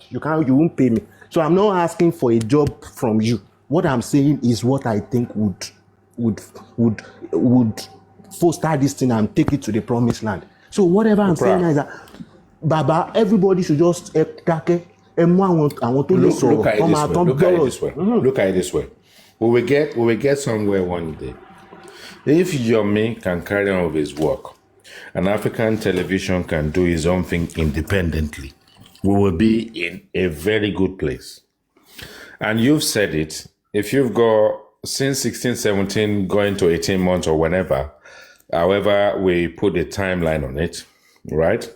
You won't pay me. So I'm not asking for a job from you. What I'm saying is what I think would foster this thing and take it to the promised land. So whatever I'm saying is that, Baba, everybody should just look at it this way. Look at it this way. We will get somewhere one day. If YOMI can carry on with his work, and African television can do his own thing independently, we will be in a very good place. And you've said it. If you've got since 16, 17, going to 18 months or whenever, however we put a timeline on it, right?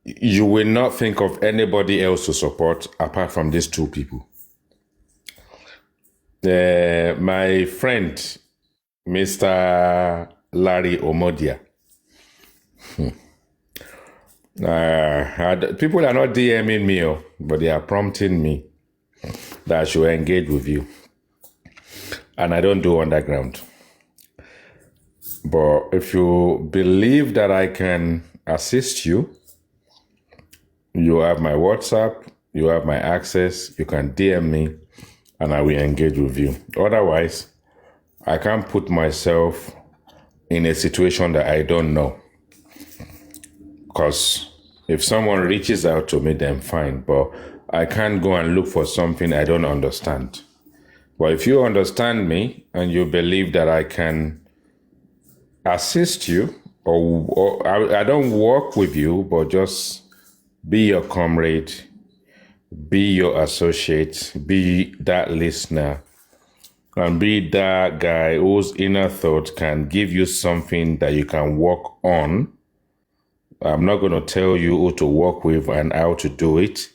You will not think of anybody else to support apart from these two people. My friend, Mr. Larry Omodia. People are not DMing me, but they are prompting me that I should engage with you. And I don't do underground. But if you believe that I can assist you, you have my WhatsApp, you have my access, you can DM me, and I will engage with you. Otherwise, I can't put myself in a situation that I don't know. Because if someone reaches out to me, then fine. But I can't go and look for something I don't understand. But if you understand me and you believe that I can assist you, or I don't work with you, but just be your comrade, be your associate, be that listener, and be that guy whose inner thought can give you something that you can work on. I'm not going to tell you who to work with and how to do it,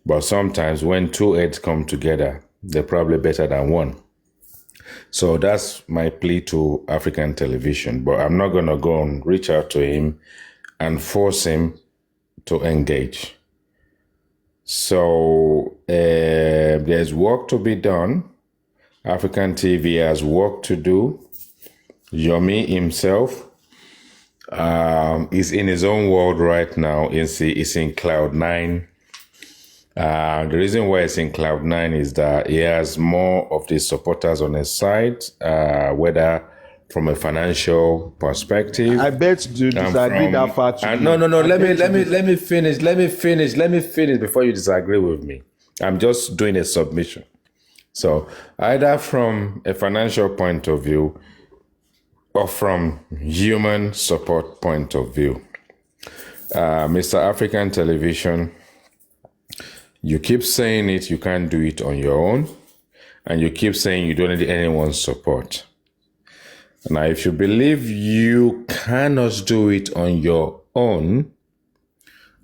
but sometimes when two heads come together, they're probably better than one. So that's my plea to African television, but I'm not going to go and reach out to him and force him to engage. So there's work to be done. African TV has work to do. YOMI himself is in his own world right now. He's in cloud 9. The reason why it's in cloud 9 is that he has more of the supporters on his side, whether from a financial perspective. I bet you disagree that far. No. Let me finish before you disagree with me. I'm just doing a submission. So either from a financial point of view or from human support point of view, Mr. African Television, you keep saying it, you can't do it on your own, and you keep saying you don't need anyone's support. Now, if you believe you cannot do it on your own,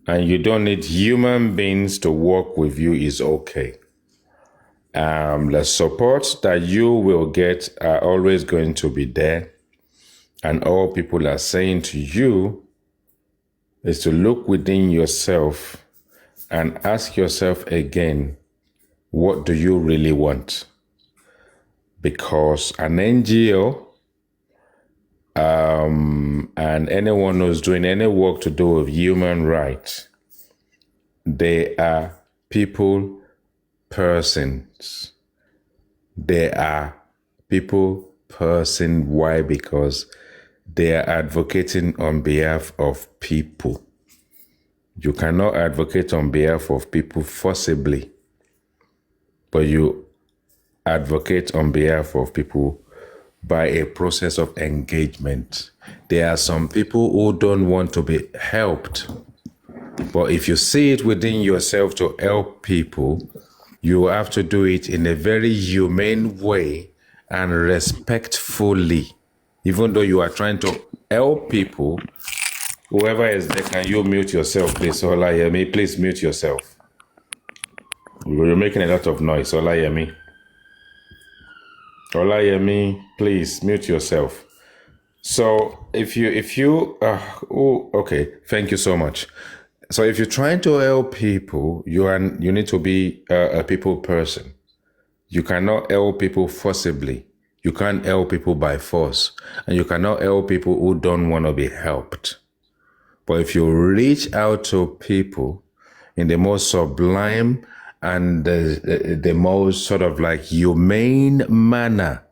and you don't need human beings to work with you, is okay. The support that you will get are always going to be there, and all people are saying to you is to look within yourself and ask yourself again, what do you really want? Because an NGO and anyone who's doing any work to do with human rights, they are people, persons. They are people, person. Why? Because they are advocating on behalf of people. You cannot advocate on behalf of people forcibly, but you advocate on behalf of people by a process of engagement. There are some people who don't want to be helped, but if you see it within yourself to help people, you have to do it in a very humane way and respectfully. Even though you are trying to help people, whoever is there, can you mute yourself, please? Olayemi, please mute yourself. You're making a lot of noise, Olayemi. Olayemi, please mute yourself. So okay, thank you so much. So if you're trying to help people, you need to be a people person. You cannot help people forcibly. You can't help people by force. And you cannot help people who don't want to be helped. But if you reach out to people in the most sublime and the most sort of like humane manner,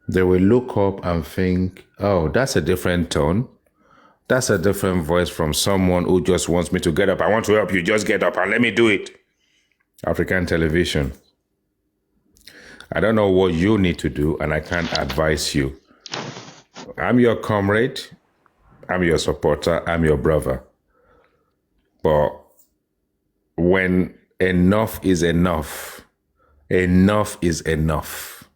they will look up and think, oh, that's a different tone. That's a different voice from someone who just wants me to get up. I want to help you. Just get up and let me do it. African television. I don't know what you need to do, and I can't advise you. I'm your comrade. I'm your supporter. I'm your brother. But when enough is enough, enough is enough.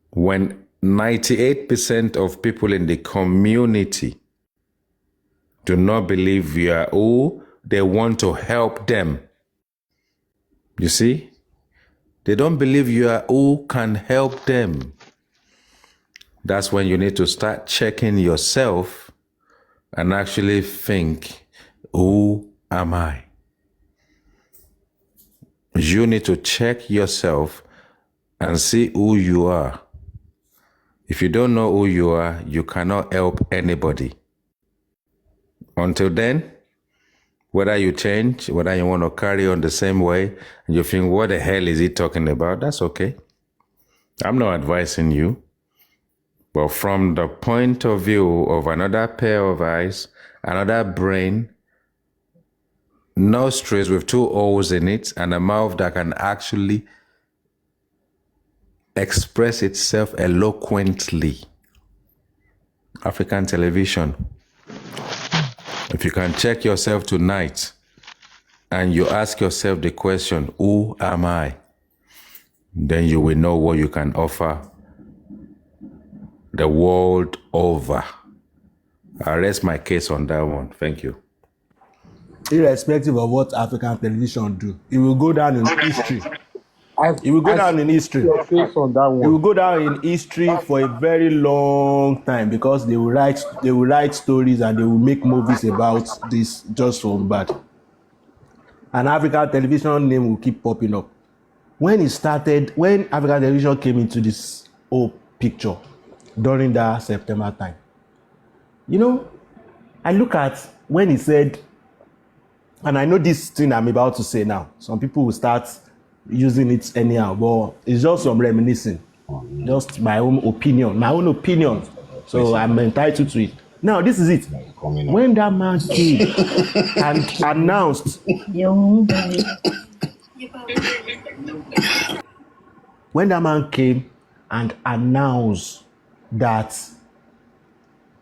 When 98% of people in the community do not believe you are who they want to help them, you see? They don't believe you are who can help them. That's when you need to start checking yourself and actually think, who am I? You need to check yourself and see who you are. If you don't know who you are, you cannot help anybody. Until then, whether you change, whether you want to carry on the same way, and you think, what the hell is he talking about? That's okay. I'm not advising you. But from the point of view of another pair of eyes, another brain, nostrils with 2 holes in it, and a mouth that can actually express itself eloquently. African television. If you can check yourself tonight and you ask yourself the question, who am I? Then you will know what you can offer the world over. I rest my case on that one. Thank you. Irrespective of what African television do, it will go down in history. It will go down in history. Your face on that one. It will go down in history for a very long time because they will write stories and they will make movies about this just for bad. An African television name will keep popping up. When African television came into this whole picture during that September time, you know, I look at when he said, and I know this thing I'm about to say now, some people will start using it anyhow, but it's just some reminiscing, just my own opinion. So I'm entitled to it. Now, this is it. When that man came and announced, when that man came and announced that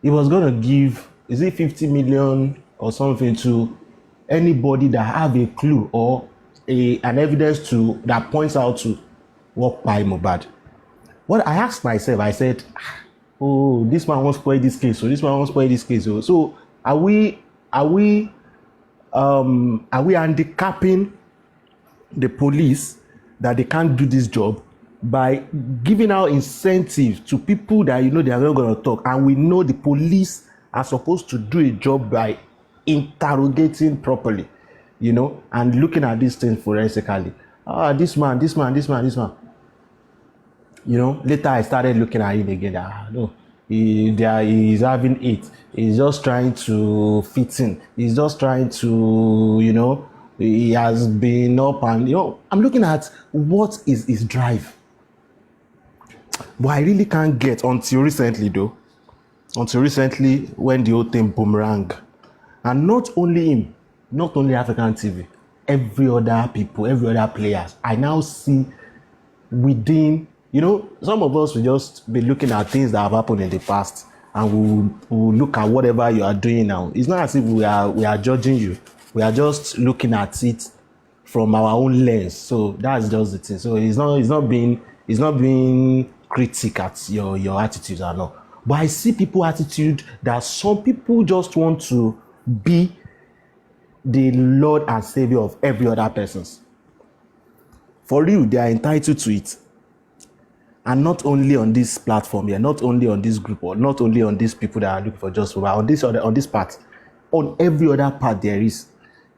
he was going to give, is it 50 million or something to anybody that have a clue or an evidence to that points out to what by MOHBAD. What I asked myself, I said, oh, this man wants to play this case, so this man wants to play this case. So are we handicapping the police that they can't do this job by giving out incentives to people that you know they are not going to talk, and we know the police are supposed to do a job by interrogating properly, you know, and looking at these things forensically. This man. You know, later I started looking at him again. No, he's having it. He's just trying to fit in. He's just trying to, you know, he has been up and, you know, I'm looking at what is his drive. But I really can't get until recently, though. Until recently, when the whole thing boomerang. And not only him, not only African TV, every other people, every other players, I now see within, you know, some of us will just be looking at things that have happened in the past and we'll look at whatever you are doing now. It's not as if we are judging you. We are just looking at it from our own lens. So that's just the thing. So it's not being critic at your attitudes or not. But I see people attitude that some people just want to be the Lord and Savior of every other person's. For real, they are entitled to it. And not only on this platform here, not only on this group, or not only on these people that are looking for justice, but on this part, on every other part there is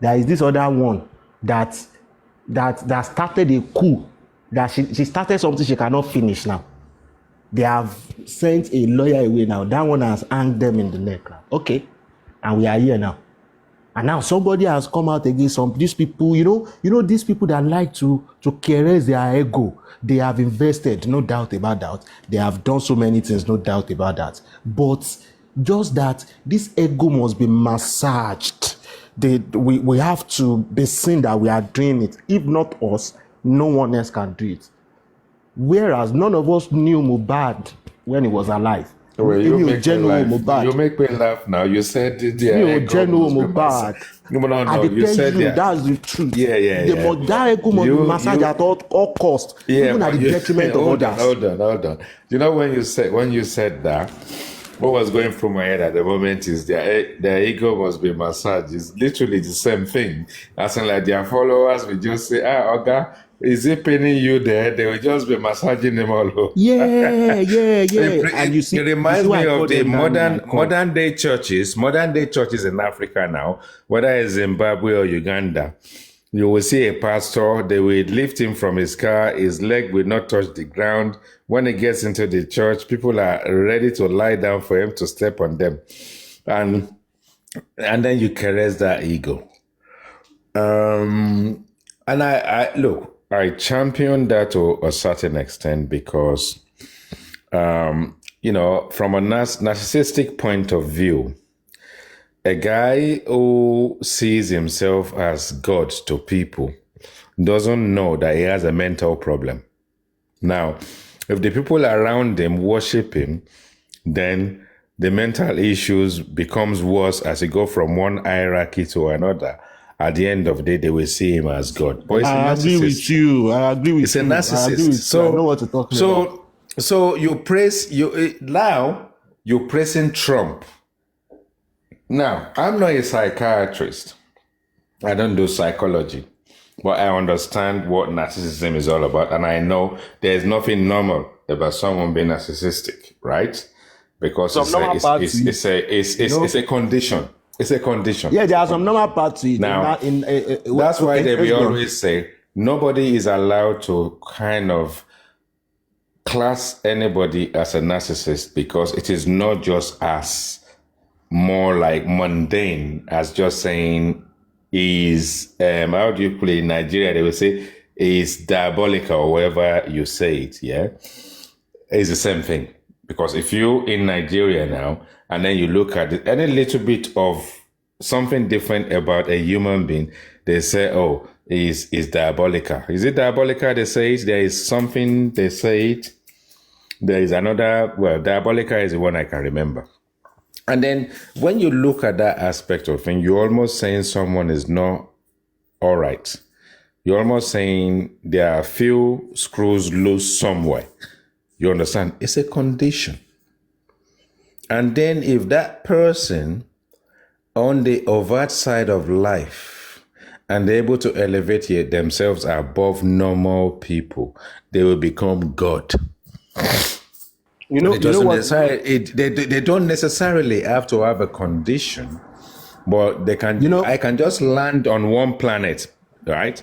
this other one that started a coup, that she started something she cannot finish now. They have sent a lawyer away now. That one has hanged them in the neck. Okay. and we are here now. And now somebody has come out against these people, these people that like to caress their ego. They have invested, no doubt about that. They have done so many things, no doubt about that. But just that this ego must be massaged. We have to be seen that we are doing it. If not us, no one else can do it. Whereas none of us knew Mohbad when he was alive. Well, you make me laugh now. You said Mohbad. No. You said that's the truth. Yeah. That ego must be massaged at all cost, even at the detriment of others. Hold on. You know when you said that, what was going through my head at the moment is their ego must be massaged. It's literally the same thing. As in, like, their followers will just say, okay, is it paining you there? They will just be massaging them all over. Yeah. And you see, it reminds me of the modern day churches in Africa now, whether it's Zimbabwe or Uganda. You will see a pastor, they will lift him from his car, his leg will not touch the ground. When he gets into the church, people are ready to lie down for him to step on them. And then you caress that ego. And I champion that to a certain extent because, from a narcissistic point of view, a guy who sees himself as God to people doesn't know that he has a mental problem. Now, if the people around him worship him, then the mental issues becomes worse as you go from one hierarchy to another. At the end of the day, they will see him as God. But I agree with you. It's a narcissist. So I know what you're talking about. So you're praising Trump. Now, I'm not a psychiatrist. I don't do psychology. But I understand what narcissism is all about. And I know there's nothing normal about someone being narcissistic, right? Because it's a condition. It's a condition. Yeah, there are some normal parts to it. Now, that's why they will always say nobody is allowed to kind of class anybody as a narcissist because it is not just as more like mundane as just saying is, how do you put it in Nigeria? They will say is diabolical or whatever you say it, yeah? It's the same thing. Because if you in Nigeria now, and then you look at it, any little bit of something different about a human being, they say, oh, is diabolical. Is it diabolical? They say it. There is something, they say it. There is another, diabolical is the one I can remember. And then when you look at that aspect of thing, you're almost saying someone is not all right. You're almost saying there are a few screws loose somewhere. You understand? It's a condition. And then if that person on the overt side of life and they're able to elevate themselves above normal people, they will become God. They don't necessarily have to have a condition, but they can. I can just land on one planet, right?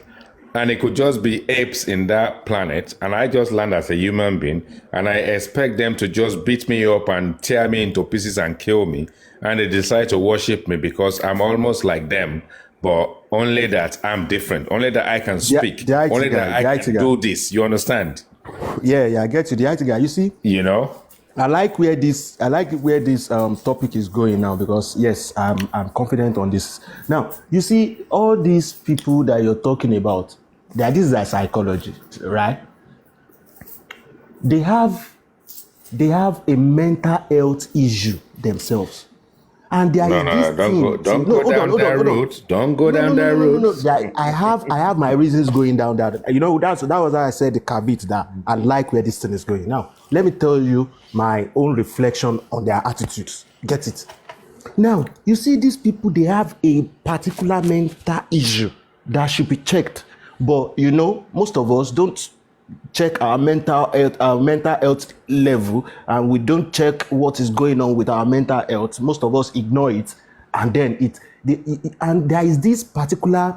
And it could just be apes in that planet, and I just land as a human being, and I expect them to just beat me up and tear me into pieces and kill me, and they decide to worship me because I'm almost like them, but only that I'm different, only that I can speak, only that I can do this. You understand? Yeah, I get you. The IT guy, you see? I like where this topic is going now because yes, I'm confident on this. Now, you see, all these people that you're talking about, this is a psychology, right? They have a mental health issue themselves. And there don't go down that route. Don't go down that route. I have my reasons going down that. That was why I said the caveat that I like where this thing is going. Now, let me tell you my own reflection on their attitudes. Get it? Now, you see, these people, they have a particular mental issue that should be checked. But most of us don't check our mental health level, and we don't check what is going on with our mental health. Most of us ignore it, and then and there is this particular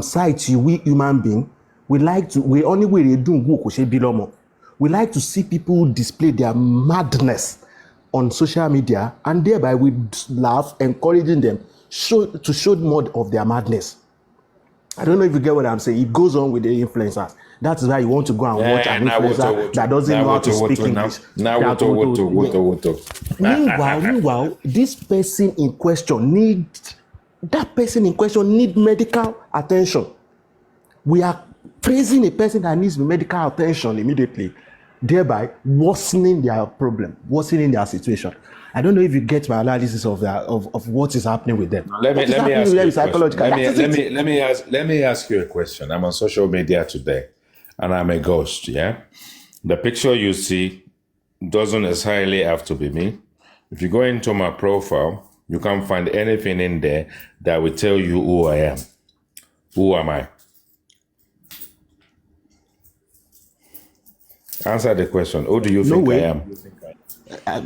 side to we human being. We like to see people display their madness on social media, and thereby we laugh, encouraging them to show more of their madness. I don't know if you get what I'm saying. It goes on with the influencers. That is why you want to go and watch an influencer that doesn't know how to speak English. Meanwhile, this person in question needs medical attention. We are praising a person that needs medical attention immediately, thereby worsening their problem, worsening their situation. I don't know if you get my analysis of what is happening with them. Let me ask you a question. I'm on social media today, and I'm a ghost. Yeah, the picture you see doesn't necessarily have to be me. If you go into my profile, you can't find anything in there that will tell you who I am. Who am I? Answer the question. Who do you think I am? How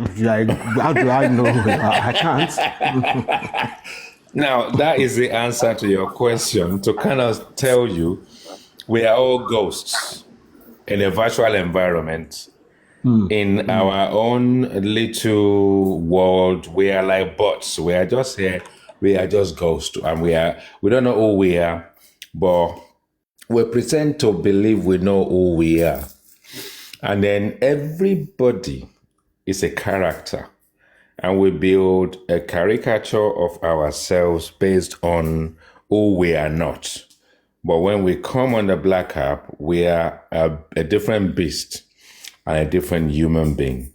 do I know? I can't. Now, that is the answer to your question, to kind of tell you we are all ghosts in a virtual environment. In our own little world, we are like bots. We are just here. We are just ghosts. And we don't know who we are, but we pretend to believe we know who we are. And then everybody is a character, and we build a caricature of ourselves based on who we are not. But when we come on the Black app, we are a different beast and a different human being.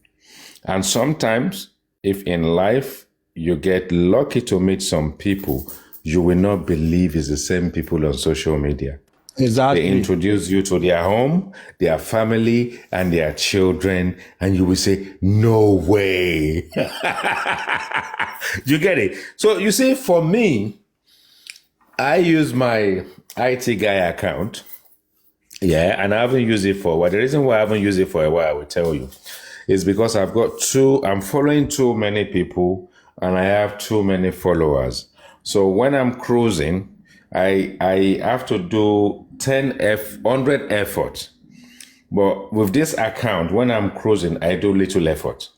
And sometimes, if in life you get lucky to meet some people, you will not believe it's the same people on social media. Exactly. They introduce you to their home, their family, and their children, and you will say, no way. You get it? So you see, for me, I use my theitguy account. Yeah, and I haven't used it for a while. The reason why I haven't used it for a while, I will tell you, is because I'm following too many people, and I have too many followers. So when I'm cruising, I have to do 100 effort. But with this account, when I'm cruising, I do little effort.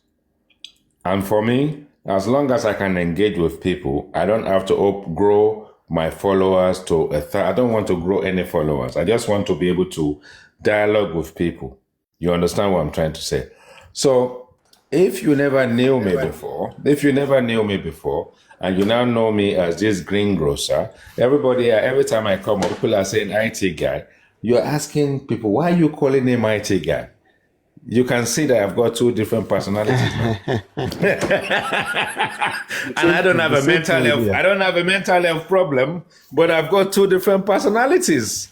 And for me, as long as I can engage with people, I don't have to grow my followers to I don't want to grow any followers. I just want to be able to dialogue with people. You understand what I'm trying to say? So if you never knew me before, and you now know me as this greengrocer, every time I come up, people are saying theitguy. You're asking people, why are you calling him theitguy? You can see that I've got two different personalities now. And I don't have a mental health problem, but I've got two different personalities.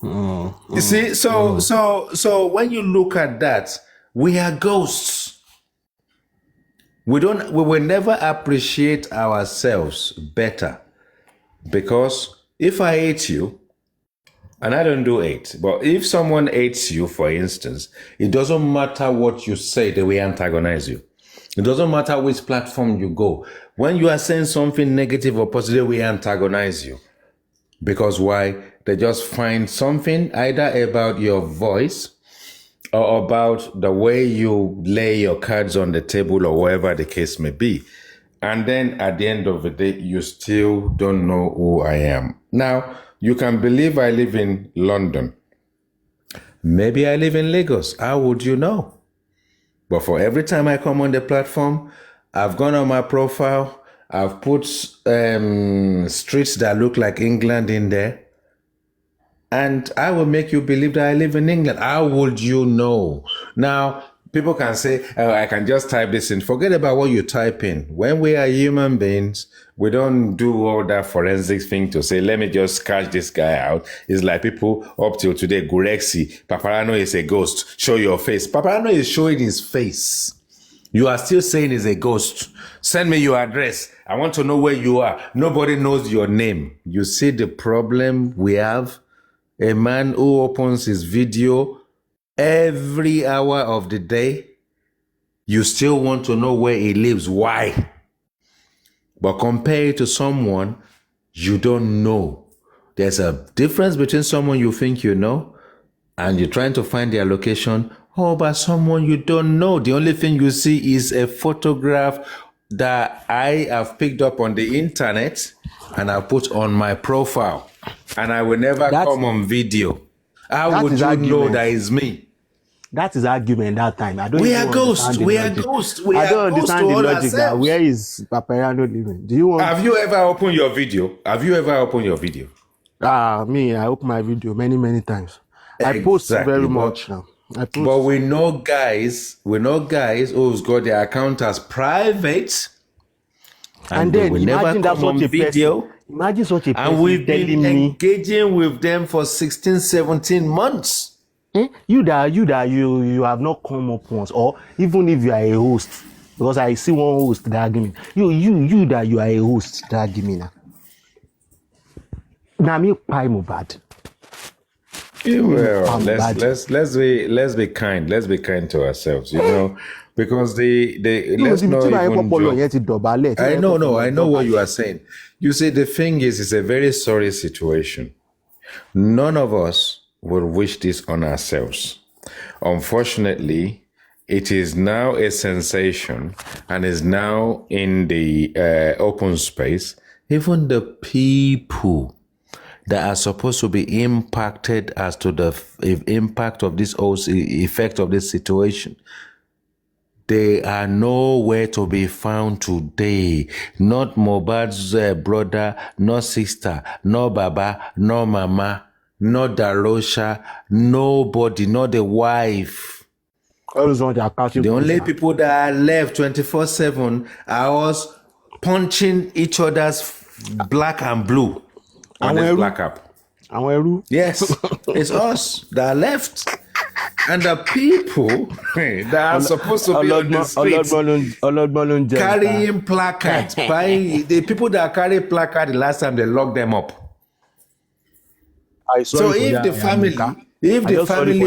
You see, so when you look at that, we are ghosts. We will never appreciate ourselves better, because if I hate you, and I don't do hate, but if someone hates you, for instance, it doesn't matter what you say, they will antagonize you. It doesn't matter which platform you go. When you are saying something negative or positive, we antagonize you. Because why? They just find something either about your voice or about the way you lay your cards on the table, or whatever the case may be. And then at the end of the day, you still don't know who I am. Now, you can believe I live in London. Maybe I live in Lagos. How would you know? But for every time I come on the platform, I've gone on my profile, I've put streets that look like England in there, and I will make you believe that I live in England. How would you know? Now, people can say, oh, I can just type this in. Forget about what you type in. When we are human beings, we don't do all that forensic thing to say, let me just catch this guy out. It's like people up till today, GUREXY, Paparano is a ghost. Show your face. Paparano is showing his face. You are still saying he's a ghost. Send me your address. I want to know where you are. Nobody knows your name. You see the problem we have? A man who opens his video every hour of the day, you still want to know where he lives. Why? But compare it to someone you don't know. There's a difference between someone you think you know and you're trying to find their location or by someone you don't know. The only thing you see is a photograph that I have picked up on the internet and I put on my profile, and I will never come on video. How would you know that is me? That is argument that time. I don't We even are ghosts. understand the We are logic. ghosts. We I are don't ghosts understand to the all logic that ourselves. where is Paparano living? Do you want? Have you ever opened your video? Have you ever opened your video? Me, I open my video many times. I post Exactly, very but- much now. I post. But we know guys who's got their account as private, and they then will never imagine that come on such a video. person. Imagine such a person And we've been telling me, engaging with them for 16, 17 months. you have not come up once, or even if you are a host, because I see one host that give me you that you are a host that give me now. Now me pay MOHBADAT. Well, let's be kind. Let's be kind to ourselves, because let's not even joke. I know what you are saying. You see, the thing is, it's a very sorry situation. None of us will wish this on ourselves. Unfortunately, it is now a sensation and is now in the open space. Even the people that are supposed to be impacted as to the impact of this effect of this situation, they are nowhere to be found today. Not Mohbad's brother, no sister, no baba, no mama, no Darosha, nobody, not the wife. The only people that are left 24/7 are us punching each other's black and blue on this black app. Yes, it's us that are left. And the people that are supposed to be on the streets carrying placards, the people that carry placards, the last time they locked them up. So if the family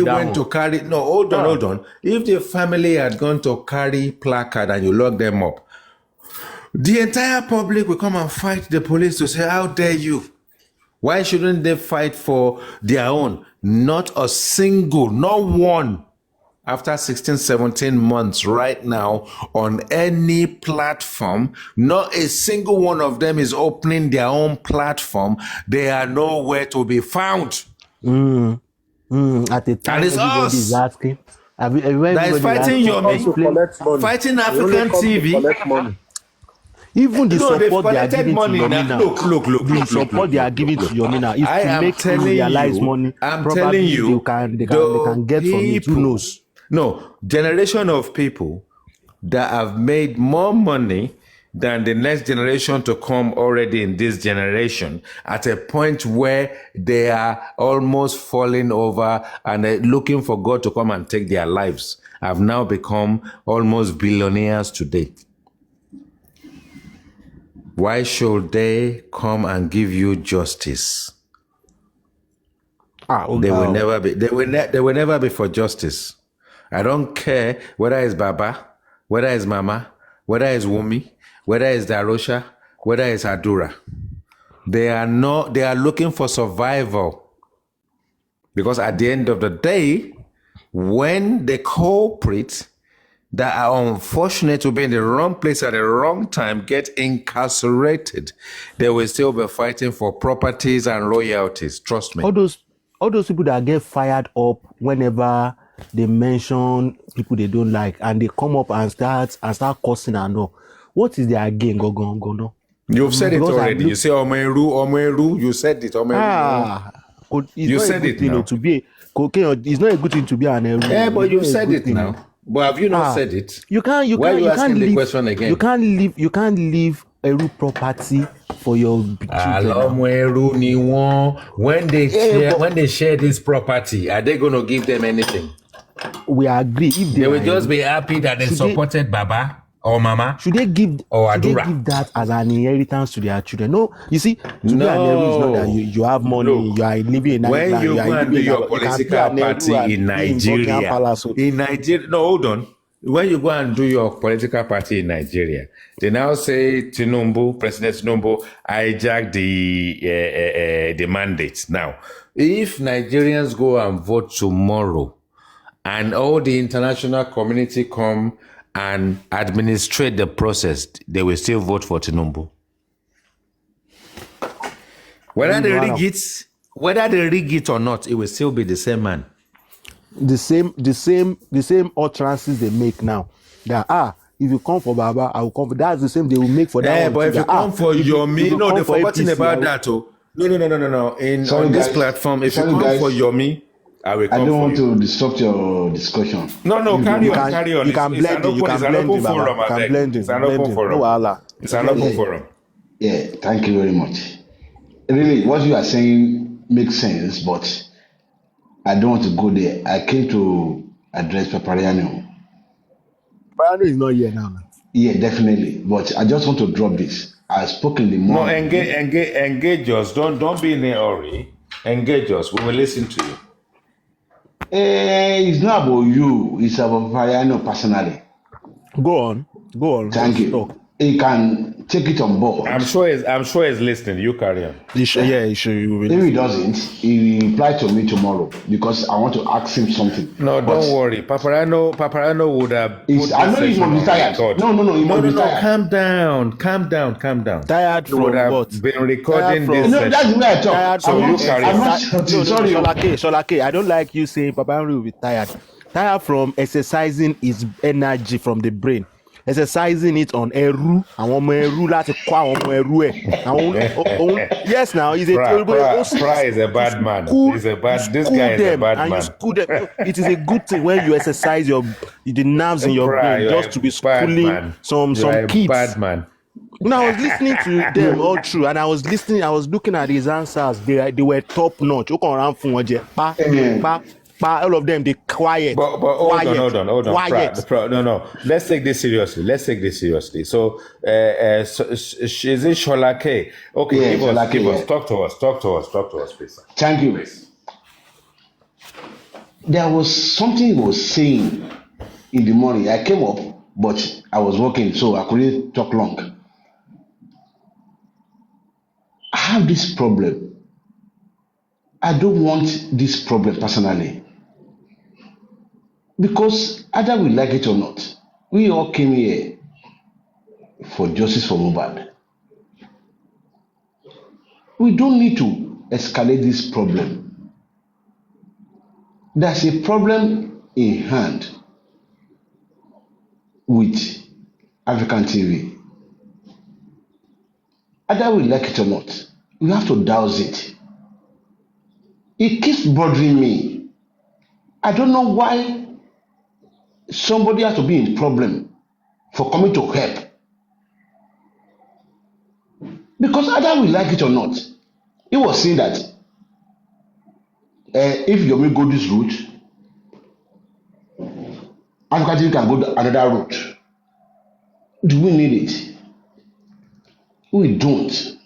went to carry, hold on. If the family had gone to carry placard and you lock them up, the entire public will come and fight the police to say, how dare you? Why shouldn't they fight for their own? Not a single, not one, after 16, 17 months right now on any platform, not a single one of them is opening their own platform. They are nowhere to be found. At the time, and it's us is asking, that is fighting YOMI, fighting African TV. Even the support they are giving to YOMI now. Look. The support they are giving to YOMI now is to make them realize money. I'm telling you, they can get from it. Who knows? No, generation of people that have made more money than the next generation to come already in this generation, at a point where they are almost falling over and looking for God to come and take their lives, have now become almost billionaires today. Why should they come and give you justice? They will never be. They will never be for justice. I don't care whether it's Baba, whether it's Mama, whether it's Wumi, whether it's Darosha, whether it's Adura. They are looking for survival. Because at the end of the day, when the culprits that are unfortunate to be in the wrong place at the wrong time get incarcerated, they will still be fighting for properties and royalties. Trust me. All those people that get fired up whenever they mention people they don't like, and they come up and start cursing and all. What is their gain? Go. You've said it already. You say Omeru. You said it, Omeru. You said it now. It's not a good thing to be an Eru. Yeah, but you said it now. But have you not said it? You can't asking leave the question again? You can't leave Eru property for your children. When they share this property, are they going to give them anything? We agree. If they will just be happy that they supported Baba or Mama. Should they give that as an inheritance to their children? No, you see, to be an Eru is not that you have money, you are living in Nigeria. When you go and do your political party in Nigeria, no, hold on. When you go and do your political party in Nigeria, they now say President Tinubu hijacked the mandate. Now, if Nigerians go and vote tomorrow and all the international community come and administrate the process, they will still vote for Tinubu. Whether they rig it or not, it will still be the same man. The same utterances they make now. That if you come for Baba, I will come for. That's the same they will make for that. Yeah, but if you come for Yomi, no, they're forgetting about that. Oh, no. On this platform, if you come for Yomi, I will come for you. I don't want to disrupt your discussion. No, carry on. You can blend it. You can blend it, Baba. You can blend it. It's an open forum. It's an open forum. Yeah, thank you very much. Really, what you are saying makes sense, but I don't want to go there. I came to address Papariano. Papariano is not here now. Yeah, definitely. But I just want to drop this. I spoke in the morning. No, engage us. Don't be in a hurry. Engage us. We will listen to you. It's not about you. It's about Papariano personally. Go on. Thank you. Talk. He can take it on board. I'm sure he's listening. You carry on. He should. If he doesn't, he will reply to me tomorrow because I want to ask him something. No, don't worry. Paparano would have. I know he's not tired. No, he must be tired. Calm down. Tired from what? Been recording this. No, that's the way I talk. So you carry on. Sorry. Sholake, I don't like you saying Papariano will be tired. Tired from exercising his energy from the brain. Exercising it on Eru, àwọn ọmọ Eru láti kọ́ àwọn ọmọ Eru ẹ̀. Yes, now he's a Pra is a bad man. This guy is a bad man. You school them. It is a good thing when you exercise the nerves in your brain just to be schooling some kids. Bad man. When I was listening to them all through, and I was looking at his answers. They were top notch. All of them, they quiet. But hold on. Quiet. No. Let's take this seriously. So, is it Sholake? Okay, yeah, give us. Talk to us, please. Thank you. There was something he was saying in the morning. I came up, but I was working, so I couldn't talk long. I have this problem. I don't want this problem personally. Because either we like it or not, we all came here for justice for Mohbad. We don't need to escalate this problem. There's a problem in hand with African TV. Either we like it or not, we have to douse it. It keeps bothering me. I don't know why somebody has to be in problem for coming to help. Because either we like it or not, he was saying that if Yomi go this route, African TV can go another route. Do we need it? We don't.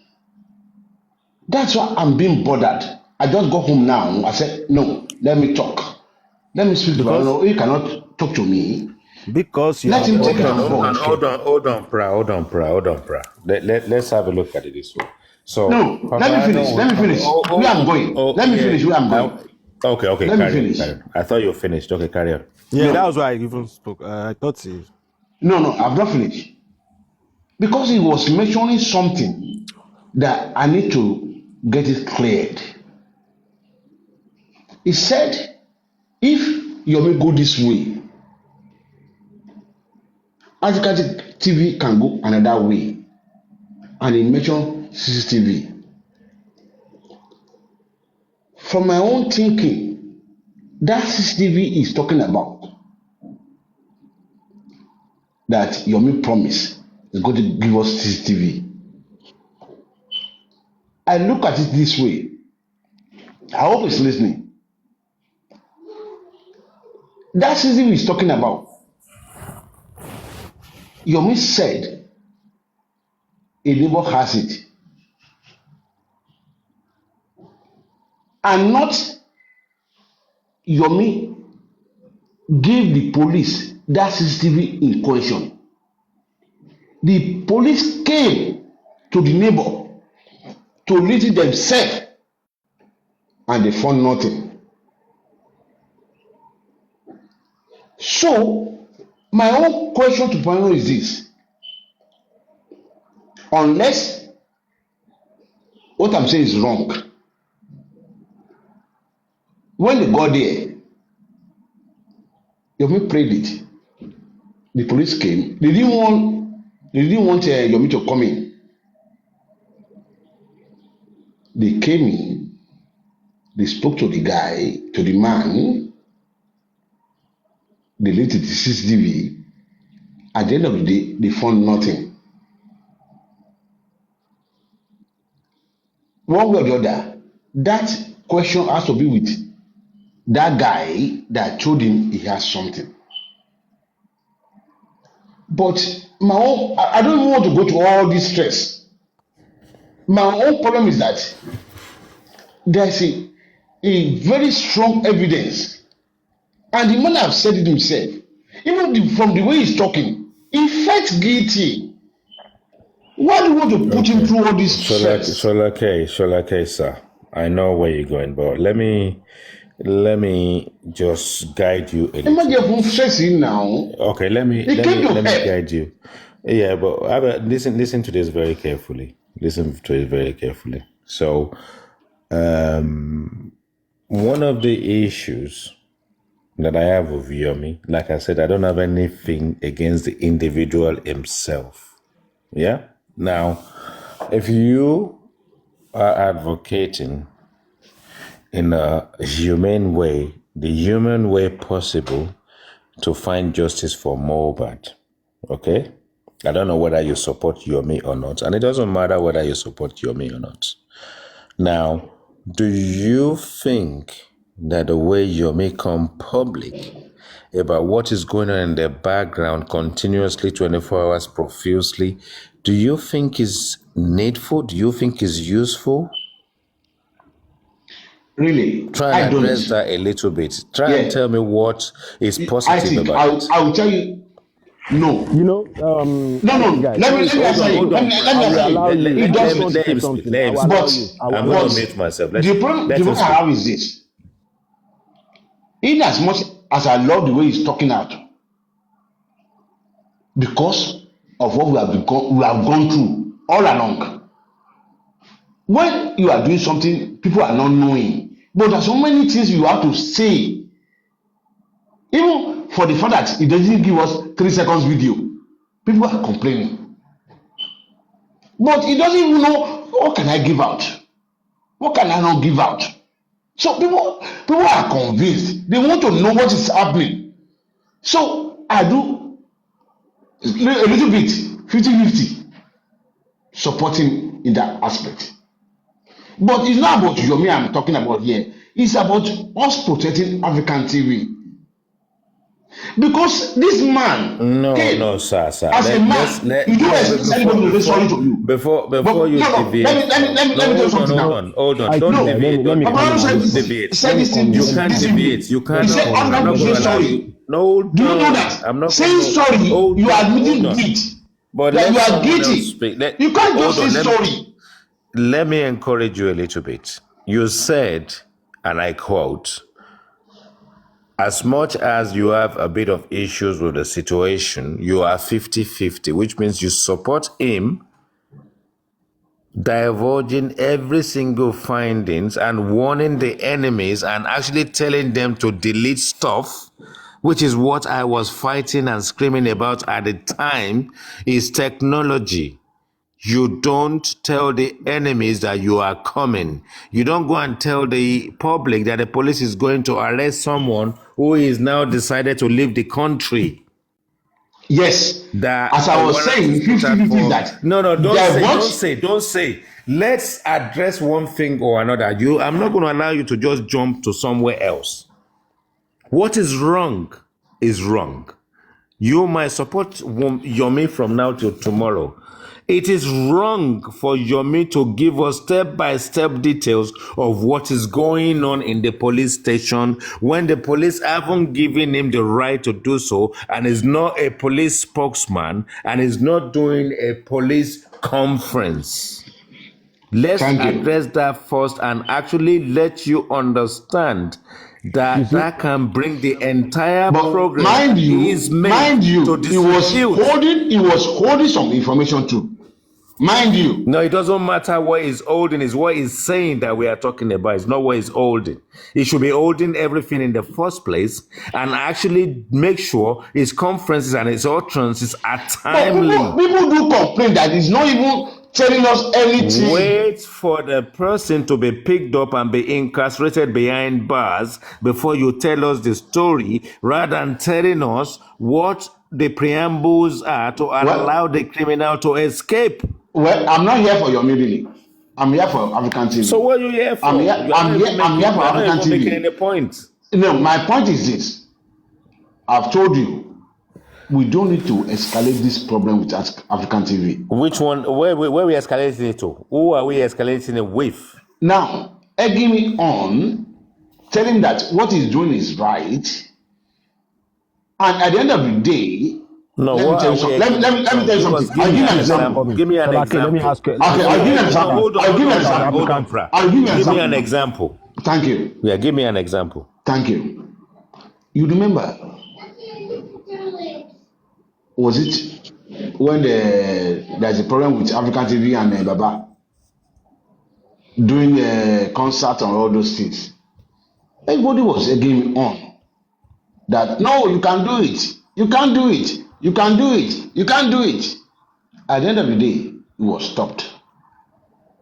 That's why I'm being bothered. I just got home now. I said, no, let me talk. Let me speak to Bano. He cannot talk to me. Because you let him take it on board. Hold on, Pra. Let's have a look at it this way. So no, let me finish. Where I'm going. Let me finish where I'm going. Okay, let me finish. Carry on. I thought you finished. Okay, carry on. Yeah, that was why I even spoke. I thought he... No, I've not finished. Because he was mentioning something that I need to get it cleared. He said, if Yomi go this way, African TV can go another way. And he mentioned CCTV. From my own thinking, that CCTV is talking about that Yomi promise is going to give us CCTV. I look at it this way. I hope he's listening. That CCTV is talking about. Yomi said a neighbor has it. And not Yomi gave the police that CCTV in question. The police came to the neighbor to listen themselves and they found nothing. So, my own question to Pano is this: unless what I'm saying is wrong, when they got there, Yomi prayed it. The police came. They didn't want Yomi to come in. They came in. They spoke to the guy, to the man. They looked at the CCTV. At the end of the day, they found nothing. One way or the other, that question has to be with that guy that told him he has something. But I don't even want to go to all this stress. My own problem is that there's a very strong evidence, and the man have said it himself. Even from the way he's talking, he felt guilty. Why do you want to put him through all this stress? Sholake, sir. I know where you're going, but let me just guide you a little. Imagine stressing now. Okay, let me guide you. Yeah, but listen to this very carefully. Listen to it very carefully. So, one of the issues that I have with Yomi, like I said, I don't have anything against the individual himself. Yeah? Now, if you are advocating in a humane way, the human way possible to find justice for MOHBADAT, okay? I don't know whether you support Yomi or not, and it doesn't matter whether you support Yomi or not. Now, do you think that the way Yomi come public about what is going on in the background continuously, 24 hours profusely, do you think is needful? Do you think is useful? Really, Try and address that a little bit. Try and tell me what is positive about it. I will tell you. No. You know, no. Let me answer you. Let me answer you. It does not say something. But I'm going to mute myself. The problem I have is this. In as much as I love the way he's talking out, because of what we have gone through all along. When you are doing something, people are not knowing. But there's so many things you have to say. Even for the fact that it doesn't give us 3 seconds video, people are complaining. But he doesn't even know, what can I give out? What can I not give out? So people are convinced. They want to know what is happening. So I do a little bit, 50-50, supporting in that aspect. But it's not about Yomi I'm talking about here. It's about us protecting African TV. Because this man no, sir. As a man, you do expect anybody to say sorry to you. Before you deviate. Let me tell you something now. Hold on. Don't deviate. Don't deviate. You can't deviate. You can't. I'm not going to allow you. No, do you know that? I'm not saying sorry, you are admitting guilt. But that you are guilty. You can't just say sorry. Let me encourage you a little bit. You said, and I quote, as much as you have a bit of issues with the situation, you are 50-50, which means you support him divulging every single findings and warning the enemies and actually telling them to delete stuff, which is what I was fighting and screaming about at the time, is technology. You don't tell the enemies that you are coming. You don't go and tell the public that the police is going to arrest someone who is now decided to leave the country. Yes. As I was saying, 50-50 that. No, don't say. Let's address one thing or another. I'm not going to allow you to just jump to somewhere else. What is wrong is wrong. You might support Yomi from now till tomorrow. It is wrong for Yomi to give us step-by-step details of what is going on in the police station when the police haven't given him the right to do so and is not a police spokesman and is not doing a police conference. Let's address that first and actually let you understand that can bring the entire But progress mind you, he is made to he was distribute. holding some information too. Mind you. No, it doesn't matter what he's holding, it's what he's saying that we are talking about. It's not what he's holding. He should be holding everything in the first place and actually make sure his conferences and his utterances are But timely. people do complain that he's not even telling us anything. Wait for the person to be picked up and be incarcerated behind bars before you tell us the story, rather than telling us what the preambles are to allow the criminal to escape. Well, I'm not here for your meeting. I'm here for African TV. So what are you here for? I'm here for African TV. Making any point. No, my point is this. I've told you, we don't need to escalate this problem with African TV. Which one? Where we escalating it to? Who are we escalating it with? Now, egging me on, telling that what he's doing is right, and at the end of the day, no, let me tell you something. I'll give you an example. Give me an example. Let me ask you. Okay, I'll give you an example. Give me an example. Thank you. Yeah, give me an example. Thank you. You remember, was it when there's a problem with African TV and Baba doing a concert on all those things? Everybody was egging me on that no, you can do it. You can't do it. You can do it. You can't do it. At the end of the day, it was stopped.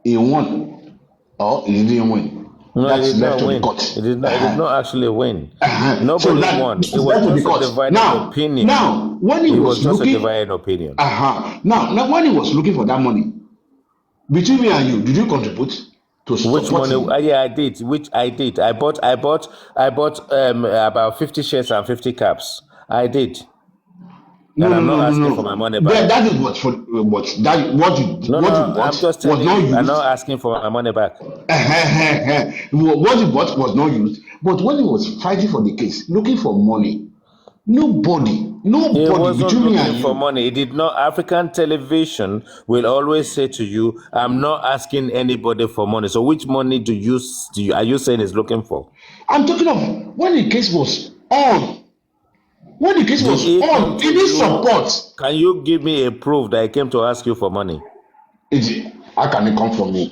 He won, or he didn't win. No, That's it did left not to win. the court. It did not actually win. Nobody So that won. It is left to was the just a court. divided opinion. Now, when he It was was just a looking, divided opinion. now, when he was looking for that money, between me and you, did you contribute to Which support money? him? Yeah, I did. Which I did. I bought about 50 shares and 50 caps. I did. No, And no, I'm no, not no, asking no. for my money back. That is what for what that what you No, what you I'm bought just was telling not you. I'm used. not asking for my money back. What you bought was not used. But when he was fighting for the case, looking for money, nobody He wasn't between me and looking for you. money. He did not. African television will always say to you, "I'm not asking anybody for money." So, which money are you saying is looking for? I'm talking of when the case was on. When the case Did was he come on, to he needs you? support. Can you give me a proof that I came to ask you for money? How can it come from me?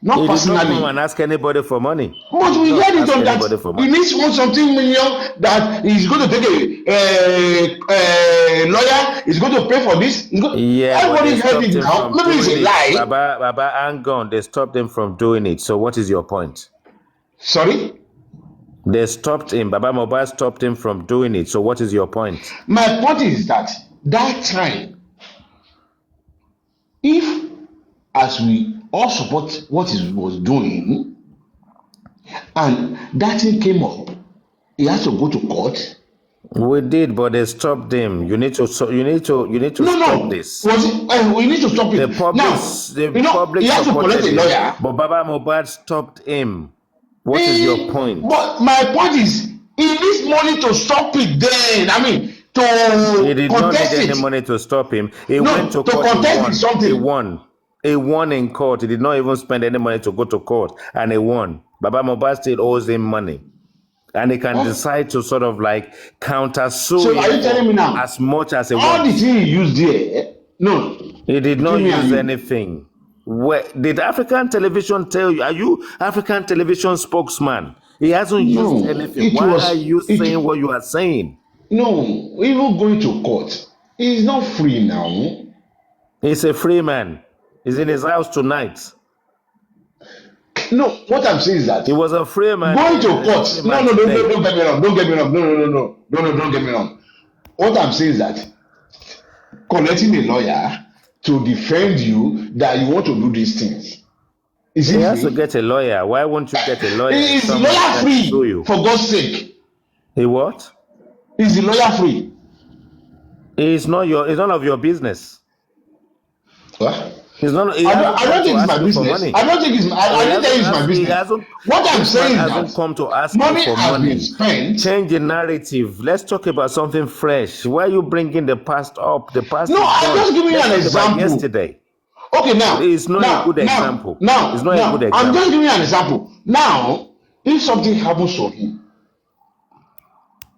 He Not did not come personally. and ask anybody for money. But we Not heard it ask on anybody that for he money. needs 1 million that he's going to take a lawyer, he's going to pay for this. Yeah, but Everybody they heard stopped it him now. from Maybe it's doing a it. lie. Baba, hang on. They stopped him from doing it. So, what is your point? Sorry? They stopped him. Baba Mohbad stopped him from doing it. So, what is your point? My point is that time, if as we all support what he was doing, and that thing came up, he has to go to court. We did, but they stopped him. You need to No, stop this. Was it? We need to stop The it public, now. He has to collect supported a him, lawyer. but Baba Mohbad stopped him. What is your point? But my point is, he needs money to stop it. Then I mean, He did not contest need it. any money to stop him. He No, went to to court. contest is something. He won. He won in court. He did not even spend any money to go to court, and he won. Baba Mohbad still owes him money, and he can decide to sort of like counter-sue So are you telling me him now? as much as he All the wants. thing he used there, no, He did not between me and use you. anything. Where did African television tell you? Are you African television spokesman? He hasn't No, used anything. it Why was- are you it- saying what you are saying? No, even going to court, he's not free now. He's a free man. He's in his house tonight. No, what I'm saying is that He was a free man. going to He's a court. free No, man don't today. get me wrong. Don't get me wrong. No, don't get me wrong. What I'm saying is that collecting a lawyer to defend you that you want to do these things. Is He it has to free? get a lawyer. Why won't you get a lawyer? Is the Someone lawyer can free? sue you. For God's sake, He what? is the lawyer free? It's none of your business. What? He's not. I don't think it's my business. I don't think it's my. I didn't tell you it's my business. What I'm saying hasn't is come to ask that you money for has money. been spent. Change the narrative. Let's talk about something fresh. Why are you bringing the past up? The past. No, is I'm gone. just giving you Let's an talk about example. yesterday. Okay, now It's not a good example. It's not a good I'm example. just giving you an example. Now, if something happens to him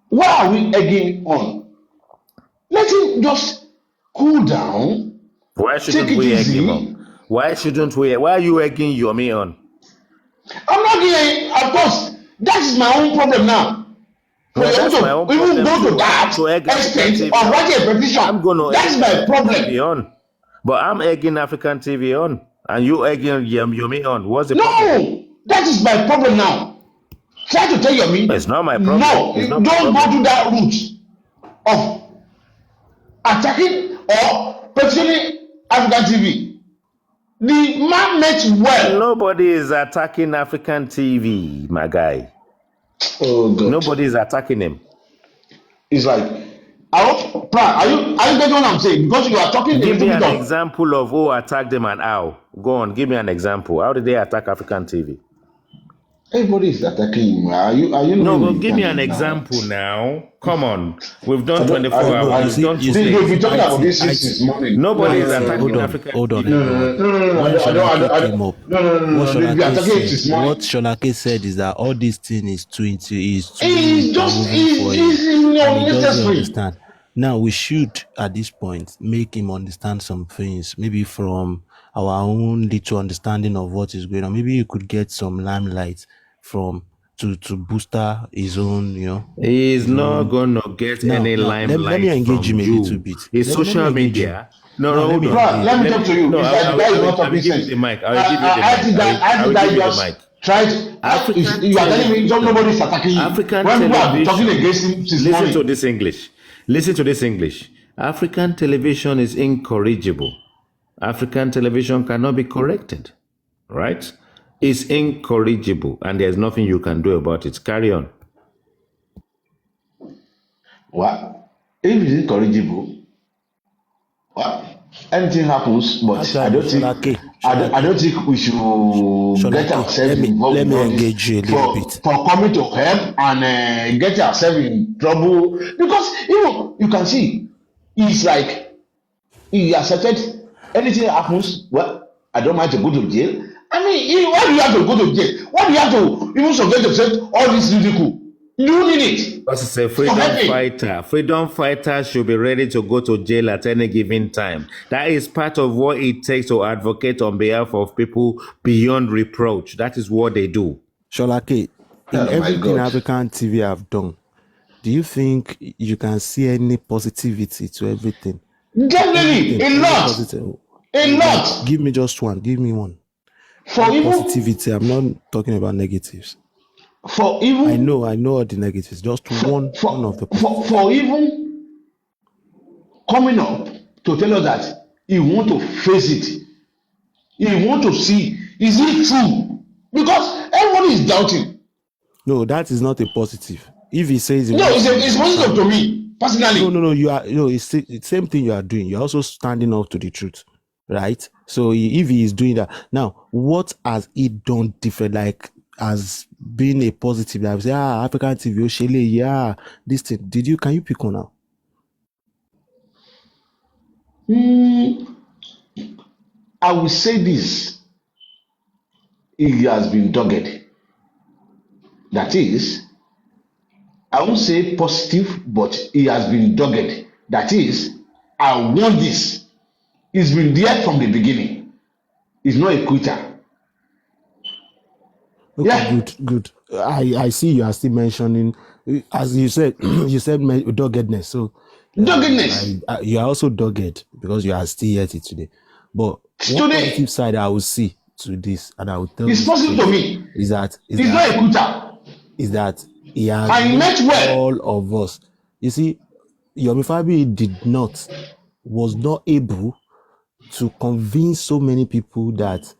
Why are we egging on? Let him just cool down, Why take shouldn't it we egg him easy. on? Why shouldn't we? Why are you egging Yomi on? I'm not getting, of course, that is my own problem now. For Yeah, you that's my own to even problem go to too. I'm going that to egg African extent TV of on. writing a I'm petition, going to that's egg my African TV problem. on. But I'm egging African TV on, and you egging Yomi on. What's the problem? No, that is my problem now. Try to tell your me, It's not my problem. no, It's not my don't go problem. to that route of attacking or petitioning African TV. The man meant well. Nobody is attacking African TV, my guy. Oh God. Nobody is attacking him. It's like, I hope, are you getting what I'm saying? Because you are talking a Give little me bit an of, example of who attacked them and how. Go on, give me an example. How did they attack African TV? everybody is attacking him. Are you not No, in but the give me an internet now? example now. Come on. We've done I don't, 24 I, hours. No, I, We've done 2 they've been days. talking about IT, this since morning. No, Nobody no, is no, no, no, hold attacking no. on, African hold on, No, TV. no, everyone. no, no, no, no, When Sholake came up, no, no, no, no, what no, they've been Sholake attacking it said, this what morning. Sholake said is that all this thing is too It's just, interwoven for him, it's and he doesn't unnecessary. understand. Now we should, at this point, make him understand some things, maybe from our own little understanding of what is going on. Maybe you could get some limelight from to booster his own, He's his not own. going to get Now, any let me limelight engage from him a little you. bit. It's Let me social engage him. media. No, Now, no, let hold me on. Bro, engage. let me talk to you. No, It's like the guy is not I will talking give you sense. the mic. I will give you the mic. I I will think give that you the just mic. tried. African You are telling me television. nobody's attacking you African when people have been talking television. against him since Listen to morning. this English. Listen to this English. African television is incorrigible. African television cannot be corrected. Right? It's incorrigible, and there's nothing you can do about it. Carry on. What? If it's incorrigible, what? Anything happens, but I Actually, don't think I don't think we should get Sholake, ourselves involved let in me all this engage you a little for bit. coming to help and get ourselves in trouble because you can see it's like he accepted anything happens. Well, I don't mind to go to jail. I mean, why do you have to go to jail? Why do you have to even subject yourself all this ridicule? You need it. Because it's a For freedom helping. fighter. Freedom fighters should be ready to go to jail at any given time. That is part of what it takes to advocate on behalf of people beyond reproach. That is what they do. Sholake, in Oh my everything God. African TV have done, do you think you can see any positivity to everything? To Definitely, everything, a any lot. positive. A Like, lot. give me just one. Give me one. For One even positivity. I'm not talking about negatives. for I even know all the negatives. Just one of the positives. for even coming up to tell us that he want to face it. He want to see, is it true? Because everybody is doubting. No, that is not a positive. If he says he No, wants to it's positive stand, to me personally. no. You are it's same thing you are doing. You're also standing up to the truth, right? So if he is doing that now, what has he done different? Like as being a positive, like say, African TV, Oshele, yeah, this thing. Can you pick one out? I will say this: he has been dogged. That is, I won't say positive, but he has been dogged. That is, I want this. He's been there from the beginning. He's not a quitter. Okay, Yeah, good. I see you are still mentioning, as you said, you said doggedness. So, doggedness. you are also dogged because you are still here till today. But one positive Today, side I will see to this, and I will tell it's you possible to straight, me. is that is He's that not a quitter. is that he has And he made meant well. all of us. You see, Yomi Fabi was not able to convince so many people that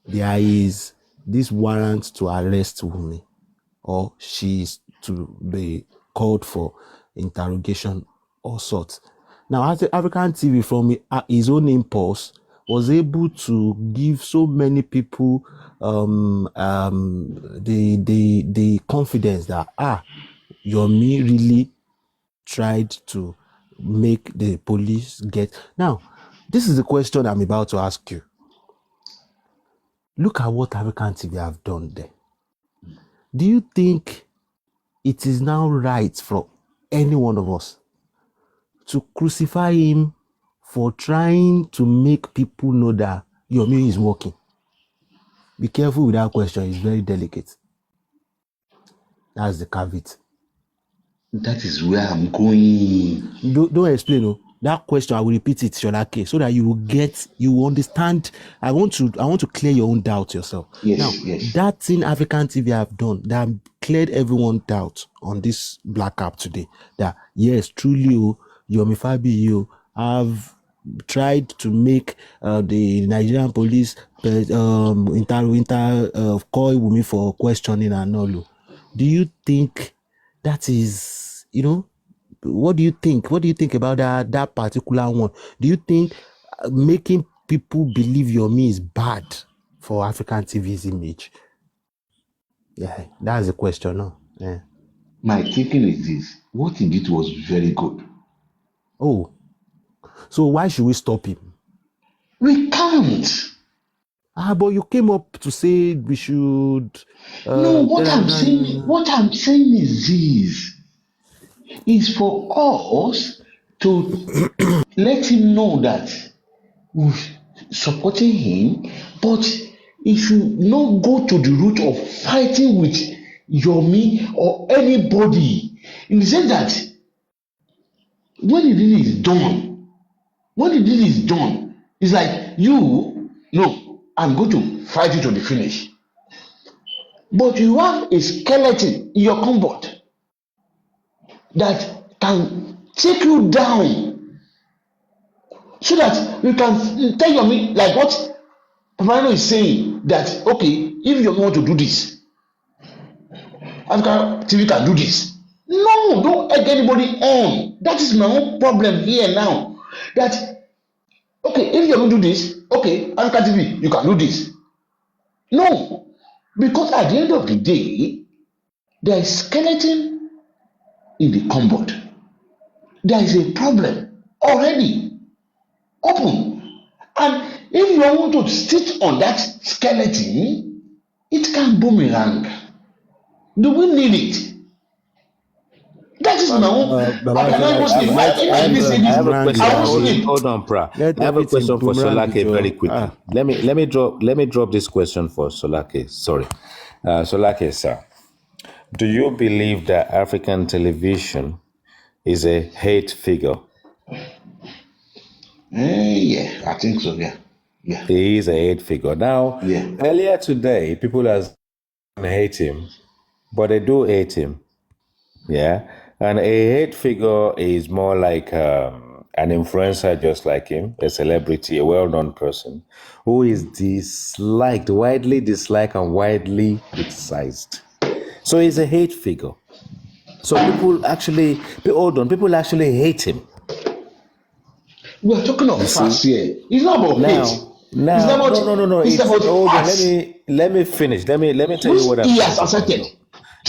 there is this warrant to arrest Wumi, or she is to be called for interrogation or sort. Now, African TV, from his own impulse, was able to give so many people the confidence that Yomi really tried to make the police get. Now, this is the question I'm about to ask you. Look at what African TV have done there. Do you think it is now right any one of us to crucify him for trying to make people know that Yomi is working. Be careful with that question. It's very delicate. That's the caveat. That is where I'm going. Don't explain. No. That question, I will repeat it, Sholake, so that you will understand. I want to clear your own doubt yourself. Yes, now, yes. that thing African TV have done, that cleared everyone's doubt on this black app today. That yes, truly, Yomi Fabi, have tried to make the Nigerian police call Wumi for questioning and all. Do you think that is, what do you think? What do you think about that particular one? Do you think making people believe Yomi is bad for African TV's image? Yeah, that's the question. No? Yeah. My thinking is this: what he did was very good. Oh, so why should we stop him? We can't. But you came up to say we should. No, what I'm saying is this: is for us to let him know that we're supporting him, but he should not go to the route of fighting with Yomi or anybody. In the sense that when the deal is done, it's like I'm going to fight you to the finish. But you have a skeleton in your cupboard that can take you down, so that you can tell Yomi, like what Pamano is saying, that okay, if you want to do this, Africa TV can do this. No, don't egg anybody on. That is my own problem here now. That okay, if you want to do this, okay, Africa TV, you can do this. No, because at the end of the day, there is skeleton in the cupboard. There is a problem already open, and if you want to sit on that skeleton, it can boomerang. Do we need it? That is my own. I cannot even sleep. I have a question. I won't sleep. Hold on, Pra. Let I have a question for boomerang Solake with very your- quickly. Let me drop this question for Solake. Sorry, Solake, sir. Do you believe that African television is a hate figure? Yeah, I think so. Yeah. It is a hate figure. Now, Yeah. earlier today, people hate him, but they do hate him. Yeah. And a hate figure is more like an influencer just like him, a celebrity, a well-known person who is widely disliked and widely criticized. So he's a hate figure. So people actually hate him. We are talking of facts here. It's not about hate. It's No. It's about facts. Let me finish. Let me tell you what I'm He has saying. accepted.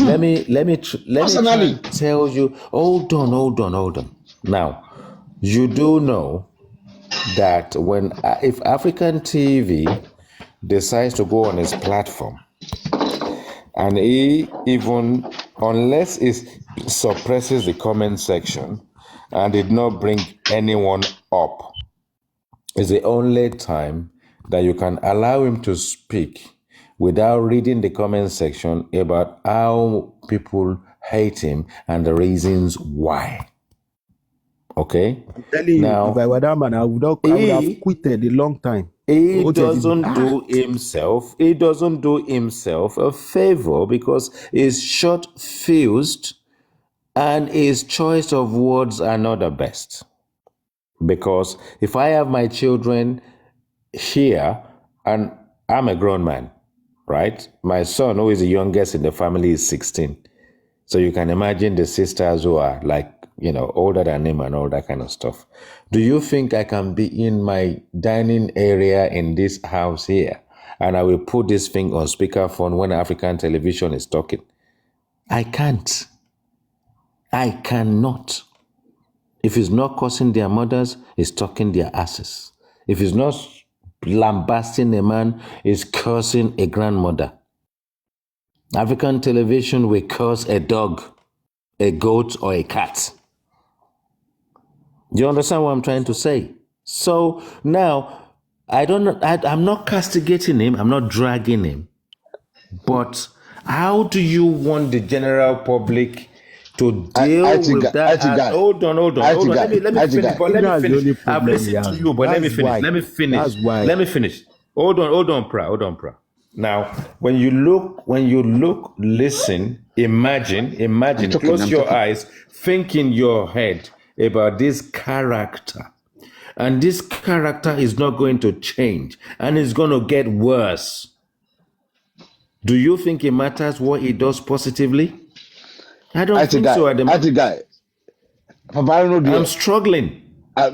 Let me Personally. tell you. Hold on. Now, you do know that if African TV decides to go on his platform, and unless he suppresses the comment section and did not bring anyone up, is the only time that you can allow him to speak without reading the comment section about how people hate him and the reasons why. Okay? I'm telling you, if I were that man, I would have quitted a long time. He doesn't do himself a favor because he's short-fused and his choice of words are not the best. Because if I have my children here, and I'm a grown man, right? My son, who is the youngest in the family, is 16. So you can imagine the sisters who are older than him and all that kind of stuff. Do you think I can be in my dining area in this house here and I will put this thing on speakerphone when African television is talking? I can't. I cannot. If it's not cursing their mothers, it's talking their asses. If it's not lambasting a man, it's cursing a grandmother. African television will curse a dog. a goat, or a cat. Do you understand what I'm trying to say? So now, I'm not castigating him, I'm not dragging him, but how do you want the general public to deal with that? Hold on. Let me finish. But let me finish. I've listened to you, but let me finish. Hold on, pra. Now, when you look, listen, imagine, close your eyes, think in your head about this character. And this character is not going to change, and it's going to get worse. Do you think it matters what he does positively? I don't think so at the moment. I'm struggling.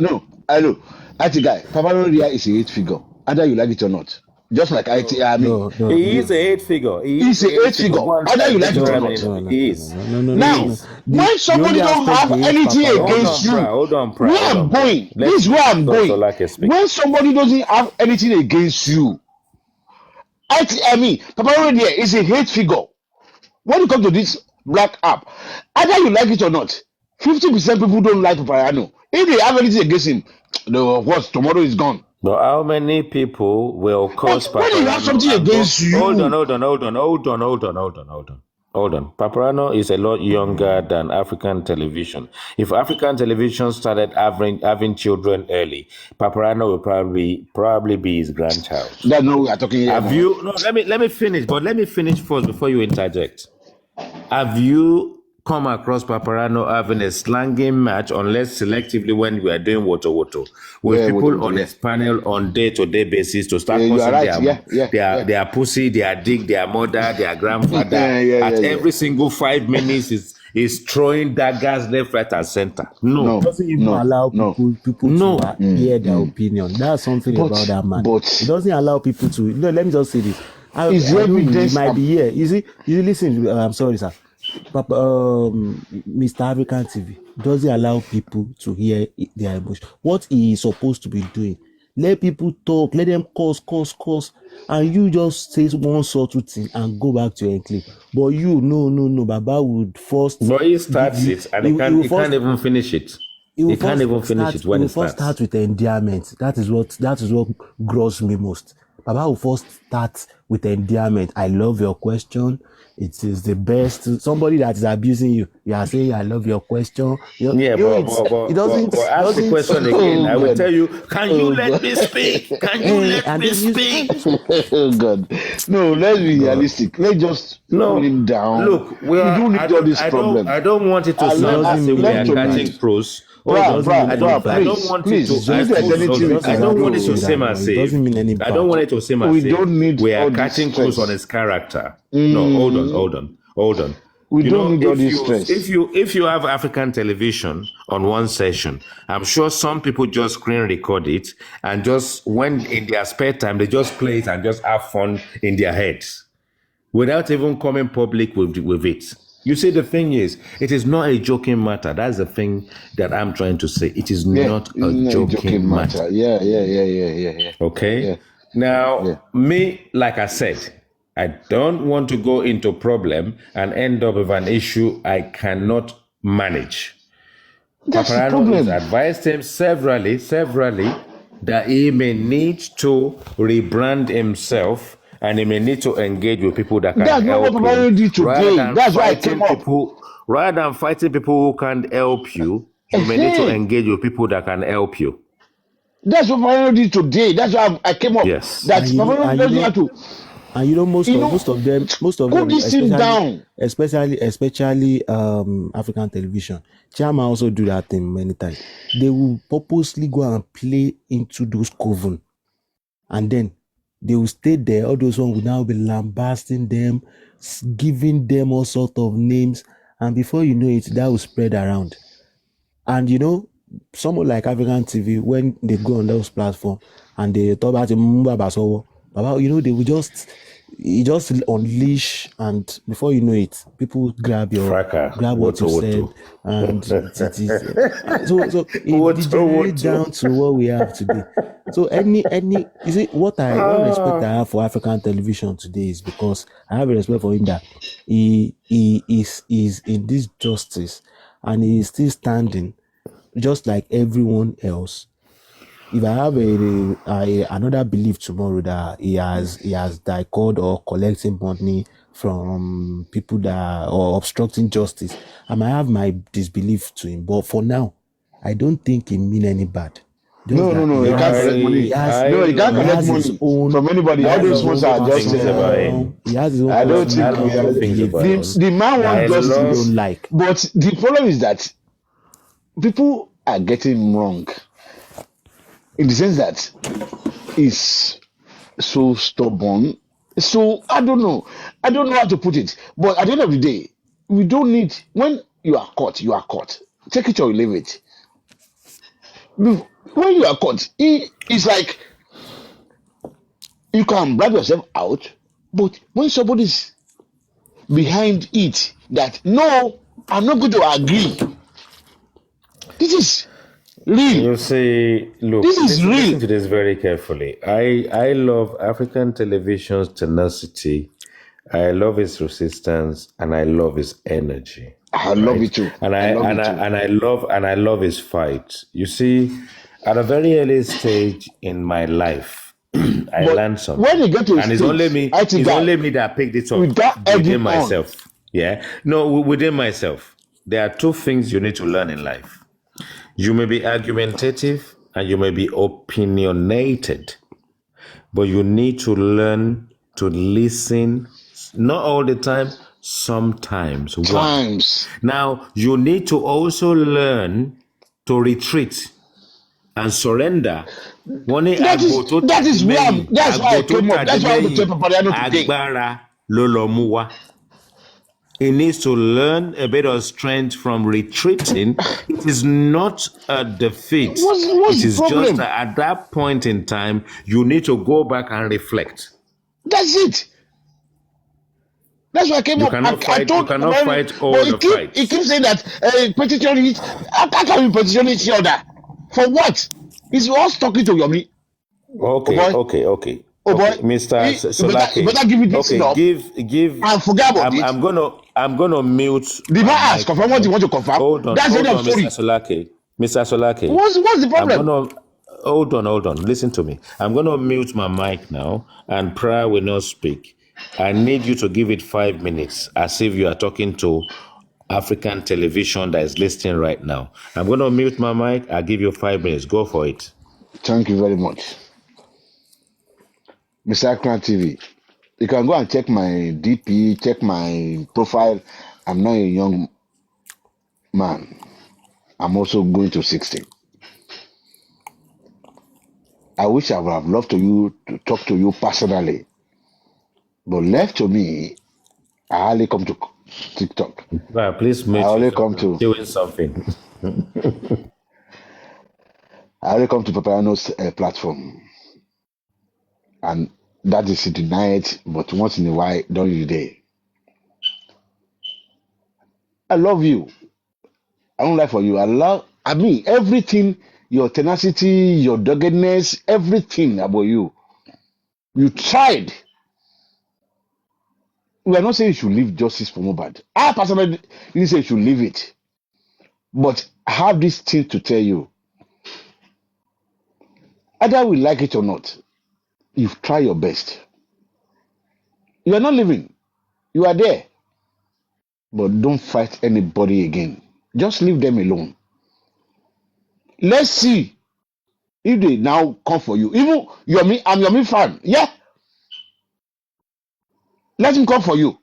No, I know. Guy, Papa Rodia is a 8 figure, either you like it or not. Just like He is a 8 figure. He's a 8 figure, either you like it or not. He is. Now, when somebody don't have anything against you, hold on, where I'm going. This is where I'm going. When somebody doesn't have anything against you, Papa Rodia is a 8 figure. When it comes to this black app, either you like it or not, 50% people don't like Paparano. If they have anything against him, tomorrow is gone. But how many people will cause Paparano? When you have something against you, hold on. Paparano is a lot younger than African television. If African television started having children early, Paparano will probably be his grandchild. That's no, we are talking here. Have you? No, let me finish. But let me finish first before you interject. Have you come across Paparano having a slanging match, unless selectively when we are doing woto with people on his panel on day-to-day basis to start cussing their pussy, their dick, their mother, their grandfather every single 5 minutes is throwing daggers left, right, and center? No. It doesn't even allow people to hear their opinion. That's something about that man. But it doesn't allow people to. No, let me just say this. It might be here. You see, listen. I'm sorry, sir. Papa, Mr. African TV doesn't allow people to hear their emotion. What he is supposed to be doing, let people talk, let them curse, and you just say one subtle thing and go back to your enclave. But you, no, Baba would first. But he starts it, and he can't even finish it. He can't even finish it when it starts. First start with endearment. That is what grows me most. Baba will first start with endearment. I love your question. It is the best. Somebody that is abusing you, you are saying, I love your question. But ask the question again. I will tell you, can you let me speak? Can you let me speak? Oh, God. No, let's be realistic. Let's just put him down. Look, we don't need all this problem. I don't want it to sound as if we are catching pros. I don't want it to seem as if we are catching close on his character. No, hold on. We don't need all this stress. If you have African television on one session, I'm sure some people just screen record it and just when in their spare time they just play it and just have fun in their heads without even coming public with it. You see, the thing is, it is not a joking matter. That's the thing that I'm trying to say. It is not a joking matter. Yeah. Okay? Yeah. Now, me, like I said, I don't want to go into problem and end up with an issue I cannot manage. Paparano has advised him severally that he may need to rebrand himself and he may need to engage with people that can help him. That's why I came up. Rather than fighting people who can't help you, you may need to engage with people that can help you. That's what Paparano did today. That's why I came up. Yes. That's Paparano doesn't have to. And most of them, especially African television, Chama also do that thing many times. They will purposely go and play into those coven, and then they will stay there. All those ones will now be lambasting them, giving them all sorts of names, and before you know it, that will spread around. And someone like African TV, when they go on those platforms and they talk about Baba, they will just you just unleash, and before you know it, people grab what you said, and it is so it degenerates down to what we have today. So any you see what respect I have for African television today is because I have a respect for him that he is in this justice, and he is still standing just like everyone else. If I have another belief tomorrow that he has dicord or collecting money from people that or obstructing justice, I might have my disbelief to him. But for now, I don't think he mean any bad. No, he can't collect money. He can't collect money from anybody. All those ones are just. He has his own. I don't think the man wants justice. Don't like. But the problem is that people are getting wrong. In the sense that he's so stubborn. So I don't know how to put it. But at the end of the day, we don't need, when you are caught, you are caught. Take it or leave it. When you are caught, it's like you can bribe yourself out, but when somebody's behind it, that no, I'm not going to agree. This is real. You see, look, this is real. Listen to this very carefully. I love African television's tenacity. I love its resistance, and I love its energy. I love it too. And I love his fight. You see, at a very early stage in my life, I learned something. When you get to and it's only me that picked it up within myself. Yeah. No, within myself. There are two things you need to learn in life. You may be argumentative and you may be opinionated, but you need to learn to listen, not all the time, sometimes. Now, you need to also learn to retreat and surrender. That is why I came up. That's why I want to tell Papariano today. He needs to learn a bit of strength from retreating. It is not a defeat. What's it is just that at that point in time, you need to go back and reflect. That's it. That's why I came up. You cannot fight all the fights. He keeps saying that petition each. How can we petition each other? For what? He's always talking to Yomi. Okay. Oh boy, Mr. Solake. You better give it this up. Give. I forget about it. I'm gonna mute. The man asked, confirm what you want to confirm. Hold on, Mr. Solake. What's the problem? Hold on. Listen to me. I'm gonna mute my mic now, and Prayer will not speak. I need you to give it 5 minutes, as if you are talking to African television that is listening right now. I'm gonna mute my mic. I'll give you 5 minutes. Go for it. Thank you very much, Mr. Akran TV. You can go and check my DP, check my profile. I'm not a young man. I'm also going to 60. I wish I would have loved to talk to you personally. But left to me, I hardly come to TikTok. Well, please make I only come to doing something. I only come to Papayano's platform. And that is the night, but once in a while, during the day. I love you. I don't lie for you. I mean, everything, your tenacity, your doggedness, everything about you. You tried. We are not saying you should leave justice for Mohbad. I personally didn't say you should leave it. But I have this thing to tell you. Either we like it or not, you've tried your best. You are not leaving. You are there. But don't fight anybody again. Just leave them alone. Let's see if they now come for you. Even Yomi, I'm Yomi fan. Yeah. Let him come for you.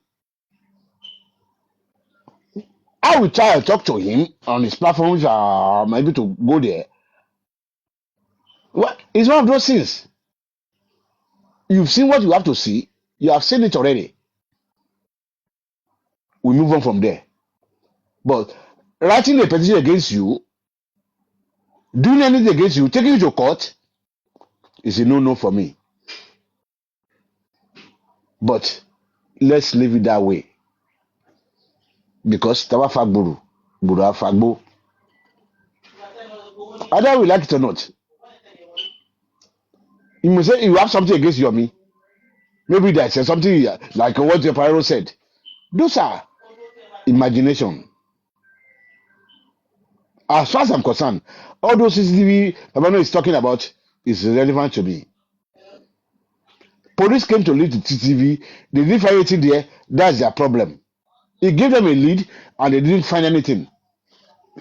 I will try and talk to him on his platforms. I'm able to go there. What? It's one of those things. You've seen what you have to see. You have seen it already. We move on from there. But writing a petition against you, doing anything against you, taking you to court, is a no-no for me. But let's leave it that way. Because Tawa Fagburu, Buru Fagbo. Either we like it or not. You may say you have something against Yomi. Maybe there's something like what your parent said. Those are imagination. As far as I'm concerned, all those CCTV Babano is talking about is relevant to me. Police came to lead the CCTV. They didn't find anything there. That's their problem. He gave them a lead and they didn't find anything.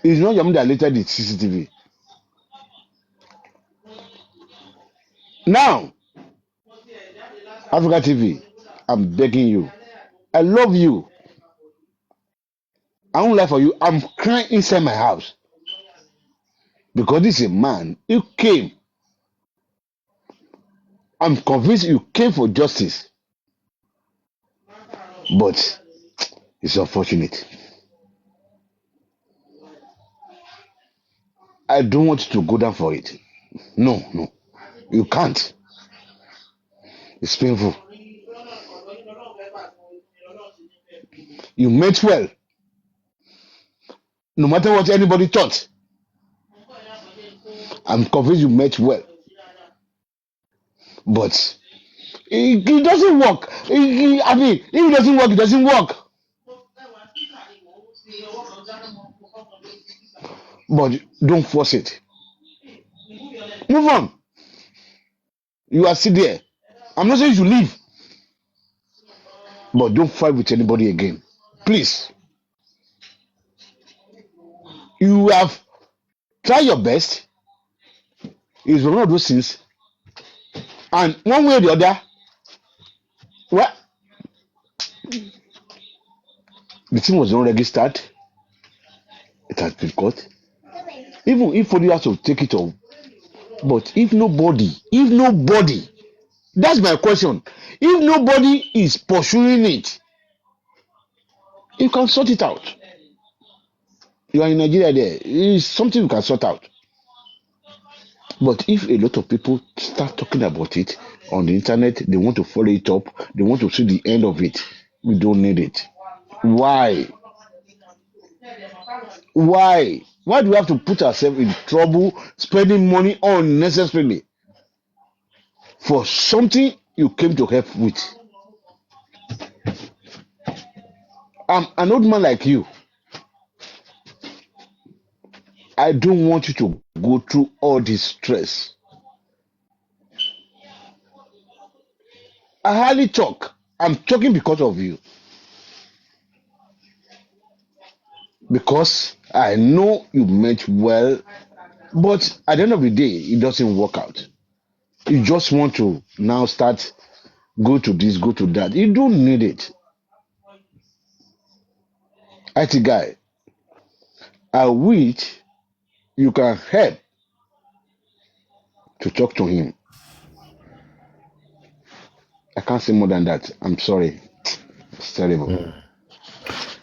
It's not Yomi that later did CCTV. Now, Africa TV, I'm begging you. I love you. I won't lie for you. I'm crying inside my house. Because this is a man. You came. I'm convinced you came for justice. But it's unfortunate. I don't want you to go down for it. No. You can't. It's painful. You meant well. No matter what anybody thought. I'm convinced you meant well. But it doesn't work. I mean, if it doesn't work, it doesn't work. But don't force it. Move on. You are still there. I'm not saying you should leave. But don't fight with anybody again. Please. You have tried your best. It's one of those things. And one way or the other, well, the thing was not registered. It has been caught. Even if somebody has to take it off. But if nobody, that's my question. If nobody is pursuing it, you can sort it out. You are in Nigeria there. It's something you can sort out. But if a lot of people start talking about it on the internet, they want to follow it up, they want to see the end of it, we don't need it. Why? Why do we have to put ourselves in trouble spending money unnecessarily for something you came to help with? I'm an old man like you. I don't want you to go through all this stress. I hardly talk. I'm talking because of you. Because I know you meant well, but at the end of the day, it doesn't work out. You just want to now start, go to this, go to that. You don't need it. IT guy, I wish you can help to talk to him. I can't say more than that. I'm sorry. It's terrible.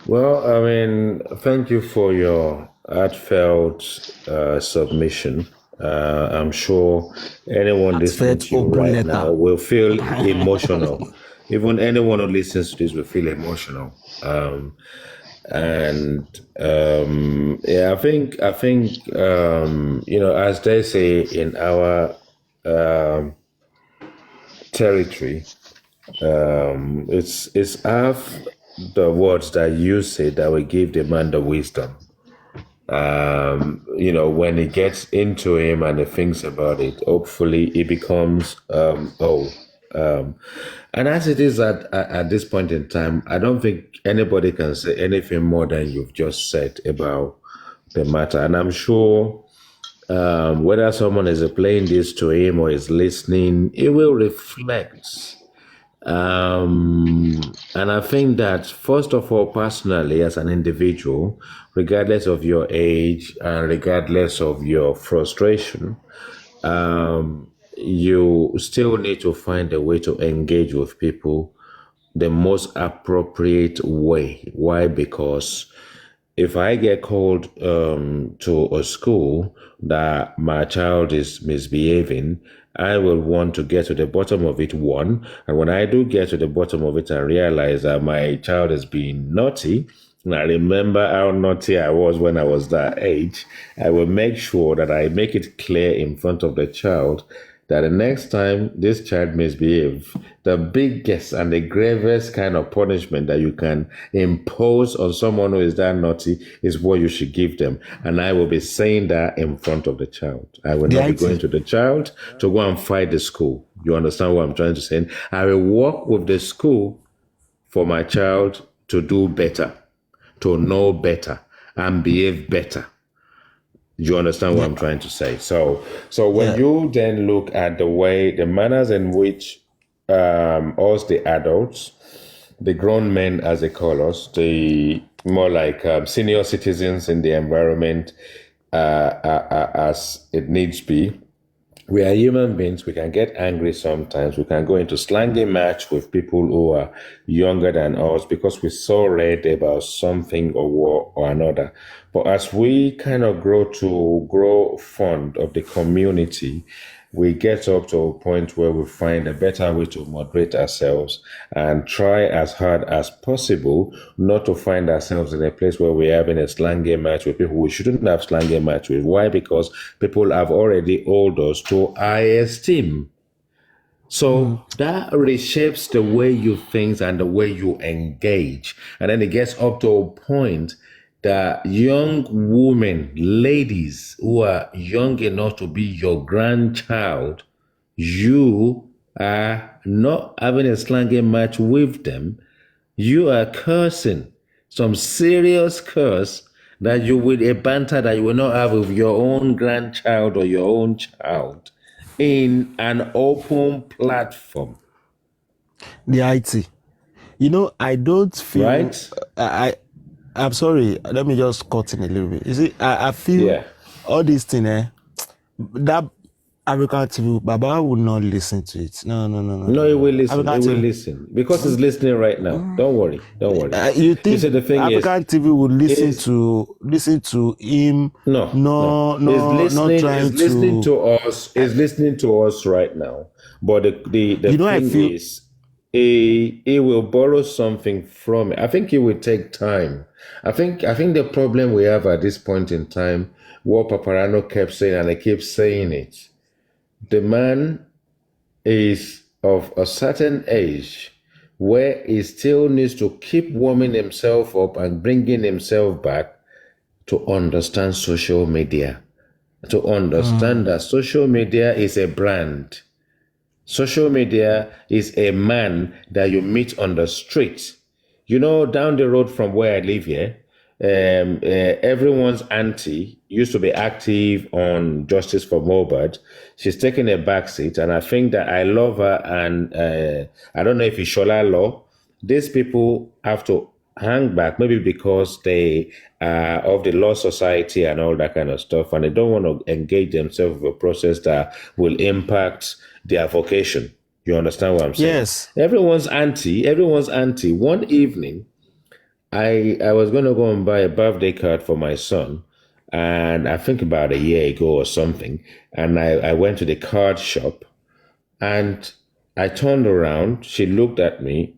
Well, I mean, thank you for your heartfelt submission. I'm sure anyone listening to you right now will feel emotional. Even anyone who listens to this will feel emotional. Yeah, I think as they say in our territory, it's half the words that you say that will give the man the wisdom. When he gets into him and he thinks about it, hopefully it becomes and as it is at this point in time, I don't think anybody can say anything more than you've just said about the matter. And I'm sure whether someone is playing this to him or is listening, it will reflect. And I think that, first of all, personally, as an individual, regardless of your age and regardless of your frustration, you still need to find a way to engage with people the most appropriate way. Why? Because if I get called to a school that my child is misbehaving, I will want to get to the bottom of it, one. And when I do get to the bottom of it and realize that my child is being naughty, and I remember how naughty I was when I was that age, I will make sure that I make it clear in front of the child that the next time this child misbehave, the biggest and the gravest kind of punishment that you can impose on someone who is that naughty is what you should give them. And I will be saying that in front of the child. I will The not be IT. going to the child to go and fight the school. You understand what I'm trying to say? I will work with the school for my child to do better, to know better, and behave better. You understand what I'm trying to say? So when Yeah. you then look at the manners in which us, the adults, the grown men, as they call us, the more like senior citizens in the environment, as it needs be, we are human beings. We can get angry sometimes. We can go into slangy match with people who are younger than us because we so read about something or another. But as we kind of grow fond of the community, we get up to a point where we find a better way to moderate ourselves and try as hard as possible not to find ourselves in a place where we're having a slangy match with people we shouldn't have slangy match with. Why? Because people have already held us to high esteem. So that reshapes the way you think and the way you engage. And then it gets up to a point that young women, ladies who are young enough to be your grandchild, you are not having a slangy match with them. You are cursing, some serious curse that you will, a banter that you will not have with your own grandchild or your own child in an open platform, The IT. I don't feel right? I'm sorry. Let me just cut in a little bit. You see, I feel Yeah. all these things. That African TV, Baba would not listen to it. No. No, he will listen. He African will TV. listen because he's listening right now. Don't worry. Don't worry. You think see, the thing African TV would is listen to him? no. He's Not listening. trying He's listening to. to us. He's listening to us right now. But the I thing feel. is, he will borrow something from it. I think it will take time. I think the problem we have at this point in time, what Paparano kept saying, and I keep saying it, the man is of a certain age where he still needs to keep warming himself up and bringing himself back to understand social media, to understand that social media is a brand. Social media is a man that you meet on the street. Down the road from where I live here, everyone's auntie used to be active on Justice for MOHBADAT. She's taking a back seat, and I think that I love her. And I don't know if it's Shola Law. These people have to hang back, maybe because they are of the law society and all that kind of stuff, and they don't want to engage themselves with a process that will impact their vocation. You understand what I'm saying? Yes. Everyone's auntie. One evening, I was going to go and buy a birthday card for my son, and I think about a year ago or something, and I went to the card shop, and I turned around. She looked at me.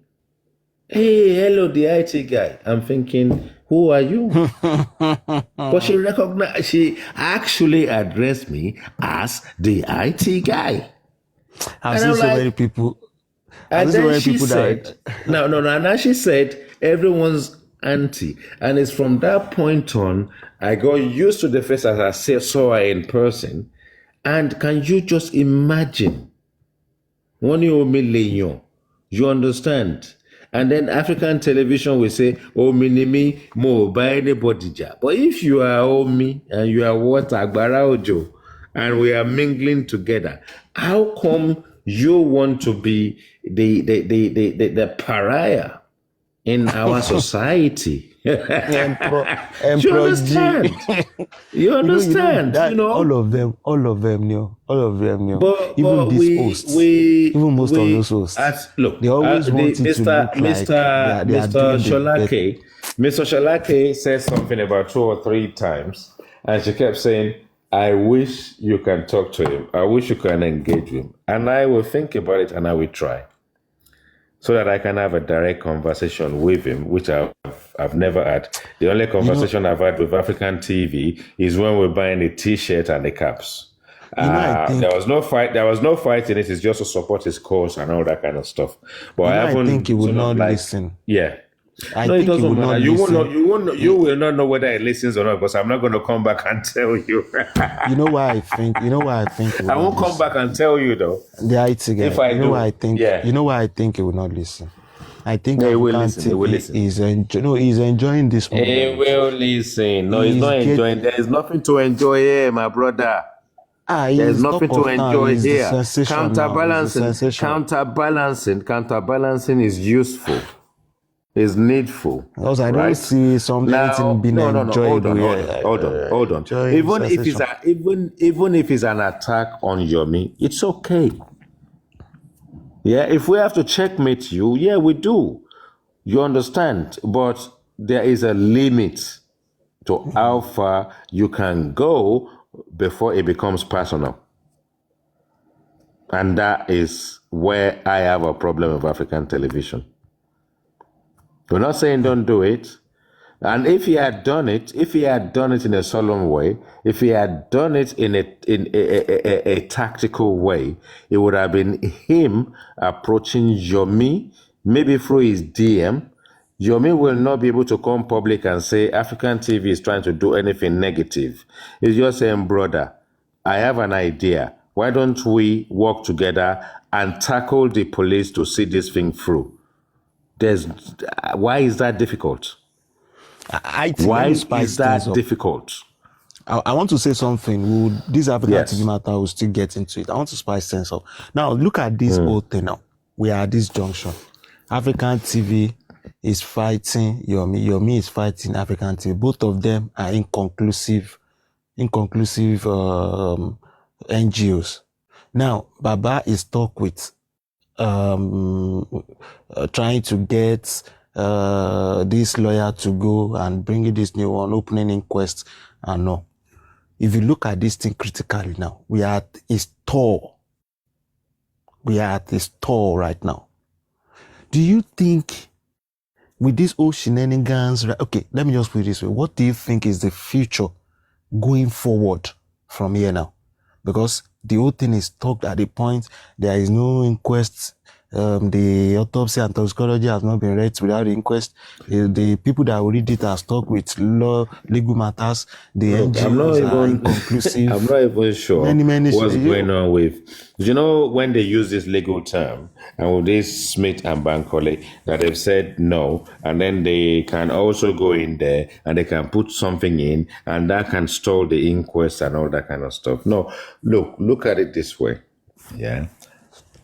Hey, hello, the IT guy. I'm thinking, who are you? But she actually addressed me as the IT guy. I've And seen I'm so like, many people. and I've seen so then many she people said, that. no. And then she said, everyone's auntie. And it's from that point on, I got used to the face as I saw her in person. And can you just imagine? One year, you understand? And then African television will say, oh, minimi, mo, by anybody. But if you are Omi and you are what Agbara Ojo, and we are mingling together, how come you want to be the pariah in our society? Emperor, Do you Emperor G. understand? You understand? That You know. all of them knew. Even But these hosts, even most of those hosts, they always want it to look like they are Mr. doing the Mr. Sholake said something about 2 or 3 times, and she kept saying, "I wish you can talk to him. I wish you can engage with him." And I will think about it, and I will try, so that I can have a direct conversation with him, which I've never had. The only conversation I've had with African TV is when we're buying a T-shirt and the caps. I think, there was no fight. There was no fight in it. It's just to support his cause and all that kind of stuff. But I haven't. I think he would not like, listen. Yeah. I No, it think he doesn't would matter. not You won't know. listen. You won't know. You will not know whether he listens or not, because I'm not going to come back and tell you. You know why I think? You know why I think? He would I won't not come back and tell you though. The IT guy. If I you know do, why I think? yeah. You know why I think he will not listen? I think He will African listen. He will listen. He's enjoying this moment. He will listen. No, he's not enjoying. There is nothing to enjoy here, my brother. There's nothing to enjoy here. Counterbalancing is useful. Is needful. Because I don't see something being enjoyed. Hold on. Even if it's an attack on Yomi, it's okay. Yeah, if we have to checkmate you, yeah, we do. You understand? But there is a limit to how far you can go before it becomes personal. And that is where I have a problem with African television. We're not saying don't do it. And if he had done it in a solemn way, if he had done it in a tactical way, it would have been him approaching Yomi, maybe through his DM. Yomi will not be able to come public and say African TV is trying to do anything negative. He's just saying, brother, I have an idea. Why don't we work together and tackle the police to see this thing through? Why is that difficult? Why is that difficult? I want to say something. This African TV matter, will still get into it. I want to spice things up. Now, look at this whole thing now. We are at this junction. African TV is fighting Yomi. Yomi is fighting African TV. Both of them are inconclusive NGOs. Now, Baba is stuck with trying to get this lawyer to go and bring in this new one, opening inquest, and no. If you look at this thing critically now, we are at a stall. We are at a stall right now. Do you think with these old shenanigans, okay, let me just put it this way. What do you think is the future going forward from here now? Because the whole thing is stuck at the point there is no inquest. The autopsy and toxicology has not been read without the inquest. The people that will read it are stuck with legal matters. The NGOs are inconclusive. I'm not even sure what's going on with. You know, when they use this legal term, and with this Smith and Bankole, that they've said no, and then they can also go in there and they can put something in, and that can stall the inquest and all that kind of stuff. No, look at it this way. Yeah.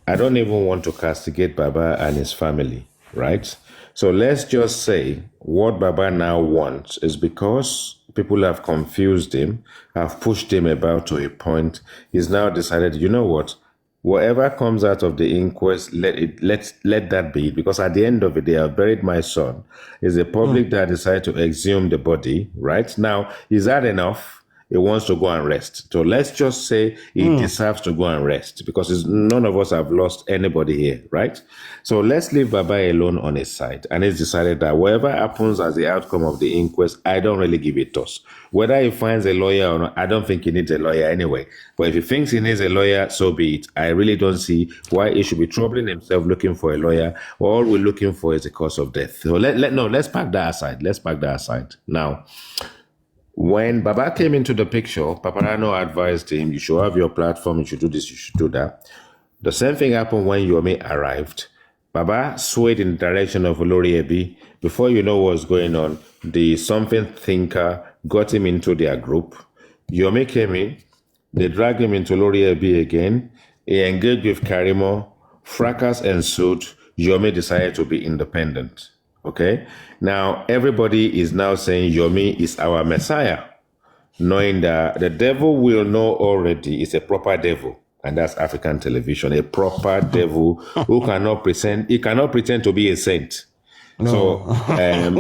I don't even want to castigate Baba and his family, right? So let's just say what Baba now wants is because people have confused him, have pushed him about to a point, he's now decided, you know what? Whatever comes out of the inquest, let that be. Because at the end of it, they have buried my son. It's the public that decided to exhume the body, right? Now, is that enough? He wants to go and rest. So let's just say he deserves to go and rest, because none of us have lost anybody here, right? So let's leave Baba alone on his side. And he's decided that whatever happens as the outcome of the inquest, I don't really give a toss. Whether he finds a lawyer or not, I don't think he needs a lawyer anyway. But if he thinks he needs a lawyer, so be it. I really don't see why he should be troubling himself looking for a lawyer. All we're looking for is the cause of death. So let's pack that aside. Let's pack that aside. Now, when Baba came into the picture, Paparano advised him, you should have your platform, you should do this, you should do that. The same thing happened when Yomi arrived. Baba swayed in the direction of Olori Ebi. Before you know what's going on, the something thinker got him into their group. Yomi came in, they dragged him into Olori Ebi again. He engaged with Karimo. Fracas ensued. Yomi decided to be independent. Okay. Now, everybody is now saying Yomi is our Messiah, knowing that the devil will know already is a proper devil. And that's African television, a proper devil who cannot pretend, he cannot pretend to be a saint. No. So,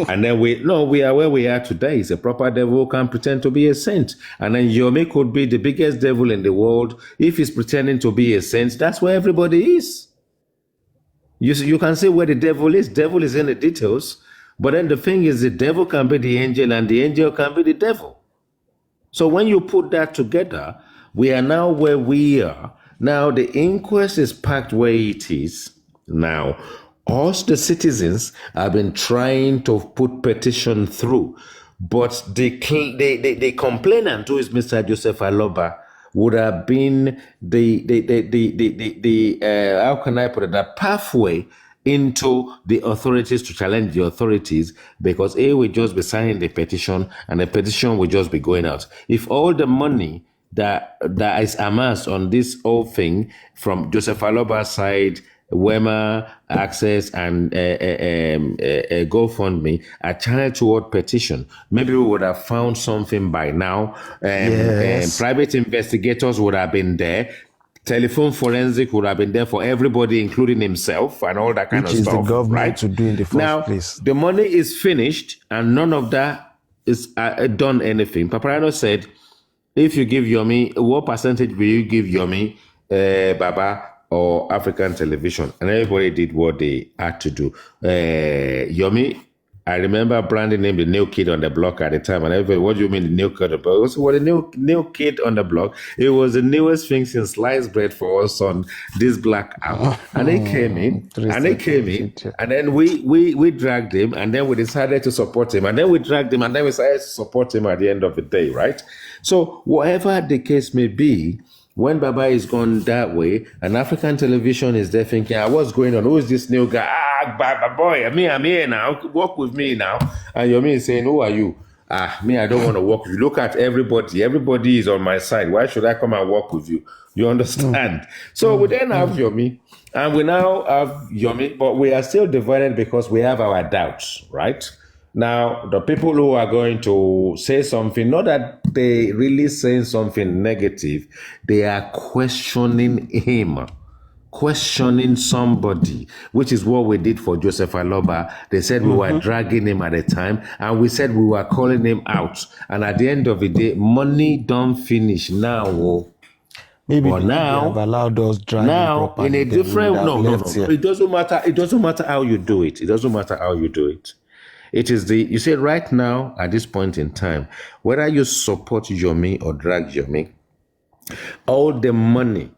and then we are where we are today. He's a proper devil who can pretend to be a saint. And then Yomi could be the biggest devil in the world. If he's pretending to be a saint, that's where everybody is. You can see where the devil is. Devil is in the details. But then the thing is, the devil can be the angel and the angel can be the devil. So when you put that together, we are now where we are. Now the inquest is packed where it is. Now, us, the citizens, have been trying to put petition through. But the complainant, who is Mr. Joseph Aloba, would have been the how can I put it, the pathway into the authorities to challenge the authorities, because he will just be signing the petition and the petition will just be going out. If all the money that is amassed on this whole thing from Joseph Aloba's side, Wema, Access, and GoFundMe are channeled toward petition, maybe we would have found something by now. Yes. Private investigators would have been there. Telephone forensic would have been there for everybody, including himself, and all that kind Which of is stuff. the government right? to do in the first place. The money is finished, and none of that is done anything. Paparano said, if you give Yomi, what percentage will you give Yomi, Baba, or African television? And everybody did what they had to do. Yomi, I remember branding him the new kid on the block at the time. And everybody, what do you mean the new kid on the block? So what, the new kid on the block? It was the newest thing since sliced bread for us on this black app. And they came in, and then we dragged him, and then we decided to support him. And then we dragged him, and then we decided to support him at the end of the day, right? So whatever the case may be, when Baba is gone that way, and African television is there thinking, what's going on? Who is this new guy? Baba boy, I'm here now. Work with me now. And Yomi is saying, who are you? Me, I don't want to work with you. Look at everybody. Everybody is on my side. Why should I come and work with you? You understand? So we then have Yomi, and we now have Yomi, but we are still divided because we have our doubts, right? Now, the people who are going to say something, not that they really saying something negative, they are questioning him, questioning somebody, which is what we did for Joseph Aloba. They said we were dragging him at the time, and we said we were calling him out. And at the end of the day, money don't finish now. Maybe but now, they have allowed us drag now in a different, no. It doesn't matter. It doesn't matter how you do it. It doesn't matter how you do it. It is you say right now, at this point in time, whether you support Yomi or drag Yomi, all the money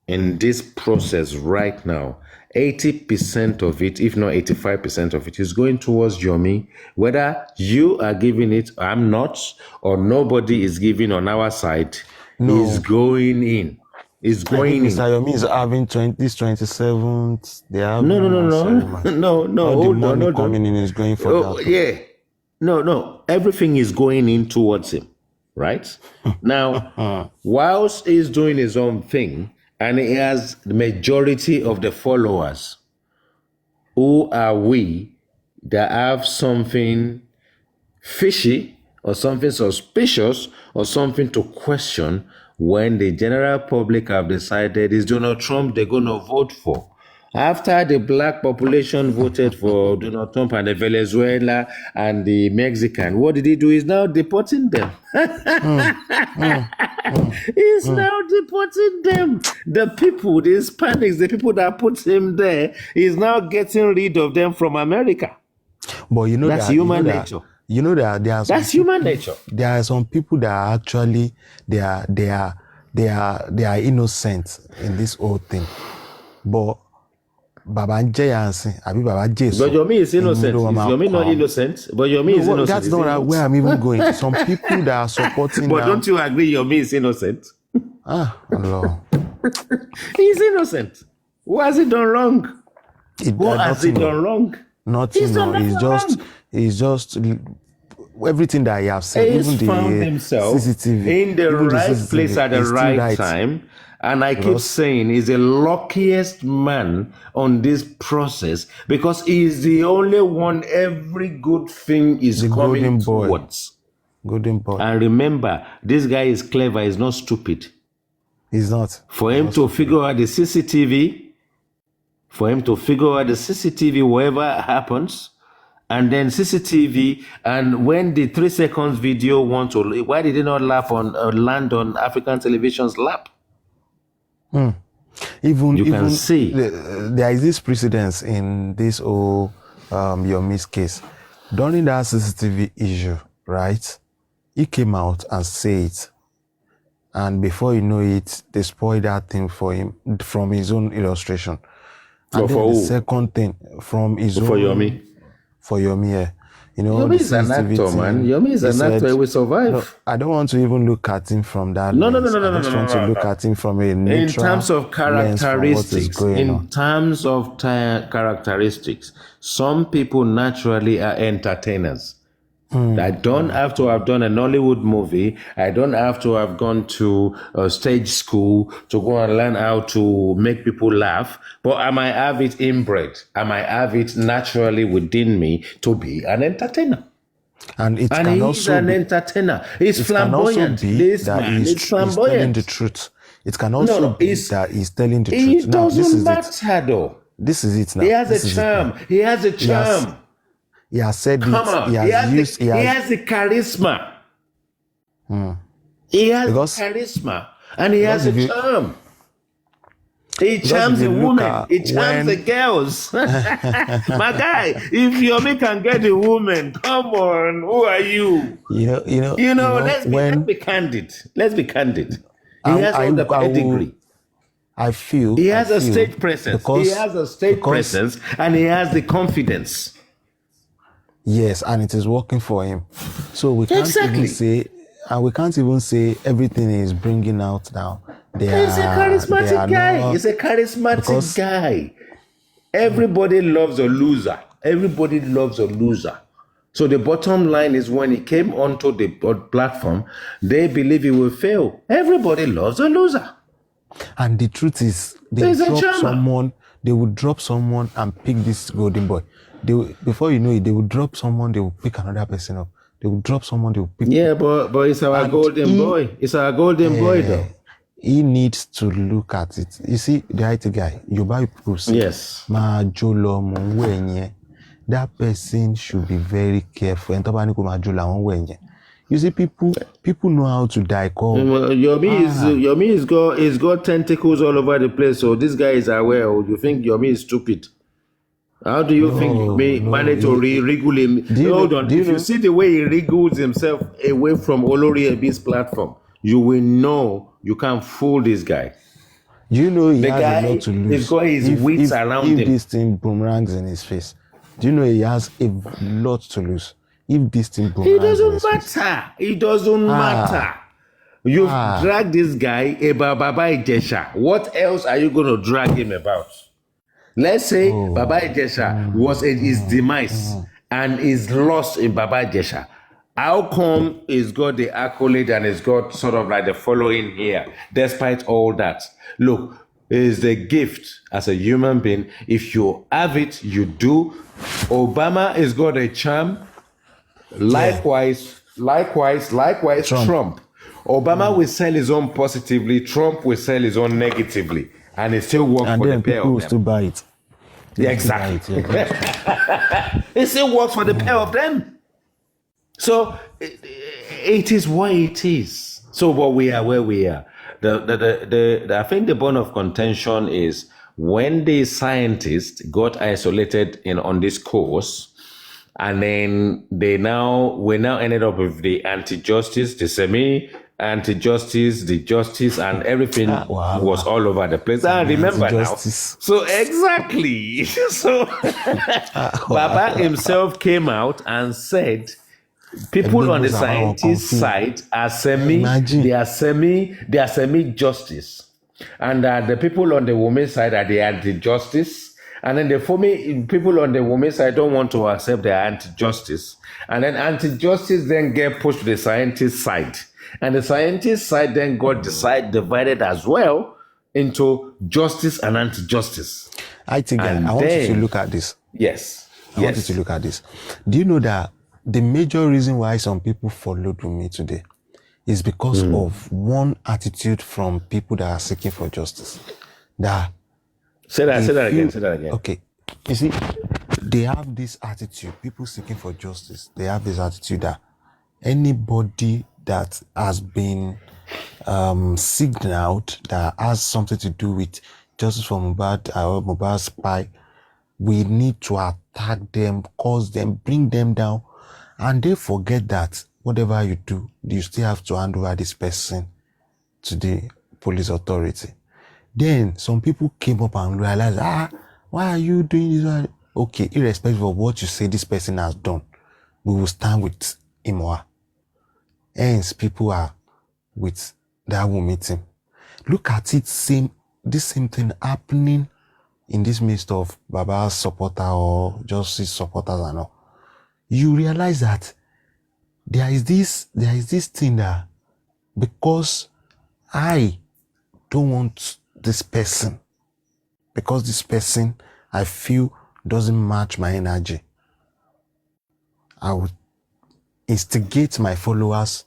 in this process right now, 80% of it, if not 85% of it, is going towards Yomi. Whether you are giving it, I'm not, or nobody is giving on our side, is going in. Is going in. Mr. Yomi is having this 27th. They have no. All the money coming in is going for that. Yeah. No. Everything is going in towards him, right? Now, whilst he's doing his own thing, and he has the majority of the followers, who are we that have something fishy or something suspicious or something to question when the general public have decided it's Donald Trump they're going to vote for? After the black population voted for Donald Trump and the Venezuela and the Mexican, what did he do? He's now deporting them. He's now deporting them. The people, the Hispanics, the people that put him there, he's now getting rid of them from America. But you know that's human nature. You know that there are that's human nature. There are some people that are actually they are innocent in this whole thing. But Baba Jayansi, Abi Baba Jesu. But Yomi is innocent. Is Yomi not innocent? But Yomi is innocent. That's not where I'm even going. Some people that are supporting. But don't you agree Yomi is innocent? No. He's innocent. What has he done wrong? What has he done wrong? Nothing. No. He's just everything that he has said, He's even the found himself CCTV, in the even the right CCTV, place at the is still right time. And I keep Because- saying he's the luckiest man on this process because he's the only one every good thing is The coming golden boy. towards. Golden boy. And remember, this guy is clever, he's not stupid. He's not. For him to figure out the CCTV, whatever happens, and then CCTV, and when the 3 seconds video why did they not land on African television's lap? Even You can see. there is this precedence in this whole Yomi's case. During that CCTV issue, right? He came out and said it. And before you know it, they spoiled that thing for him from his own illustration. And then for the who? second thing from his For own Yomi. For Yomi, yeah. You know, Yomi the is an CCTV actor, thing, man. Yomi is he an said, actor, he will survive. No, I don't want to even look at him from that No, lens. no, I just want to look at him from a neutral In terms of lens from what is characteristics, going on. characteristics, some people naturally are entertainers. I don't have to have done a Nollywood movie. I don't have to have gone to a stage school to go and learn how to make people laugh. But I might have it inbred. I might have it naturally within me to be an entertainer. And it And can he's also an be, entertainer. He's it can also flamboyant. be This that man is he's telling flamboyant. the truth. It can also be it's- that he's telling the It truth. Now, this doesn't is it. matter though. This is it now. He has This a is it now. charm. He has a charm. He has said Come it. on. He has used. he has the charisma. He has Because- the charisma. And he has a if you- charm. He charms if the you look women. at He charms when- the girls. My guy, if Yomi can get the woman, come on. Who are you? You know, Let's be candid. Let's be candid. He I- has all the I will- pedigree. I feel He has I a feel stage presence. He has a stage presence, and he has the confidence. Yes, and it is working for him. So we can't Exactly. even say, and we can't even say everything is bringing out now. He's a charismatic guy. He's a charismatic because- guy. Everybody loves a loser. Everybody loves a loser. So the bottom line is when he came onto the platform, they believe he will fail. Everybody loves a loser. And the truth is, He's a charmer. they would drop someone and pick this golden boy. Before you know it, they will drop someone, they will pick another person up. They will drop someone, they will pick. Yeah, but it's our golden boy. It's our golden boy, though. He needs to look at it. You see, the IT guy, you buy people say, Yes. Ma jolo mo wenye. That person should be very careful. And tobani ko ma jola won wenye. You see, people know how to die. Yomi is got tentacles all over the place. So this guy is aware. Or you think Yomi is stupid? How do you think you may manage to wriggle him? Hold on. If you see the way he wriggles himself away from Olori Ebi's platform, you will know you can't fool this guy. You know he The has guy a lot to lose. has got his wits around if him. this thing boomerangs in his face, do you know he has a lot to lose? If this thing boomerangs It doesn't in his face. matter. It doesn't matter. You've dragged this guy about Baba Ijesha. What else are you going to drag him about? Let's say Baba Ijesha was at his demise and is lost in Baba Ijesha. How come he's got the accolade and he's got sort of like the following here, despite all that? Look, it's the gift as a human being. If you have it, you do. Obama has got a charm. Likewise, Trump. Obama will sell his own positively. Trump will sell his own negatively. And it still works And for then the pair people will of still them. buy it. Yeah, exactly. Yeah. It still works for the pair of them. So it is what it is. So what we are where we are. I think the bone of contention is when the scientists got isolated on this course, and then we now ended up with the anti-justice, the semi-anti-justice, the justice, and everything was all over the place. I remember now. So exactly. So Baba himself came out and said, people on the scientist side are semi-justice. And the people on the women's side are the anti-justice. And then people on the women's side don't want to accept their anti-justice. And then anti-justice then get pushed to the scientist side. And the scientist side then got divided as well into justice and anti-justice. I think I want you to look at this. Yes. I want you to look at this. Do you know that the major reason why some people followed me today is because of one attitude from people that are seeking for justice? Say that again. Okay. You see, they have this attitude, people seeking for justice, they have this attitude that anybody that has been signaled that has something to do with justice for Mohbad or Mohbad's spy, we need to attack them, cause them, bring them down. And they forget that whatever you do, you still have to hand over this person to the police authority. Then some people came up and realized, why are you doing this? Okay, irrespective of what you say this person has done, we will stand with him or her. Hence, people are with that YOMI team. Look at it, this same thing happening in this midst of Baba's supporter or justice supporters and all. You realize that there is this thing that because I don't want this person, because this person I feel doesn't match my energy, I would instigate my followers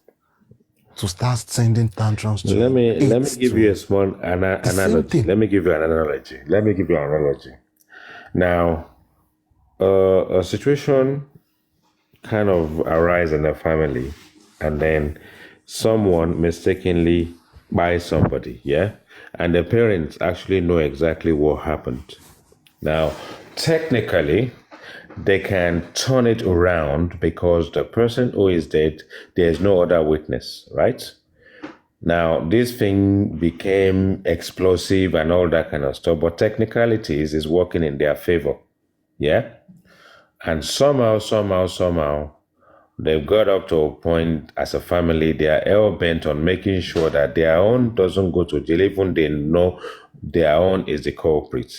to start sending tantrums to Let me give you a small analogy. Let me give you an analogy. Now, a situation kind of arise in a family, and then someone mistakenly buys somebody, yeah? And the parents actually know exactly what happened. Now, technically, they can turn it around because the person who is dead, there's no other witness, right? Now, this thing became explosive and all that kind of stuff, but technicalities is working in their favor, yeah? And somehow, they've got up to a point as a family, they are hell bent on making sure that their own doesn't go to jail, even they know their own is the culprit.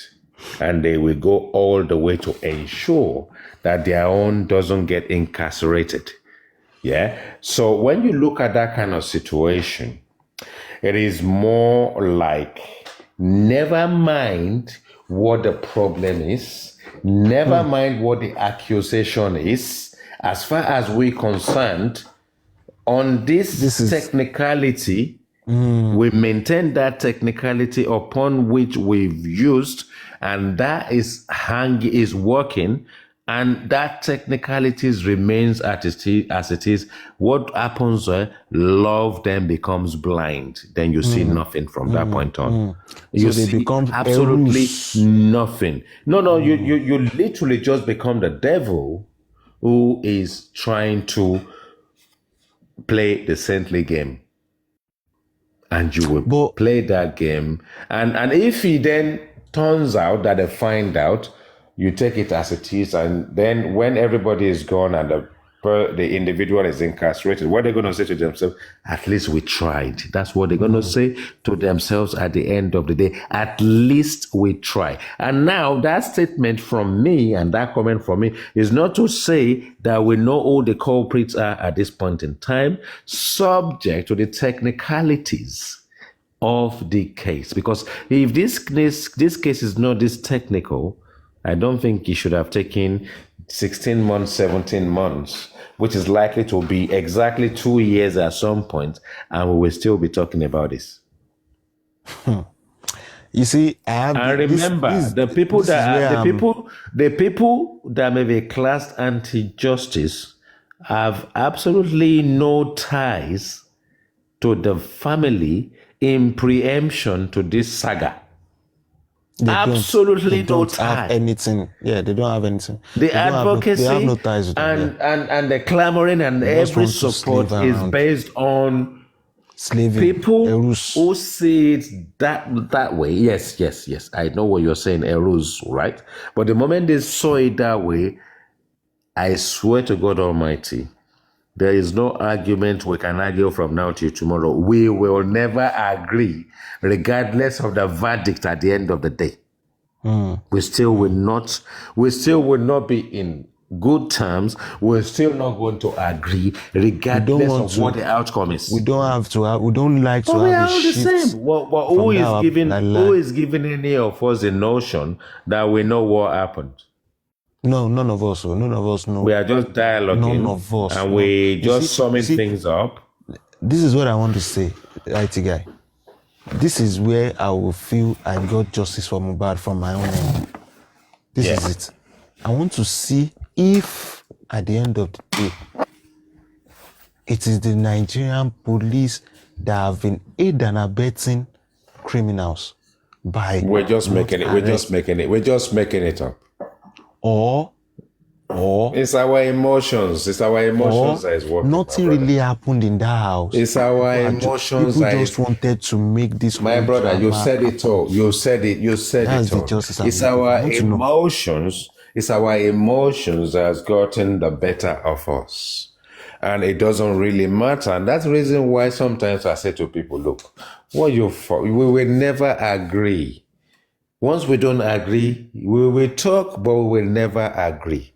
And they will go all the way to ensure that their own doesn't get incarcerated. Yeah. So when you look at that kind of situation, it is more like, never mind what the problem is, never mind what the accusation is. As far as we're concerned, on this technicality, we maintain that technicality upon which we've used, and that is working, and that technicalities remains as it is. What happens? Love then becomes blind. Then you see nothing from that point on. You so they see become absolutely nothing. No, you literally just become the devil who is trying to play the saintly game. And you will play that game. And if he then turns out that they find out, you take it as it is. And then when everybody is gone and the individual is incarcerated, what they're going to say to themselves, at least we tried. That's what they're going to say to themselves at the end of the day. At least we try. And now that statement from me and that comment from me is not to say that we know who the culprits are at this point in time, subject to the technicalities of the case. Because if this case is not this technical, I don't think it should have taken 16 months, 17 months, which is likely to be exactly 2 years at some point, and we will still be talking about this. You see, the people that may be classed anti-justice have absolutely no ties to the family in preemption to this saga. Absolutely no ties. Have anything. Yeah, they don't have anything. The advocacy they have no ties with and the clamoring and every support is based on people who see it that way. Yes. I know what you're saying, eruse, right? But the moment they saw it that way, I swear to God Almighty, there is no argument we can argue from now till tomorrow. We will never agree, regardless of the verdict at the end of the day. We still will not be in good terms. We're still not going to agree, regardless of what the outcome is. We don't have to have. We don't like to we have are a all the shift. same. But who is giving any of us the notion that we know what happened? No, none of us. None of us know. We are just dialoguing. None of us. And we just summing things up. This is what I want to say, IT guy. This is where I will feel I got justice for Mohbad from my own end. This is it. I want to see if, at the end of the day, it is the Nigerian police that have been aiding and abetting criminals by. We're just making it up. Or it's our emotions. It's our emotions that is working. Nothing really happened in that house. It's our emotions. People just wanted to make this. My brother, you said it all. You said it all. It's our emotions. It's our emotions that has gotten the better of us. And it doesn't really matter. And that's the reason why sometimes I say to people, look, we will never agree. Once we don't agree, we will talk, but we will never agree.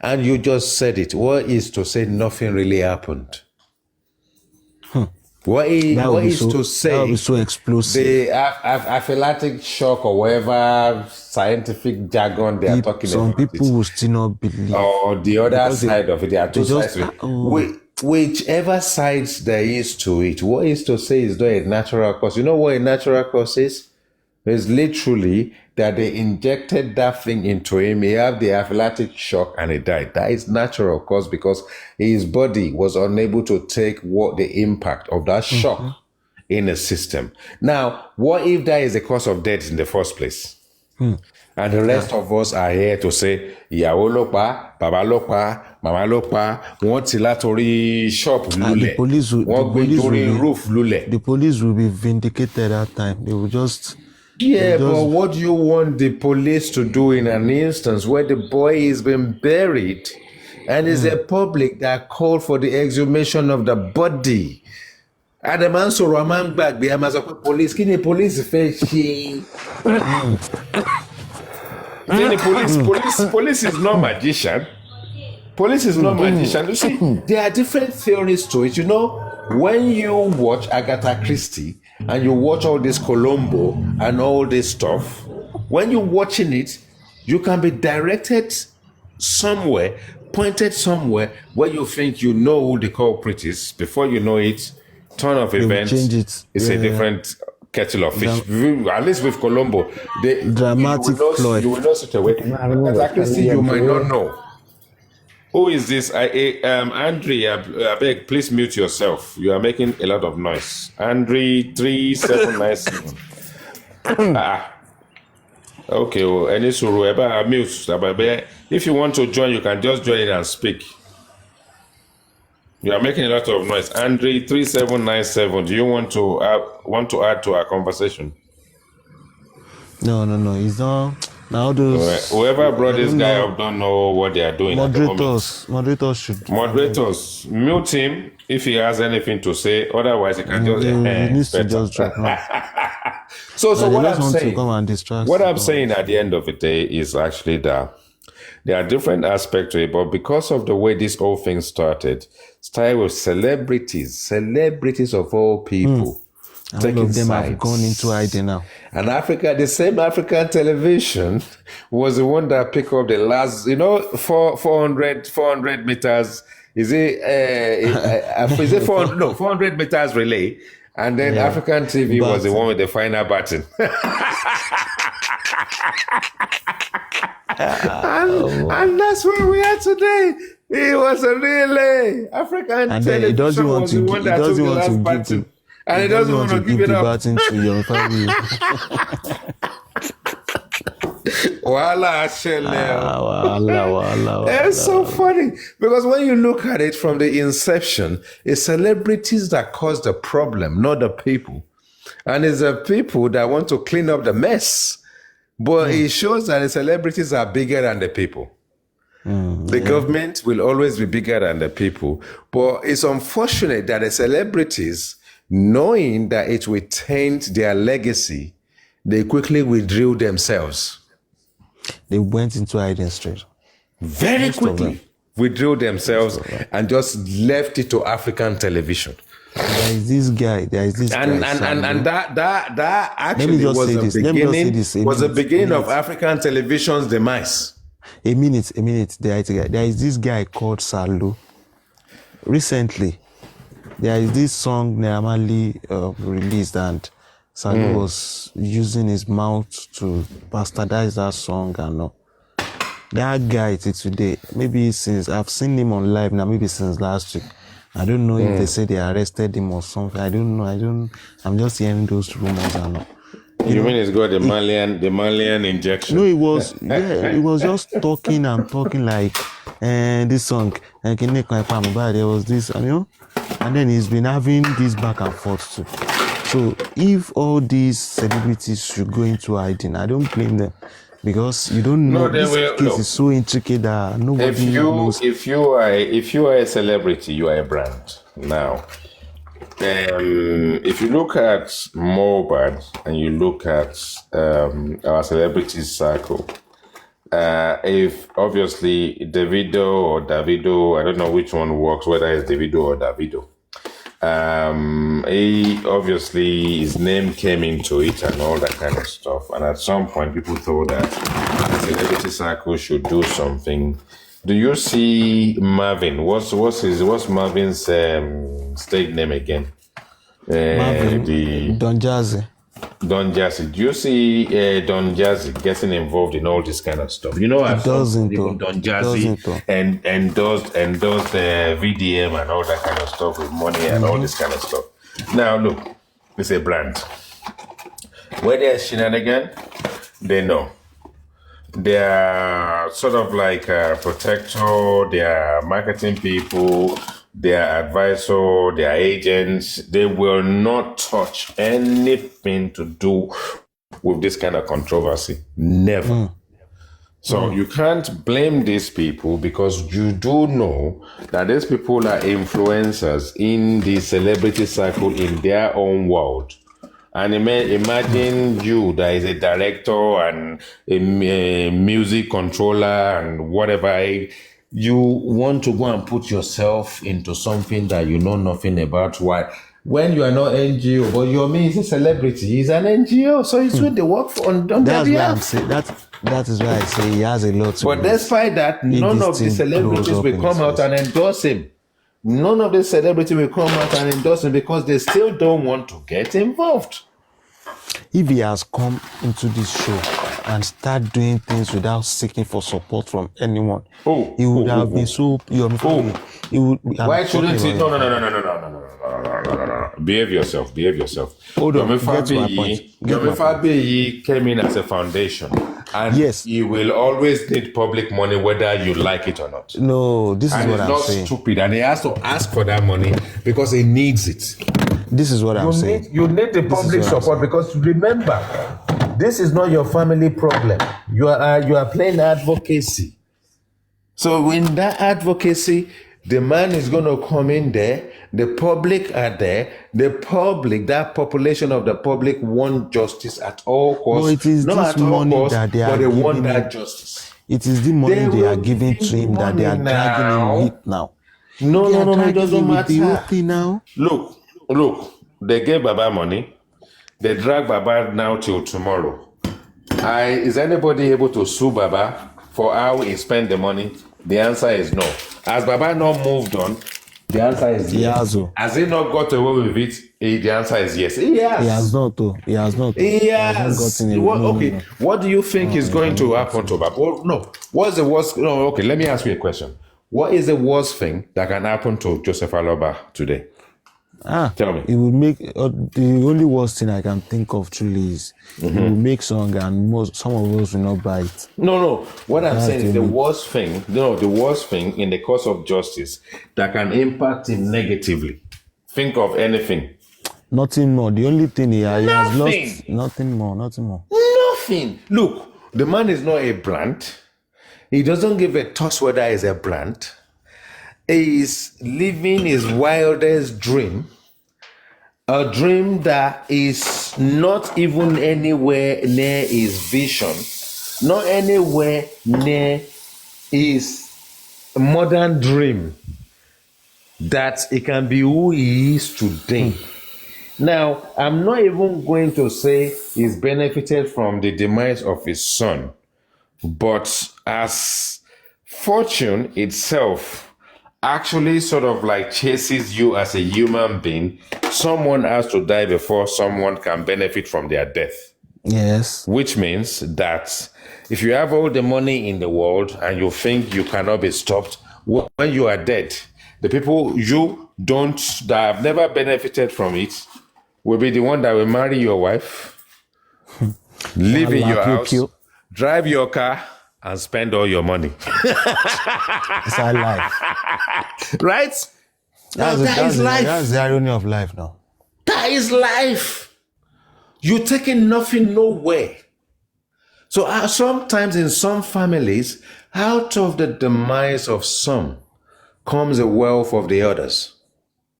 And you just said it. What is to say nothing really happened? What is to say? That would be so explosive. The anaphylactic shock or whatever scientific jargon they are talking about. Some people will still not believe. Or the other side of it. There are two sides to it. Whichever sides there is to it, what is to say is not a natural cause. You know what a natural cause is? It's literally that they injected that thing into him. He had the anaphylactic shock and he died. That is natural, of course, because his body was unable to take the impact of that shock in the system. Now, what if that is the cause of death in the first place? And the rest of us are here to say, ìyàwó ló pa, bàbá ló pa, màmá ló pa, wọ́n ti látorí shop lulẹ̀, wọ́n gbé torí roof lulẹ̀. The police will be vindicated that time. They will just... but what do you want the police to do in an instance where the boy has been buried and it's the public that called for the exhumation of the body? And the man so Roman back behind us, police, kí ni police fẹ́ ṣe? Police is not magician. Police is not magician. You see, there are different theories to it. You know, when you watch Agatha Christie and you watch all this Colombo and all this stuff, when you're watching it, you can be directed somewhere, pointed somewhere where you think you know who the culprit is. Before you know it, turn of events, it's a different kettle of fish. At least with Colombo, dramatic plot. You will not sit away. Agatha Christie, you might not know. Who is this? Andrea, I beg, please mute yourself. You are making a lot of noise. Andre 3797. Okay, well, any suru mute. If you want to join, you can just join in and speak. You are making a lot of noise. Andre 3797. Do you want to add to our conversation? No. It's not. Now those whoever brought this guy up don't know what they are doing. Moderators should mute him if he has anything to say. Otherwise, he can just. He needs to just drop out. So what I'm saying, what I'm saying at the end of the day is actually that there are different aspects to it, but because of the way this whole thing started with celebrities of all people. All of them have gone into hiding now. And the same African television was the one that picked up the last, 400 meters. Is it 400 meters relay? And then African TV was the one with the final button. and that's where we are today. It was a relay. African television it doesn't want was to, the one that took the last button. And it doesn't want to give it up. To your family. Voila. It's so funny because when you look at it from the inception, it's celebrities that cause the problem, not the people. And it's the people that want to clean up the mess. But it shows that the celebrities are bigger than the people. The government will always be bigger than the people. But it's unfortunate that the celebrities, knowing that it will taint their legacy, they quickly withdrew themselves. they went into hiding straight. Very Most of quickly them. withdrew themselves and just left it to African television. There is this guy. And that actually just was say the this. Let me just say beginning this. was the beginning of African television's demise. A minute. The IT guy. There is this guy called Salu. Recently, there is this song Neramali released, and Salu was using his mouth to bastardize that song and all. That guy till today, maybe since I've seen him on live now, maybe since last week. I don't know if they say they arrested him or something. I don't know. I'm just hearing those rumors and all. You mean it's got the Malian injection? No, it was it was just talking like this song and there was this, and then he's been having this back and forth too. So if all these celebrities should go into hiding, I don't blame them, because you don't know. This case is so intricate that nobody knows. If you are a celebrity, you are a brand now. If you look at MOHBADAT and you look at our celebrity circle, if obviously Davido, I don't know which one works, whether it's Davido or Davido. He obviously, his name came into it and all that kind of stuff. And at some point, people thought that the celebrity circle should do something. Do you see Marvin? What's Marvin's stage name again? Marvin, Don Jazzy. Don Jazzy. Do you see Don Jazzy getting involved in all this kind of stuff? You know, I've doesn't Don Jazzy and does the VDM and all that kind of stuff with money and all this kind of stuff. Now look, it's a brand. Where there's shenanigan, they know. They are sort of like a protector, they are marketing people, they are advisor, they are agents. They will not touch anything to do with this kind of controversy. Never. So you can't blame these people, because you do know that these people are influencers in the celebrity circle in their own world. And imagine you that is a director and a music controller and whatever. You want to go and put yourself into something that you know nothing about. Why? When you are not NGO, but YOMI is a celebrity, he's an NGO, so it's with the work on their behalf. That is why I say he has a lot to do. But despite that, none of the celebrities will come out and endorse him. None of the celebrities will come out and endorse him, because they still don't want to get involved. If he has come into this show and start doing things without seeking for support from anyone, he would have been so. Why shouldn't he? No. Behave yourself. Hold on. Get to my point. Yomi came in as a foundation, and yes, he will always need public money, whether you like it or not. No, this is what I'm saying. He's not stupid, and he has to ask for that money because he needs it. This is what I'm saying. You need the public support, because remember, this is not your family problem. You are playing advocacy. So in that advocacy, the man is going to come in there. The public are there. The public, that population of the public, want justice at all costs. No, it is not this at all money costs, that they but are they want giving that him. justice. It is the money they are giving to him that they are dragging him with now. No, it doesn't matter. The whole thing now. Look, they gave Baba money. They drag Baba now till tomorrow. Is anybody able to sue Baba for how he spent the money? The answer is no. Has Baba not moved on? The answer is yes. Has he not got away with it? The answer is yes. He has not, though. He has not. He has. What do you think is going to happen to Baba? Well, no. What's the worst? No, okay, let me ask you a question. What is the worst thing that can happen to Joseph Aloba today? Tell me. It would make the only worst thing I can think of truly is it will make song and some of us will not buy it. No. What I'm saying is the worst thing in the cause of justice that can impact him negatively. Think of anything. Nothing more. The only thing he has lost. Nothing more. Nothing. Look, the man is not a brand. He doesn't give a toss whether he's a brand. He is living his wildest dream, a dream that is not even anywhere near his vision. not anywhere near his modern dream that he can be who he is today. Now, I'm not even going to say he's benefited from the demise of his son, but as fortune itself actually sort of like chases you as a human being, someone has to die before someone can benefit from their death. Yes. Which means that if you have all the money in the world and you think you cannot be stopped, when you are dead, the people you don't, that have never benefited from it, will be the one that will marry your wife, live in your house, drive your car, and spend all your money. It's our life. Right? That is life. That's the irony of life now. That is life. You're taking nothing nowhere. So sometimes in some families, out of the demise of some comes the wealth of the others.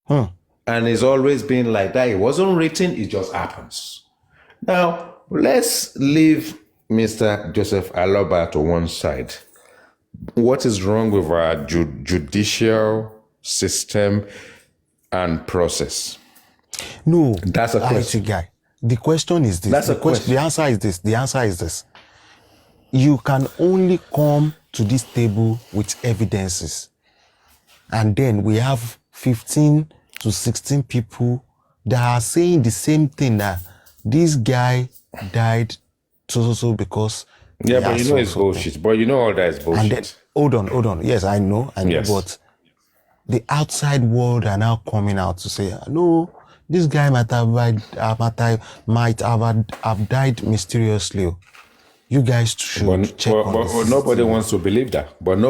And it's always been like that. It wasn't written, it just happens. Now, let's leave Mr. Joseph Aloba to one side. What is wrong with our judicial system and process? No, that's a question. Guy. The question is this. That's a question. The answer is this. The answer is this. You can only come to this table with evidences. And then we have 15 to 16 people that are saying the same thing, that this guy died so because... Yeah, but you know it's bullshit. But you know all that is bullshit. And then, hold on. Yes, I know, yes. But the outside world are now coming out to say, no, this guy might have died mysteriously. You guys should check on this. But nobody wants to believe that. But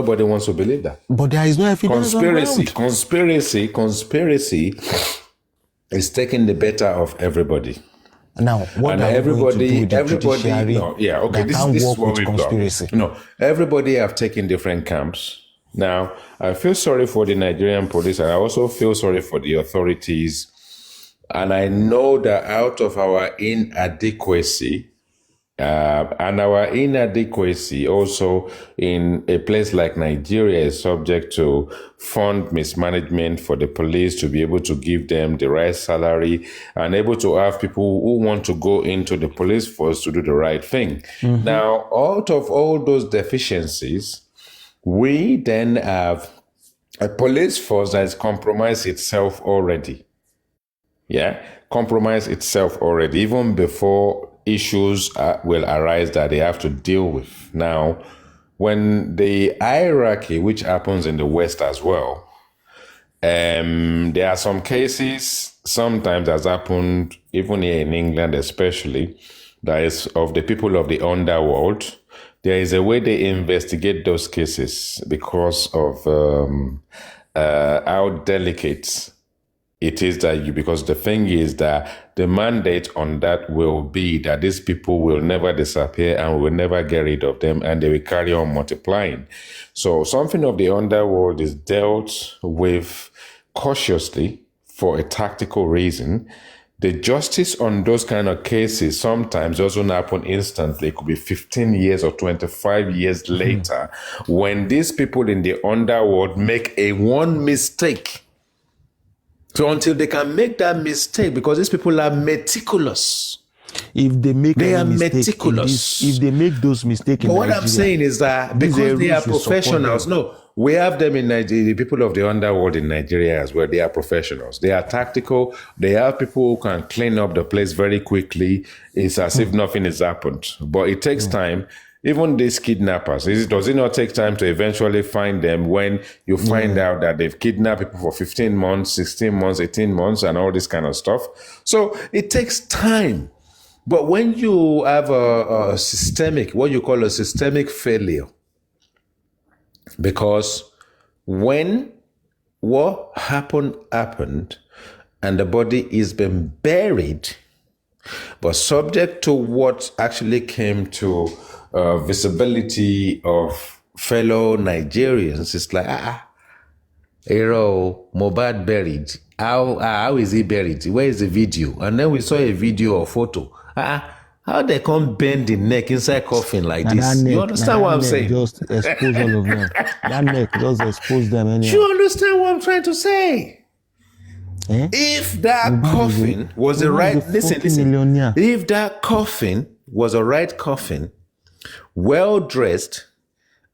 there is no evidence. Conspiracy is taking the better of everybody. Now, what and are everybody, this is what we've got. No, everybody have taken different camps. Now, I feel sorry for the Nigerian police, and I also feel sorry for the authorities. And I know that out of our inadequacy, and our inadequacy also in a place like Nigeria is subject to fund mismanagement for the police to be able to give them the right salary and able to have people who want to go into the police force to do the right thing. Now, out of all those deficiencies, we then have a police force that has compromised itself already. Compromised itself already, even before issues will arise that they have to deal with. Now, when the hierarchy, which happens in the West as well, there are some cases, sometimes has happened, even here in England especially, that is of the people of the underworld. There is a way they investigate those cases because of how delicate it is because the thing is that the mandate on that will be that these people will never disappear and we will never get rid of them, and they will carry on multiplying. So something of the underworld is dealt with cautiously for a tactical reason. The justice on those kind of cases sometimes doesn't happen instantly. It could be 15 years or 25 years later when these people in the underworld make one mistake. So until they can make that mistake, because these people are meticulous. If they make meticulous. If they make those mistakes in Nigeria, what I'm saying is that because they are professionals, we have them in Nigeria, the people of the underworld in Nigeria as well. They are professionals. They are tactical. They have people who can clean up the place very quickly. It's as if nothing has happened. But it takes time. Even these kidnappers, does it not take time to eventually find them when you find out that they've kidnapped people for 15 months, 16 months, 18 months, and all this kind of stuff? So it takes time. But when you have a systemic, what you call a systemic failure, because when what happened, and the body is been buried, but subject to what actually came to visibility of fellow Nigerians, it's like, MOHBADAT buried. How is he buried? Where is the video? And then we saw a video or photo. How How they can't bend the neck inside coffin like Now this? that neck, You understand what I'm saying? Just expose all of them. That neck just expose them Do anyhow. you understand what I'm trying to say? Eh? If that coffin was the right, listen. If that coffin was a right coffin, well dressed,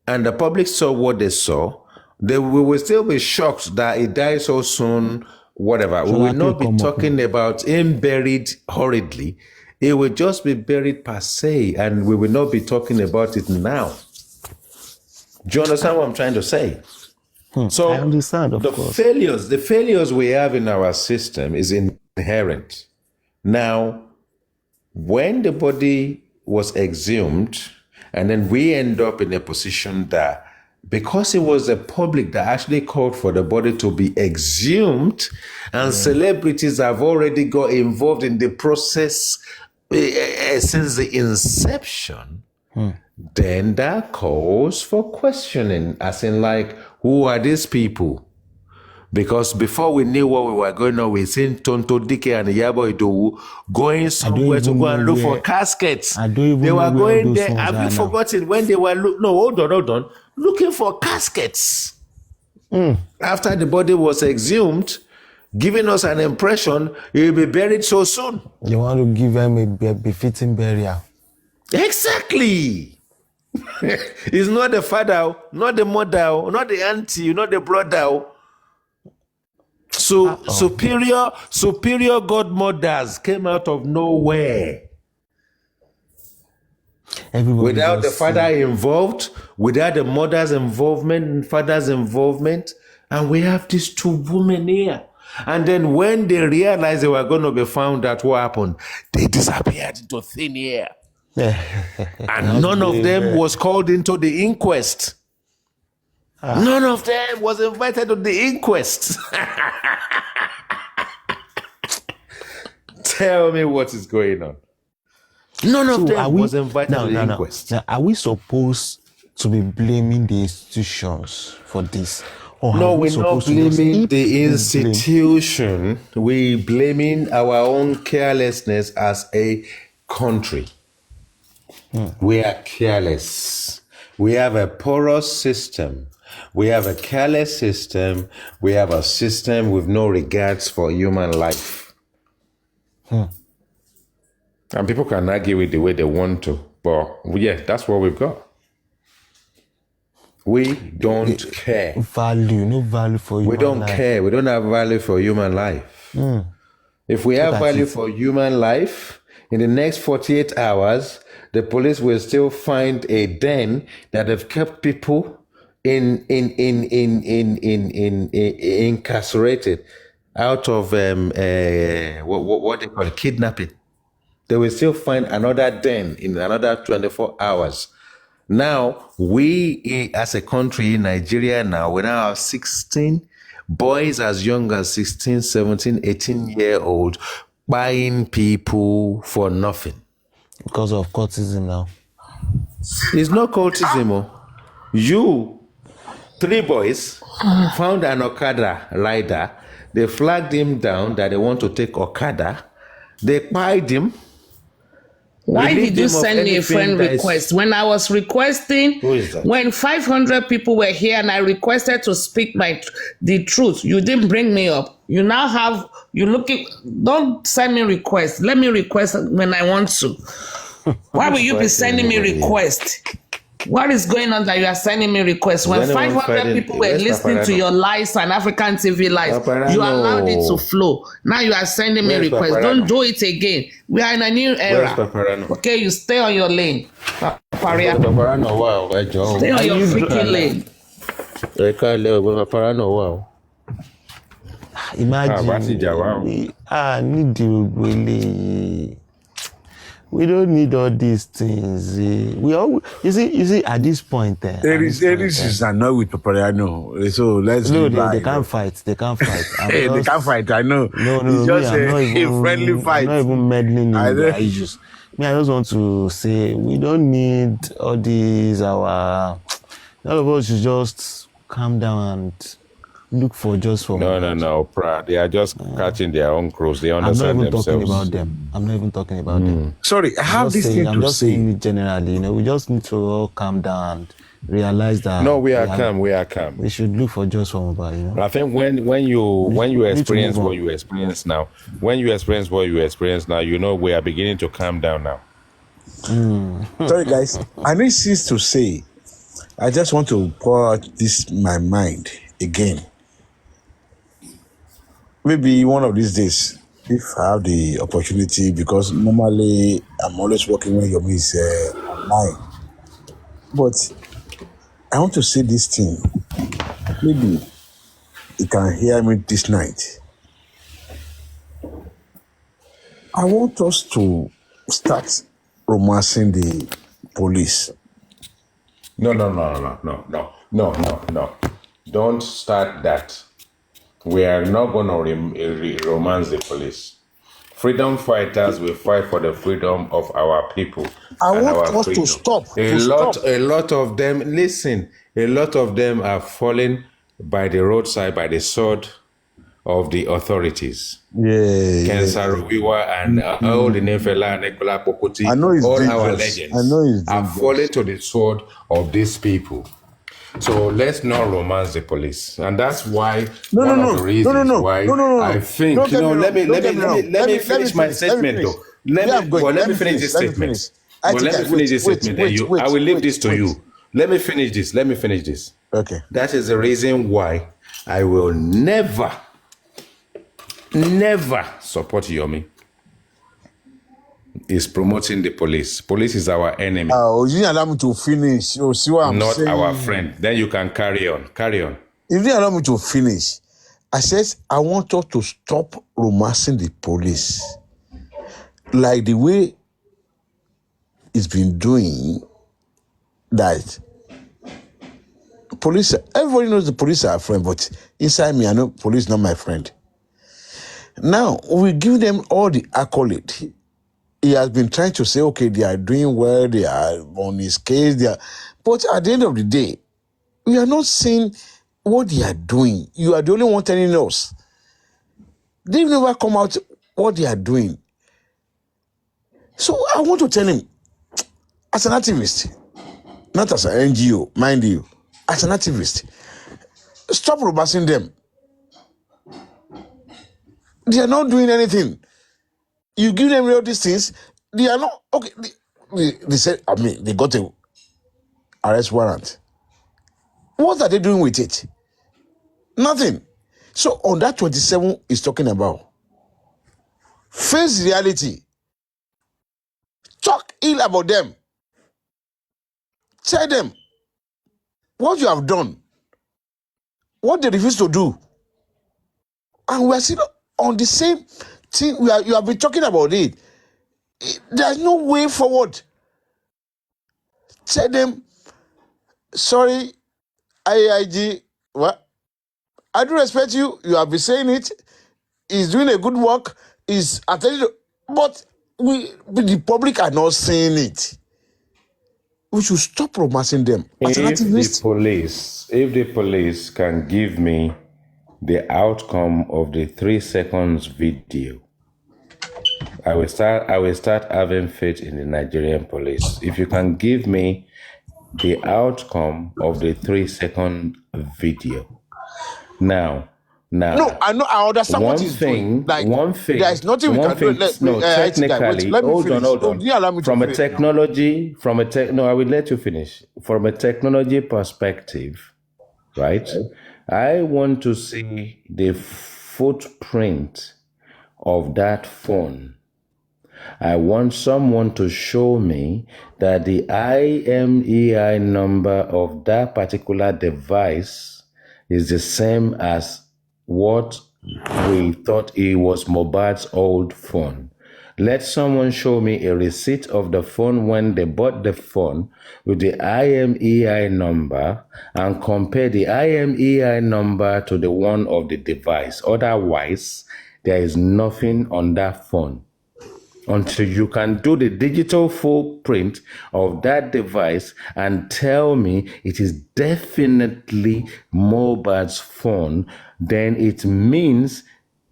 and the public saw what they saw, we will still be shocked that he died so soon. Whatever. We will not be talking about him buried horridly. It will just be buried per se, and we will not be talking about it now. Do you understand what I'm trying to say? So I understand, of course. The failures we have in our system is inherent. Now, when the body was exhumed, and then we end up in a position that because it was the public that actually called for the body to be exhumed, and celebrities have already got involved in the process since the inception, then that calls for questioning, as in like, who are these people? Because before we knew what we were going on, we seen Tonto Dike and Yabo Idowu going somewhere to go and look for caskets. They were going there. Have you forgotten when they were hold on. Looking for caskets. After the body was exhumed, giving us an impression he will be buried so soon. You want to give him a befitting burial. Exactly. It's not the father, not the mother, not the auntie, not the brother. So superior godmothers came out of nowhere. Without the father involved, without the mother's involvement and father's involvement, and we have these two women here. And then when they realized they were going to be found out, what happened? They disappeared into thin air. And none of them was called into the inquest. None of them was invited to the inquest. Tell me what is going on. None of them was invited to the inquest. Now, are we supposed to be blaming the institutions for this? No, we're not blaming the institution. We're blaming our own carelessness as a country. We are careless. We have a porous system. We have a careless system. We have a system with no regards for human life. And people can argue with the way they want to. But yeah, that's what we've got. We don't care. No value for human life. We don't care. We don't have value for human life. If we have value for human life, in the next 48 hours, the police will still find a den that have kept people incarcerated out of what they call it, kidnapping. They will still find another den in another 24 hours. Now, we as a country in Nigeria now, we now have 16 boys as young as 16, 17, 18-year-old buying people for nothing. Because of cultism now. It's not cultism. You, 3 boys, found an Okada rider. They flagged him down that they want to take Okada. They pied him. Why did you send me a friend request? When I was requesting, who is that? When 500 people were here and I requested to speak the truth, you didn't bring me up. You now have, don't send me requests. Let me request when I want to. Why will you be sending me requests? What is going on that you are sending me requests? When 500 people were listening to your lies and African TV lies, you allowed it to flow. Now you are sending me requests. Don't do it again. We are in a new era. Okay, you stay on your lane. Stay on your freaking lane. Imagine, we don't need all these things. You see, at this point, Aries is annoyed with Papariano. So let's they can't fight. They can't fight. They can't fight. I know. No. It's just a friendly fight. I'm not even meddling in the issues. I just want to say we don't need all these. All of us should just calm down and look for just for No, Pratt. They are just catching their own crows. They I'm not understand even talking themselves. about them. I'm not even talking about them. Sorry, I have this thing I'm to just saying say. it generally. We just need to all calm down and realize that No, we are calm. We are calm. we should look for just for mobile. I think when you need to experience move what on. you experience now, we are beginning to calm down now. Sorry, guys. I need things to say. I just want to pour out this my mind again. Maybe one of these days, if I have the opportunity, because normally I'm always working when YOMI is online. But I want to say this thing. Maybe you can hear me this night. I want us to start romancing the police. No. Don't start that. We are not going to romance the police. Freedom fighters will fight for the freedom of our people. I and want our us freedom. to stop. A lot of them, listen, a lot of them are falling by the roadside, by the sword of the authorities. Kensar Wiwa and all the Nefela, Nicola Pokoti, I know it's all dangerous. our legends I know it's are dangerous. falling to the sword of these people. So let's not romance the police, and that's why one of the reasons why I think let me finish my statement though. Let me finish this statement. Well, let me finish this statement. I will leave this to you. Let me finish this. Okay. That is the reason why I will never support Yomi. Is promoting the police. Police is our enemy. You didn't allow me to finish. You see what I'm saying? Not our friend. Then you can carry on. You didn't allow me to finish. I said, I want us to stop romancing the police. Like the way it's been doing that. Police, everybody knows the police are a friend, but inside me, I know police is not my friend. Now, we give them all the accolade. He has been trying to say, okay, they are doing well, they are on his case, but at the end of the day, we are not seeing what they are doing. You are the only one telling us. They've never come out what they are doing. So I want to tell him, as an activist, not as an NGO, mind you, as an activist, stop romancing them. They are not doing anything. You give them all these things, they are not, okay, they said, they got a arrest warrant. What are they doing with it? Nothing. So on that 27 is talking about. Face reality. Talk ill about them. Tell them what you have done, what they refuse to do. And we are still on the same thing. You have been talking about it. There's no way forward. Tell them, sorry, IIG, what? I do respect you. You have been saying it. He's doing a good work. But the public are not saying it. We should stop romancing them. As an activist, If the police can give me the outcome of the 3 seconds video, I will start having faith in the Nigerian police. If you can give me the outcome of the 3-second video. Now, no, I know. I understand what he's doing. One thing. There is nothing we can do. Technically, hold on. Allow me From to a technology, I will let you finish. From a technology perspective, right? I want to see the footprint of that phone. I want someone to show me that the IMEI number of that particular device is the same as what we thought it was Mohbad's old phone. Let someone show me a receipt of the phone when they bought the phone with the IMEI number and compare the IMEI number to the one of the device. Otherwise, there is nothing on that phone. until you can do the digital footprint of that device and tell me it is definitely Mohbad's phone, then it means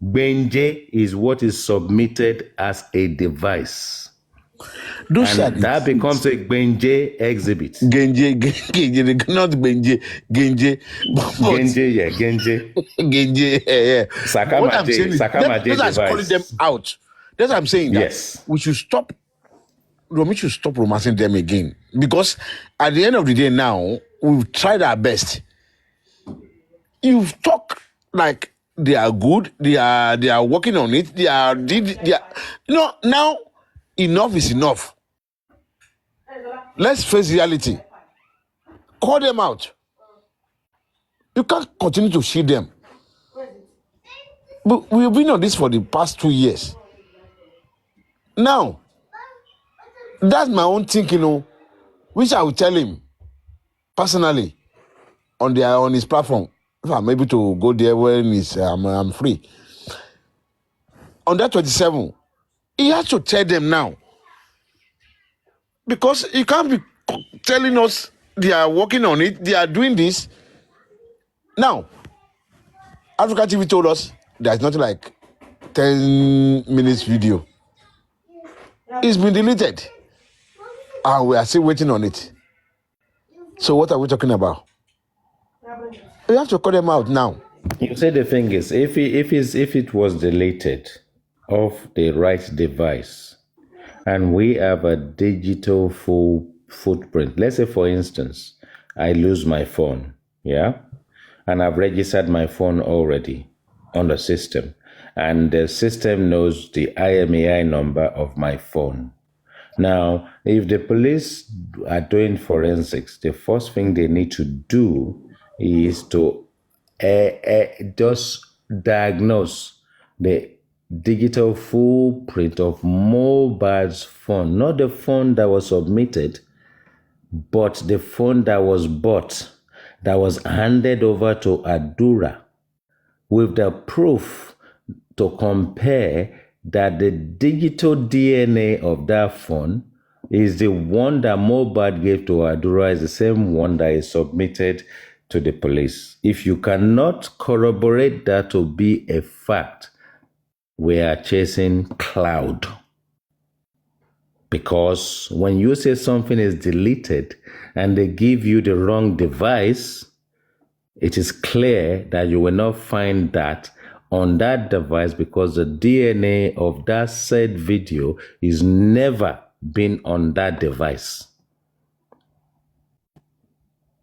Benje is what is submitted as a device. Those are And that becomes a Benje exhibit. Genje, not Benje, Genje. Genje, yeah, Genje. Genje, yeah. What I'm saying is, Sakamaje those are calling them device. out. That's what I'm saying. That Yes. we should stop. We should stop romancing them again, because at the end of the day, now we've tried our best. You've talked like they are good. They are working on it. They are. Now enough is enough. Let's face reality. Call them out. You can't continue to shield them. But we've been on this for the past 2 years. Now, that's my own thinking, which I will tell him personally on his platform. If I'm able to go there when I'm free. On that 27, he has to tell them now. Because he can't be telling us they are working on it, they are doing this. Now, Africa TV told us there's nothing like 10 minutes video. It's been deleted. And we are still waiting on it. So what are we talking about? We have to call them out now. You say the thing is, if it was deleted off the right device, and we have a digital full footprint, let's say for instance, I lose my phone, yeah, and I've registered my phone already on the system, and the system knows the IMEI number of my phone. Now, if the police are doing forensics, the first thing they need to do is to just diagnose the digital footprint of Mohbad's phone, not the phone that was submitted, but the phone that was bought, that was handed over to Adura, with the proof to compare that the digital DNA of that phone is the one that Mohbad gave to Adura, is the same one that is submitted to the police. If you cannot corroborate that to be a fact, we are chasing cloud. Because when you say something is deleted and they give you the wrong device, it is clear that you will not find that on that device, because the DNA of that said video is never been on that device.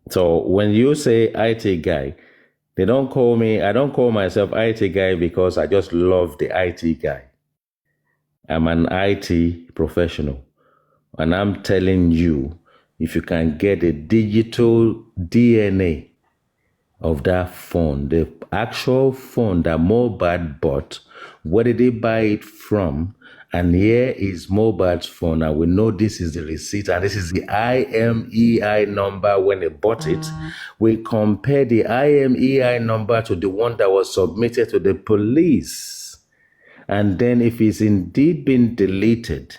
So when you say IT guy, I don't call myself IT guy because I just love the IT guy. I'm an IT professional. And I'm telling you, if you can get a digital DNA of that phone, the actual phone that Mohbad bought, where did he buy it from? And here is Mohbad's phone, and we know this is the receipt, and this is the IMEI number when he bought it. We compare the IMEI number to the one that was submitted to the police. And then if it's indeed been deleted,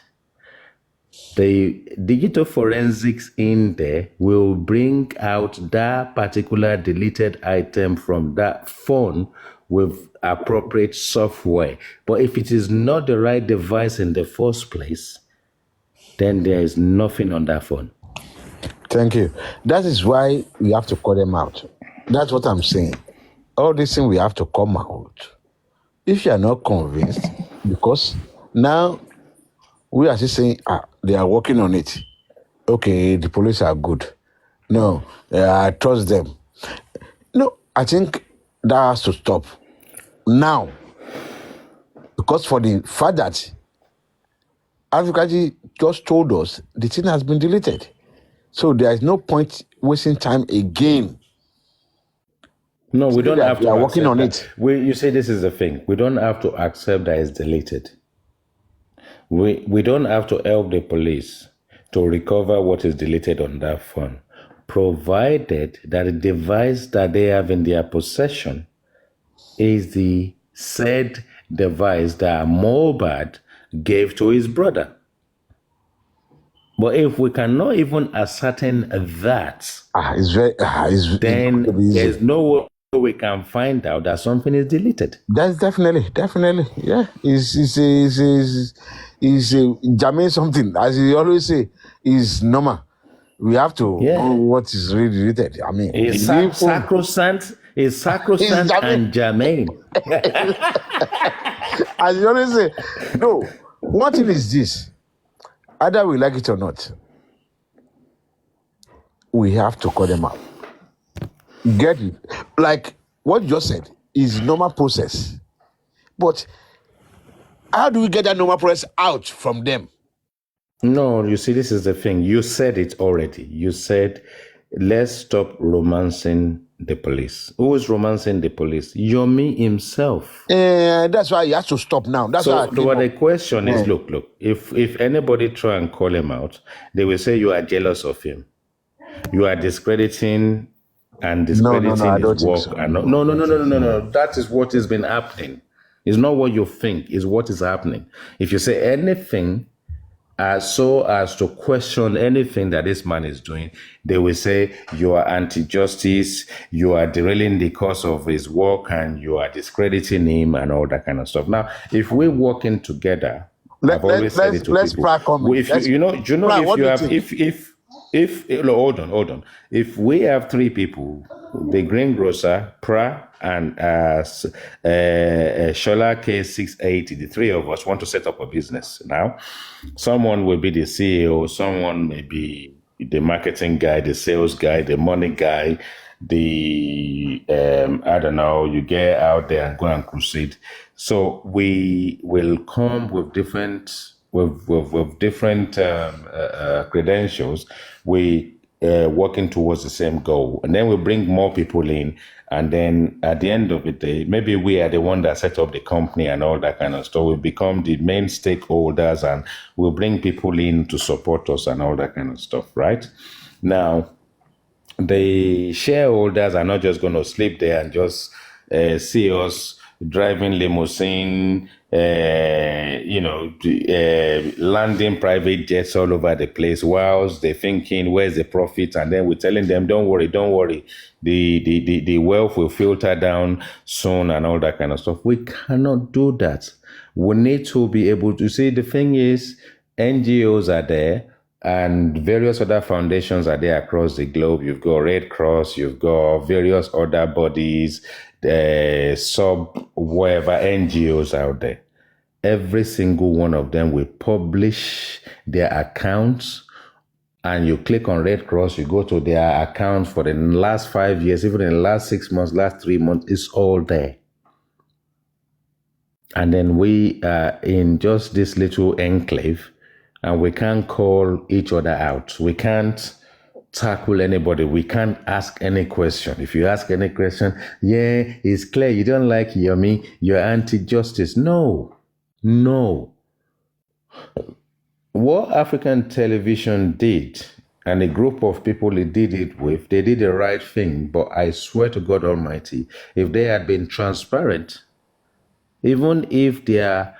the digital forensics in there will bring out that particular deleted item from that phone with appropriate software. But if it is not the right device in the first place, then there is nothing on that phone. Thank you. That is why we have to call them out. That's what I'm saying. All these things we have to come out. If you are not convinced, because now we are just saying, they are working on it. Okay, the police are good. No, I trust them. No, I think that has to stop now. Because for the fact that Africa just told us the thing has been deleted. So there is no point wasting time again. No, we don't have to. We are working on it. You say this is the thing. We don't have to accept that it's deleted. We don't have to help the police to recover what is deleted on that phone, provided that the device that they have in their possession is the said device that Mohbad gave to his brother. But if we cannot even ascertain that, then there's no way we can find out that something is deleted. That's definitely, yeah. Is Jermaine something, as you always say, is normal. We have to know what is really deleted. I mean, it's sacrosanct and Jermaine. As you always say, no. One thing is this: either we like it or not, we have to call them out. Get it? Like what you just said is normal process. But how do we get that normal process out from them? No, you see, this is the thing. You said it already. You said, let's stop romancing the police. Who is romancing the police? Yomi himself. That's why he has to stop now. That's why. So the question is, look, if anybody try and call him out, they will say you are jealous of him. You are discrediting his work. No. That is what has been happening. It's not what you think, it's what is happening. If you say anything so as to question anything that this man is doing, they will say you are anti-justice, you are derailing the course of his work, and you are discrediting him and all that kind of stuff. Now, if we're working together, I've always said it to people. Hold on. If we have three people, the greengrocer, Pra, and Shola K680, the three of us want to set up a business. Now, someone will be the CEO, someone may be the marketing guy, the sales guy, the money guy, the, I don't know, you get out there and go and crusade. So we will come with different credentials. We working towards the same goal, and then we bring more people in, and then at the end of the day, maybe we are the one that set up the company and all that kind of stuff. We become the main stakeholders, and we'll bring people in to support us and all that kind of stuff, right? Now, the shareholders are not just going to sleep there and just see us driving limousine, landing private jets all over the place whilst they're thinking, where's the profit? And then we're telling them, don't worry. The wealth will filter down soon and all that kind of stuff. We cannot do that. We need to be able to see. The thing is, NGOs are there and various other foundations are there across the globe. You've got Red Cross, you've got various other bodies, whatever NGOs out there. Every single one of them will publish their accounts, and you click on Red Cross, you go to their account for the last 5 years, even in the last 6 months, last 3 months, it's all there. And then we are in just this little enclave, and we can't call each other out. We can't tackle anybody. We can't ask any question. If you ask any question, it's clear you don't like Yomi, you're anti-justice. No. What African television did, and a group of people they did it with, they did the right thing. But I swear to God Almighty, if they had been transparent, even if their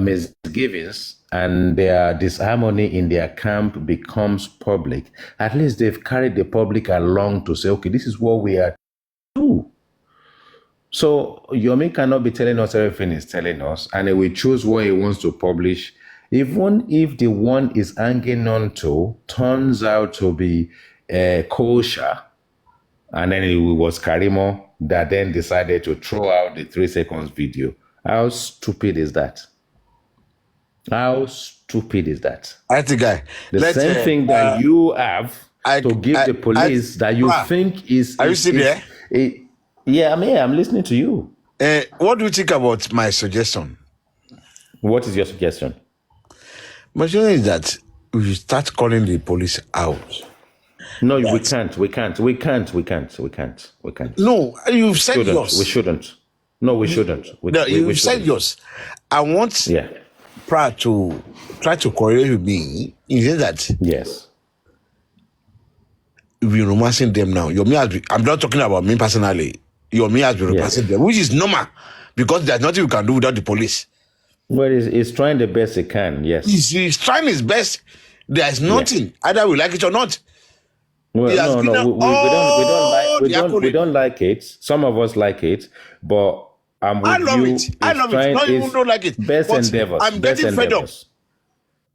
misgivings and their disharmony in their camp becomes public, at least they've carried the public along to say, okay, this is what we are doing. So Yomi cannot be telling us everything he's telling us, and he will choose what he wants to publish, even if the one is hanging on to turns out to be kosher, and then it was Karimo that then decided to throw out the 3 seconds video. How stupid is that? How stupid is that? I think the same thing that you have to give the police that you think is. Are you still there? Yeah, I'm listening to you. What do you think about my suggestion? What is your suggestion? My suggestion is that we start calling the police out. No, we can't. No, you've said yours. We shouldn't. No, we shouldn't. You've said yours. I want Pra to try to correlate with me in saying that yes, we're romancing them now. I'm not talking about me personally. Yomi has been romancing them, which is normal because there's nothing you can do without the police. Well, he's trying the best he can. Yes. He's trying his best. There is nothing, either we like it or not. Well, He has no, given we don't like it. Some of us like it, but I'm with I love you. it. I love it. Trying, Not even don't like it. Best But endeavors. I'm best getting fed up. endeavors.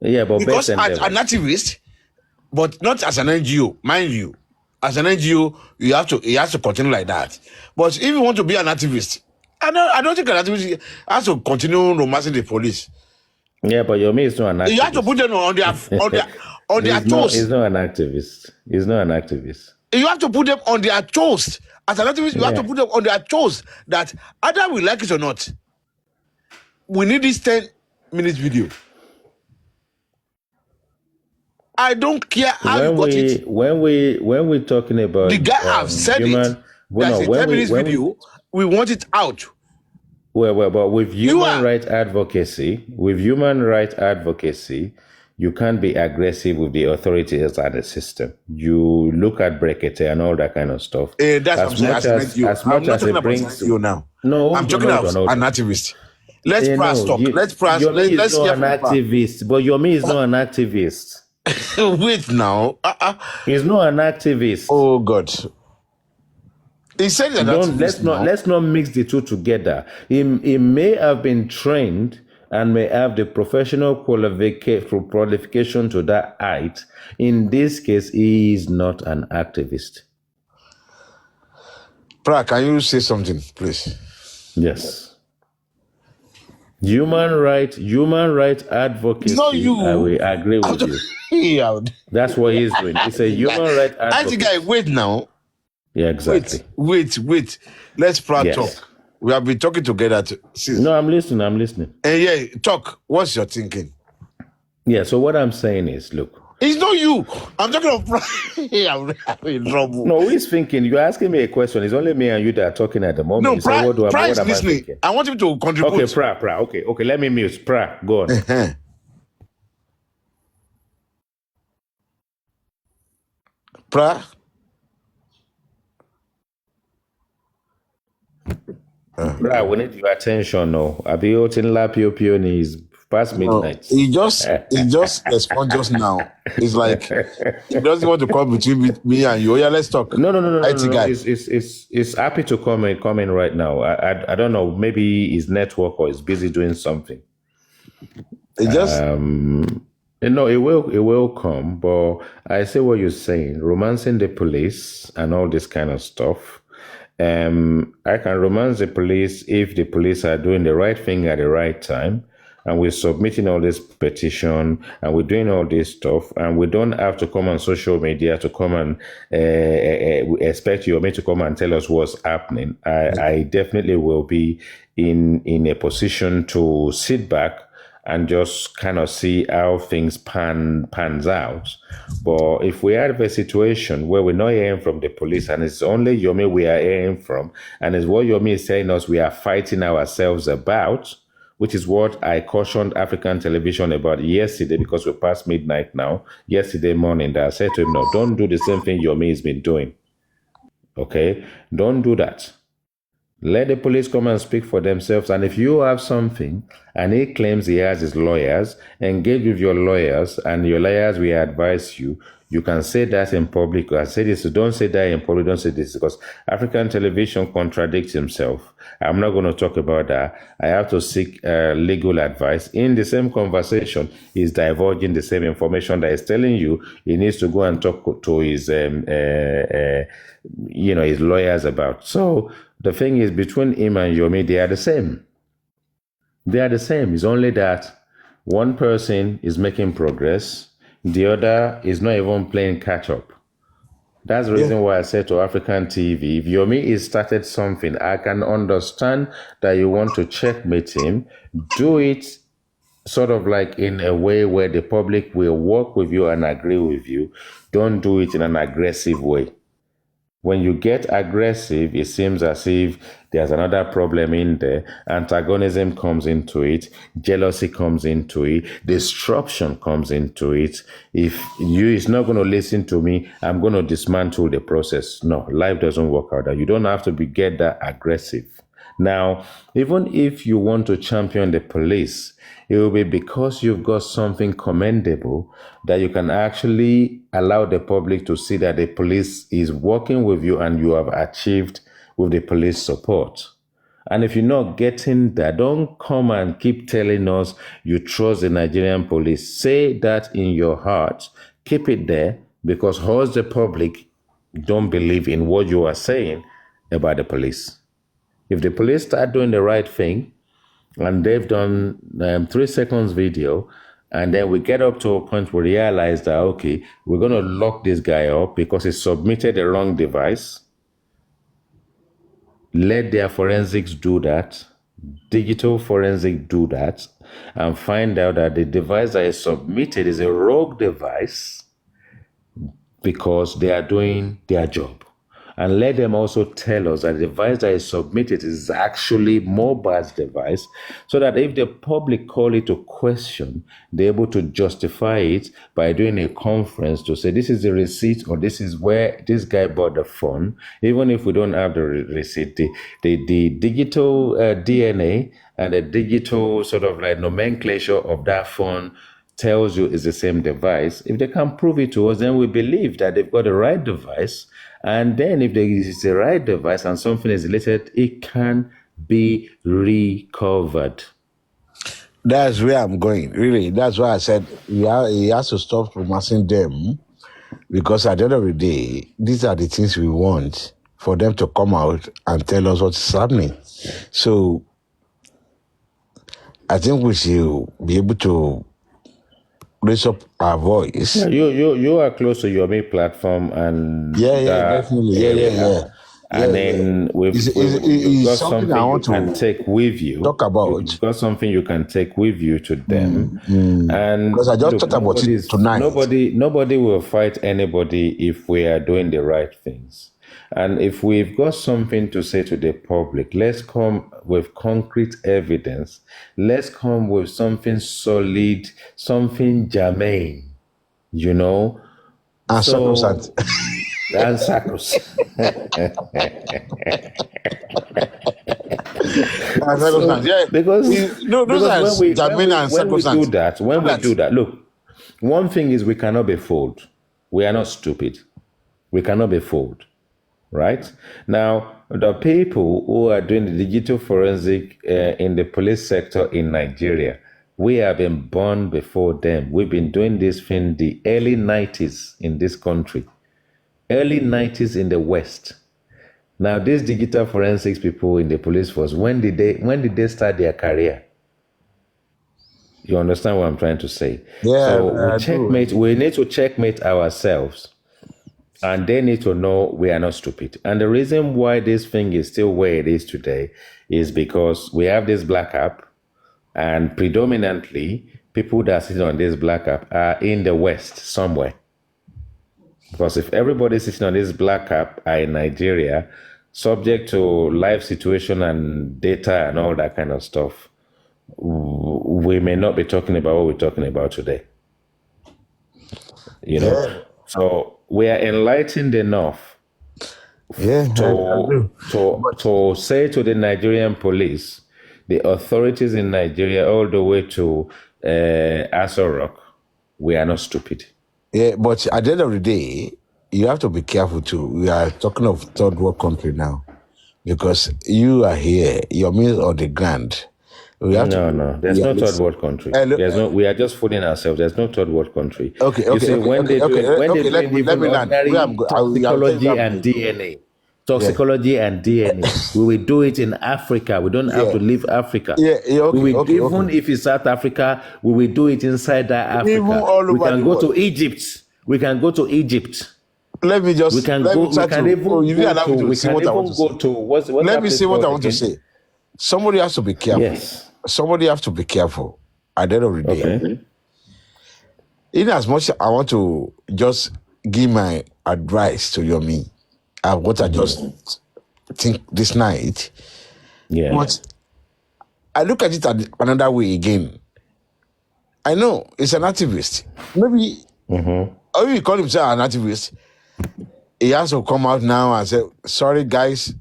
Yeah, but Because best as endeavors. an activist, but not as an NGO, mind you. As an NGO, you have to continue like that. But if you want to be an activist, I don't think an activist has to continue romancing the police. Yeah, but Yomi is not an activist. You have to put them on their toes. He's not an activist. He's not an activist. You have to put them on their toes. As an activist, you have to put them on their toes that either we like it or not, we need this 10-minute video. I don't care how you got it. When we're talking about The guy have said it. That's a 10-minute video. We want it out. Well, but with human rights advocacy, you can't be aggressive with the authorities and the system. You look at Brekete and all that kind of stuff. That's I'm not talking about you now. No, I'm talking about an activist. Let's talk. Let's hear an activist, but Yomi is not an activist. Wait now. He's not an activist. Oh God. He said that. Let's not mix the two together. He may have been trained and may have the professional qualification to that height. In this case, he is not an activist. Pra, can you say something, please? Yes. Human right advocacy. Not you. I will agree with you. That's what he's doing. It's a human right advocacy. I think wait now. Yeah, exactly. Wait. Let's talk. We have been talking together. No, I'm listening. Talk. What's your thinking? Yeah, so what I'm saying is, look. It's not you. I'm talking of I'm in trouble. No, he's thinking. You're asking me a question. It's only me and you that are talking at the moment. No, Pra is listening. I want him to contribute. Okay, Pra. Okay. Let me mute. Pra, go on. Pra. Pra, we need your attention now. I'll be out in Lapio is past midnight. He just responded just now. It's like he doesn't want to come between me and you. Yeah, let's talk. No. It's happy to come in right now. I don't know. Maybe his network or he's busy doing something. It just no, it will come. But I see what you're saying. Romancing the police and all this kind of stuff. I can romance the police if the police are doing the right thing at the right time, and we're submitting all this petition, and we're doing all this stuff, and we don't have to come on social media to come and expect you or me to come and tell us what's happening. I definitely will be in a position to sit back and just kind of see how things pans out. But if we have a situation where we're not hearing from the police and it's only Yomi we are hearing from, and it's what Yomi is telling us we are fighting ourselves about, which is what I cautioned African television about yesterday, because we're past midnight now, yesterday morning, that I said to him, no, don't do the same thing Yomi has been doing. Okay? Don't do that. Let the police come and speak for themselves. And if you have something and he claims he has his lawyers, engage with your lawyers, and your lawyers will advise you. You can say that in public. I say this, don't say that in public, don't say this, because African television contradicts himself. I'm not going to talk about that. I have to seek legal advice. In the same conversation, he's divulging the same information that he's telling you. He needs to go and talk to his, his lawyers about. So the thing is, between him and Yomi, they are the same. They are the same. It's only that one person is making progress. The other is not even playing catch up. That's the reason why I said to African TV, if Yomi has started something, I can understand that you want to checkmate him. Do it sort of like in a way where the public will work with you and agree with you. Don't do it in an aggressive way. When you get aggressive, it seems as if there's another problem in there. Antagonism comes into it. Jealousy comes into it. Disruption comes into it. If you is not going to listen to me, I'm going to dismantle the process. No, life doesn't work out that. You don't have to get that aggressive. Now, even if you want to champion the police, it will be because you've got something commendable that you can actually allow the public to see that the police is working with you and you have achieved with the police support. And if you're not getting that, don't come and keep telling us you trust the Nigerian police. Say that in your heart. Keep it there, because us, the public, don't believe in what you are saying about the police. If the police start doing the right thing, and they've done 3 seconds video, and then we get up to a point where we realize that, okay, we're going to lock this guy up because he submitted the wrong device. Let their forensics do that, digital forensic do that, and find out that the device that is submitted is a rogue device because they are doing their job. And let them also tell us that the device that is submitted is actually MOHBADAT's device, so that if the public call it to question, they're able to justify it by doing a conference to say this is the receipt or this is where this guy bought the phone. Even if we don't have the receipt, the digital DNA and the digital sort of like nomenclature of that phone tells you it's the same device. If they can prove it to us, then we believe that they've got the right device. And then if there is the right device and something is deleted, it can be recovered. That's where I'm going. Really, that's why I said he has to stop promising them, because at the end of the day, these are the things we want for them to come out and tell us what's happening. So I think we should be able to raise up our voice. Yeah, you are close to YOMI platform and definitely. And then we've got something you can take with you. Talk about. You've got something you can take with you to them. And because I just thought about it tonight. Nobody will fight anybody if we are doing the right things. And if we've got something to say to the public, let's come with concrete evidence. Let's come with something solid, something germane, you know. And sacrosanct. And sacrosanct. Because when we do that, look, one thing is we cannot be fooled. We are not stupid. We cannot be fooled. Right? Now, the people who are doing the digital forensic in the police sector in Nigeria, we have been born before them. We've been doing this thing the early 90s in this country, early 90s in the West. Now, these digital forensics people in the police force, when did they start their career? You understand what I'm trying to say? Yeah. So we need to checkmate ourselves. And they need to know we are not stupid. And the reason why this thing is still where it is today is because we have this black app, and predominantly people that are sitting on this black app are in the West somewhere. Because if everybody sitting on this black app are in Nigeria, subject to life situation and data and all that kind of stuff, we may not be talking about what we're talking about today. You know? Yeah. So we are enlightened enough to say to the Nigerian police, the authorities in Nigeria, all the way to Aso Rock, we are not stupid. Yeah, but at the end of the day, you have to be careful too. We are talking of third world country now, because you are here, your means on the ground. No. There's no third world country. We are just fooling ourselves. There's no third world country. When they do toxicology and DNA, we will do it in Africa. We don't have to leave Africa. Even if it's South Africa, we will do it inside that Africa. We can go to Egypt. We can go to Egypt. Let me just. Let me see what I want to say. Somebody has to be careful. Yes. Somebody has to be careful at the end of the day. Okay. In as much as I want to just give my advice to YOMI, what I just think this night. Yeah. But I look at it another way again. I know it's an activist. Maybe or you call himself an activist, he has to come out now and say, sorry guys,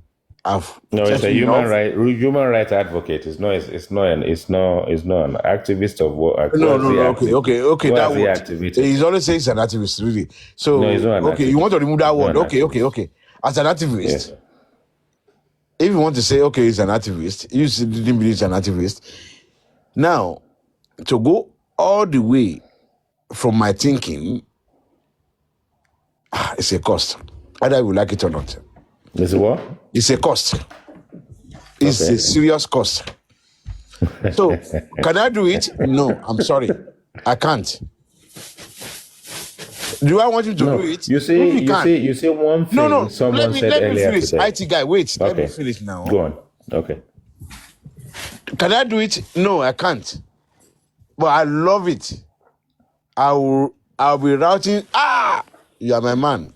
I've No, it's checked a enough. human right advocate. It's not an activist of what? No, What's no, he no. Okay, okay. What That has he word. activated? He's always saying he's an activist, really. No, he's So, not an okay, you want to activist. remove that He's not word? an Okay, activist. okay. As an activist, Yes. if you want to say, okay, he's an activist, you didn't believe he's an activist. Now, to go all the way from my thinking, it's a cost. Either you like it or not. This is what? It's a cost. It's Okay. a serious cost. So, can I do it? No, I'm sorry. I can't. Do I want you to No, do it? you If see, you you can. see, you see one thing No. someone said Let me earlier finish. today. IT guy, wait. Let me Okay, finish now. go on. Okay. Can I do it? No, I can't. But I love it. I'll be routing. You are my man.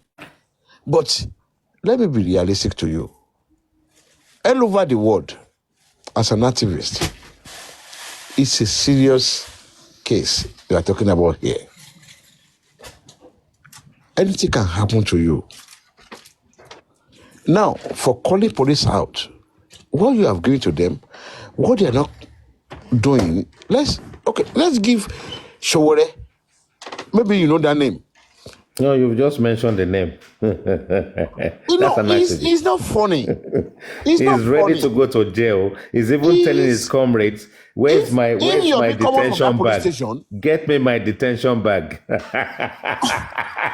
But let me be realistic to you. All over the world, as an activist, it's a serious case we are talking about here. Anything can happen to you. Now, for calling police out, what you have given to them, what they are not doing, let's give Showore. Maybe you know that name. No, you've just mentioned the name. That's an activist. It's not funny. It's not He's ready funny. to go to jail. He's even telling his comrades, "Where's my Yomi come out from that detention police bag? station, Get me my detention bag."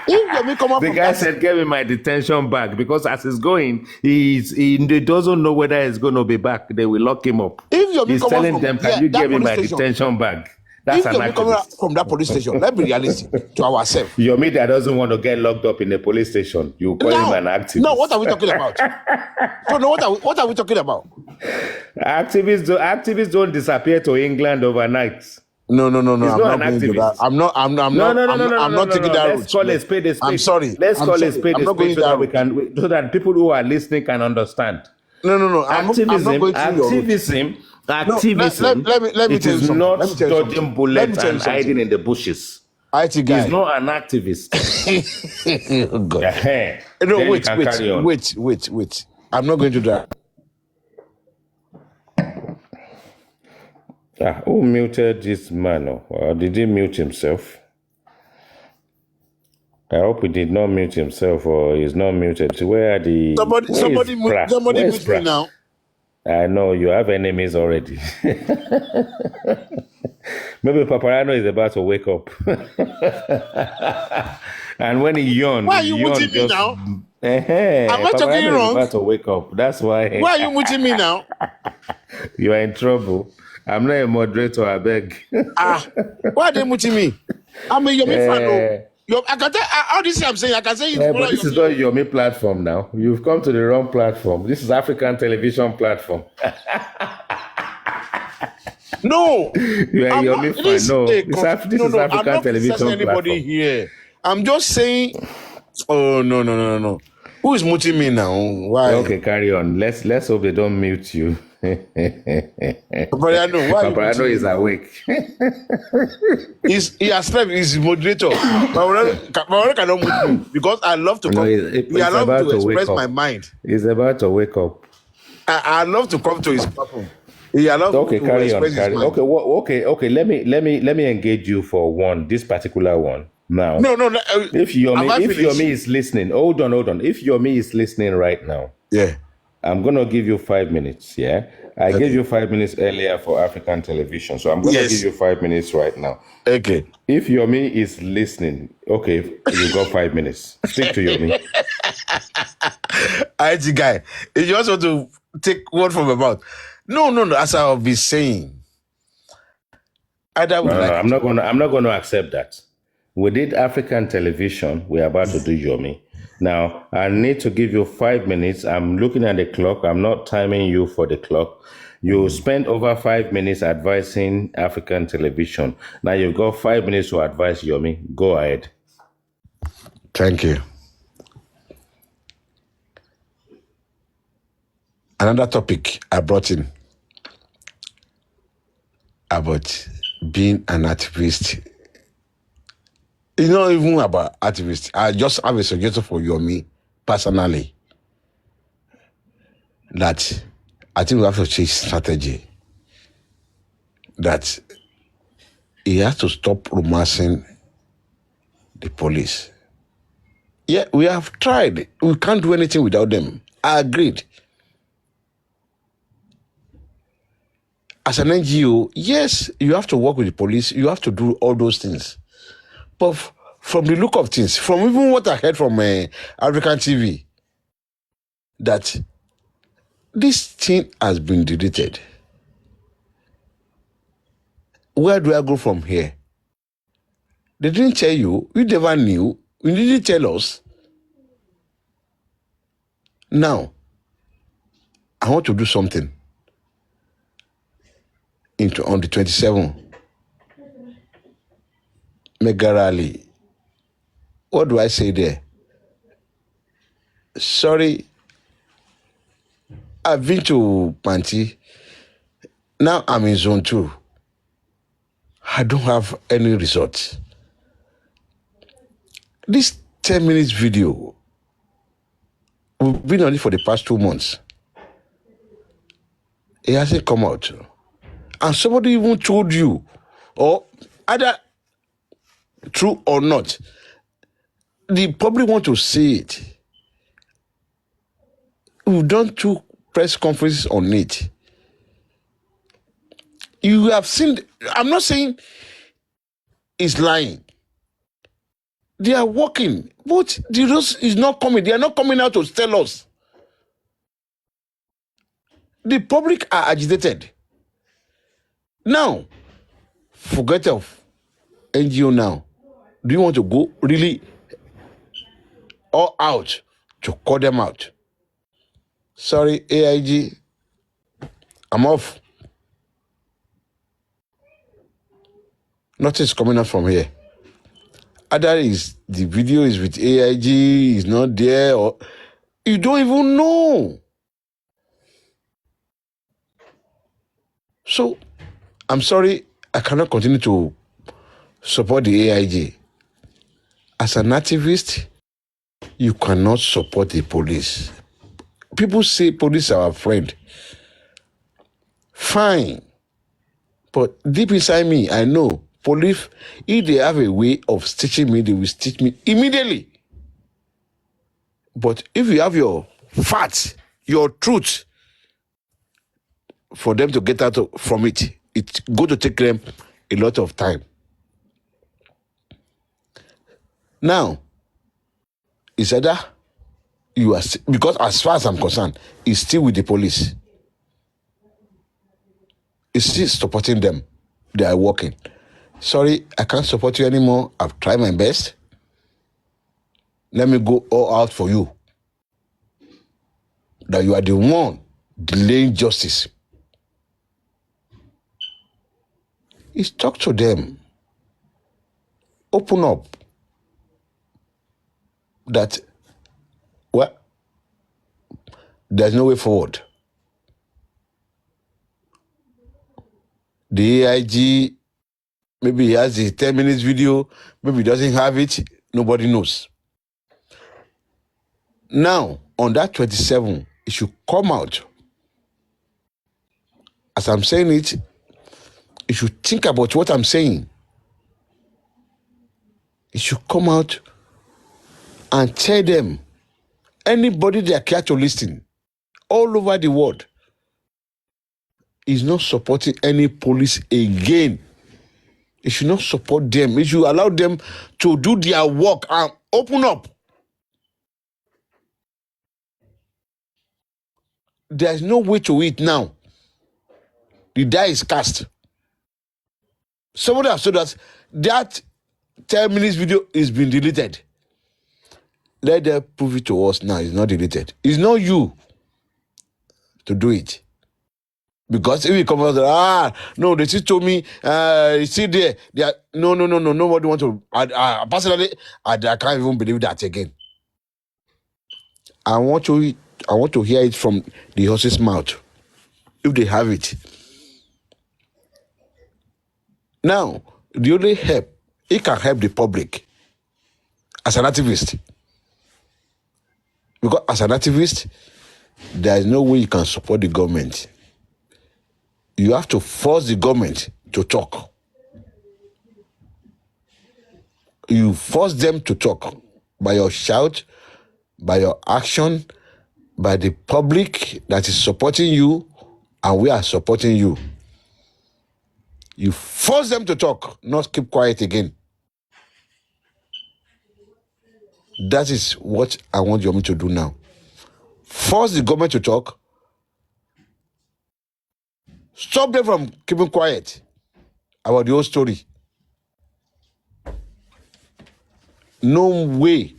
if Yomi come out The from guy that, said, "Get me my detention bag," because as he's going, he doesn't know whether he's going to be back. They will lock him up. if Yomi He's come out telling from them, "Can you that give me police my station, detention bag?" That's if an Yomi come out activist. from that police station, let's be realistic to ourselves. Your media doesn't want to get locked up in a police station. You call him an activist. No, what are we talking about? So, no, what are we talking about? Activists don't disappear to England overnight. No. He's I'm not not an going to activist. that. I'm not taking that route. Let's call a spade a spade. I'm sorry. Let's I'm call sorry. a spade I'm a not going spade so that that we route. can, so that people who are listening can understand. No. I'm not going through your route. Activism. Let me It tell you is something. not Let me tell you dodging something. bullets and hiding in the bushes. IT guy. He's not an activist. Oh, God. No, Wait. I'm not going to that. Who muted this man? Or did he mute himself? I hope he did not mute himself, or he's not muted. Where are the... Somebody mute me now. I know you have enemies already. Maybe Paparano is about to wake up. And when he yawned... Why are you muting me now? Am I talking wrong? Is about to wake up. That's why... Why are you muting me now? You are in trouble. I'm not a moderator, I beg. Why are they muting me? I'm a Yomi fan. I can tell all this I'm saying. I can say but this is not Yomi platform now. You've come to the wrong platform. This is African television platform. No, you are Yomi fan. No, this is African television anybody platform. Here. I'm just saying. Oh no. Who is muting me now? Why? Okay, carry on. Let's hope they don't mute you. Paparano is awake. He has slept. He's moderator. Paparano cannot mute me because I love to come. I love to express my mind. He's about to wake up. I love to come to his platform. Okay, carry on. Okay. Let me engage you for this particular one. Now, no. If Yomi is listening, hold on. If Yomi is listening right now, yeah, I'm gonna give you 5 minutes. Yeah, I gave you 5 minutes earlier for African television, so I'm gonna give you 5 minutes right now. Okay. If Yomi is listening, okay, you got 5 minutes. Speak to Yomi. IT guy, if you also want to take word from my mouth. No. As I'll be saying, I'm not gonna accept that. We did African television. We're about to do Yomi. Now, I need to give you 5 minutes. I'm looking at the clock. I'm not timing you for the clock. You spent over 5 minutes advising African television. Now you've got 5 minutes to advise Yomi. Go ahead. Thank you. Another topic I brought in about being an activist. It's not even about activists. I just have a suggestion for Yomi personally. that I think we have to change strategy. That he has to stop romancing the police. Yeah, we have tried. We can't do anything without them. I agreed. As an NGO, yes, you have to work with the police. You have to do all those things. But from the look of things, from even what I heard from African TV, that this thing has been deleted. Where do I go from here? They didn't tell you. You never knew. You didn't tell us. Now, I want to do something on the 27th. Mega rally. What do I say there? Sorry, I've been to Panti. Now I'm in zone 2. I don't have any results. This 10 minutes video, we've been on it for the past 2 months. It hasn't come out. And somebody even told you, or either true or not, the public want to see it. We've done 2 press conferences on it. You have seen, I'm not saying it's lying. They are working, but the news is not coming. They are not coming out to tell us. The public are agitated. Now, forget of NGO now. Do you want to go really all out to call them out? Sorry, AIG, I'm off. Nothing's coming out from here. Either is the video is with AIG, is not there, or you don't even know. So, I'm sorry, I cannot continue to support the AIG. As an activist, you cannot support the police. People say police are our friend. Fine. But deep inside me, I know police, if they have a way of stitching me, they will stitch me immediately. But if you have your facts, your truth, for them to get out from it, it's going to take them a lot of time. Now, it's either you are, because as far as I'm concerned, it's still with the police. It's still supporting them. They are working. Sorry, I can't support you anymore. I've tried my best. Let me go all out for you. That you are the one delaying justice. Is talk to them. Open up. That, well, there's no way forward. The AIG, maybe he has the 10 minutes video, maybe he doesn't have it, nobody knows. Now, on that 27, it should come out. As I'm saying it, you should think about what I'm saying. It should come out and tell them, anybody that care to listen, all over the world, is not supporting any police again. It should not support them. It should allow them to do their work and open up. There's no way to it now. The die is cast. Somebody has told us that 10 minutes video is being deleted. Let them prove it to us now. It's not deleted. It's not you to do it. Because if you come out, no, they still told me, it's still there. They are, no, nobody want to. Personally, I can't even believe that again. I want to hear it from the horse's mouth, if they have it. Now, the only help, it can help the public as an activist. Because as an activist, there is no way you can support the government. You have to force the government to talk. You force them to talk by your shout, by your action, by the public that is supporting you, and we are supporting you. You force them to talk, not keep quiet again. That is what I want YOMI to do now. Force the government to talk. Stop them from keeping quiet about the whole story. No way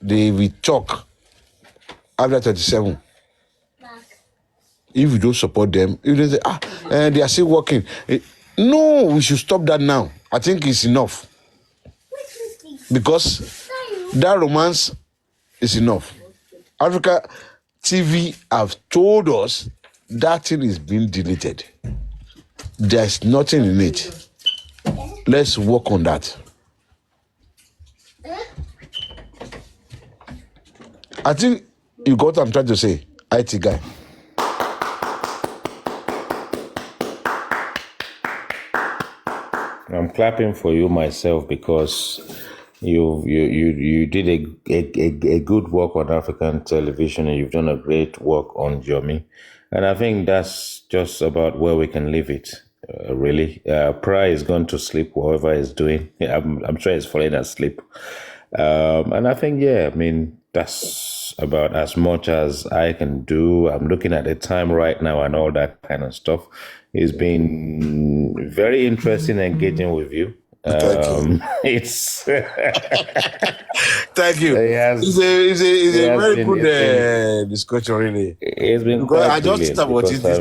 they will talk after 37. If you don't support them, if they say, they are still working. No, we should stop that now. I think it's enough. Because that romance is enough. Africa TV have told us that thing is being deleted. There's nothing in it. Let's work on that. I think you got what I'm trying to say, IT guy. I'm clapping for you myself because you did a good work on African television, and you've done a great work on YOMI. And I think that's just about where we can leave it. Really, Pra is gone to sleep. Whatever he's doing, I'm sure he's falling asleep. And I think, I mean, that's about as much as I can do. I'm looking at the time right now and all that kind of stuff. It's been very interesting engaging with you. It's thank you. It's a very good discussion, really. It's been because I just thought about it this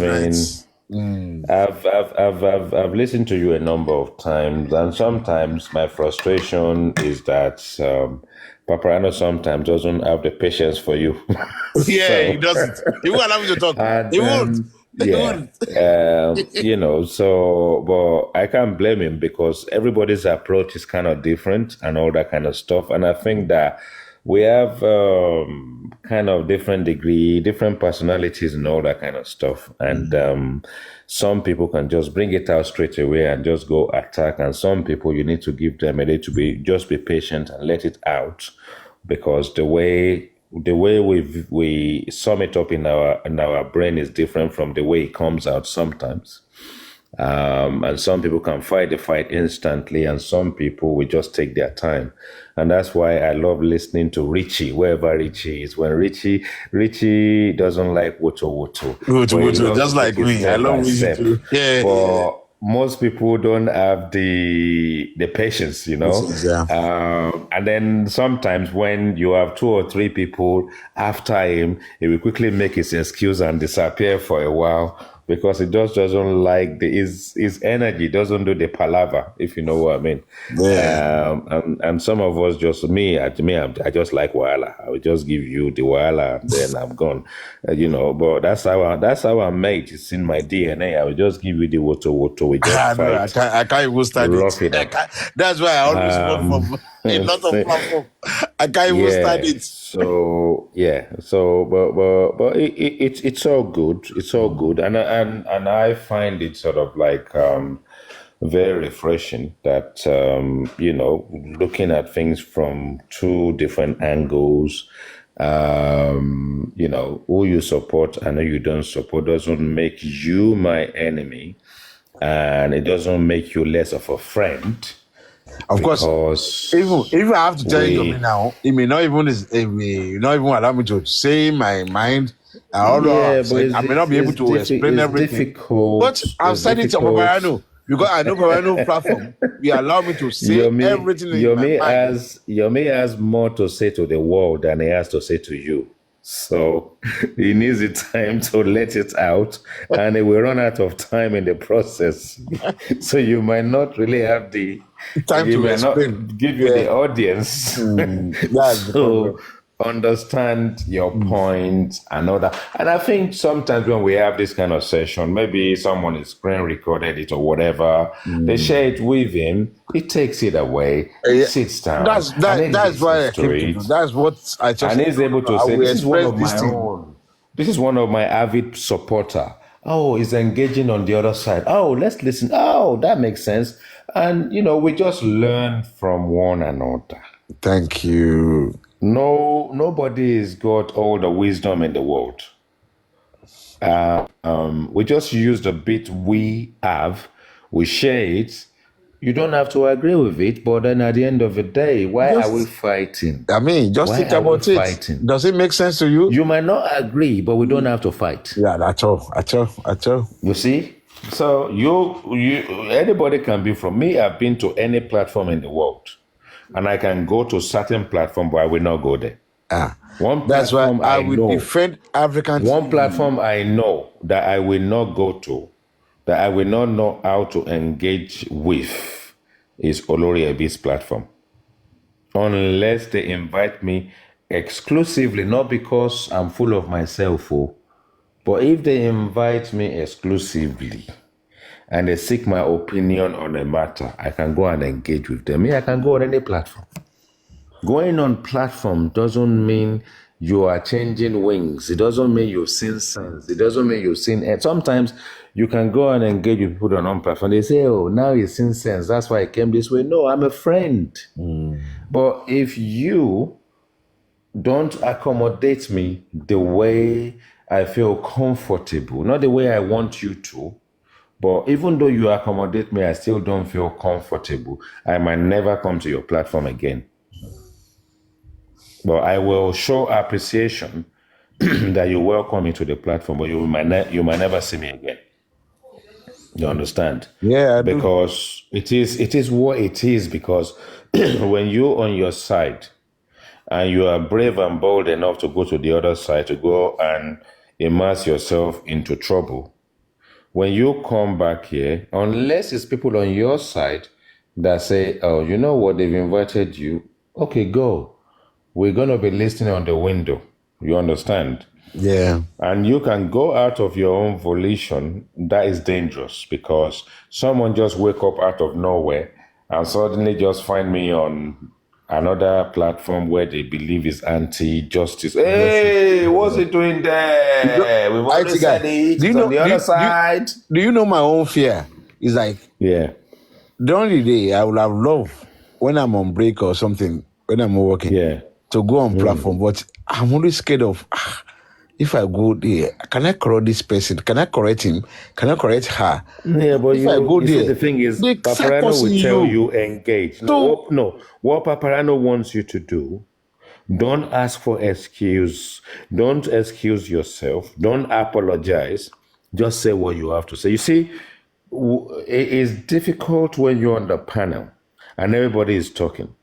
night. I've listened to you a number of times, and sometimes my frustration is that Paparano sometimes doesn't have the patience for you. Yeah, he doesn't. He won't allow me to talk. He won't. But I can't blame him because everybody's approach is kind of different and all that kind of stuff. And I think that we have kind of different degree, different personalities and all that kind of stuff. And some people can just bring it out straight away and just go attack. And some people, you need to give them a day to just be patient and let it out, because the way we sum it up in our brain is different from the way it comes out sometimes. And some people can fight the fight instantly, and some people will just take their time. And that's why I love listening to Richie, wherever Richie is. When Richie doesn't like woto, just like me. I love Richie too. Yeah. But most people don't have the patience, you know. And then sometimes when you have 2 or 3 people after him, he will quickly make his excuse and disappear for a while, because he just doesn't like his energy doesn't do the palaver, if you know what I mean. Yeah. And some of us I just like wahala. I will just give you the wahala and then I'm gone. But that's how I'm made. It's in my DNA. I will just give you the woto. We just fight. I can't even stand it. That's why I always work from a lot of platform. I can't even stand it. But it's all good. It's all good, and I find it sort of like very refreshing that looking at things from 2 different angles. Who you support and who you don't support doesn't make you my enemy, and it doesn't make you less of a friend. Of course, even I have to tell you now, it may not even allow me to say my mind. I may not be able to explain everything. But I've said it to Paparano, because I know Paparano platform. We allow me to say everything in my mind. YOMI has more to say to the world than he has to say to you. So he needs the time to let it out, and he will run out of time in the process. So you might not really have the time to explain. Not give you the audience. So understand your point and all that. And I think sometimes when we have this kind of session, maybe someone is screen recorded it or whatever, they share it with him, he takes it away, he sits down. That's why I came to do. That's what I just. And he's able to say, this is one of my own. This is one of my avid supporter. Oh, he's engaging on the other side. Oh, let's listen. Oh, that makes sense. And, we just learn from one another. Thank you. No, nobody's got all the wisdom in the world. We just use the bit we have. We share it. You don't have to agree with it, but then at the end of the day, why are we fighting? I mean, just Why think are we about it. fighting? Does it make sense to you? You might not agree, but we don't have to fight. Yeah, at all. You see? So anybody can be from me. I've been to any platform in the world, and I can go to certain platform, but I will not go there. That's why I will defend African. One platform I know that I will not go to, that I will not know how to engage with, is Olori Ebi's platform. Unless they invite me exclusively, not because I'm full of myself, but if they invite me exclusively and they seek my opinion on a matter, I can go and engage with them. I can go on any platform. Going on platform doesn't mean you are changing wings. It doesn't mean you've seen sense. It doesn't mean you've seen it. Sometimes you can go and engage with people on platform. They say, oh, now he's seen sense. That's why I came this way. No, I'm a friend. But if you don't accommodate me the way I feel comfortable, not the way I want you to, but even though you accommodate me, I still don't feel comfortable, I might never come to your platform again. But I will show appreciation that you welcome me to the platform, but you might never see me again. You understand? Yeah, I do. Because it is what it is. Because when you're on your side and you are brave and bold enough to go to the other side, to go and immerse yourself into trouble, when you come back here, unless it's people on your side that say, oh, you know what, they've invited you, okay, go. We're going to be listening on the window. You understand? Yeah. And you can go out of your own volition. That is dangerous, because someone just wake up out of nowhere and suddenly just find me on another platform where they believe is anti-justice. Hey, what's he doing there? We've already said it. It's on the other side. Do you know my own fear? It's like, yeah, the only day I would have loved when I'm on break or something, when I'm working, to go on platform, but I'm always scared of, if I go there, can I correct this person? Can I correct him? Can I correct her? Yeah, but if I go there, see, the thing is, Paparano will tell you engage. No, what Paparano wants you to do, don't ask for excuse. Don't excuse yourself. Don't apologize. Just say what you have to say. You see, it is difficult when you're on the panel and everybody is talking.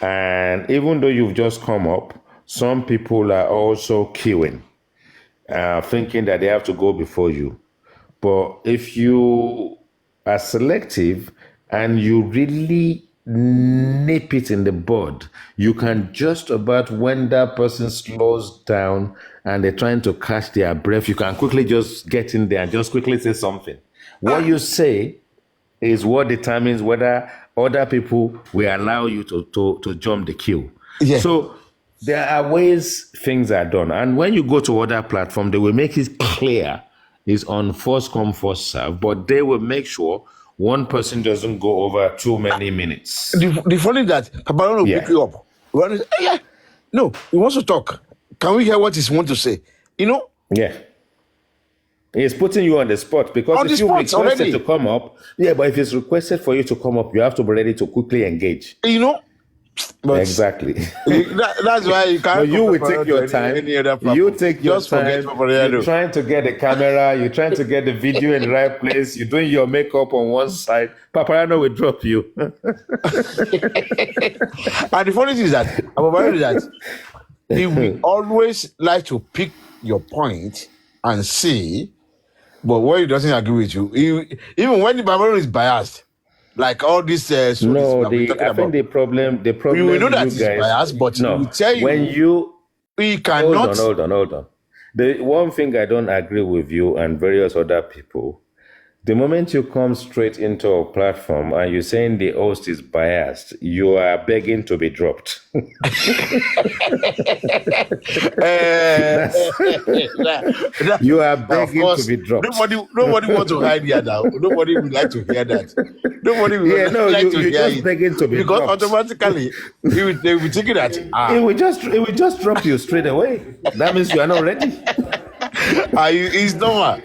And even though you've just come up, some people are also queuing, thinking that they have to go before you. But if you are selective and you really nip it in the bud, you can just about, when that person slows down and they're trying to catch their breath, you can quickly just get in there and just quickly say something. What you say is what determines whether other people will allow you to jump the queue. Yeah. So there are ways things are done. And when you go to other platform, they will make it clear it's on first come, first serve, but they will make sure one person doesn't go over too many minutes. The funny that Paparano will pick you up. No, he wants to talk. Can we hear what he wants to say? Yeah. He's putting you on the spot, because if you requested to come up, but if it's requested for you to come up, you have to be ready to quickly engage. But exactly. That's why you can't. You will take your time. You take your time. You're trying to get the camera. You're trying to get the video in the right place. You're doing your makeup on one side. Paparano will drop you. And the funny thing is that he will always like to pick your point and say, but when he doesn't agree with you, even when the Paparano is biased, like all this. I think the problem. We know that he's biased, but he will tell you when he cannot. Hold on. The one thing I don't agree with you and various other people The moment you come straight into a platform and you're saying the host is biased, you are begging to be dropped. That's, you are Of begging course, to be dropped. nobody wants to hide here now. Nobody would like to hear that. Nobody would Yeah, no, like to you're hear just it. begging to be Because dropped. automatically, they will be thinking that, It will just drop you straight away. That means you are not ready. He's normal.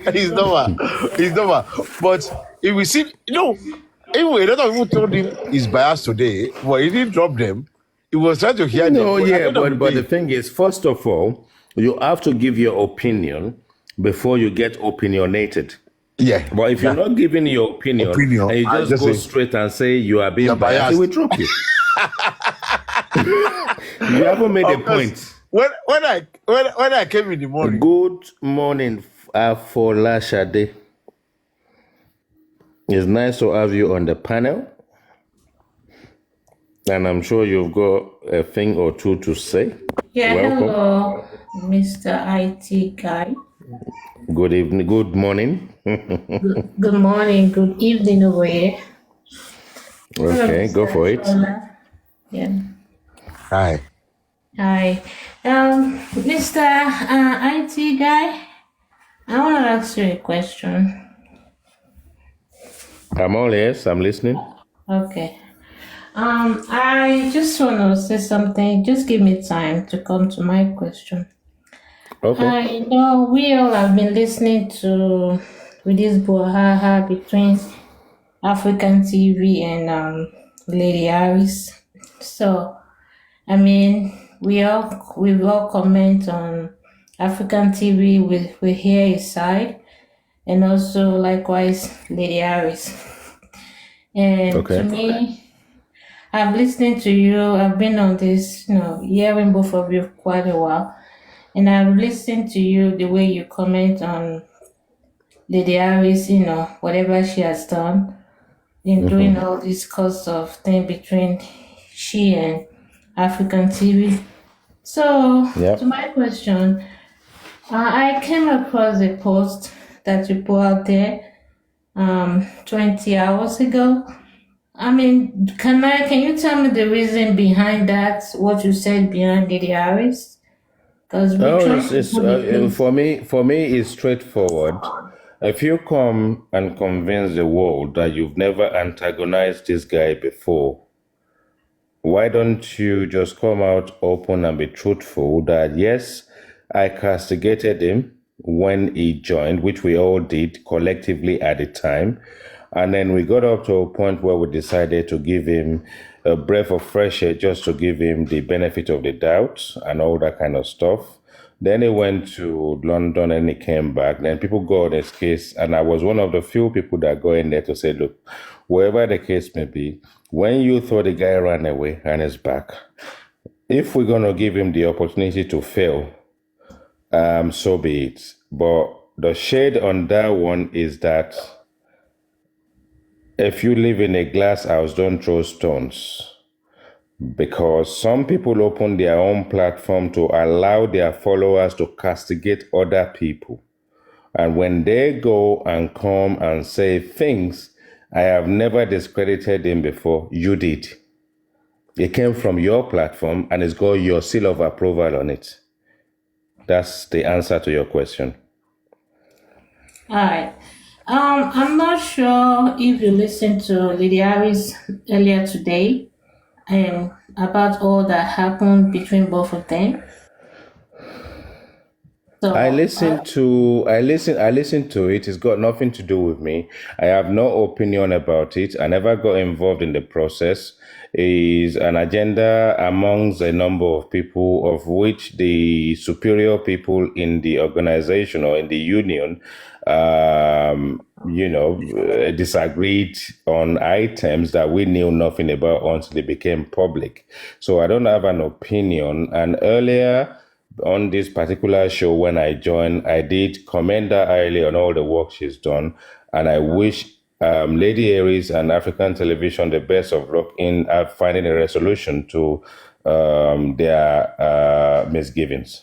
But if we see, anyway, a lot of people told him he's biased today, but he didn't drop them. He was trying to hear them. No, But at yeah, the end of but the day, thing is, first of all, you have to give your opinion before you get opinionated. yeah. But if you're not giving your opinion and you I just go say, straight and say you are being You're biased, biased. it will drop you. You haven't made a of course, point. when I came in the morning, Good morning, Afola Shade. It's nice to have you on the panel. And I'm sure you've got a thing or two to say. Yeah, Welcome. hello, Mr. IT guy. Good evening. Good morning. Good morning, good evening over here. Hello, Okay, go Mr. for it. Shola. Yeah. hi. Hi. Mr. IT guy, I want to ask you a question. I'm all ears. I'm listening. Okay. I just want to say something. Just give me time to come to my question. Okay. I know we all have been listening to with this brouhaha between African TV and Lady Harris. So I mean, we all comment on African TV. We hear his side, and also likewise Lady Harris. And Okay. to me, I've listened to you. I've been on this, hearing both of you quite a while, and I've listened to you the way you comment on Lady Harris. Whatever she has done in doing all this cause of thing between she and African TV. So, Yep. to my question, I came across a post that you put out there 20 hours ago. I mean, can you tell me the reason behind that? What you said behind Lady Harris? Because we Oh, try it's, to it's put the things. for me, it's straightforward. If you come and convince the world that you've never antagonized this guy before, why don't you just come out open and be truthful that yes, I castigated him when he joined, which we all did collectively at the time. And then we got up to a point where we decided to give him a breath of fresh air just to give him the benefit of the doubt and all that kind of stuff. Then he went to London and he came back. Then people got on his case, and I was one of the few people that go in there to say, look, wherever the case may be, when you thought the guy ran away and is back, if we're going to give him the opportunity to fail, so be it. But the shade on that one is that if you live in a glass house, don't throw stones. Because some people open their own platform to allow their followers to castigate other people. And when they go and come and say things, I have never discredited him before, you did. It came from your platform and it's got your seal of approval on it. That's the answer to your question. All right. I'm not sure if you listened to Lady Harris earlier today about all that happened between both of them. So I listened to it. It's got nothing to do with me. I have no opinion about it. I never got involved in the process. It's an agenda amongst a number of people, of which the superior people in the organization or in the union, disagreed on items that we knew nothing about until it became public. So I don't have an opinion. And earlier on this particular show, when I joined, I did commend her highly on all the work she's done, and I wish Lady Aries and African television the best of luck in finding a resolution to their misgivings.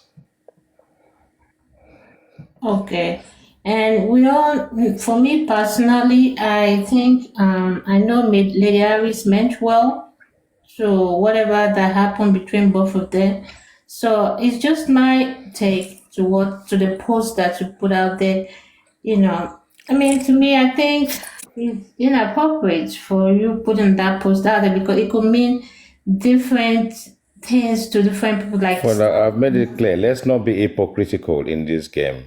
okay. And we all, for me personally, I think I know Lady Harris meant well. So whatever that happened between both of them. So it's just my take to the post that you put out there. You know, I mean, to me, I think it's inappropriate for you putting that post out there because it could mean different things to different people. Like, Well, I've made it clear. Let's not be hypocritical in this game.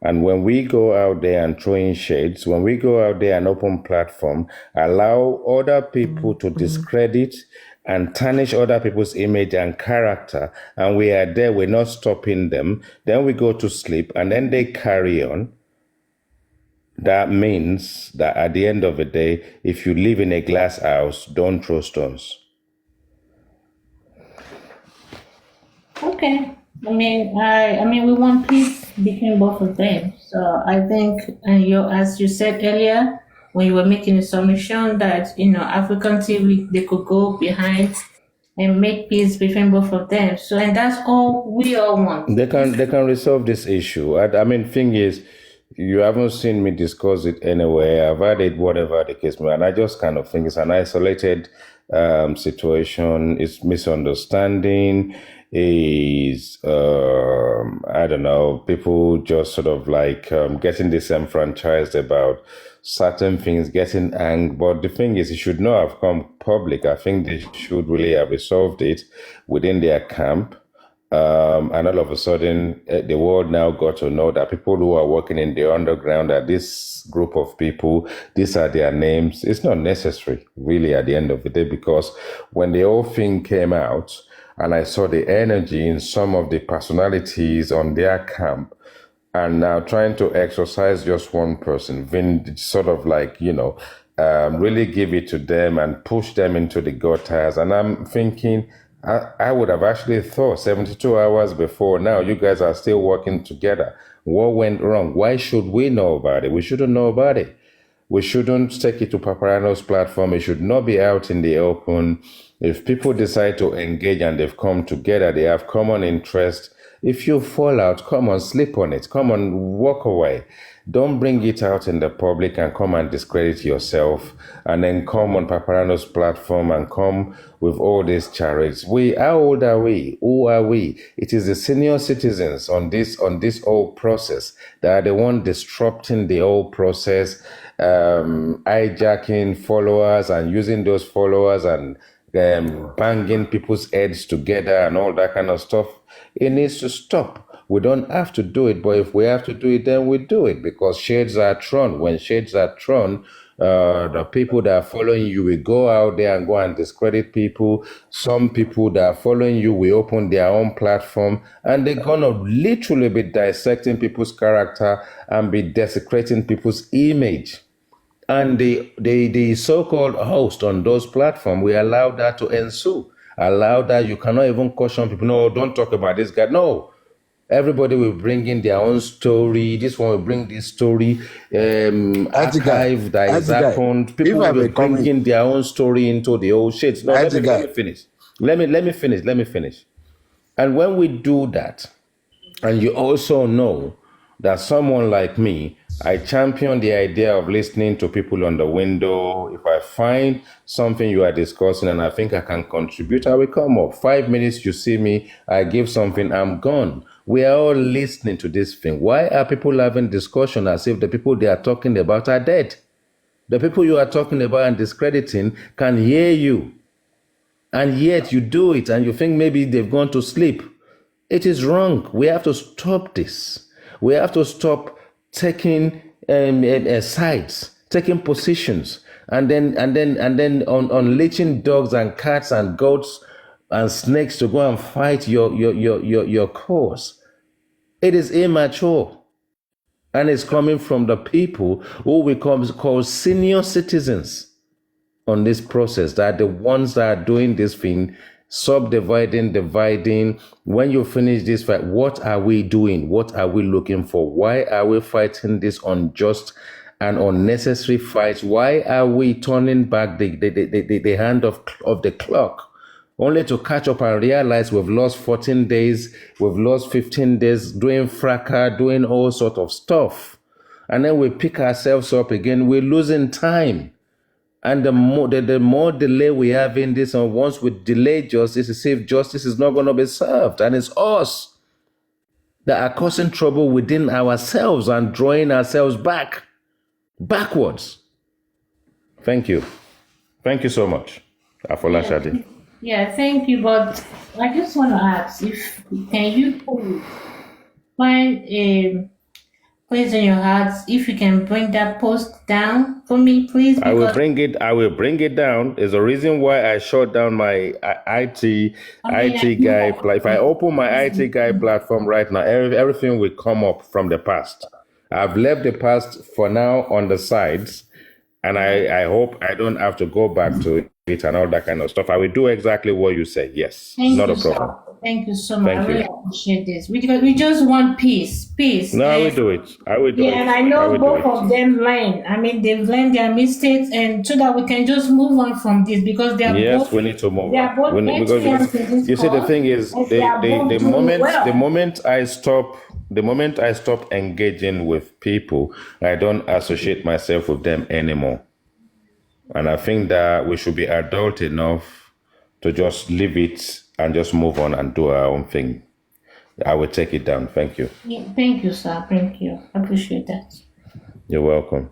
And when we go out there and throw in shades, when we go out there and open platform, allow other people to discredit and tarnish other people's image and character, and we are there, we're not stopping them, then we go to sleep, and then they carry on. That means that at the end of the day, if you live in a glass house, don't throw stones. okay. I mean, we want peace between both of them. So I think, as you said earlier, when you were making a submission that African TV they could go behind and make peace between both of them. So and that's all we all want. They can resolve this issue. I mean, thing is, you haven't seen me discuss it anywhere. I've had it, whatever the case may be, and I just kind of think it's an isolated situation. It's misunderstanding. Is I don't know, people just sort of like getting disenfranchised about certain things, getting angry. But the thing is, it should not have come public. I think they should really have resolved it within their camp. And all of a sudden, the world now got to know that people who are working in the underground, that this group of people, these are their names. It's not necessary, really, at the end of the day, because when the whole thing came out, and I saw the energy in some of the personalities on their camp, and now trying to exercise just one person, sort of like, really give it to them and push them into the gutters. And I'm thinking, I would have actually thought 72 hours before now, you guys are still working together. What went wrong? Why should we know about it? We shouldn't know about it. We shouldn't take it to Paparano's platform. It should not be out in the open. If people decide to engage and they've come together, they have common interest. If you fall out, come on, sleep on it. Come on, walk away. Don't bring it out in the public and come and discredit yourself and then come on Paparano's platform and come with all these charades. How old are we? Who are we? It is the senior citizens on this whole process that are the one disrupting the whole process, hijacking followers and using those followers and banging people's heads together and all that kind of stuff. It needs to stop. We don't have to do it, but if we have to do it, then we do it, because shades are thrown. When shades are thrown, the people that are following you will go out there and go and discredit people. Some people that are following you will open their own platform, and they're gonna literally be dissecting people's character and be desecrating people's image. And the so-called host on those platforms, we allow that to ensue. Allow that. You cannot even caution people, no, don't talk about this guy. No. Everybody will bring in their own story. This one will bring this story, archive that has happened. People will bring in their own story into the old shit. No, let me finish. Let me finish. And when we do that, and you also know that someone like me, I champion the idea of listening to people on the window. If I find something you are discussing and I think I can contribute, I will come up. 5 minutes, you see me, I give something, I'm gone. We are all listening to this thing. Why are people having discussion as if the people they are talking about are dead? The people you are talking about and discrediting can hear you. And yet you do it and you think maybe they've gone to sleep. It is wrong. We have to stop this. We have to stop taking sides, taking positions, and then unleashing dogs and cats and goats and snakes to go and fight your cause. It is immature, and it's coming from the people who we call senior citizens on this process. That are the ones that are doing this thing, subdividing, dividing. When you finish this fight, what are we doing? What are we looking for? Why are we fighting this unjust and unnecessary fight? Why are we turning back the hand of the clock, only to catch up and realize we've lost 14 days, we've lost 15 days doing fracas, doing all sorts of stuff? and then we pick ourselves up again. We're losing time. And the more delay we have in this, and once we delay justice, it's if justice is not going to be served. And it's us that are causing trouble within ourselves and drawing ourselves backwards. Thank you. Thank you so much, Afola Shadi. Yeah, thank you. But I just want to ask, if can you please find a place in your heart if you can bring that post down for me, please? I will Because bring it down. There's a reason why I shut down my IT guy. If I open my IT guy platform right now, everything will come up from the past. I've left the past for now on the sides, and I hope I don't have to go back to it and all that kind of stuff. I will do exactly what you said. Yes, not a problem. Thank you so much. Thank I really you. appreciate this. We just want peace. No, I will do it. I will do it. Yeah, and I know both of them learn. I mean, they've learned their mistakes, and so that we can just move on from this, because they are Yes, both. we need to move They are both on. experts in this You see, the cause, thing is, and they are both the doing well. the moment I stop engaging with people, I don't associate myself with them anymore. And I think that we should be adult enough to just leave it and just move on and do our own thing. I will take it down. Thank you. Yeah, thank you, sir. Thank you. I appreciate that. You're welcome.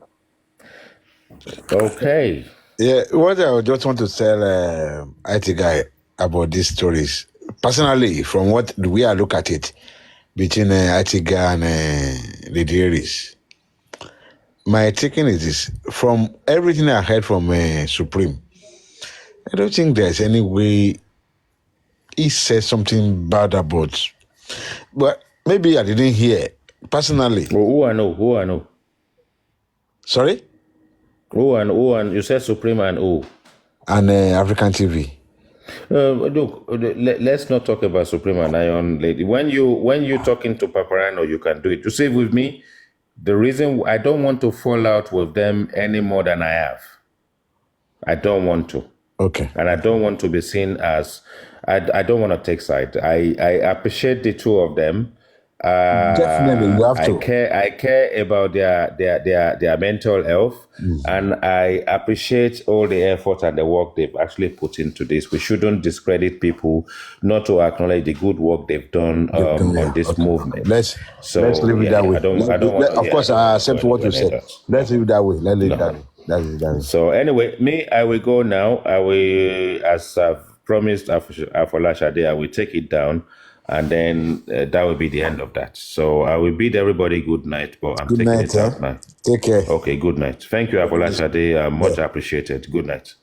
Okay. Yeah, what I just want to tell IT guy about these stories, personally, from what the way I look at it, between IT guy and Lady Aries, my taking is this: from everything I heard from Supreme, I don't think there's any way he said something bad about. But maybe I didn't hear personally. Who I know. Sorry? Who and you said Supreme and who? And African TV. Look, let's not talk about Supreme and Iron Lady. When you talking to Paparano, you can do it. You see, with me, the reason I don't want to fall out with them any more than I have. I don't want to. Okay. And I don't want to be seen as, I don't want to take side. I appreciate the two of them. Definitely, you have to. I care about their mental health, and I appreciate all the effort and the work they've actually put into this. We shouldn't discredit people, not to acknowledge the good work they've done on this movement. Let's leave it that way. I don't want. Of course, I accept what you said. Let's leave it that way. Let's leave it that way. So anyway, I will go now. I will, as I've promised Afola Shade, I will take it down, and then that will be the end of that. So I will bid everybody good night, but I'm taking it out now. Take care. Okay, good night. Thank you, Afola Shade. Much appreciated. Good night.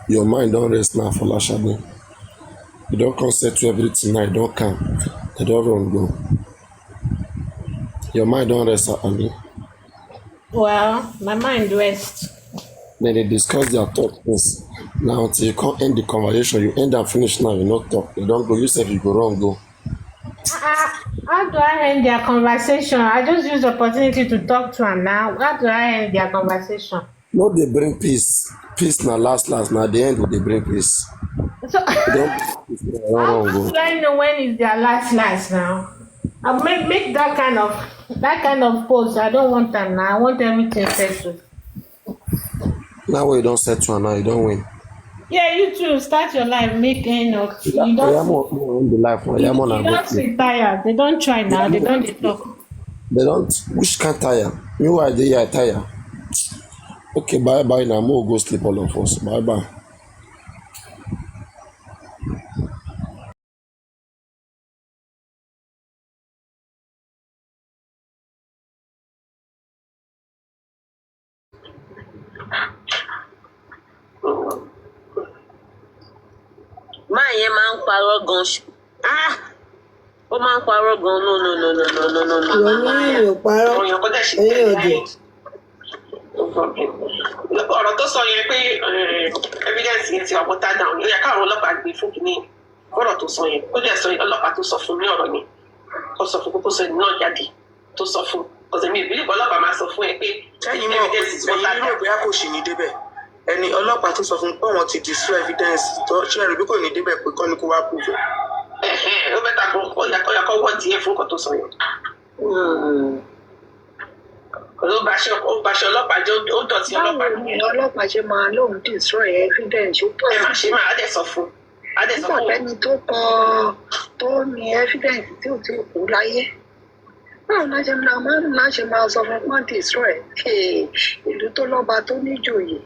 Your mind don't rest now for Lashabo. You don't concentrate to everything now, you don't come. They don't run go. Your mind don't rest at me. Well, my mind rests. Then they discuss their things. Now until you can't end the conversation, you end and finish now, you not talk. You don't go, you say you go wrong, go. How do I end their conversation? I just use the opportunity to talk to them now. How do I end their conversation? No, they bring peace. Peace now last. Now the end will they bring peace. So How do I know when is their last now? I'll make that kind of post. I don't want them now. I want everything settled. Now when you don't settle now, you don't win. Yeah, you too. Start your life. Make enough. You don't. The life. You don't retire. They don't try now. They don't talk. They don't. Which can't tire? Meanwhile, they are tired. Okay, bye now. We'll go sleep all of us. Bye. Máa yẹn máa ń parọ́ gan. Ó máa ń parọ́ gan. No. Yomi ò parọ́. Ẹ̀yin ọ̀dẹ̀. Ọ̀rọ̀ tó sọ yẹn pé evidence yẹn ti wà bọ́tà down ó yẹ káwọn ọlọ́pàá gbé fún kìíní ọ̀rọ̀ tó sọ yẹn ó dẹ̀ sọ ọlọ́pàá tó sọ fún ní ọ̀rọ̀ yẹn ó sọ fún kókó sọ ẹni náà jáde tó sọ fún ọ̀sẹ̀ mi ìbílẹ̀ ọlọ́pàá máa sọ fún ẹ pé evidence ti bọ́tà down. ẹ̀yin rò bóyá kò sì ní débẹ̀ ẹni ọlọ́pàá tó sọ fún pé wọ́n ti destroy evidence tó ṣe ẹ̀rù bí kò ní débẹ̀ pé kọ́ ni kó wá prove. Ó bẹ́tà kó ọ̀yàkọ́ wọ́n díẹ̀ fún nǹkan tó sọ yẹn. Ó báṣẹ ọlọ́pàá jẹ́ ó dọ̀tí ọlọ́pàá nìyẹn. Báwo ni ọlọ́pàá ṣe máa lóun destroy evidence ó pọ̀? Ẹ má ṣe máa adẹ̀ sọ fún. Nígbà tẹ́ni tó ní evidence tí ò tí ò kú láyé. Báwo la ṣe máa sọ fún pọ́n destroy ìlú tó lọ́ba tó níjòyè?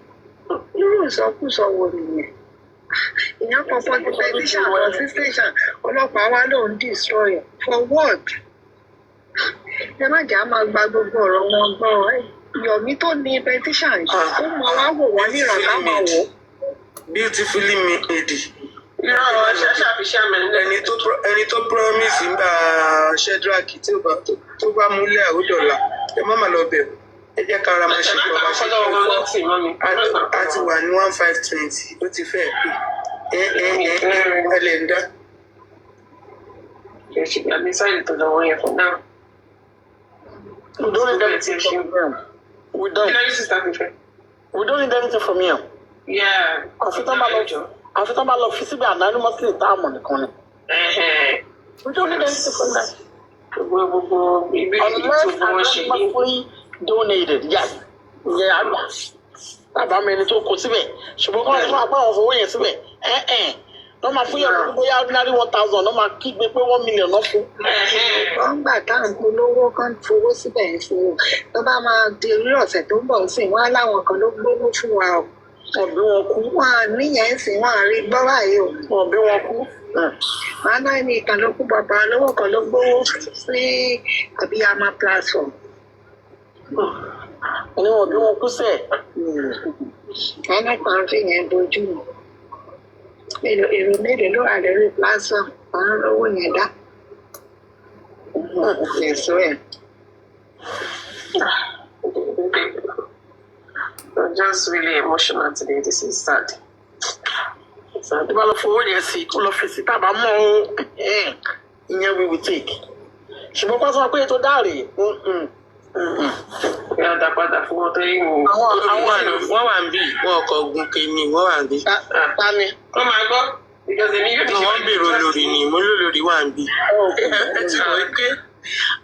Irú ìsọkúsọ wo nìyẹn? Ìyẹn kan pọ́n ti petition lọ sí station ọlọ́pàá wá lóun destroy for what? Ẹ má jà máa gba gbogbo ọ̀rọ̀ wọn gbọ́ Yomi tó ní petition ó mọ wá wò wọ́n ní ìrànlá máa wò. Beautifully made. Ìrànwọ́ ṣẹ́ṣà fi ṣe àmì ẹni tó promise ń bá Shedrack tó bá múlẹ̀ àwòdọ̀là ẹ má má lọ bẹ̀rù ẹ jẹ́ ká ara máa ṣe bí ọba ṣe fẹ́ a ti wà ní 1520 ó ti fẹ́ pé ẹ lè ń dá. Àbí sáyẹn tó lọ́wọ́ yẹn fún náà. We don't need anything from them. We don't need anything from you. Yeah. Àfi tán bá lọ fi síbi anonymously tá a mọ̀ nìkan ni. We don't need anything from them. Unless anonymously donated, yes. Ìyẹn àgbà. Tàbá mi ẹni tó kó síbẹ̀. Ṣùgbọ́n kí wọ́n ti fún apá àwọn fowó yẹn síbẹ̀. Wọ́n máa fún yẹn bóyá ordinary 1,000 wọ́n máa kígbe pé 1 million náà fún. Wọ́n gbà táwọn polówó kan fowó síbẹ̀ yẹn fún wọn. Tó bá máa di orí ọ̀sẹ̀ tó ń bọ̀ sí wọn á láwọn kan ló gbówó fún wa o. Wọ́n bí wọn kú. Wọ́n á níyẹn sì wọ́n á rí gbọ́ báyìí o. Wọ́n bí wọn kú. Wọ́n á ní ìkan ló kú bàbá lọ́wọ́ kan ló gbówó sí Abiyama platform. Ní wọ́n bí wọn kú sẹ̀. Ẹnì kan fi yẹn bójú mi. Èrò mélòó ló wà lórí platform àwọn owó yẹn dá. Èso ẹ̀. I'm just really emotional today. This is sad. Tí bá lọ fowó yẹn sí kó lọ fi sí tábà mọ́ ìyẹn we will take. Ṣùgbọ́n pásítọ̀ pé ètò dáàrè. Ìyá dá padà fún wọn tó yín wò. Wọ́n wà ń bì wọ́n ọkọ̀ ogun kìíní wọ́n wà ń bì. Tani. Wọ́n máa gbọ́. Wọ́n bèrò lórí ni mo lórí wà ń bì. Ẹ ti mọ̀ pé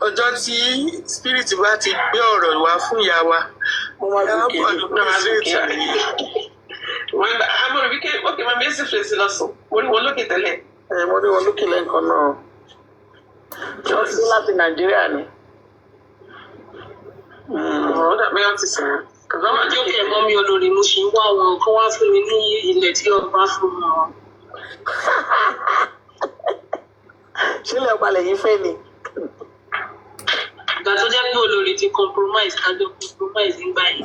ọjọ́ tí spirit bá ti gbé ọ̀rọ̀ wá fún ìyá wa Wọ́n gbà àmọ́ rí kí ókè máa mẹ́sì fèsì lọ́sùn. Mo rí wọn lókè tẹ́lẹ̀. Mo rí wọn lókè lẹ́ǹkan náà. Wọ́n ti dé láti Nàìjíríà ni. Ọ̀rọ̀ dàbí wọ́n ti sọ̀rọ̀. Àwọn àjọkẹ́ mọ́ mi olórí mo ṣì ń wá wọn kó wá fún mi ní ilẹ̀ tí ọba fún wọn. Ṣílẹ̀ ọ̀pálẹ̀ yìí fẹ́ ni. Ìgbà tó jẹ́ pé olórí ti compromise kájọ compromise nígbà yìí.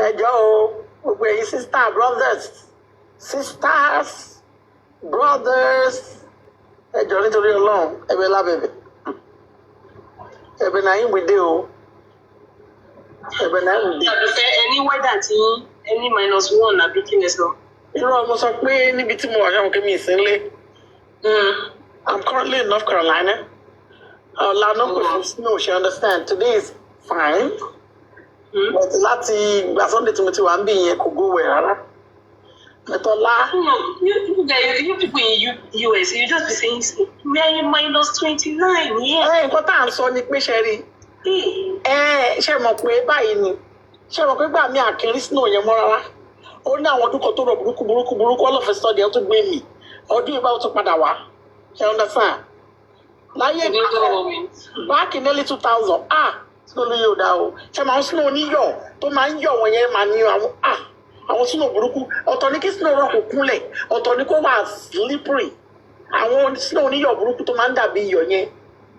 Ẹjọ́ o, gbogbo ẹ̀yin sisters brothers, ẹjọ́ nítorí Ọlọ́run, ẹ̀bẹ̀ lábẹ̀bẹ̀. Ẹ̀bẹ̀ náà yín wìdé o. Ẹ̀bẹ̀ náà yín wìdé. Àdùfẹ́ ẹni wẹ́dà tí ẹni -1 àbí kí ni sọ? Irú ọmọ sọ pé níbi tí mo wà ṣáà mo kí mi ìsínlé. I'm currently in North Carolina. Ọ̀la náà kò fún snow, she understand. Today is fine. But láti ìgbà Sunday tí mo ti wà ń bí yẹn kò go well rárá. Mẹ́tọ́lá. You people in US, you just be saying, we are in -29, yeah. Nǹkan tá à ń sọ ni pé ṣe rí. Ṣé mọ̀ pé báyìí ni? Ṣé mọ̀ pé gbà mí àkírí snow yẹn mọ́ rárá? Ó ní àwọn ọdún kan tó rọ burúkú all of a sudden ó tún gbé mi. Ọdún yìí báwo tún padà wá? Ṣé understand? Láyé back in early 2000, snow ló yóò dá o. Ṣé máa ń snow oníyọ̀ tó máa ń yọ̀ wọ̀n yẹn máa ní àwọn snow burúkú. Ọ̀tọ̀ ní kí snow rọ̀ kó kúnlẹ̀, ọ̀tọ̀ ní kó wà slippery. Àwọn snow oníyọ̀ burúkú tó máa ń dàbí iyọ̀ yẹn.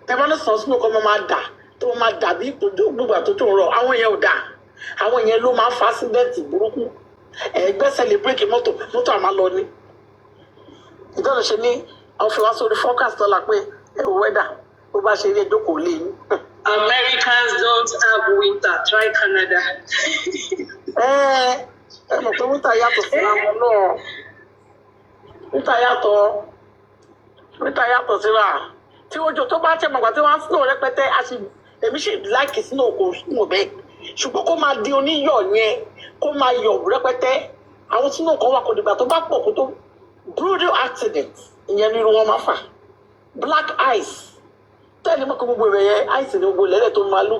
Tẹ́ bá ní sàn snow kan máa dà tó máa dàbí gbogbo tó rọ àwọn yẹn ò dà àwọn yẹn ló máa ń fa ásídẹ́ǹtì burúkú ẹgbẹ́sẹ̀ lè bírèkì mọ́tò àmà lọ ní ìjọba ṣe ní àwọn fi wá sórí forecast dọ́là pé ẹ̀rù wẹ́dà bó bá ṣe rí ẹjọ́ kò lè ní. Americans don't have winter. Try Canada. Ẹ mọ̀ pé winter yàtọ̀ síra wọn náà. Winter yàtọ̀ síra. Tí ojú tó bá tẹ̀ mọ̀gbà tí wọ́n á snow rẹpẹtẹ, èmi ṣì láìkì snow kò snow bẹ́ẹ̀. Ṣùgbọ́n kó máa di oníyọ̀ yẹn, kó máa yọ̀ rẹpẹtẹ. Àwọn snow kan wà kò dìgbà tó bá pọ̀ kó tó brutal accident. Ìyẹn nínú wọn máa fà. Black ice. Tẹ́lẹ̀ mọ́ kó gbogbo rẹ̀ yẹn ice ní gbogbo lẹ́lẹ̀ tó máa lù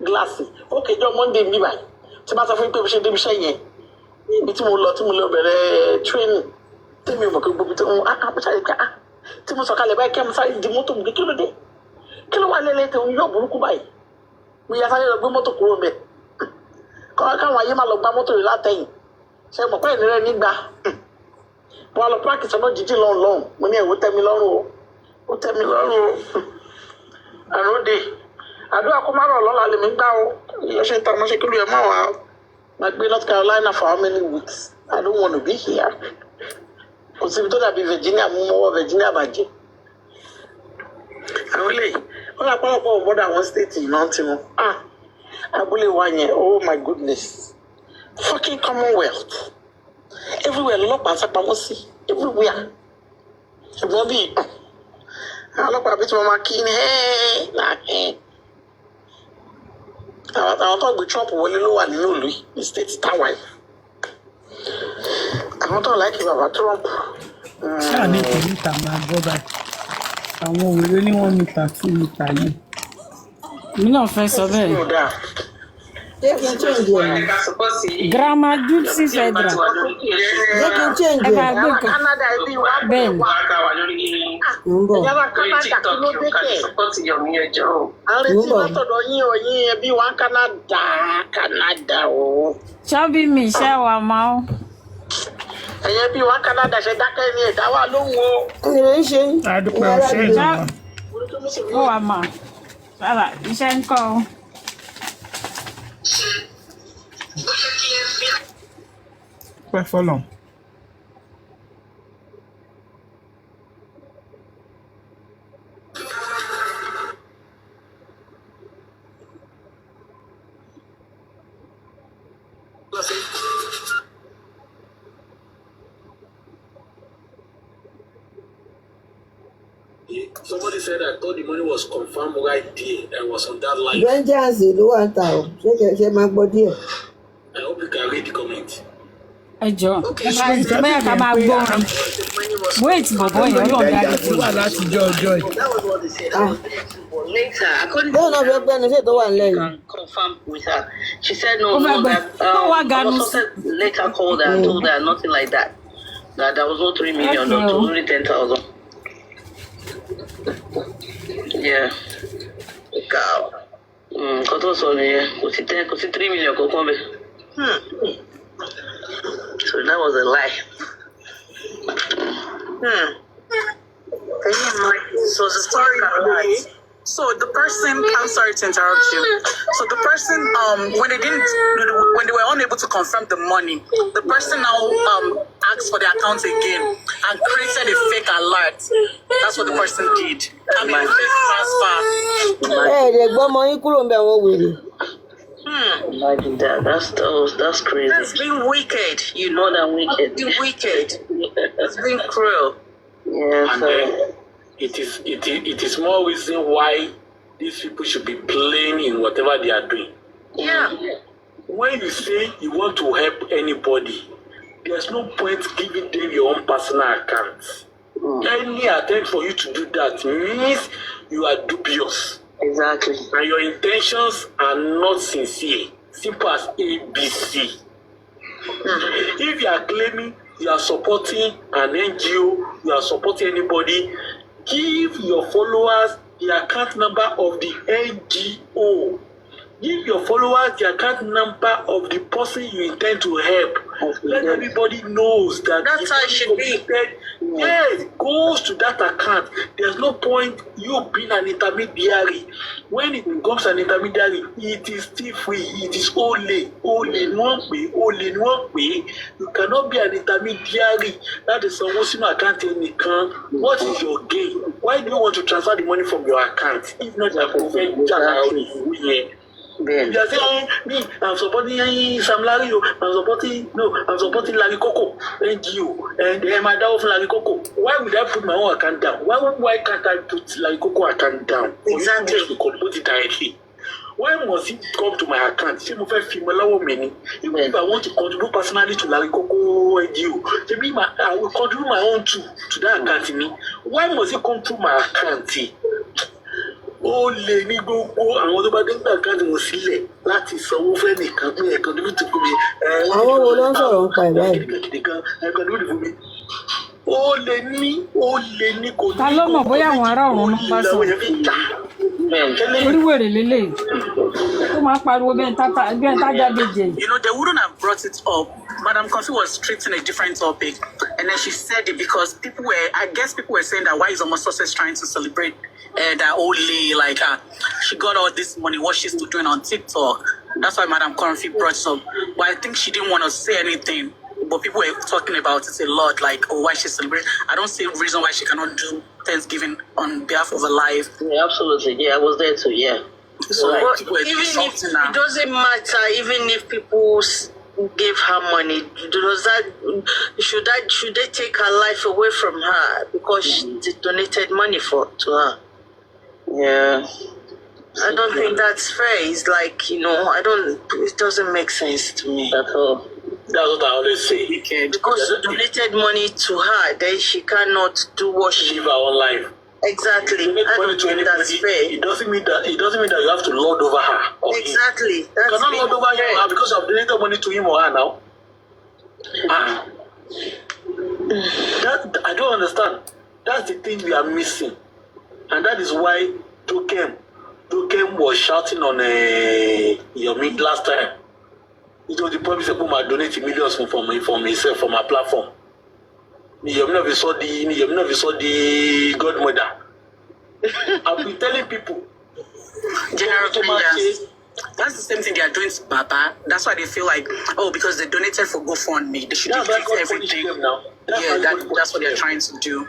gíláàsì. Ó kejọ́ Monday ń bí báyìí. Tí bá sọ fún mi pé bí ṣe débi iṣẹ́ yẹn. Ibi tí mo lọ bẹ̀rẹ̀ training. Tẹ́mi ò mọ̀ pé gbogbo tí mo ṣàlẹ̀ pé tí mo sọ̀kalẹ̀ báyìí kí mo sáré di mọ́tò mi kí ló dé? Kí ló wà lẹ́lẹ̀ tó ń yọ̀ burúkú báyìí? Mo yà sáré lọ gbé mọ́tò kúrò mẹ́. Káwọn ayé máa lọ gba mọ́tò rẹ̀ látẹ̀yìn. Ṣé mọ̀ pé ìnira nígbà? Mo lọ páàkì sọ́nà jíjì lọ́hùn. Mo ní ẹ̀wọ́ tẹ́ mi lọ́rùn o. Ó tẹ́ mi lọ́rùn o. Àròdè. Àdúrà kó má rọ̀ lọ́la lèmi gbá o. Ìyọ̀ṣẹ́ ìta ọmọṣẹ́ kí ló yẹ máa wà á. Máa gbé North Carolina for how many weeks? I don't want to be here. Kò síbi tó dàbí Virginia mú mọ́wọ́ Virginia bàjẹ́. Àwọn ilé wọ́n yà pọ́nlọ́pọ́ bọ́dà àwọn state náà ti wọn. Abúlé wa yẹn, oh my goodness. Fucking Commonwealth. Everywhere lọ́pàá sápamọ́ sí. Everywhere. Ṣùgbọ́n bí àwọn ọlọ́pàá bí tí wọ́n máa kí ní àwọn tó gbé Trump wọlé ló wà nínú ìlú ní state tower yìí. Àwọn tó láìkí bàbá Trump. Ṣáà ní kò níta máa gbọ́ báyìí. Àwọn òwe ní 1 mítà 2 mítà yìí. Mi náà fẹ́ sọ bẹ́ẹ̀. Grandma Juicy Fedra. Ẹ bá gbé kan. Bẹ́ẹ̀ ni. Ìjọba Canada kí ló dé kẹ̀? Àwọn retí látọ̀dọ̀ yín ẹbí wa Canada o. Ṣọ́bí mi iṣẹ́ wa máa ń. Ẹ̀yẹ bí wa Canada ṣe dákẹ́ ní ẹ̀dá wa lóhùn o. Ìrìn ṣe. Àdúpẹ́ ọ̀ṣẹ́ ìjọba. Ó wà mà. Rárá, iṣẹ́ ń kọ́ ọ. Pẹ́ fọ́lọ̀. Somebody said I thought the money was confirmed right there. I was on that line. Vengeance ló wà ta o. Ṣé máa gbọ́ díẹ̀? I hope you can read the comment. Ẹ jọ̀ọ́, bẹ́ẹ̀ ká máa gbọ́ orin. Wait, bọ̀bọ̀ yẹn lọ́ọ́ bí a ti wà láti jọ ọjọ́ yìí. Later, I couldn't. Bẹ́ẹ̀ náà fẹ́ gbẹ́ni ṣé tó wà nílẹ̀ yìí. Confirm with her. She said no, that later called her and told her nothing like that. That there was no 3 million, no, only 10,000. Yeah. Cow. Kò tó sọ nìyẹn, kò sí 3 million kankan bẹ́ẹ̀. So that was a lie. So the story is so the person, I'm sorry to interrupt you. So the person, when they were unable to confirm the money, the person now asked for the account again and created a fake alert. That's what the person did. I mean, fake transfer. Gbọ́mọ yín kúrò ń bẹ̀ wọ́n wèrè. Imagine that. That's crazy. That's being wicked. You know that wicked. Being wicked. It's being cruel. Yeah. And it is more reason why these people should be playing in whatever they are doing. Yeah. When you say you want to help anybody, there's no point giving them your own personal account. Any attempt for you to do that means you are dubious. Exactly. And your intentions are not sincere. Simple as ABC. If you are claiming you are supporting an NGO, you are supporting anybody, give your followers the account number of the NGO. Give your followers the account number of the person you intend to help. Let everybody knows that that's how it should be. Yes, goes to that account. There's no point you being an intermediary. When it becomes an intermediary, it is still free. It is only in one way. You cannot be an intermediary. That is someone's account in the account. What is your gain? Why do you want to transfer the money from your account? If not, you are if you are saying, me, I'm supporting Sam Larry, I'm supporting Larry Coco, NGO, and my dad of Larry Coco. Why would I put my own account down? Why can't I put Larry Coco account down? Exactly. To contribute it directly. Why must it come to my account? Even if I want to contribute personally to Larry Coco NGO, I will contribute my own to that account. Why must it come through my account? Ó lè ní gbogbo àwọn tó bá dé gbà káàdì wọn sílẹ̀ láti sanwó fẹ́ nìkan pé ẹ̀kan níbi tó fún mi. Àwọn wo ló ń sọ̀rọ̀ ń pa ẹ̀ báyìí? Ẹ̀kan níbi tó fún mi. Ó lè ní kò ní. Ta ló mọ̀ bóyá àwọn ará ọ̀run ló ń bá sọ? Orí wèrè lélẹ̀. Ó máa ń pariwo bẹ́ẹ̀ tájà bèjè. You know, they wouldn't have brought it up. Madam Kofi was treating a different topic, and then she said it because people were saying that why is Omo Success trying to celebrate that only like she got all this money, what she's still doing on TikTok. That's why Madam Kofi brought it up. But I think she didn't want to say anything. But people were talking about it a lot, like, oh, why she's celebrating. I don't see a reason why she cannot do Thanksgiving on behalf of her life. Yeah, absolutely. Yeah, I was there too. Yeah. So right. Even if it doesn't matter, even if people give her money, should they take her life away from her because she donated money to her? Yeah. I don't think that's fair. It's like, it doesn't make sense to me. That's all. That's what I always say. Because you donated money to her, then she cannot do what she live her own life. Exactly. I don't think that's fair. It doesn't mean that you have to lord over her. Exactly. You cannot lord over her because I've donated money to him or her now. That I don't understand. That's the thing we are missing. And that is why Tokem was shouting on YOMI last time. It was the point that people might donate millions from himself, from our platform. YOMI never saw the godmother. I've been telling people. General Thomas, that's the same thing they are doing to Baba. That's why they feel like, oh, because they donated for GoFundMe, they should defeat everything. That's what they're trying to do.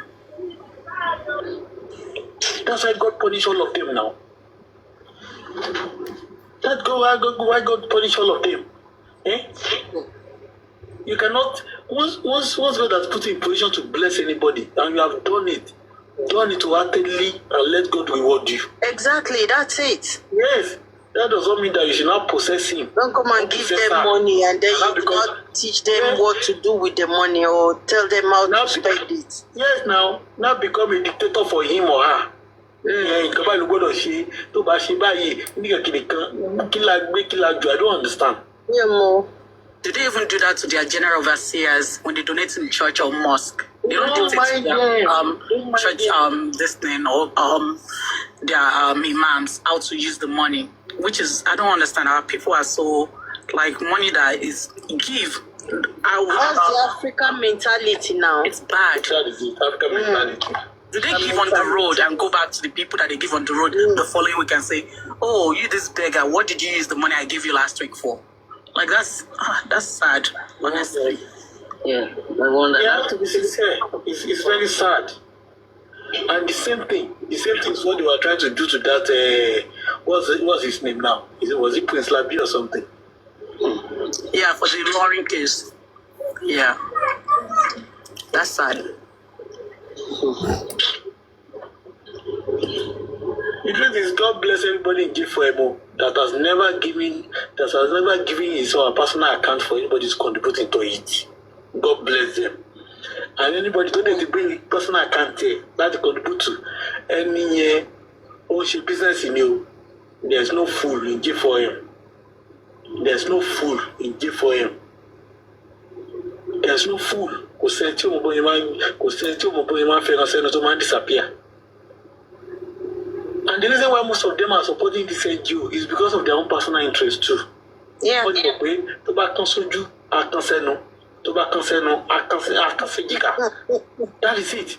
That's why God punish all of them now. Why God punish all of them? You cannot, once God has put you in position to bless anybody, and you have done it wholeheartedly, and let God reward you. Exactly, that's it. Yes, that does not mean that you should not possess him. Don't come and give them money and then you cannot teach them what to do with the money or tell them how to spend it. Yes, now become a dictator for him or her. I don't understand. Yeah, more. Do they even do that to their general overseers when they donate in church or mosque? They don't do it to their church, this thing, or their imams, how to use the money. Which is, I don't understand how people are so, like, money that is give. That's the African mentality now. It's bad. That is the African mentality. Do they give on the road and go back to the people that they give on the road the following week and say, oh, you this beggar, what did you use the money I gave you last week for? Like, that's sad, honestly. Yeah, I wonder. You have to be sincere. It's very sad. And the same thing is what they were trying to do to that, what's his name now? Was it Prince Labi or something? Yeah, for the Lauren case. Yeah. That's sad. The truth is, God bless everybody in G4MO that has never given his own personal account for anybody's contributing to it. God bless them. And anybody don't need to bring personal account here that to contribute to any own business in you. There's no fool in G4M. There's no fool in G4M. There's no fool. Kò sẹ́ni tí ó mọ̀ bóyá máa fẹ́ràn sẹ́ni tó máa disappear. And And the reason why most of them are supporting this NGO is because of their own personal interest too. Yeah. That is it.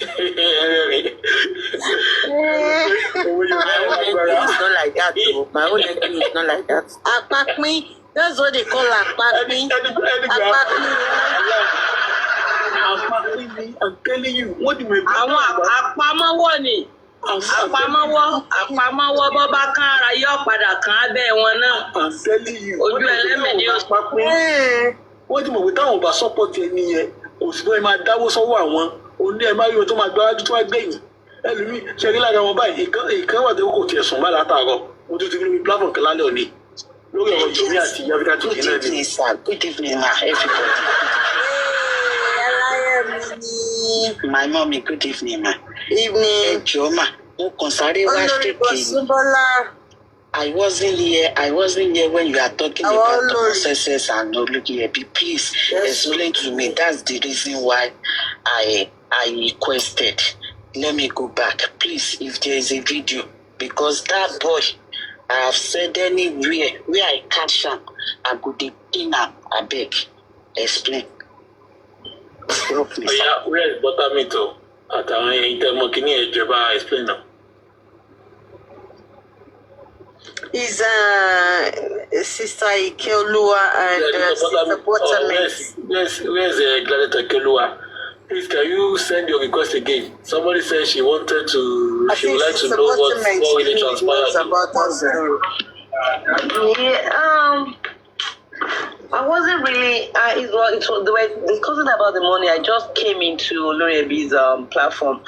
My own enemy is not like that. Apakmi, that's what they call Apakmi. I'm telling you, what do you mean? Àpamọ́wọ́ bọ́ bá kán ara yóò padà kán abẹ́ wọn náà. I'm telling you. Ojú ẹlẹ́mẹ̀ ni ó sọ. Wọ́n ti mọ̀ pé táwọn bá sọ́pọ̀tì ẹni yẹn, òṣìṣẹ́ ẹ máa dáwó sọ́wọ́ àwọn oní ẹ máa yọ tó máa gbáwájú tó máa gbẹ̀yìn. Ẹlòmíì ṣẹ́rí lára wọn báyìí, ìkan wà tó kò tiẹ̀ sùn bá látàárọ̀. Mo tún ti rí mi platform kan lálẹ́ òní. Lórí ọ̀rọ̀ Yomi àti Yavida tó kì í náà ni. Good evening, sir. Good evening, ma. Everybody. My mommy, good evening, ma. Evening. Joma. I wasn't here when you are talking about the processes and no looking here. Please explain to me. That's the reason why I requested. Let me go back, please, if there is a video, because that boy, I have said anywhere where I catch him, I go the dinner. I beg, explain. Help me. Yeah, where is Bottomito? At Intermokini, Jeba, explain now. Is Sister Ikeolua and Sister Bottomito. Yes, where's Gladiator Ikeolua? Please, can you send your request again? Somebody said she wanted to. She would like to know what really transpired about us. I wasn't really. They were discussing about the money. I just came into Olorebi's platform,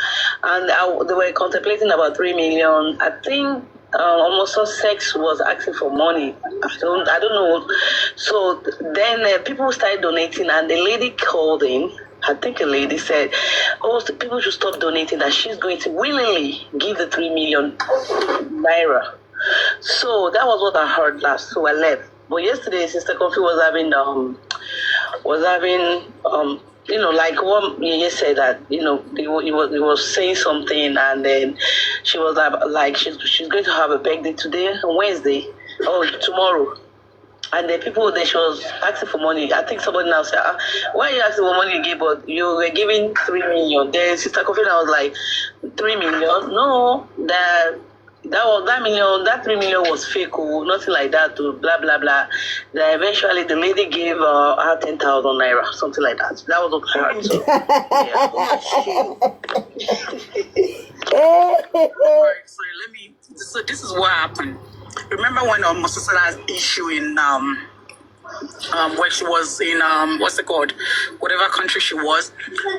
and they were contemplating about 3 million. I think almost Sex was asking for money. I don't know. So then people started donating, and the lady called in. I think a lady said, so people should stop donating, that she's going to willingly give the 3 million naira. So that was what I heard last, so I left. But yesterday, Sister Kofi was having, like what Yeye said, that, he was saying something, and then she was like, she's going to have a birthday today, on Wednesday, tomorrow. And the people that she was asking for money, I think somebody now said, why are you asking for money again? But you were giving 3 million. Then Sister Kofi was like, 3 million? No, that 3 million was fake, nothing like that, blah, blah, blah. Then eventually the lady gave her 10,000 naira, something like that. That was what I heard. So this is what happened. Remember when Mosasala's issue in where she was in whatever country she was.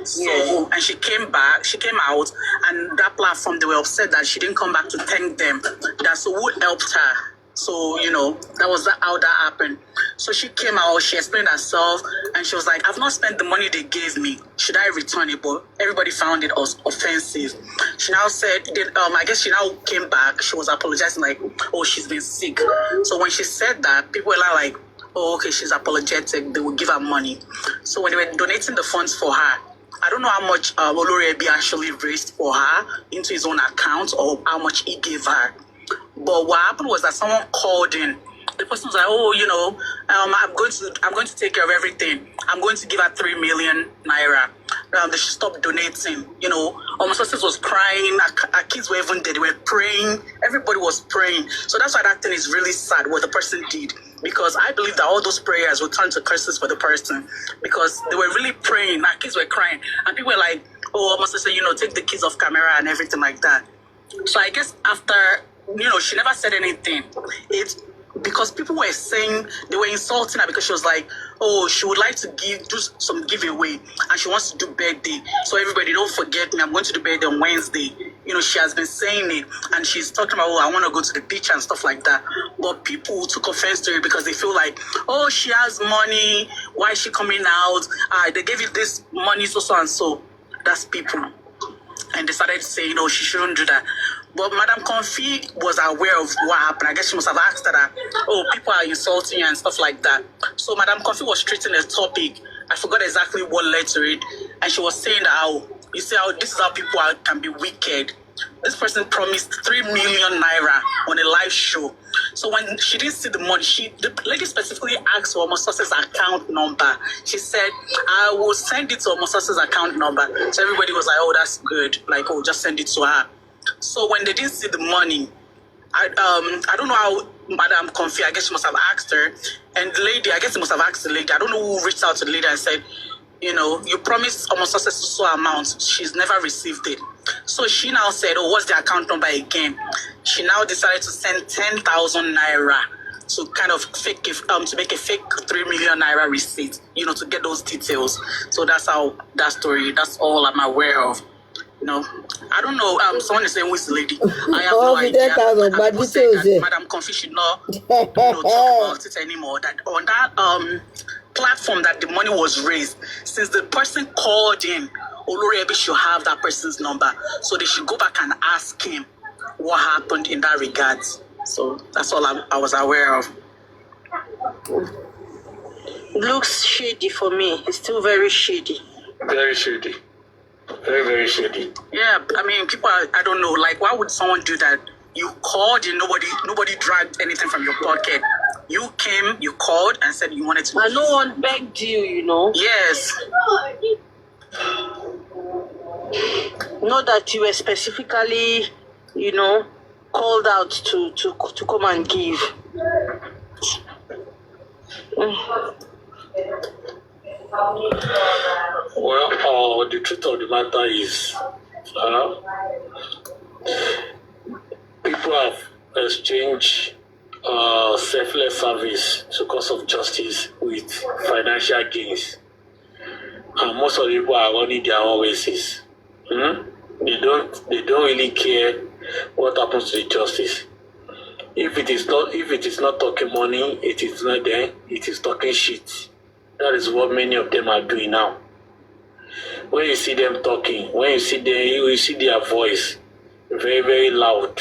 So and she came out, and that platform, they were upset that she didn't come back to thank them. That's who helped her. So, that was how that happened. So she came out, she explained herself, and she was like, I've not spent the money they gave me. Should I return it? But everybody found it offensive. She now said, I guess she now came back. She was apologizing, like, she's been sick. So when she said that, people were like, okay, she's apologetic. They will give her money. So when they were donating the funds for her, I don't know how much Olorebi actually raised for her into his own account, or how much he gave her. But what happened was that someone called in. The person was like, I'm going to take care of everything. I'm going to give her 3 million naira. They should stop donating. Almost sisters was crying. Our kids were even there. They were praying. Everybody was praying. So that's why that thing is really sad, what the person did. Because I believe that all those prayers will turn to curses for the person. Because they were really praying. Our kids were crying. And people were like, almost sister, take the kids off camera and everything like that. So I guess after, she never said anything. It's because people were saying, they were insulting her because she was like, she would like to do some giveaway, and she wants to do birthday. So everybody, don't forget me, I'm going to do birthday on Wednesday. She has been saying it, and she's talking about, I want to go to the beach and stuff like that. But people took offense to it because they feel like, she has money, why is she coming out? They gave you this money, so and so. That's people. And they started saying, she shouldn't do that. But Madam Confi was aware of what happened. I guess she must have asked her that, people are insulting you and stuff like that. So Madam Confi was treating a topic. I forgot exactly what led to it. And she was saying that, this is how people can be wicked. this person promised 3 million naira on a live show. So when she didn't see the money, the lady specifically asked for Omosose's account number. She said, I will send it to Omosose's account number. So everybody was like, oh, that's good. Like, oh, just send it to her. So when they didn't see the money, I don't know how Madam Comfy, I guess she must have asked her. And the lady, I guess she must have asked the lady. I don't know who reached out to the lady and said, you know, you promised Omosose so amount. She's never received it. So she now said, oh, what's the account number again? She now decided to send 10,000 naira to kind of to make a fake 3 million naira receipt, you know, to get those details. So that's how that story, that's all I'm aware of. You know, I don't know. Someone is saying who's the lady. I have no idea. People say that Madam Comfy should not talk about it anymore. That on that platform that the money was raised, since the person called in, Olori Ebi should have that person's number, so they should go back and ask him what happened in that regard. So that's all I was aware of. Looks shady for me. It's still very shady. Very shady. Very, very shady. Yeah, I mean, people I don't know, like, why would someone do that? You called and nobody dragged anything from your pocket. You came, you called and said you wanted to. And no one begged you, you know. Yes. Not that you were specifically, you know, called out to come and give. Well, the truth of the matter is, people have exchanged selfless service to cause of justice with financial gains, and most of the people are running their own races. They don't really care what happens to the justice. If it is not talking money, it is not there. It is talking shit. That is what many of them are doing now. When you see them talking, when you see their voice very, very loud,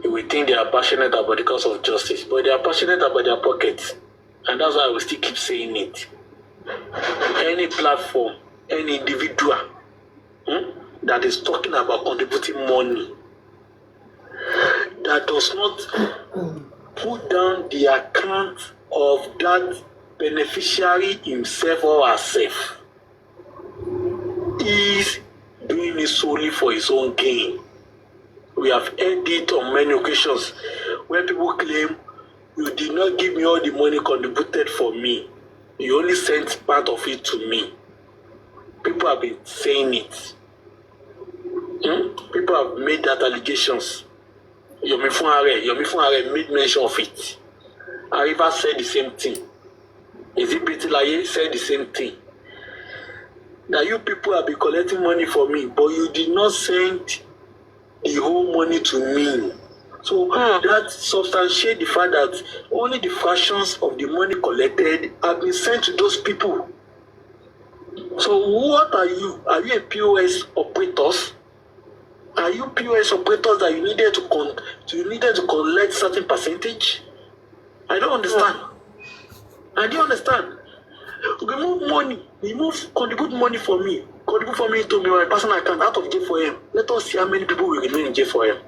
you will think they are passionate about the cause of justice, but they are passionate about their pockets, and that's why I will still keep saying it. Any platform, any individual that is talking about contributing money, that does not put down the account of that beneficiary himself or herself, is doing it solely for his own gain. We have heard it on many occasions where people claim, you did not give me all the money contributed for me. You only sent part of it to me. People have been saying it. People have made that allegations. Yomi Funare made mention of it. Ariva said the same thing. Ezibitilaye said the same thing. That you people have been collecting money for me, but you did not send the whole money to me. So that substantiates the fact that only the fractions of the money collected have been sent to those people. So what are you? Are you a POS operators? Are you POS operators that you needed to collect certain percentage? I don't understand. I don't understand. Remove money. Contribute money for me. Contribute for me to my personal account out of jail for him. Let us see how many people will remain in jail for him.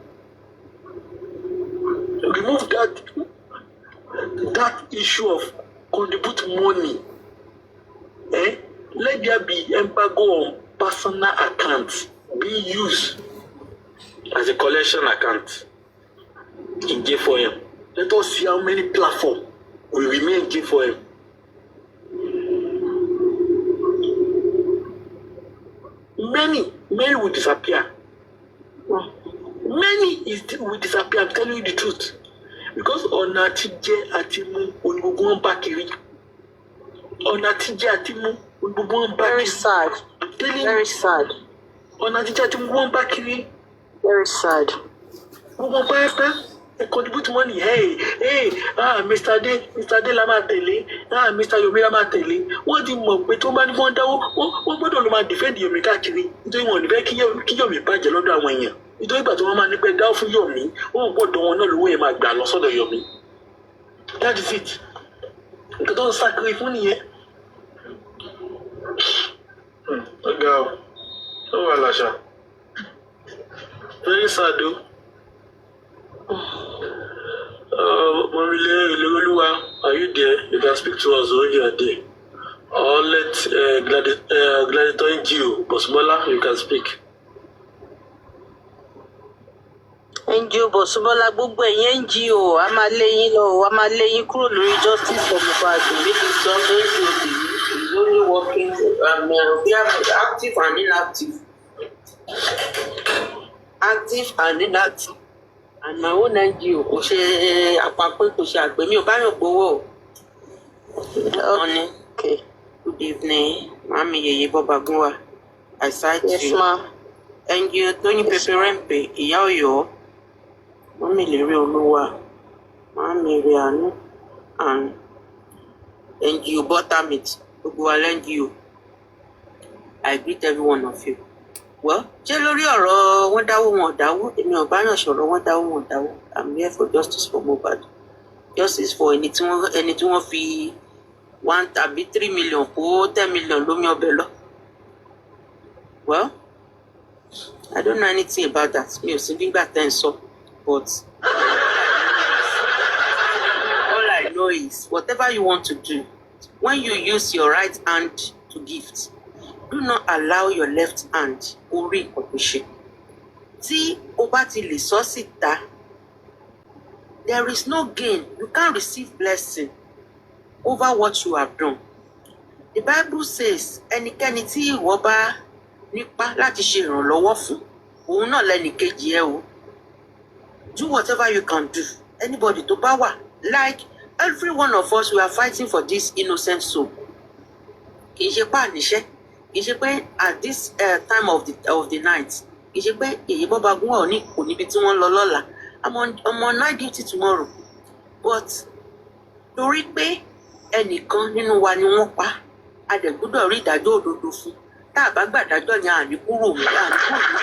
Remove that issue of contribute money. Let there be embargo on personal accounts being used as a collection account in jail for him. Let us see how many platforms will remain in jail for him. Many will disappear. Many will disappear. I'm telling you the truth. Because Onatije Atimu Unbubuan Bakiri. Onatije Atimu Unbubuan Bakiri. Very sad. I'm telling very you. Sad. Onatije Atimu Bakiri. Very sad. Contribute money. Hey, Mr. De Lama Tele, Mr. Yomi Lama Tele. What do you want? We told man one down. What do you defend Yomi Kakiri? You don't want to make Yomi Pajalonda when you. You don't but one man pay down for Yomi. Oh, what don't want to way my grand loss of the Yomi. That is it. You don't sacrifice money yet. Go. Oh, Alasha. Very sad though. Momile, are you there? You can speak to us when you are there. Or let Gladiator NGO, Bosmola, you can speak. NGO Bosmola, gbogbo ẹ̀yin NGO, a máa lé yín lọ, a máa lé yín kúrò lórí justice for Mohbad. Make it stop NGO is only working. We are active and inactive. Active and inactive. And my own NGO, kò ṣe àpapọ̀, kò ṣe àgbẹ̀ mi ò bá yàn gbowó. Okay. Good evening, Mami Yeye Bobagunwa. I cite yes, you. Ma. NGO Tony Peperempe, Ìyá Ọ̀yọ́, Mami Lere Olúwa, Mami Rianu, and NGO Bottomit, Oguwal NGO. I greet every one of you. Well, ṣé lórí ọ̀rọ̀ wọ́n dáwó wọn dáwó, èmi ò bá yàn sọ̀rọ̀ wọ́n dáwó wọn dáwó. I'm here for justice for Mohbad. Justice for ẹni tí wọ́n fi 1 tàbí 3 million kó 10 million lómi ọbẹ̀ lọ. Well, I don't know anything about that. Mi ò sí nígbà tẹ́ ń sọ, but all I know is whatever you want to do, when you use your right hand to gift, do not allow your left hand kó rí nǹkan tó ṣe. Tí o bá ti lè sọ síta, there is no gain. You can't receive blessing over what you have done. The Bible says, ẹnikẹ́ni tí ìwọ bá nípa láti ṣe ìrànlọ́wọ́ fún, òun náà lẹ́nìkejì ẹ o. Do whatever you can do. Anybody tó bá wà, like every one of us, we are fighting for this innocent soul. Kì í ṣe pé àníṣe, kì í ṣe pé at this time of the night, kì í ṣe pé Yèyé Bọ́bagúnwà kò níbi tí wọ́n lọ lọ́la. I'm on night duty tomorrow. But torí pé ẹnìkan nínú wa ni wọ́n pa, a dẹ̀ gbọ́dọ̀ rí ìdájọ́ òdodo fún. Tá a bá gbàdájọ́ yẹn àní kúrò mí, àní kúrò mí.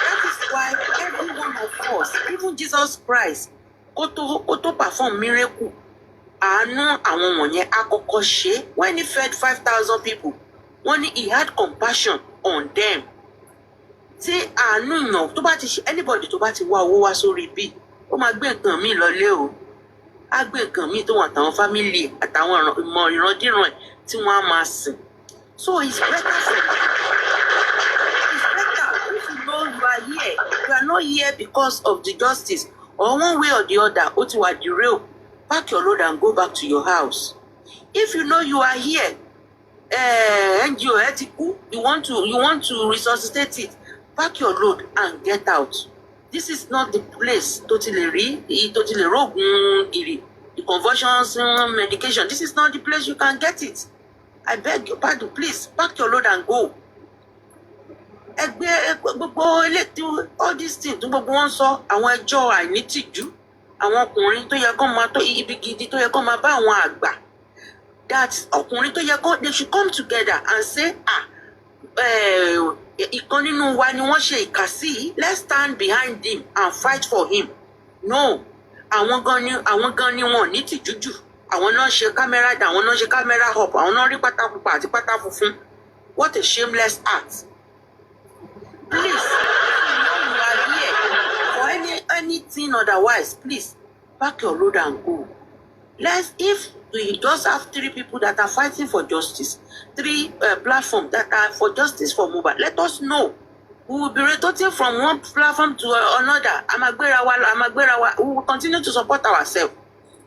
That is why every one of us, even Jesus Christ, kó tó perform miracle, àánú àwọn wọ̀nyẹn á kọ́kọ́ ṣe. When he fed 5,000 people, when he had compassion on them. Tí àánú yàn tó bá ti ṣe anybody tó bá ti wá owó wá sórí bí, ó máa gbé nǹkan míì lọlé o. Á gbé nǹkan míì tó wọn àtàwọn family àtàwọn ìmọ̀ ìrandíran ẹ̀ tí wọ́n á máa sìn. So it's better for you. It's better if you know you are here. You are not here because of the justice or one way or the other. Ó ti wà derail. Pack your load and go back to your house. If you know you are here, NGO ẹ ti kú, you want to resuscitate it. Pack your load and get out. This is not the place totally rogun the conversions medication. This is not the place you can get it. I beg your pardon, please pack your load and go. All these things gbogbo wọn sọ àwọn ẹjọ́ àìnítìjú, àwọn ọkùnrin tó yẹ kó máa tó ibi gidi tó yẹ kó máa bá àwọn àgbà. That ọkùnrin tó yẹ kó they should come together and say ìkan nínú wa ni wọ́n ṣe ìkà sí, let's stand behind him and fight for him. No, àwọn gan ni wọn ní tìjújù. Àwọn náà ṣe camera down, àwọn náà ṣe camera up, àwọn náà rí pátá pupa àti pátá funfun. What a shameless act. Please, if you are here for anything otherwise, please pack your load and go. If we just have 3 people that are fighting for justice, 3 platforms that are for justice for Mohbad, let us know. We will be rotating from one platform to another. We will continue to support ourselves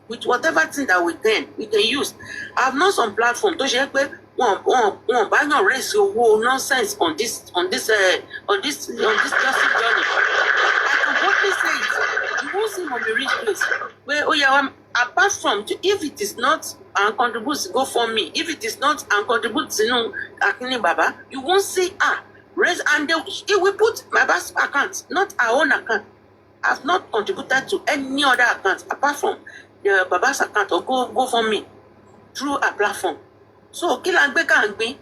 with whatever thing that we can use. I have known some platform to share one buy no raise owó nonsense on this justice journey. I can boldly say it. You won't see on the rich place where apart from if it is not and contributes go for me, if it is not and contributes Akini Baba, you won't see raise and it will put my Baba's account, not our own account. I've not contributed to any other account apart from the Baba's account or go for me through a platform. So kí la gbé ká ń gbé,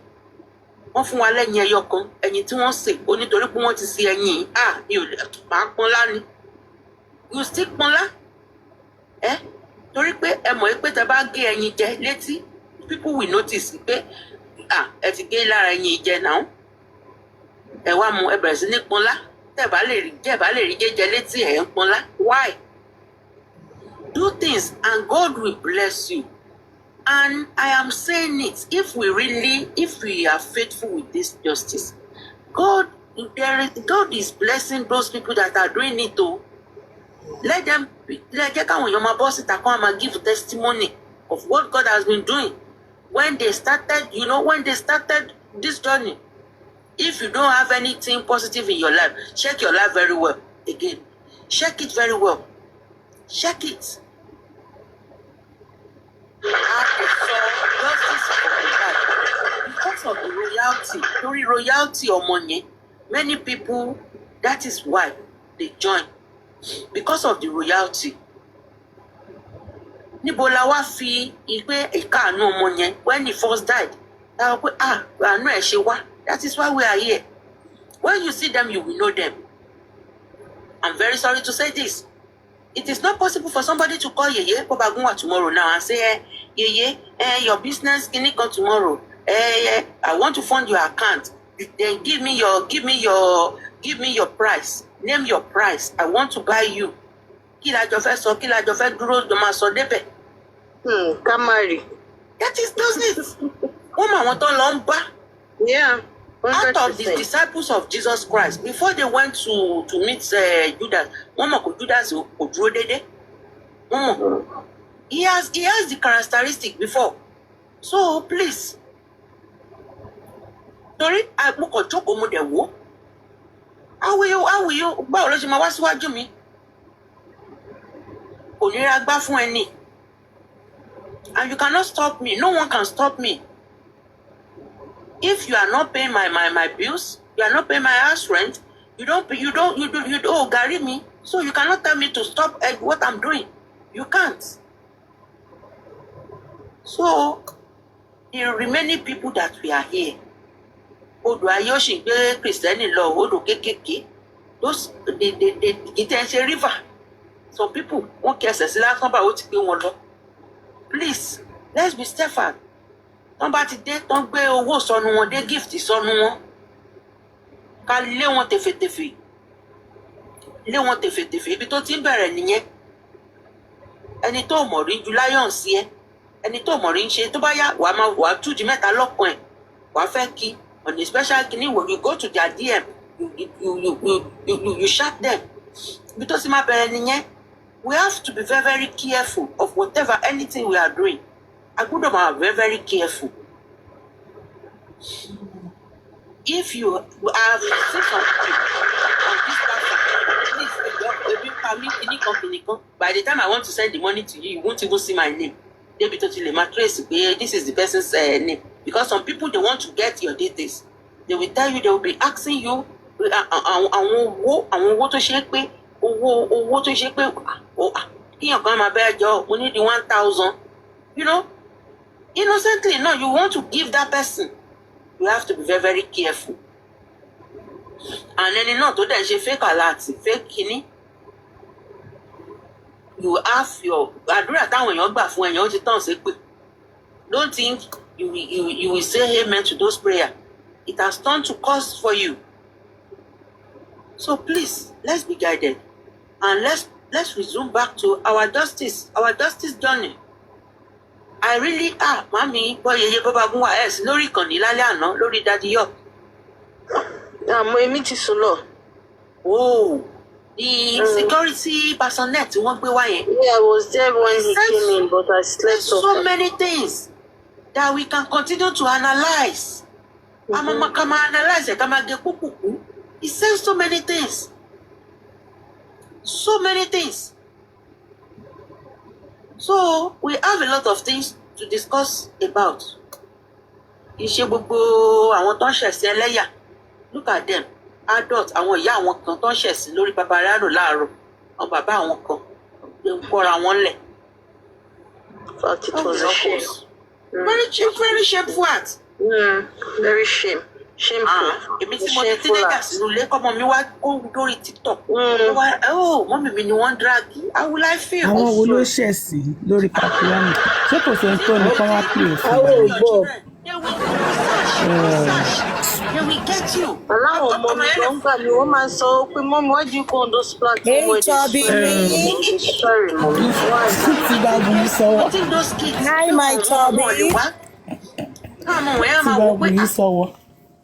wọ́n fún wa lẹ́yìn ẹyọ kan, ẹyin tí wọ́n sè ó nítorí pé wọ́n ti sè ẹyin mi ò máa pọ́nlá ni. You still pọ́nlá? Torí pé ẹ mọ̀ pé tẹ bá gé ẹyin jẹ létí, people will notice pé ẹ ti gé lára ẹyin jẹ náà. Ẹ wá mú ẹ bẹ̀rẹ̀ sí ní pọ́nlá. tẹ́ bá lè rí jẹ́jẹ́ létí ẹ̀ ń pọnlá. Why? Do things and God will bless you. And I am saying it, if we are faithful with this justice, God is blessing those people that are doing it too. Let káwọn èèyàn máa bọ́ síta kán máa give testimony of what God has been doing. When they started this journey, if you don't have anything positive in your life, check your life very well again. Check it very well. Check it. Because of the royalty ọmọ yẹn, many people, that is why they join. Because of the royalty. Níbo la wá fi ìpè ìkáàánú ọmọ yẹn when he first died? La wá pé àánú ẹ̀ ṣe wá. That is why we are here. When you see them, you will know them. I'm very sorry to say this. It is not possible for somebody to call Yeye Bobagunwa tomorrow now and say, Yeye, your business can come tomorrow. I want to fund your account. Then give me your price. Name your price. I want to buy you. Kí la jọ fẹ́ dúró ló máa sọ débẹ̀. Kamari. That is business. Wọ́n mọ àwọn tó lọ ń bá. Yeah. 100%. Out of the disciples of Jesus Christ, before they went to meet Judas, wọ́n mọ̀ kó Judas kò dúró dédé. Wọ́n mọ̀. He has the characteristic before. So please. Torí mo kàn jókòó mo dẹ̀ wò. How will you? Báwo ló ṣe máa wá síwájú mi? Kò ní ra gbá fún ẹni. And you cannot stop me. No one can stop me. If you are not paying my bills, you are not paying my house rent, you don't Gary me. So you cannot tell me to stop at what I'm doing. You can't. So the remaining people that we are here, Odò Ayoshi gbé Kristẹni lọ, Odò kékèké, those they Itense river. Some people won't care sí lásán bá ó ti gbé wọn lọ. Please, let's be steadfast. Tọ́n bá ti dé tọ́n gbé owó sọnù wọn dé gift sọnù wọn. Ká lé wọn tèfètèfè. Ibi tó ti ń bẹ̀rẹ̀ nìyẹn. Ẹni tó mọ̀ rí ju lion sí ẹ. Ẹni tó mọ̀ rí ń ṣe tó bá yá wàá tú di mẹ́ta lọ́kàn ẹ̀. Wàá fẹ́ kí on a special kini when you go to their DM you shout them. Ibi tó ti máa bẹ̀rẹ̀ nìyẹn. We have to be very, very careful of whatever anything we are doing. I could be very, very careful. If you have seen something on this platform, by the time I want to send the money to you, you won't even see my name. They'll be totally mattress. This is the person's name. Because some people, they want to get your details. They will tell you, they will be asking you, owó tó ṣe pé kíyàn kan máa bẹ́ẹ̀ jọ we need the 1,000. You know, innocently, no, you want to give that person. You have to be very, very careful. And then tó dẹ̀ ṣe fake alert, fake kini. You have your àdúrà táwọn èèyàn gbà fún èèyàn ó ti tàn sí pé. Don't think you will say amen to those prayers. It has turned to cause for you. So please, let's be guided. And let's resume back to our justice journey. I really mami boy Yeye Bobagunwa ẹ lórí ìkànnì lálẹ́ àná lórí Daddy Up. Àmọ́ èmi ti sùn lọ. Oh, the security personnel tí wọ́n gbé wá yẹn. Yeah, I was there when he came in, but I slept off. So many things that we can continue to analyze. Kama analyze kama ge kukuku. He says so many things. So many things. So we have a lot of things to discuss about. Iṣẹ́ gbogbo àwọn tó ń ṣẹ̀sí ẹlẹ́yà. Look at them. Adult àwọn ìyá àwọn kan tó ń ṣẹ̀sí lórí paparazzo láàárọ̀. Àwọn bàbá àwọn kan ń kọ́ra wọn lẹ̀. But it was a shame. Very shameful act. Very shameful. Èmi tí mo ti teenager sínú ilé kọ́mọ mi wá kó lórí TikTok. Mọ́mì mi ni wọ́n drag. How will I feel? Àwọn wo ló ṣẹ̀ sí lórí paparazzo? Ṣé kò sẹ́ni tó ní kọ́ wá pè é fún àwọn ò gbọ́. They will get you. Allow mommy don't call you. Woman, so mom, why do you go on those platforms? Hey, Chubby. Sorry, mommy. Why? Putting those kids. Hi, my Chubby.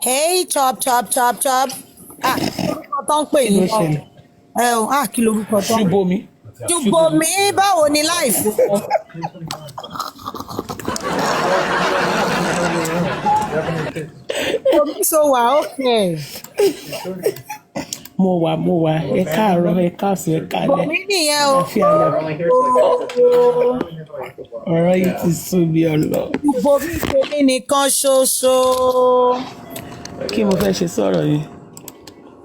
Hey, chop. Ah, tó ń pè yín náà. Kí lorúkọ tó ń Ṣùbọ́mi. Ṣùbọ́mi, báwo ni láìfù? Ṣùbọ́mi so wà okay. Mo wà. Ẹ káàárọ̀, ẹ káàsán, ẹ káalẹ́. Ṣùbọ́mi nìyẹn o. Ọ̀rọ̀ yìí ti sú mi ọlọ. Ṣùbọ́mi tèmi nìkan ṣoṣo. Kí mo fẹ́ ṣe sọ̀rọ̀ yìí?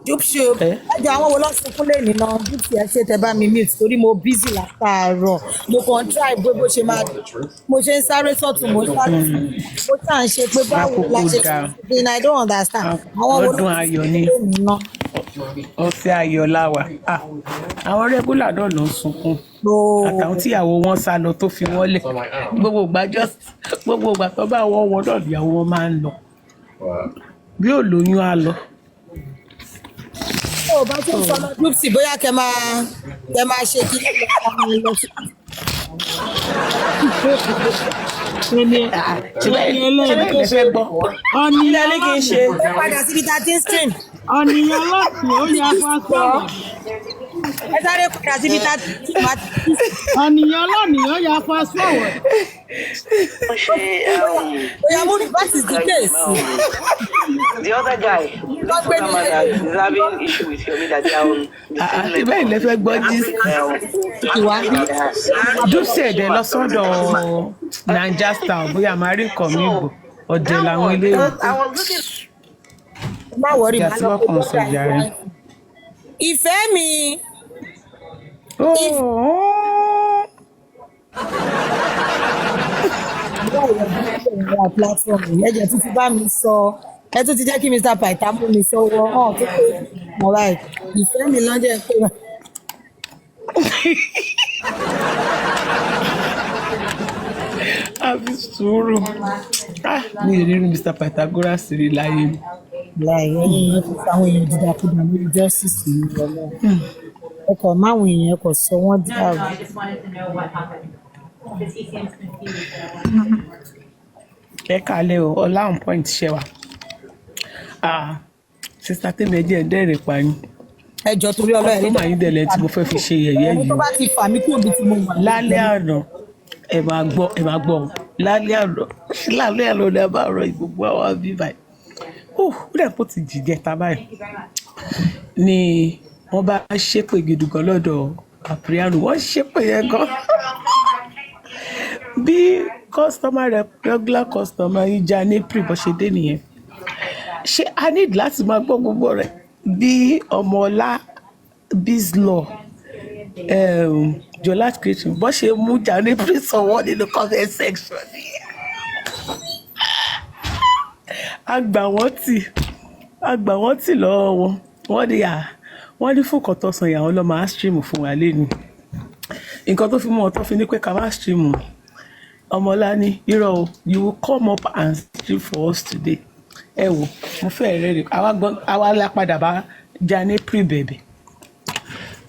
Jupshu, ẹjọ́ àwọn wo lọ sunkún lẹ́nìí náà? Jupshu ẹ ṣe tẹ bá mi mute torí mo busy látàárọ̀. Mo kàn try bó ṣe máa mo ṣe ń sáré sọ́tún mo ṣá ń ṣe pé báwo la ṣe ti I don't understand. Àwọn wo lọ sunkún lẹ́nìí náà? Ọ̀sẹ̀ ayọ̀ láwà. Àwọn rẹ́gúlà náà ló ń sunkún. Àtàwọn tíyàwó wọn sá lọ tó fi wọ́n lẹ̀. Gbogbo ìgbà tó bá wọ́n náà ìyàwó wọn máa ń lọ. Bí ò lóyún á lọ. Ó bá tún sọ lọ Jupsy bóyá kẹ máa ṣe kí lọ sí. Ọ̀nìyàn kì í ṣe. Ó padà síbi 13 stream. Ọ̀nìyàn lọ́sùn ó yẹ fọ́sọ̀. Ẹ sáré padà síbi 13 stream. Ọ̀nìyàn lọ́nìyàn yà fọ́sọ̀ wọ̀. Oya Muni, what is the case? The other guy, that is having issue with Yomi that they are on the same level. Ibẹ̀ fẹ́ gbọ́ jí. Jupsy ẹ̀dẹ̀ lọ sọ́dọ̀ Naija Star bóyá máa rí nǹkan mi bò ọ̀dẹ̀ làwọn ilé ìwé. Má wọrí màá lọ kó bọ̀. Ìfẹ́ mi. Platform ẹ̀jẹ̀ tún ti bá mi sọ ẹ tún ti jẹ́ kí Mr. Paita mú mi sọ́wọ́ tó pé mo ra ìfẹ́ mi lọ́jọ́ pé àfi sùúrù mi ò rírun Mr. Pythagoras rí láyé mi. láyé ẹ̀yìn fi àwọn èèyàn dídákúdà lórí justice yìí lọ́wọ́ ẹ̀kọ́ máwọn èèyàn ẹ̀kọ́ sọ wọ́n dárò. Ẹ kálẹ̀ o ọlá on point ṣe wa sista tèmi ẹ jẹ́ ẹ̀dẹ́rẹ̀ pa yín. Ẹjọ́ torí Ọlọ́run ọmọ yín dẹ̀lẹ̀ tí mo fẹ́ fi ṣe yẹ̀yẹ́ yìí. tó bá ti fà mí kí òbí tí mo wà. Lálẹ́ àná ẹ máa gbọ́ lálẹ́ àná ni a bá rọ ìgbogbo àwọn bíbá yìí. Ó dẹ̀ kó ti jìjẹta báyìí ni wọ́n bá ṣépè gidi gan lọ́dọ̀ àpríyànù wọ́n ṣépè yẹn gan. Bí regular customer yìí já ní April bó ṣe dé nìyẹn. Ṣé a need láti máa gbọ́ gbogbo rẹ̀ bí ọmọọlá bizlaw Jolat creative bó ṣe mú já ní April sọ̀wọ́ nínú comment section nìyẹn. A gbà wọ́n tì lọ́wọ́ wọn wọ́n ní fún kọ́tọ́ san ìyàwó lọ́ọ́ máa stream fún wa lẹ́nu nǹkan tó fi mú ọtọ́ fi ní pé ká má stream ọmọlá ní irọ́ o you will come up and stream for us today ẹ wò mo fẹ́ rẹ́ rẹ́ àwa la padà bá já ní pre bẹ̀bẹ̀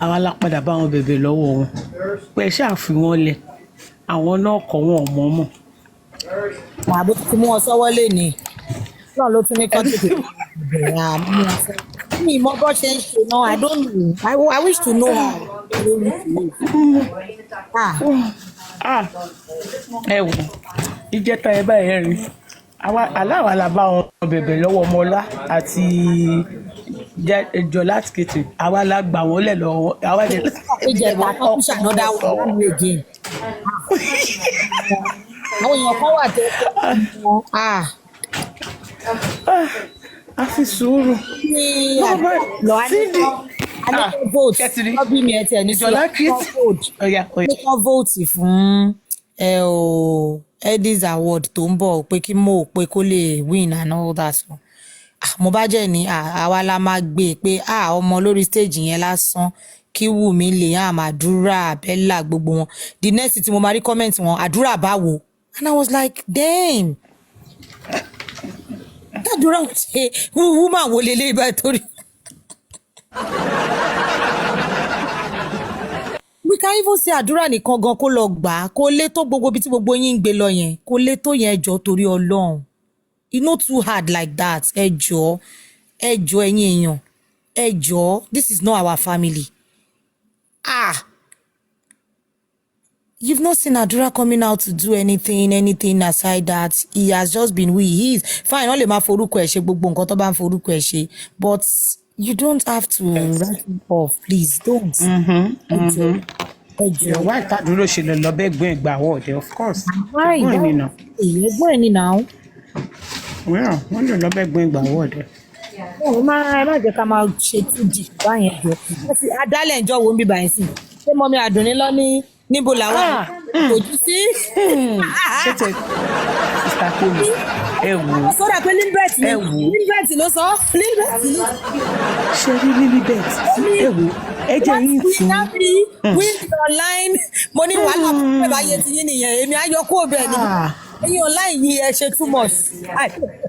àwa la padà bá wọn bẹ̀bẹ̀ lọ́wọ́ wọn pé ṣáà fi wọn lẹ̀ àwọn náà kọ́ wọn ọmọ mọ̀. Àbó ti mú wọn sọ́wọ́ lé ní náà ló tún ní kọ́ńtì bẹ̀rẹ̀ àmú ọ̀sẹ̀. Mi mọ bó ṣe ń ṣe náà I don't know I wish to know how. Ẹ wò ìjẹta ẹ báyìí rí aláwa la bá wọn bẹ̀bẹ̀ lọ́wọ́ ọmọlá àti Jolat kitchen àwa la gbà wọ́n lẹ̀ lọ́wọ́ àwa lè. Ìjẹ̀bù àkọ́kùsà náà dá wọn ní again. Àwọn èèyàn kan wà tẹ́ a fi sùúrù. Sídìí vote ọbí mi ẹ tiẹ̀ ní Jolat kọ́ vote fún Eddie's award tó ń bọ̀ pé kí mo pé kó lè win and all that. Mo bá jẹ́ ní àwa la máa gbé pé ọmọ lórí stage yẹn lásán kí Wùmí lè àdúrà Bella gbogbo wọn the next tí mo máa rí comment wọn àdúrà báwo and I was like damn that àdúrà ṣe woman wo lélẹ́yìí báyìí torí. We can even say àdúrà nìkan gan kó lọ gbà á kó lé tó gbogbo ibi tí gbogbo yín ń gbé lọ yẹn kó lé tó yẹn ẹjọ́ torí Ọlọ́run it's not too hard like that ẹjọ́ ẹ̀yin èèyàn ẹjọ́ this is not our family you've not seen Adura coming out to do anything aside that he has just been who he is fine ó lè máa forúkọ ẹ̀ ṣe gbogbo nǹkan tó bá ń forúkọ ẹ̀ ṣe but you don't have to write him off please don't. You're right, that dúró ṣe lọ lọ bẹ́ẹ̀ gbọ́n ìgbà wọ́ọ̀dẹ of course. ẹ̀gbọ́n ẹ̀ ni náà. Wọ́n lè lọ bẹ́ẹ̀ gbọ́n ìgbà wọ́ọ̀dẹ. Ẹ má jẹ́ ká máa ṣe too deep báyẹn jọ. Adálẹ̀ ìjọ wo ń bíbá yẹn sí? Ṣé mọ́mí Àdùnní lọ ní níbo làwọn kò jú sí? Ṣé tẹ sista Kemi ẹ wò ó? Sọ́dà pé Lilbert ló sọ. Ṣé rí Lilbert ẹ wò ó? Ẹ jẹ́ yín tì í. Win online mo ní wàhálà fún ẹ̀bá yẹn ti yín nìyẹn èmi á yọ kó bẹ́ẹ̀ ni. Ẹ̀yin online yìí ẹ ṣe too much.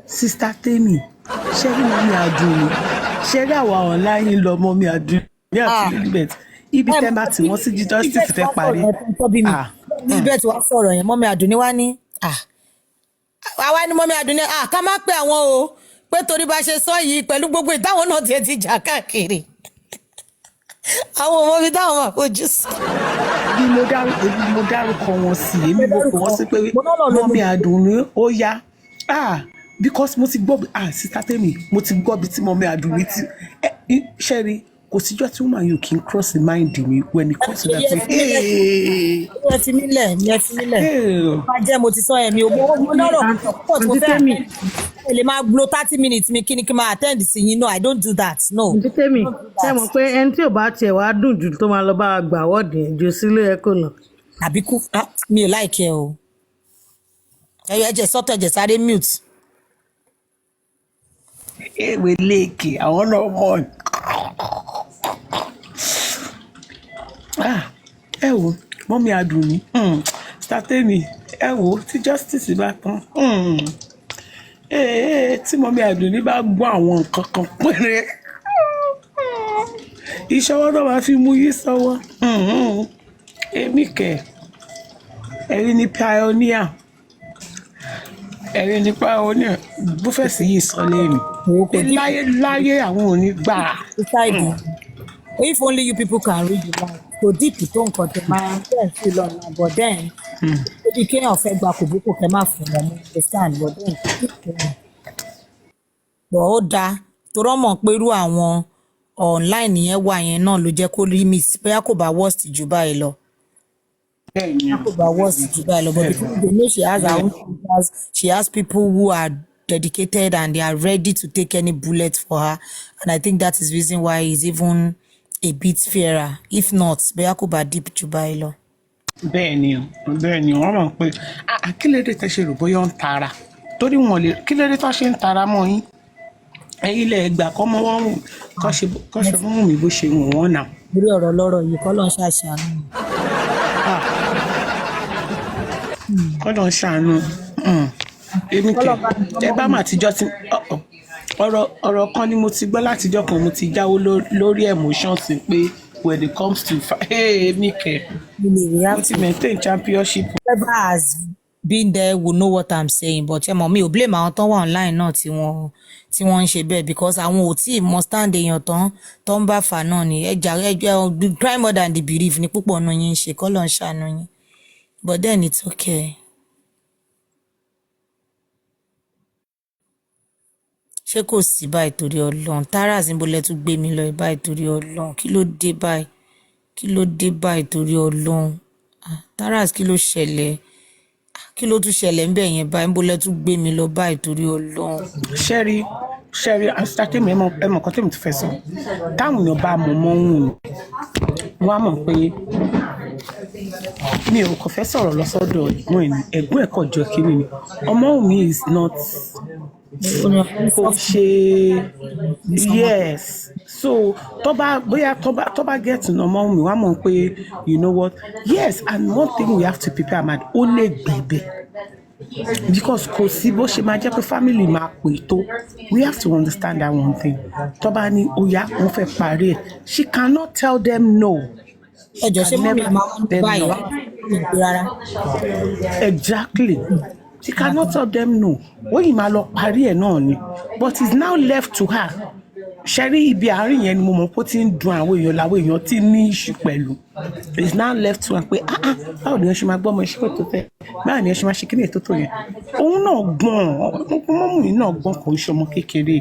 Sista Kemi ṣé rí mọ́mí Àdùnní ṣé rí àwa online lọ mọ́mí Àdùnní àti Lilbert ibi tẹ́ bá tí wọ́n sí justice fẹ́ parí. Lilbert wá sọ̀rọ̀ yẹn mọ́mí Àdùnní wá ní àwa ni mọ́mí Àdùnní ká má pé àwọn o pé torí bá ṣe sọ yìí pẹ̀lú gbogbo ìdáhùn náà tiẹ̀ ti jà káàkiri àwọn ọmọ mi táwọn máa fojú sí. bí mo dárúkọ wọn sí èmi mo pè wọ́n sí pé mọ́mí Àdùnní ó yá because mo ti gbọ́ Sister Kemi mo ti gbọ́ bí tí mọ́mí Àdùnní ti ṣẹ́rí kò síjọ́ tí woman yóò kí n cross the mind mi when it comes to that place. ẹ fi mí lẹ̀ bá jẹ́ mo ti sọ ẹ̀mí mo lọ́rọ̀ púpọ̀ tó fẹ́ ẹ lè máa lo 30 minutes mi kí ni kí n máa attend sí yín no I don't do that no. Tèmi ṣe mọ̀ pé ẹni tí ò bá tiẹ̀ wá dùn jù tó máa lọ bá gbà wọ́ọ̀dì ẹ̀jọ̀ sílé ẹ̀ kò lọ. àbí kú mi ò láìkẹ́ o ẹ̀jẹ̀ sọ́tọ̀ ẹ̀jẹ̀ sáré mute. Èwe léèkì àwọn náà mọ̀ ẹ wo mọ́mí Àdùnní Sister Kemi ẹ wo tí justice bá tán tí mọ́mí Àdùnní bá gbọ́ àwọn nǹkan kan péré ìṣọwọ́ tó máa fi mú yí sọ́wọ́ èmi kẹ̀ ẹ̀rí ni pioneer bó fẹ́ sí yìí sọ lẹ́nu láyé àwọn ò ní gbà. If only you people can read the line kò díìpì tó nǹkan tẹ máa ń tẹ̀ sí lọ́nà but then ó di kéèyàn fẹ́ gba kòbókò kẹ́ máa fún wọn understand but then but ó dáa torọ́ mọ̀ pé irú àwọn online yẹn wà yẹn náà ló jẹ́ kó rí miss bóyá kò bá worst jù báyìí lọ. But because they know she has her own speakers, she has people who are dedicated and they are ready to take any bullet for her, and I think that is the reason why it's even a bit fairer. If not, bóyá kò bá deep jù báyìí lọ. Bẹ́ẹ̀ni wọ́n mọ̀ pé kí ló dé tẹ́ ṣe rò bóyá ń tara torí wọn lè kí ló dé tó ṣe ń tara mọ́ yín ẹ̀yin lẹ gbà kọ́ mọ́ wọ́n wù kọ́ ṣe fún mi bó ṣe wù wọ́n náà. Lórí ọ̀rọ̀ lọ́rọ̀ yìí kọ́ lọ́n ṣàṣàánú. Kọ́lọ̀ ń ṣàánú èmi kẹ ẹ bá mà tíjọ́ tí ọ̀rọ̀ kan ni mo ti gbọ́ látijọ́ kan mo ti jáwó lórí emotions pé when it comes to èmi kẹ mo ti maintain championship. Whoever has been there will know what I'm saying but ẹ mọ̀ mi ò blame àwọn tán wà online náà tí wọ́n ń ṣe bẹ́ẹ̀ because àwọn ò tí ì mọ stand èèyàn tán ń bá fà náà ni ẹja cry more than the belief ni púpọ̀ náà yín ń ṣe kọ́lọ̀ ń ṣàánú yín. But then it's okay. Ṣé kò sí báyìí torí Ọlọ́run Taras níbo lẹ tún gbé mi lọ báyìí torí Ọlọ́run kí ló dé báyìí torí Ọlọ́run Taras kí ló ṣẹlẹ̀ kí ló tún ṣẹlẹ̀ ńbẹ̀ yẹn báyìí níbo lẹ tún gbé mi lọ báyìí torí Ọlọ́run. Ṣẹ́rí Sister Kemi ẹ mọ̀ kan tèmi ti fẹ́ sọ táwọn èèyàn bá mọ̀ mọ́ òun wọ́n á mọ̀ pé mi ò kàn fẹ́ sọ̀rọ̀ lọ́sọ́dọ̀ ẹ̀gbọ́n ẹ̀kọ́ jọ kiri ni ọmọ mi is not kò ṣe yes so tó bá get to know ọmọ mi wá mọ̀ pé you know what yes and one thing we have to prepare am ó lè gbẹ̀bẹ̀ because kò sí bó ṣe máa jẹ́ pé family máa pè tó, we have to understand that one thing. Tó bá ní ó yá wọ́n fẹ́ parí ẹ̀, she cannot tell them no. ẹjọ ṣé mọ́mí ẹ̀ máa wá ní báyìí wá ní ìpè rárá. Exactly. She cannot tell them no. Wọ́n yìí máa lọ parí ẹ̀ náà ni, but it's now left to her. Ṣẹ́rí ibi àárín yẹn ni mo mọ̀ pé ó ti ń dun àwọn èèyàn làwọn èèyàn ti ní ìṣù pẹ̀lú. It's now left to her pé báwo ni wọ́n ṣe máa gbọ́ ọmọ ìṣẹ́ tó fẹ́, báwo ni wọ́n ṣe máa ṣe kíni ètò tó yẹn. Òun náà gbọ́n, mọ́mú yìí náà gbọ́n kò ń ṣe ọmọ kékeré.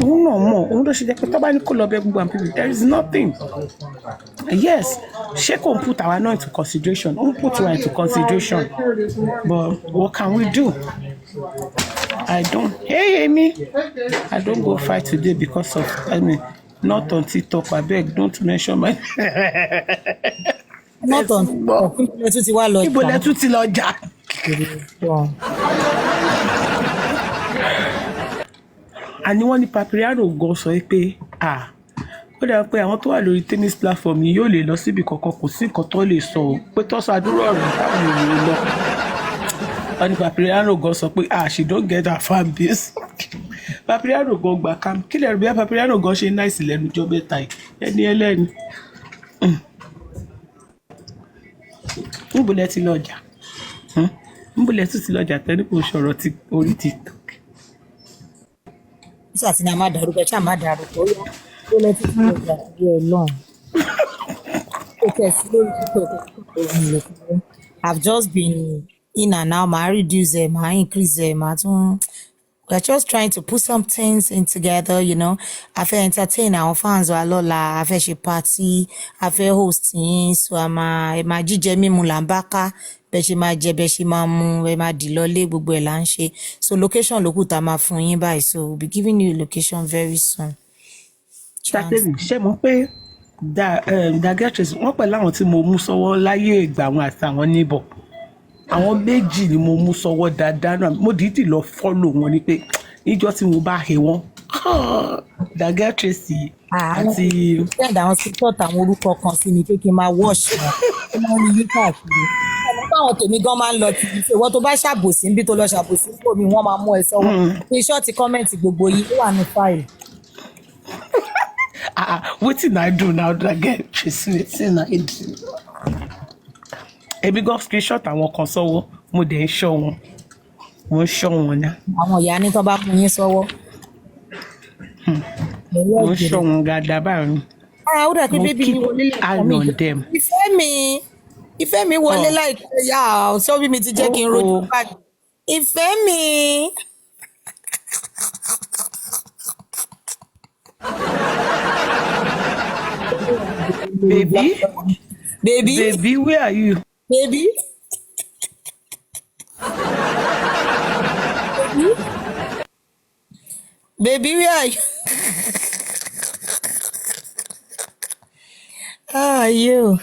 Òun náà mọ̀, òun ló ṣe jẹ́ pé tó bá ní kó lọ bẹ gbogbo àwọn people, there is nothing. Yes, ṣé kò ń put our náà into consideration, ó ń put our into consideration, but what can we do? Hey Amy, I don't go fight today because of, not on TikTok, I beg, don't mention my. Not on TikTok, ibo lẹ tún ti lọ jà. Àní wọ́n ní Papiano gan sọ pé ó dáa pé àwọn tó wà lórí tennis platform yìí yóò lè lọ síbi kankan, kò sí nǹkan tó lè sọ pé tó ṣàdúró ọ̀rọ̀ táwọn èèyàn lọ. Wọ́n ní Papiano gan sọ pé she don't get her fan base. Papiano gan gbà kam kí lè rí bí Papiano gan ṣe náìsì lẹ́nu jọ mẹ́ta yìí ẹni ẹlẹ́ni. Níbo lẹ ti lọ jà? Níbo lẹ tún ti lọ jà tẹ́lẹ̀ kò sọ̀rọ̀ ti orí TikTok? Ṣé àti ní a máa dàrúkọ ṣáà máa dàrúkọ ó yá ó lọ sí ìlú ọjà bí Ọlọ́run. Ó tẹ̀sí lórí TikTok. I've just been in and out, I reduce them, I increase them, we're just trying to put some things in together, you know. I feel entertain our fans wa lọ́la, I feel she party, I feel hosting, so ma jíjẹ mímu là ń bá ká, bẹ́ ṣe máa jẹ, bẹ́ ṣe máa mu, bẹ́ máa dì lọlé, gbogbo ẹ̀ là ń ṣe. So location ló kù tá máa fún yín báyìí, so we'll be giving you a location very soon. Ṣé mo pé Dagetris wọ́n pẹ̀lú àwọn tí mo mú sọ́wọ́ láyé ìgbà wọn àtàwọn níbọ̀. Àwọn méjì ni mo mú sọ́wọ́ dáadáa náà, mo dìídì lọ follow wọn ni pé níjọ́ tí mo bá he wọn Dagetris àti. Send àwọn support àwọn orúkọ kan sí ni pé kí n máa wash wọn kí wọ́n rí yín káàkiri. Àwọn tèmi gan máa ń lọ kiri ṣe wọ́n tó bá ṣàbòsí níbi tó lọ ṣàbòsí fún mi wọ́n máa mú ẹ sọ́wọ́ ní ṣọ́ọ̀tì kọ́mẹ̀ntì gbogbo yìí ó wà ní fáìlì. Wetin I do now Dagetris, wetin I do? Ebi gan screenshot àwọn kan sọ́wọ́ mo dẹ̀ ń ṣọ́ wọn, mo ń ṣọ́ wọn náà. Àwọn ìyá ní tó bá mú yín sọ́wọ́. Mo ń ṣọ́ wọn gàdá báyìí. Ó dà pé bébí mi wọlé lẹ́ẹ̀kan mi. Ìfẹ́ mi wọlé láìpẹ́ yá ọ̀sẹ̀ bí mi ti jẹ́ kí n rojú báyìí. Ìfẹ́ mi. Baby, where are you? Baby? Baby, where are you?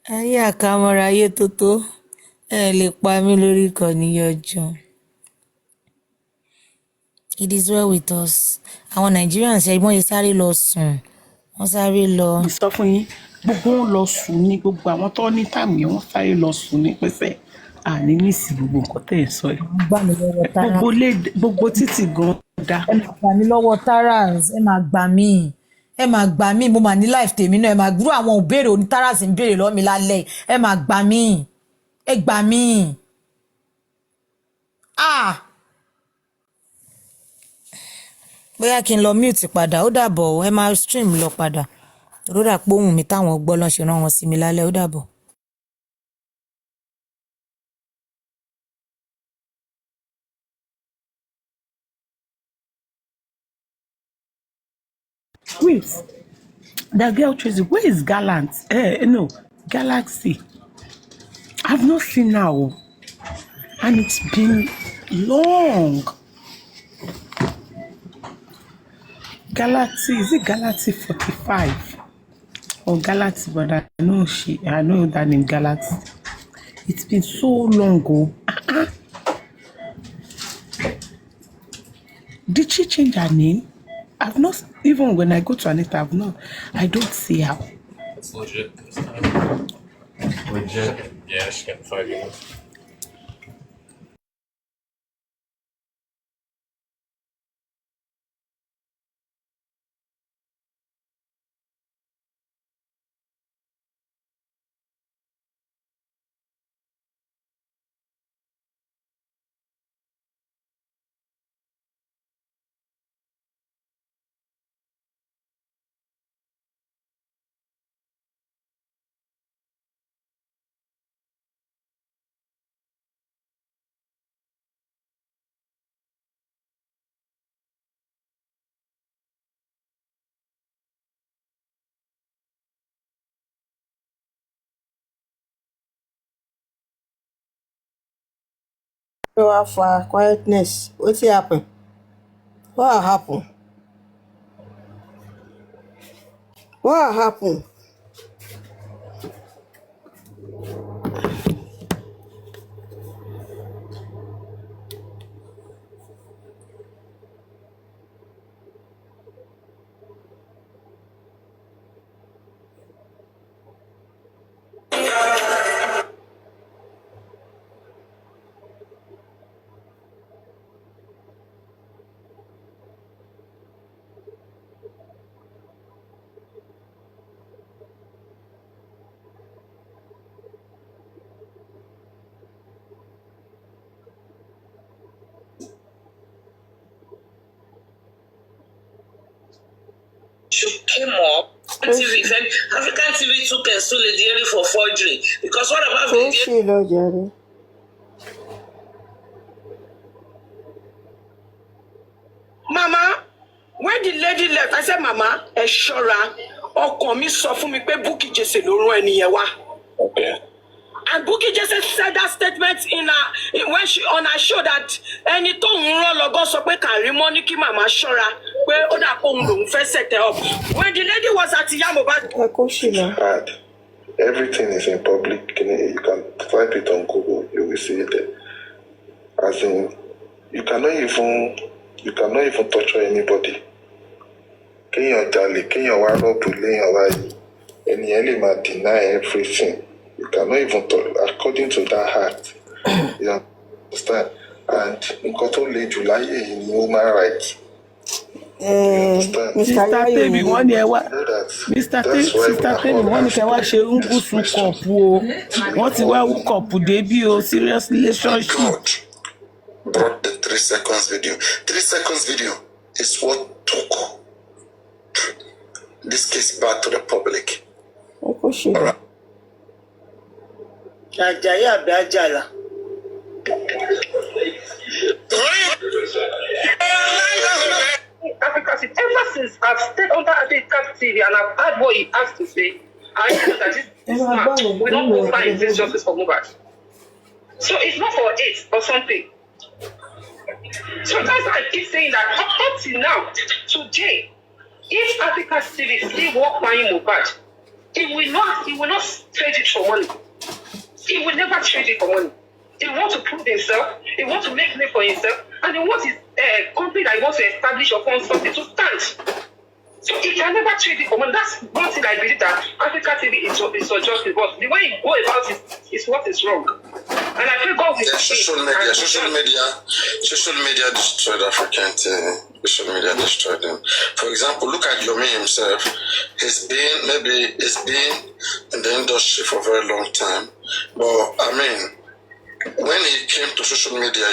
Ayé àkàmọ́ra ayé tótó ẹ lè pa mí lórí ìkànnì ọjọ́. It is well with us. Àwọn Nigerians ṣe wọ́n yẹ sáré lọ sùn, wọ́n sáré lọ. Mo sọ fún yín gbogbo wọn lọ sùn ní gbogbo àwọn tó ní táàmù yẹn wọ́n sáré lọ sùn ní pẹ́sẹ́ àní nísì gbogbo nǹkan tẹ̀ ẹ̀ sọ yìí. Gbogbo títì gan dá. Ẹ máa gbà mí lọ́wọ́ Taras, ẹ máa gbà mí, mo máa ní life tèmi náà, ẹ máa gbúrò àwọn òbéèrè oní Taras ń béèrè lọ́mi lálẹ́, ẹ máa gbà mí, ẹ gbà mí. Bóyá kí n lọ mute padà, ó dàbọ̀, ẹ máa stream lọ padà. Rọ́dà pé ohun mi táwọn gbọ́ lọ́n ṣe rán wọn sí mi lálẹ́, ó dàbọ̀. Wait, that girl Tracy, where is Gallant? No, Galaxy. I've not seen her, and it's been long. Galaxy, is it Galaxy 45 or Galaxy? But I know that name Galaxy. It's been so long ago. Did she change her name? I've not, even when I go to Anita, I don't see her. It's legit. Legit. Yeah, she got 5 years. So for quietness, what's happen? What happened? What happened? She came up. TV said African TV took a Lady for forgery because what about the Mama, when the lady left, I said, Mama, Eshora, ọkàn mi sọ fún mi pé Bukky Jesse ló rán ẹnìyẹn wá. Okay. And Bukky Jesse said that statement when she on her show that ẹni tó ń rán lọ́gọ́ sọ pé Karimo ní kí màmá ṣọ́ra pé ó dà pé òun lòún fẹ́ set her up. When the lady was at Ìyá Mohbad. Everything is in public. You can type it on Google. You will see it there. As in, you cannot even torture anybody. Kéèyàn jalè, kéèyàn wá rọ́ọ̀bù léèyàn wáyé. Ènìyàn lè máa deny everything. You cannot even according to that act. You understand? And nǹkan tó le jù láyé yìí ni human rights. Mr. Temi wọ́n ní ẹ wá Mr. Temi wọ́n ní kẹ́ wá ṣe ngúsù kọ̀pù o wọ́n ti wá kọ̀pù débí o serious relationship. Brought the 3 seconds video. 3 seconds video is what took this case back to the public. Alright. Africa, ever since I've stayed under Africa TV and I've heard what he has to say, I know that this man, we don't go find this justice for Mohbad. So it's not for it or something. So that's why I keep saying that up till now, today, if Africa TV still walk by Mohbad, he will not trade it for money. He will never trade it for money. He wants to prove himself, he wants to make name for himself, and he wants his company that he wants to establish upon something to stand. So he can never trade it for money. That's one thing I believe that Africa TV is for justice, but the way he go about it is what is wrong. And I feel God will social media destroyed African TV. Social media destroyed them. For example, look at YOMI himself. He's been in the industry for a very long time. But I mean, when he came to social media,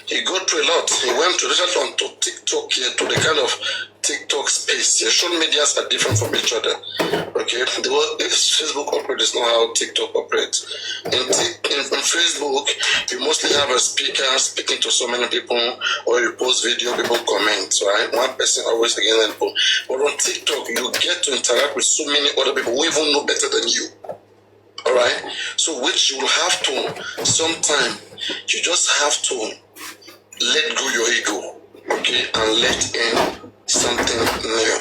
he got through a lot. He went to TikTok here, to the kind of TikTok space. Social medias are different from each other. Okay, Facebook operates not how TikTok operates. In Facebook, you mostly have a speaker speaking to so many people, or you post video, people comment, right? One person always against people. But on TikTok, you get to interact with so many other people who even know better than you. All right, so which you will have to sometime. You just have to let go your ego, okay, and let in something new.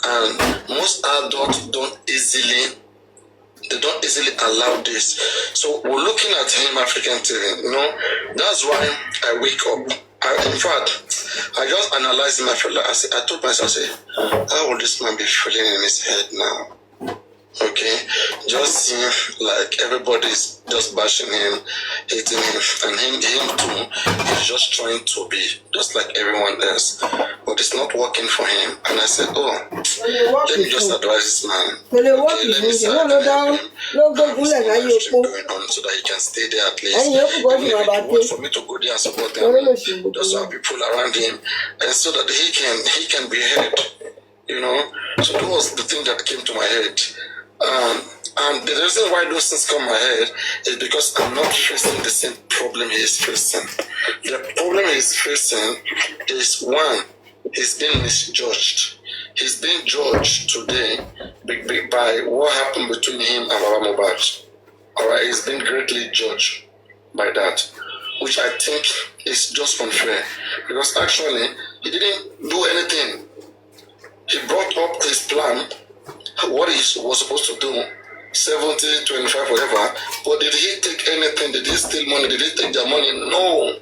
And most adults don't easily allow this. So we're looking at him, African TV. You know, that's why I wake up. In fact, I just analyzed him. I told myself, how will this man be feeling in his head now? Okay, just seem like everybody's just bashing him, hating him, and him too. He's just trying to be just like everyone else, but it's not working for him. And I said, let me just advise this man. Okay, let me see how I can help him. Going on so that he can stay there at least. Even if it wants for me to go there and support him, just so have people around him, and so that he can be heard. You know, so that was the thing that came to my head. And the reason why those things come my head is because I'm not facing the same problem he is facing. The problem he is facing is, one, he's being misjudged. He's being judged today by what happened between him and Baba Mohbad. Alright, he's been greatly judged by that. which I think is just unfair, because actually he didn't do anything. He brought up his plan, what he was supposed to do, 70, 25, whatever, but did he take anything? Did he steal money? Did he take their money? No.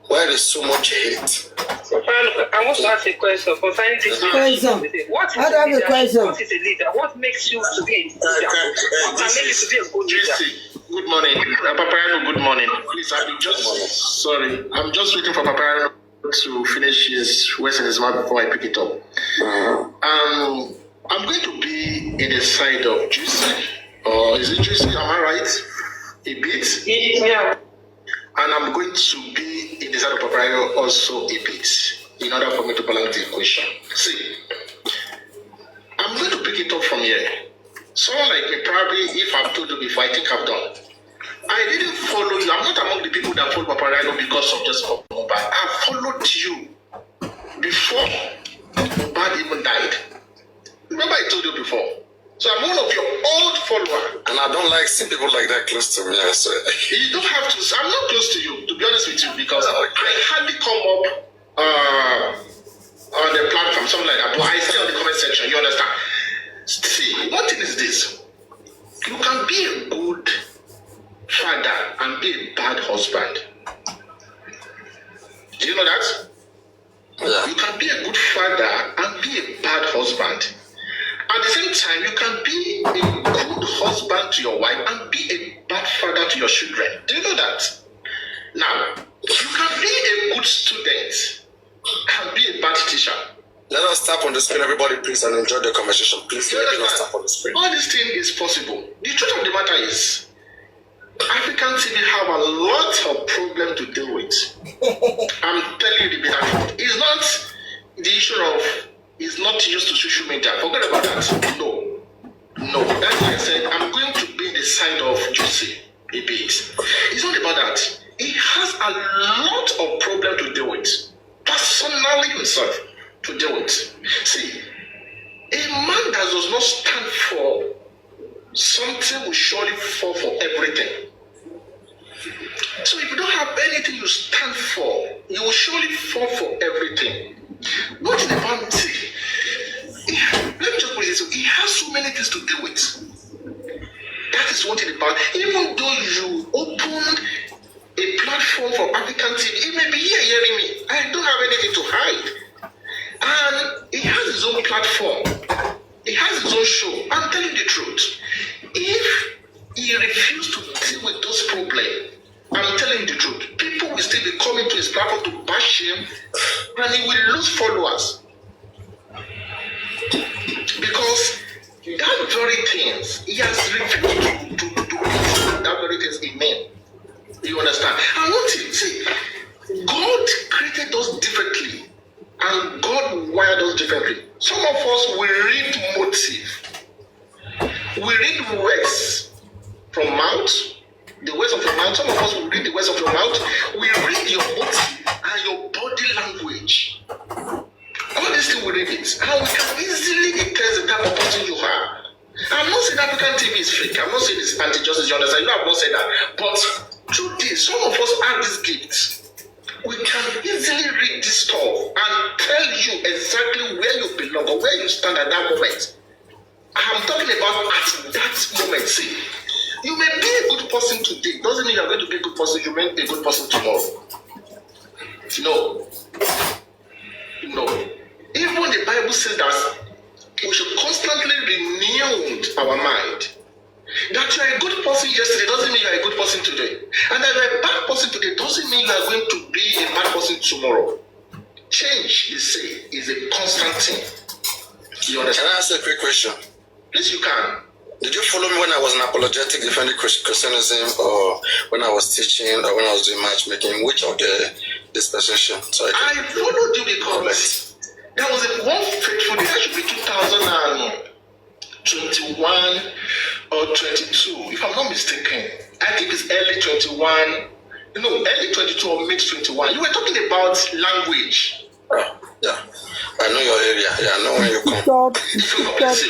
Why is so much hate? So, I want to ask a question concerning this. Question. What is I have a question. What is a leader? What makes you to be a leader? What can make you to be a good leader? Good morning. Papayano, good morning. Please, I'm just waiting for Papayano to finish his words in his mouth before I pick it up. I'm going to be in the side of Juicy. Or is it Juicy? Am I right? A bit? Yeah. And I'm going to be in the side of Papayano also a bit, in order for me to balance the equation. See, I'm going to pick it up from here. Someone like me, probably, if I've told you before, I think I've done. I didn't follow you. I'm not among the people that follow Papayano because of just Mohbad. I followed you before Mohbad even died. Remember I told you before. So I'm one of your old followers. And I don't like seeing people like that close to me, I swear. You don't have to. I'm not close to you, to be honest with you, because I hardly come up on the platform, something like that. But I stay on the comment section, you understand? See, one thing is this. You can be a good father and be a bad husband. Do you know that? Yeah. You can be a good father and be a bad husband. At the same time, you can be a good husband to your wife and be a bad father to your children. Do you know that? Now, you can be a good student and be a bad teacher. Let us tap on the screen, everybody, please, and enjoy the conversation. Please, let us tap on the screen. All this thing is possible. The truth of the matter is, African TV have a lot of problems to deal with. I'm telling you the bitter truth. It's not the issue of is not used to social media. Forget about that. No. That's why I said I'm going to be the side of Juicy a bit. It's not about that. He has a lot of problems to deal with. Personally himself to deal with. See, a man that does not stand for something will surely fall for everything. So if you don't have anything you stand for, you will surely fall for everything. What is the bounty? Let me just put it this way. He has so many things to deal with. That is what it's about. Even though you opened a platform for African TV, he may be here hearing me. I don't have anything to hide. And he has his own platform. He has his own show. I'm telling you the truth. If he refuses to deal with those problems, I'm telling you the truth, people will still be coming to his platform to bash him, and he will lose followers. Because that very things, he has refused to do that very things in men. You understand? And one thing, see, God created us differently, and God wired us differently. Some of us will read motive. We read words from mouth, the words of your mouth. Some of us will read the words of your mouth. We read your motive and your body language. All these things we read it. And we can easily detect the type of person you are. I'm not saying African TV is fake. I'm not saying it's anti-justice. You understand? You know, I'm not saying that. But through this, some of us have this gift. We can easily read this stuff and tell you exactly where you belong or where you stand at that moment. I'm talking about at that moment. See, you may be a good person today. Doesn't mean you're going to be a good person. You may be a good person tomorrow. No. Even the Bible says that we should constantly renew our mind. That you are a good person yesterday doesn't mean you are a good person today. And that you are a bad person today doesn't mean you are going to be a bad person tomorrow. Change, they say, is a constant thing. You understand? Can I ask you a quick question? Please, you can. Did you follow me when I was an apologetic defending Christianism, or when I was teaching, or when I was doing matchmaking? Which of the dispensation? So I followed you because there was one faithful day. That should be 2021 or 22, if I'm not mistaken. I think it's early 21. No, early 22 or mid 21. You were talking about language. Oh, yeah. I know your area. Yeah, I know where you come. That's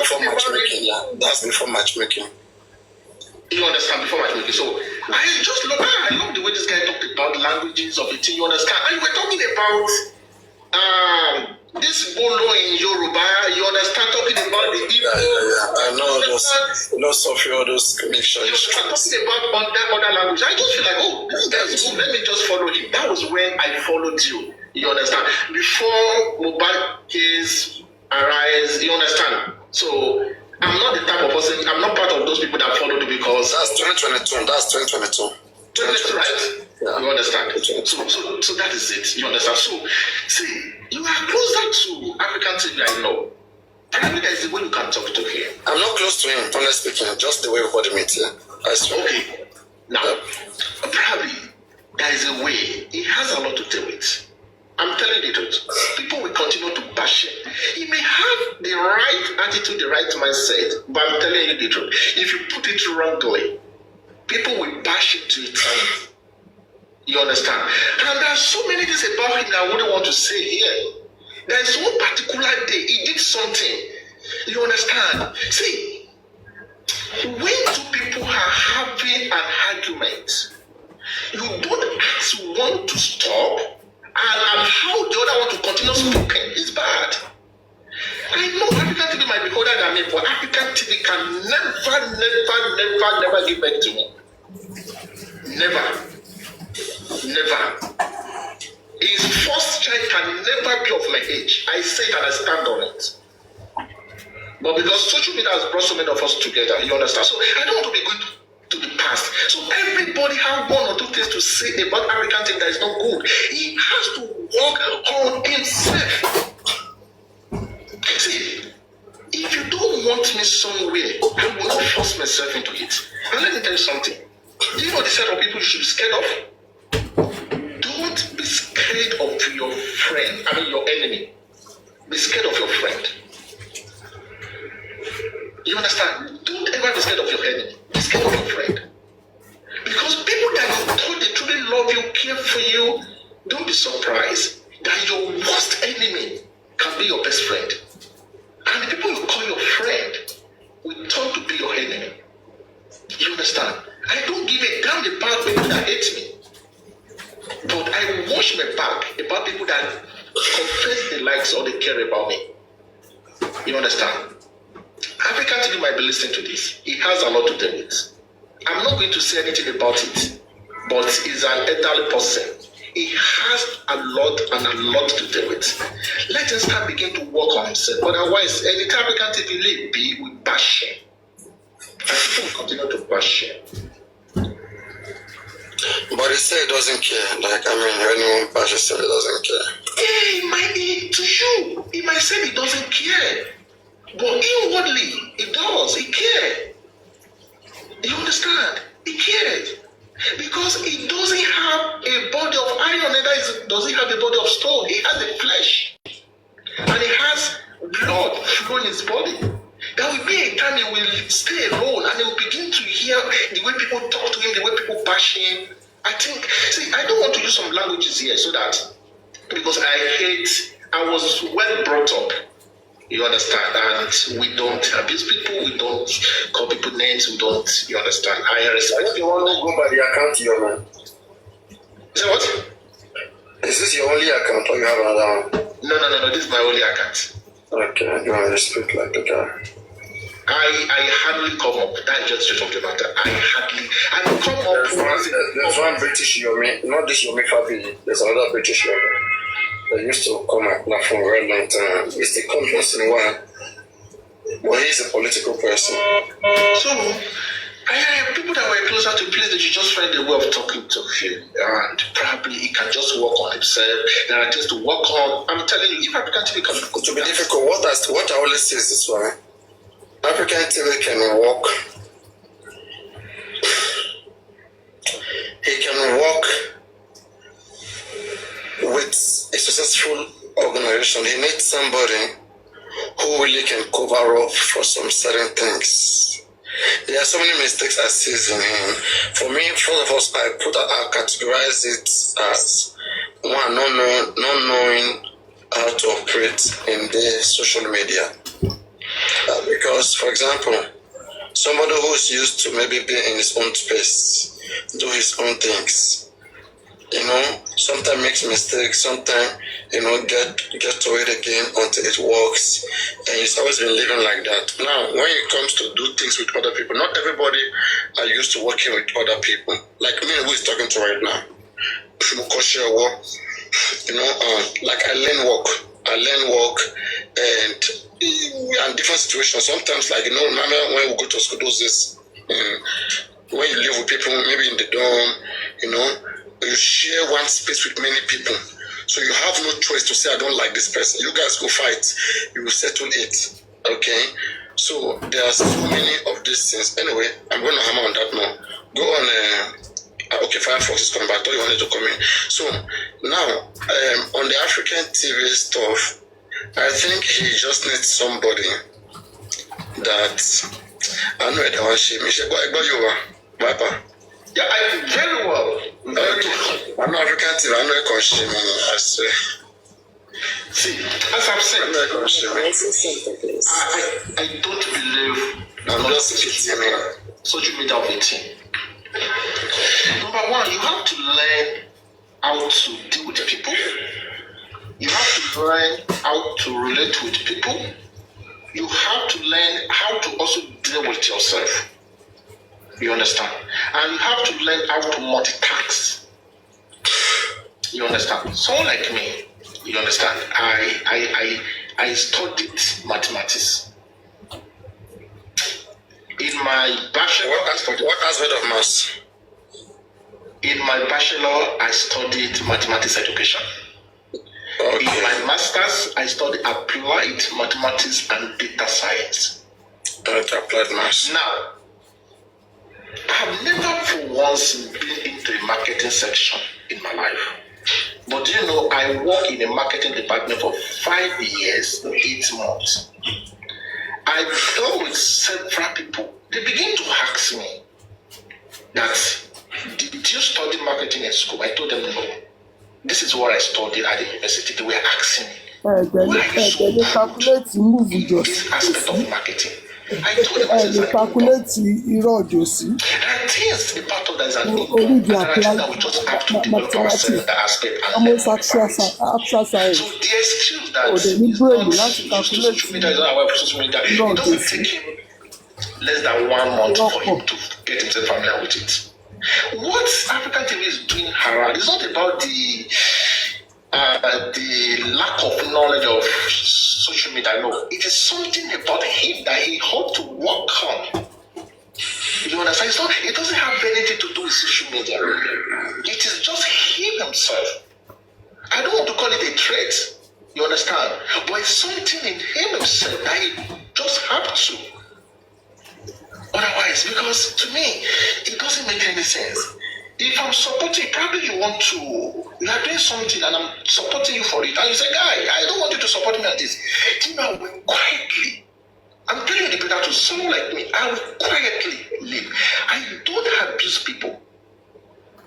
before matchmaking. Yeah, that's before matchmaking. You understand? Before matchmaking. So I love the way this guy talked about languages of it. You understand? And we're talking about this Bolo in Yoruba. You understand? Talking about the Igbo. I know lots of those mixtures. You understand? Talking about other language. I just feel like, oh, this guy is good. Let me just follow him. That was when I followed you. You understand? Before MOHBADAT case arise. You understand? So I'm not the type of person. I'm not part of those people that followed you because that's 2022. That's 2022. 2022, right? Yeah. You understand? So that is it. You understand? So see, you are closer to African TV. I know. Probably there is a way you can talk to him. I'm not close to him, honestly speaking. Just the way we body meet here. I swear. Okay. Now, probably there is a way. He has a lot to deal with. I'm telling you the truth. People will continue to bash him. He may have the right attitude, the right mindset, but I'm telling you the truth. If you put it wrongly, people will bash him to eternity. You understand? And there are so many things about him that I wouldn't want to say here. There is one particular day he did something. You understand? See, when two people are having an argument, you don't ask one to stop and how the other one to continue speaking. It's bad. I know African TV might be older than me, but African TV can never give back to me. Never. His first child can never be of my age. I say it and I stand on it. But because social media has brought so many of us together, you understand? So I don't want to be going to the past. So everybody have one or two things to say about African thing that is not good. He has to work on himself. See, if you don't want me somewhere, I will not force myself into it. And let me tell you something. Do you know the set of people you should be scared of? Don't be scared of your friend, your enemy. Be scared of your friend. You understand? Don't ever be scared of your enemy. Be scared of your friend. Because people that you thought they truly love you, care for you, don't be surprised that your worst enemy can be your best friend. And the people you call your friend will turn to be your enemy. You understand? I don't give a damn about people that hate me. But I wash my back about people that confess they like or they care about me. You understand? African TV might be listening to this. He has a lot to deal with. I'm not going to say anything about it, but he's an elderly person. He has a lot to deal with. Let him start begin to work on himself. Otherwise, any African TV be will bash him. And people will continue to bash him. But he said he doesn't care. When anyone bashes him, he doesn't care. Yeah, he might say he doesn't care. But inwardly, he does. He cares. You understand? He cares. Because he doesn't have a body of iron, neither does he have a body of stone. He has a flesh. And he has blood flowing in his body. There will be a time he will stay alone and he will begin to hear the way people talk to him, the way people bash him. I don't want to use some languages here so that, because I was well brought up. You understand? And we don't abuse people, we don't call people names, we don't, you understand? I respect. You want to go by the account you're on? Say what? Is this your only account or you have another one? No, this is my only account. Okay, you want to respect like a guy. I hardly come up. That's just the truth of the matter. I come up. There's one British Yomi, not this Yomi family. There's another British Yomi. They used to come at that for a very long time. It's the come once in a while. But he's a political person. So, people that were closer to place, they should just find a way of talking to him. And probably he can just work on himself. There are things to work on. I'm telling you, if African TV can go to be difficult, what I always say is this one. African TV can work. He can work with a successful organization. He needs somebody who really can cover up for some certain things. There are so many mistakes I see in him. For me, first of all, I categorize it as one, not knowing how to operate in the social media. Because, for example, somebody who's used to maybe being in his own space, do his own things. Sometimes makes mistakes, sometimes, get to it again until it works. And he's always been living like that. Now, when it comes to do things with other people, not everybody are used to working with other people. Like me, who is talking to right now. Like I learn work, and different situations. Sometimes, like, remember when we go to school, those days, when you live with people, maybe in the dorm, you share one space with many people. So you have no choice to say, I don't like this person. You guys go fight. You will settle it. Okay? So there are so many of these things. Anyway, I'm going to hammer on that more. Go on. Okay, Firefox is coming back. I thought you wanted to come in. So now, on the African TV stuff, I think he just needs somebody that I know that one shame. Bye. Yeah, I very well. I'm not African TV. I'm not conscious. I swear. See, as I've said, I'm not conscious. I don't believe I'm just cheating. Social media of the team. Number one, you have to learn how to deal with people. You have to learn how to relate with people. You have to learn how to also deal with yourself. You understand? And you have to learn how to multitask. You understand? Someone like me, you understand? I studied mathematics. In my bachelor, what aspect of maths? In my bachelor, I studied mathematics education. Okay. In my master's, I studied applied mathematics and data science. Applied maths. Now, I've never for once been into a marketing section in my life. But I work in a marketing department for 5 years, 8 months. I've dealt with several people. They begin to ask me that, did you study marketing at school? I told them no. This is what I studied at the university. They were asking me, why are you so good in this aspect of marketing? I told them, I said, calculate and things about of that is an income. That we just have to develop ourselves in that aspect and learn about it. So the excuse that is not used to social media, is not aware of social media, it doesn't take him less than 1 month for him to get himself familiar with it. What African TV is doing around is not about the lack of knowledge of social media. No, it is something about him that he ought to work on. You understand? It doesn't have anything to do with social media. It is just him himself. I don't want to call it a trait. You understand? But it's something in him himself that he just have to. Otherwise, because to me, it doesn't make any sense. If I'm supporting, probably you are doing something and I'm supporting you for it. And you say, guy, I don't want you to support me on this. I will quietly, I'm telling you the better to someone like me, I will quietly live. I don't abuse people.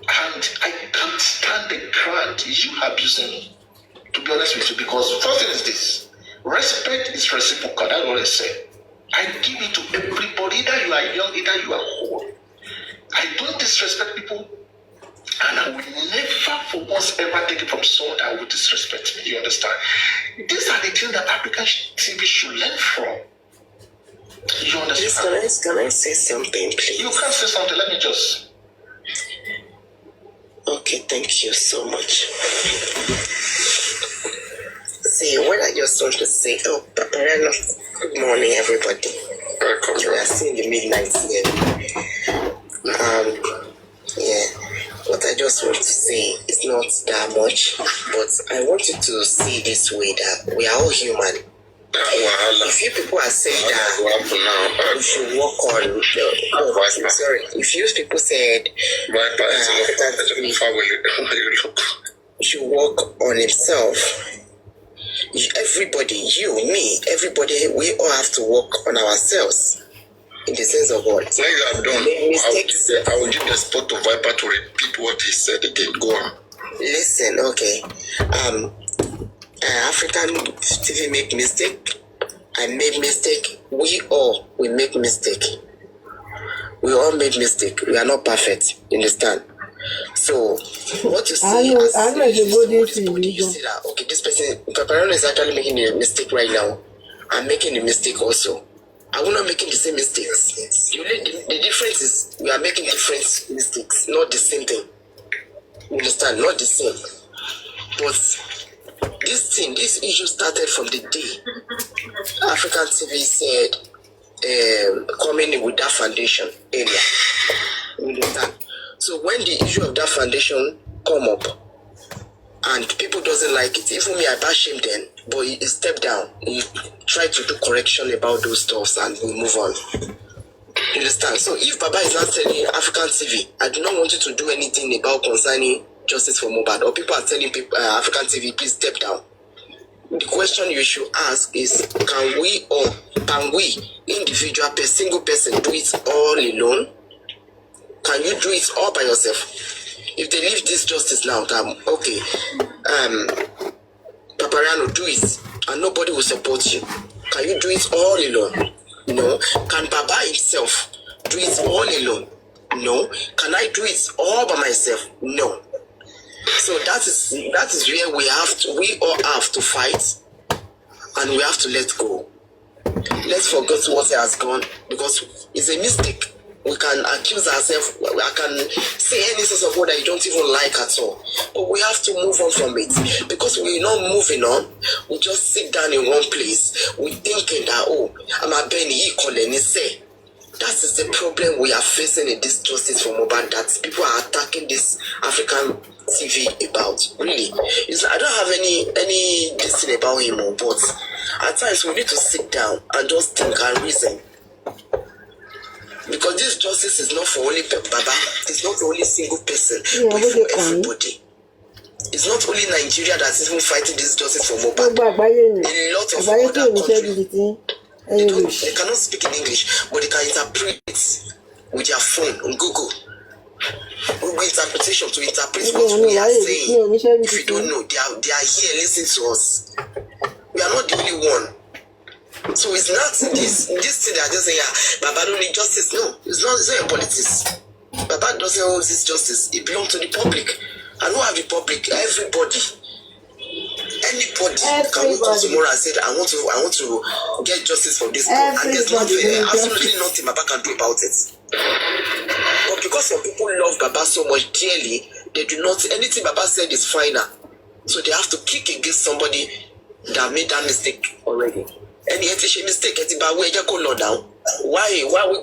And I can't stand the ground you abusing me, to be honest with you, because first thing is this, respect is reciprocal, that's what I say. I give it to everybody, either you are young, either you are old. I don't disrespect people, and I will never for once ever take it from someone that will disrespect me. You understand? These are the things that African TV should learn from. You understand? Can I say something, please? You can say something. Let me just. Okay, thank you so much. See, what I just want to say, Paparella, good morning, everybody. Welcome. We are seeing the midnight here. What I just want to say is not that much, but I want you to see this way that we are all human. If you people are saying that we should work on, if you people said we should work on himself, everybody, you, me, everybody, we all have to work on ourselves. In the sense of what? When you are done, I will give the spot to Viper to repeat what he said again. Go on. Listen, okay. African TV make mistake. I make mistake. We all make mistake. We all made mistake. We are not perfect. You understand? So what you see you see that okay, this person Paparano is actually making a mistake right now. I'm making a mistake also. Are we not making the same mistakes? The difference is we are making different mistakes, not the same thing. You understand? Not the same. But this issue started from the day African TV said coming in with that foundation area. You understand? So when the issue of that foundation come up and people doesn't like it, even me I bash him then, but he stepped down. He tried to do correction about those stuffs and we move on. You understand? So if Baba is not telling African TV, I do not want you to do anything about concerning justice for Mohbad, or people are telling people African TV, please step down. The question you should ask is, can we individual single person do it all alone? Can you do it all by yourself? If they leave this justice now, okay, Paparano, do it, and nobody will support you. Can you do it all alone? No. Can Baba himself do it all alone? No. Can I do it all by myself? No. So that is where we all have to fight, and we have to let go. Let's forget what has gone, because it's a mistake. We can accuse ourselves, I can say any sort of word that you don't even like at all. But we have to move on from it. Because we're not moving on, we just sit down in one place, we're thinking that, oh, I'm a Benny, say. That is the problem we are facing in this justice for Mohbad, that people are attacking this African TV about. Really. I don't have any this thing about him, but at times we need to sit down and just think and reason. Because this justice is not for only Baba, it's not only single person, but for everybody. It's not only Nigeria that is even fighting this justice for Mohbad. A lot of other countries, they cannot speak in English, but they can interpret with their phone on Google. Google interpretation to interpret what we are saying. If you don't know, they are here listening to us. We are not the only one. So it's not this thing that just say, yeah, Baba don't need justice. No, it's not your politics. Baba doesn't own this justice. It belongs to the public. And who have the public? Everybody. Anybody can wake up tomorrow and say, I want to get justice for this girl. And there's absolutely nothing Baba can do about it. But because some people love Baba so much dearly, they do not, anything Baba said is final. So they have to kick against somebody that made that mistake already. Any mistake, why are we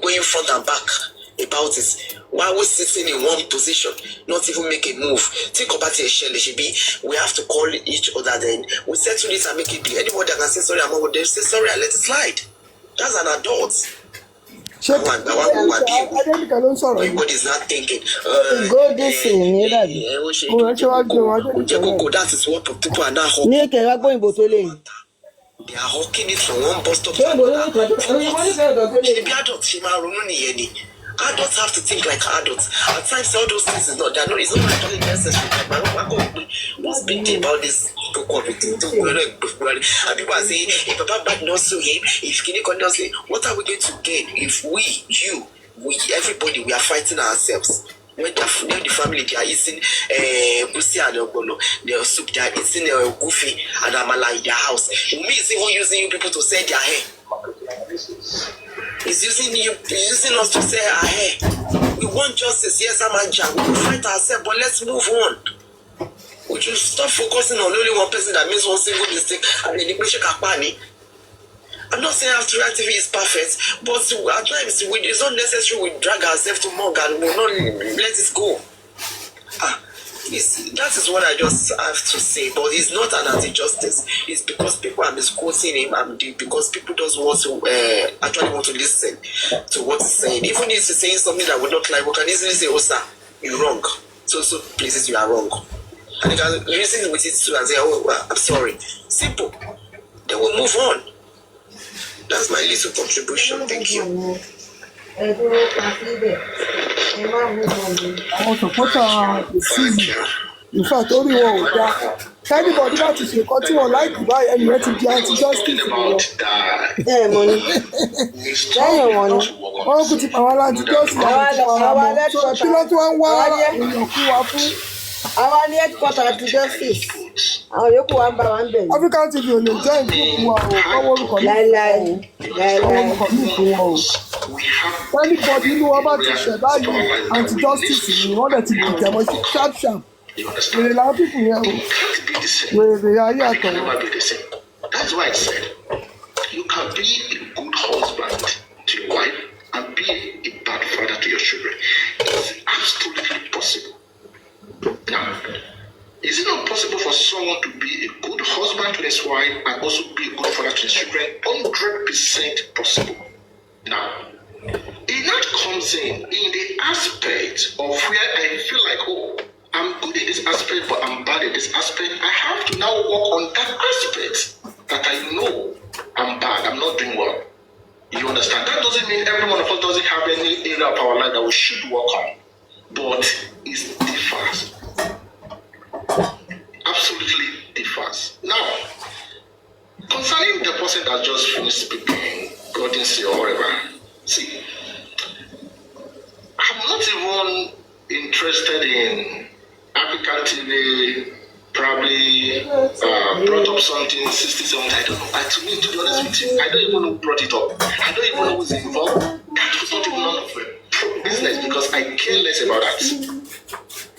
going front and back about it? Why are we sitting in one position, not even make a move? Think about it, we have to call each other, then we settle this and make it clear. Anybody that can say sorry, they say sorry and let it slide. That's an adult. Everybody is not thinking. That is what people are now hoping. They are hawking it from one bus stop to another. Adults have to think like adults. At times, all those things is not actually necessary. What's big deal about this? And people are saying, if Papa Bad not sue him, if Kiniko not say, what are we going to gain if everybody, we are fighting ourselves? When the family, they are eating pussy and their soup, they are eating goofy and amala in their house. Me is even using you people to sell their hair. He's using us to sell our hair. We want justice, yes, Amanja. We will fight ourselves, but let's move on. We should stop focusing on only one person that makes one single mistake and then I'm not saying After TV is perfect, but at times it's not necessary we drag ourselves to mug and we will not let it go. That is what I just have to say, but it's not an anti-justice. It's because people are misquoting him and because people don't want to actually want to listen to what he's saying. Even if he's saying something that we don't like, we can easily say, oh sir, you're wrong. So places you are wrong. And you can reason with it too and say, oh, well, I'm sorry. Simple. Then we'll move on. That's my little contribution. Thank you. Àwọn sọ̀pọ́tà ìsìn in fact ó rí wọn ò dá Anybody bá ti ṣe nǹkan tí wọ́n láìkì báyìí ẹni yẹn ti di anti-justice nìyẹn. Bẹ́ẹ̀ mo ní. Lẹ́yìn wọn ni. Wọ́n kú ti pa àwọn anti-justice àwọn tí wọ́n ra mọ́. So kí ló tún wá ń wá èèyàn kú wa fún? Àwa ní headquarter anti-justice. Àwọn yòókù wa ń bá wa ń bẹ̀. African TV ò lè jẹ́ ìkókù wa o, kọ́wọ́ orúkọ mi. Láíláí. Kọ́wọ́ orúkọ mi fún wọn o. Anybody inú wọn bá ti ṣẹ̀ báyìí anti-justice ni wọ́n dẹ̀ ti dìtẹ̀ mọ́ sí sharp. Wèrè làwọn pípù yẹn o. Wèrè ayé àtọ̀wọ̀. That's why I said you can be a good husband to your wife and be a bad father to your children. It's absolutely possible. Now, is it not possible for someone to be a good husband to his wife and also be a good father to his children? 100% possible. Now, it not comes in the aspect of where I feel like, oh, I'm good in this aspect, but I'm bad in this aspect. I have to now work on that aspect that I know I'm bad, I'm not doing well. You understand? That doesn't mean every one of us doesn't have any area of our life that we should work on. But it differs. Absolutely differs. Now, concerning the person that just finished speaking, Gordon or whatever, see, I'm not even interested in African TV, probably brought up something 67. I don't know. To me, to be honest with you, I don't even know who brought it up. I don't even know who's involved. That was not even none of it. Business, because I care less about that.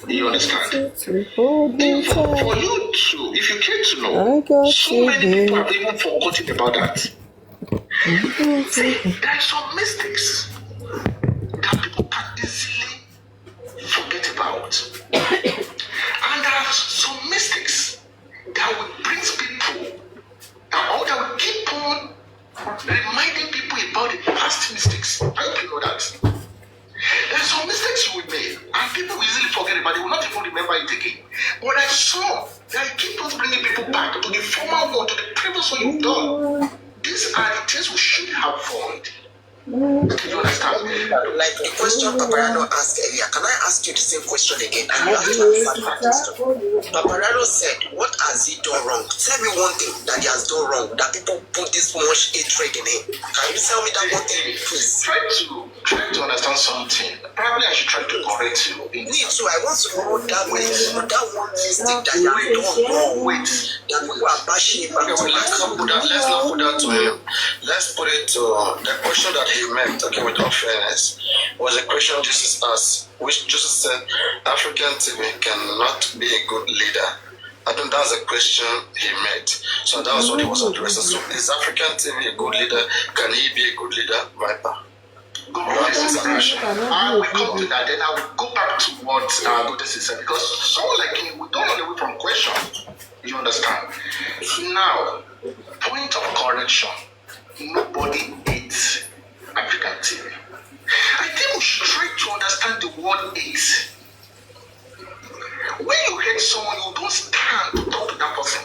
You understand? For you to, if you care to know, so many people have even forgotten about that. See, there are some mistakes that people can easily forget about. And there are some mistakes that will bring people, or that will keep on reminding people about the past mistakes. I hope you know that. There are some mistakes you will make, and people will easily forget about it. They will not even remember it again. But there are some that keep on bringing people back to the former one, to the previous one you've done. These are the things we should have avoided. You understand? Like the question Paparano asked earlier, can I ask you the same question again? And you have to answer that question. Paparano said, what has he done wrong? Tell me one thing that he has done wrong, that people put this much hatred in him. Can you tell me that one thing, please? Try to understand something. Probably I should try to correct you. Me too, I want to know that way. That one mistake that you have done wrong. Wait. That people are bashing him. Okay, well, let's not put that to him. Let's put it to the question that he meant, okay, with all fairness, was a question Jesus asked, which Jesus said, African TV cannot be a good leader. I think that's a question he made. So that was what he was addressing. So is African TV a good leader? Can he be a good leader? Viper. I will come to that, then I will go back to what Goddess said, because someone like him, we don't run away from questions. You understand? Now, point of correction. Nobody hates African TV. I think we should try to understand the word hate. When you hate someone, you don't stand to talk to that person.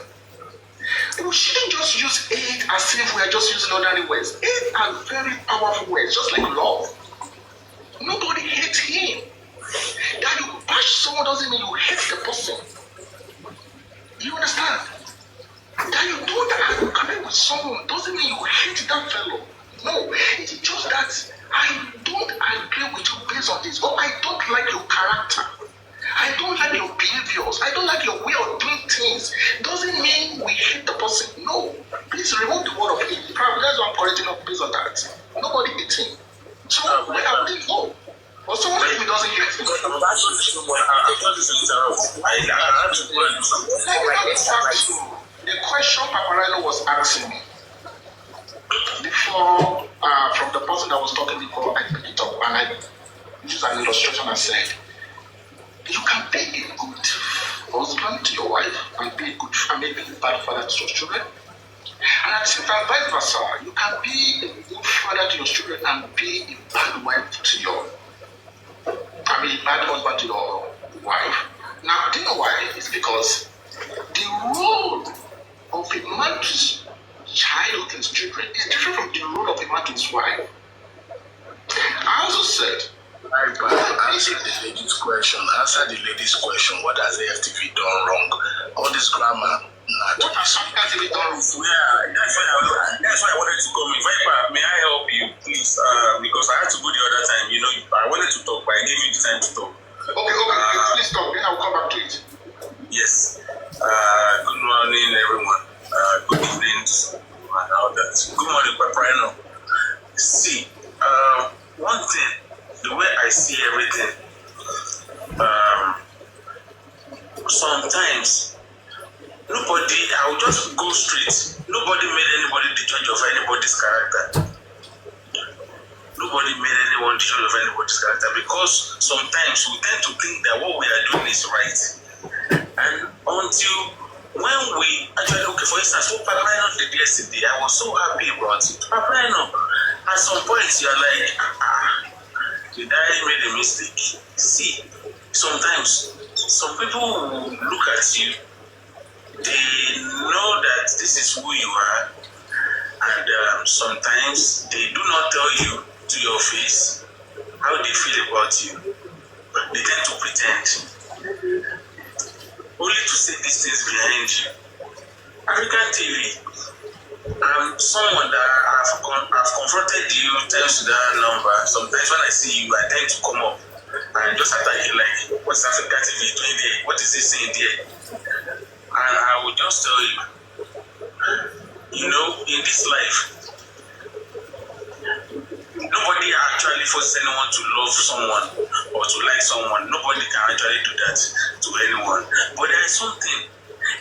We shouldn't just use hate as if we are just using ordinary words. Hate are very powerful words, just like love. Nobody hates him. That you bash someone doesn't mean you hate the person. You understand? That you don't agree with someone doesn't mean you hate that fellow. No, it's just that I don't agree with you based on this, or I don't like your character. I don't like your behaviors. I don't like your way of doing things. Doesn't mean we hate the person. No. Please remove the word of hate. Probably that's why I'm correcting up based on that. Nobody hates him. So where I wouldn't go. But someone like me doesn't hate me. Let me not back to the question Paparino was asking me. Before, from the person that was talking before, I picked it up and I used an illustration and said, you can be a good husband to your wife and be a good and maybe a bad father to your children. And at the same time, vice versa, you can be a good father to your children and be a bad wife to your, a bad husband to your wife. Now, do you know why? It's because the role of a man to his child and his children is different from the role of a man to his wife. I also said, answer the lady's question. What has the FTV done wrong? All these this grammar. What has African TV done? Yeah, that's why I wanted to come in. Viper, may I help you, please? Because I had to go the other time. You know, I wanted to talk, but I gave you the time to talk. Okay, please talk. Then I'll come back to it. Yes. Good morning, everyone. Good evening, and all that. Good morning, Paprino. See, one thing, the way I see everything, sometimes nobody, I will just go straight. Nobody made anybody the judge of anybody's character. Nobody made anyone the judge of anybody's character, because sometimes we tend to think that what we are doing is right. And until when we actually, okay, for instance, what Paprino did yesterday, I was so happy about it. Paprino, at some point you're like, did I make a mistake? See, sometimes some people will look at you, they know that this is who you are, and sometimes they do not tell you to your face how they feel about you. They tend to pretend, only to say these things behind you. African TV, I'm someone that I've confronted you times to that number. Sometimes when I see you, I tend to come up and just attack you like, what's African TV doing there? What is this saying there? And I will just tell you, you know, in this life, nobody actually forces anyone to love someone or to like someone. Nobody can actually do that to anyone. But there is something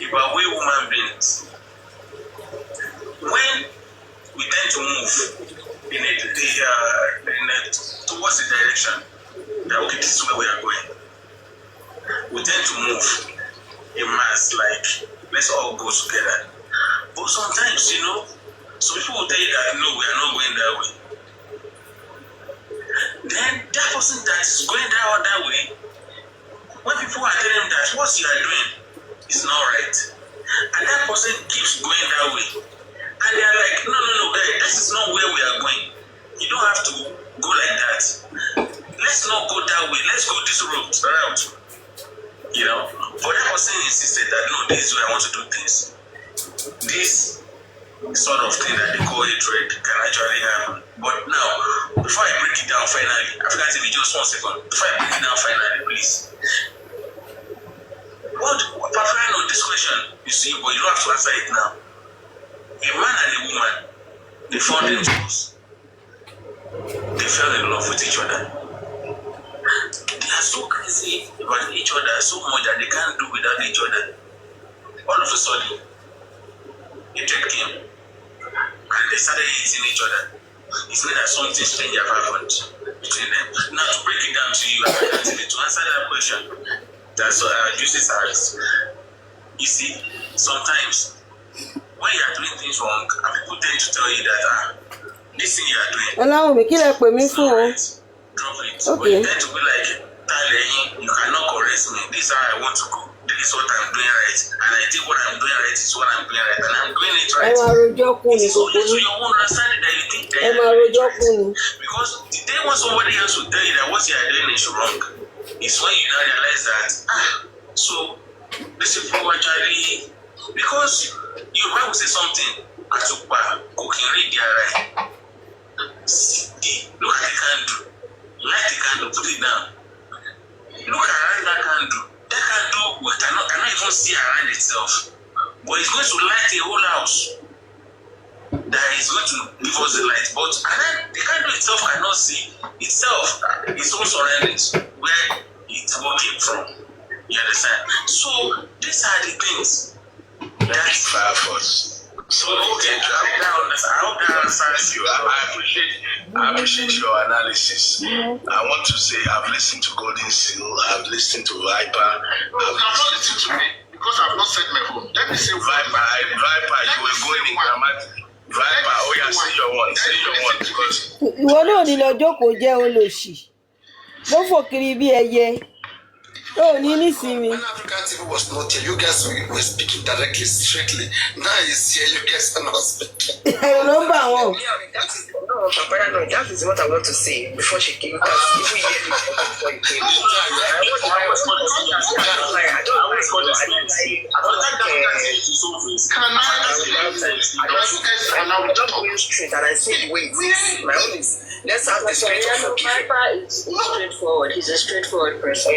about we human beings. When we tend to move towards the direction that, okay, this is where we are going, we tend to move in mass, like, let's all go together. But sometimes, you know, some people will tell you that, no, we are not going that way. Then that person that is going that way, when people are telling them that what you are doing is not right, and that person keeps going that way, and they are like, no, guys, this is not where we are going. You don't have to go like that. Let's not go that way. Let's go this route. You know, but that person insisted that, no, this is where I want to do things. This sort of thing that they call hatred can actually happen. But now, before I break it down finally, African TV, just 1 second. Before I break it down finally, please. What Paprino, this question, you see, but you don't have to answer it now. A man and a woman, they found themselves. They fell in love with each other. They are so crazy about each other so much that they can't do without each other. All of a sudden, hatred came, and they started hating each other. It's not that something strange have happened between them. Now, to break it down to you, to answer that question, that's uses as, you see, sometimes when you are doing things wrong, and people tend to tell you that this thing you are doing, allow me, kill me for drop it. Okay. But you tend to be like, you cannot correct me. This is how I want to go. This is what I'm doing right. And I think what I'm doing right is what I'm doing right. And I'm doing it right. It's only to your own understanding that you think that you're doing it right. Because the day when somebody else will tell you that what you are doing is wrong, is when you now realize that, so these people actually, because you might say something, cooking read their right. See, look at the candle. Light the candle, put it down. Look around that candle. That candle we cannot even see around itself. But it's going to light a whole house. That is going to give us the light. But the candle itself cannot see itself, its own surroundings, where it's working from. You understand? So these are the things that's far for us. So okay, I hope that answers you. I appreciate your analysis. I want to say I've listened to Golden Seal, I've listened to Viper. I've not listened to me because I've not set my phone. Let me say Viper, you were going in grammatic. Viper, oh yeah, say your one, because ìwọ náà ní lọ jókòó jẹ́ olóṣì ló fò kiri bí ẹyẹ. Oh, Nini, see me. When African TV was not here, you guys were speaking directly, straightly. Now it's here, you guys are not speaking. I remember. Yeah, that is Papa, no, that is what I want to say before she came. Because if we hear it before you came, I don't go straight and I say wait. My own is let's have the straight of Viper is straightforward. He's a straightforward person.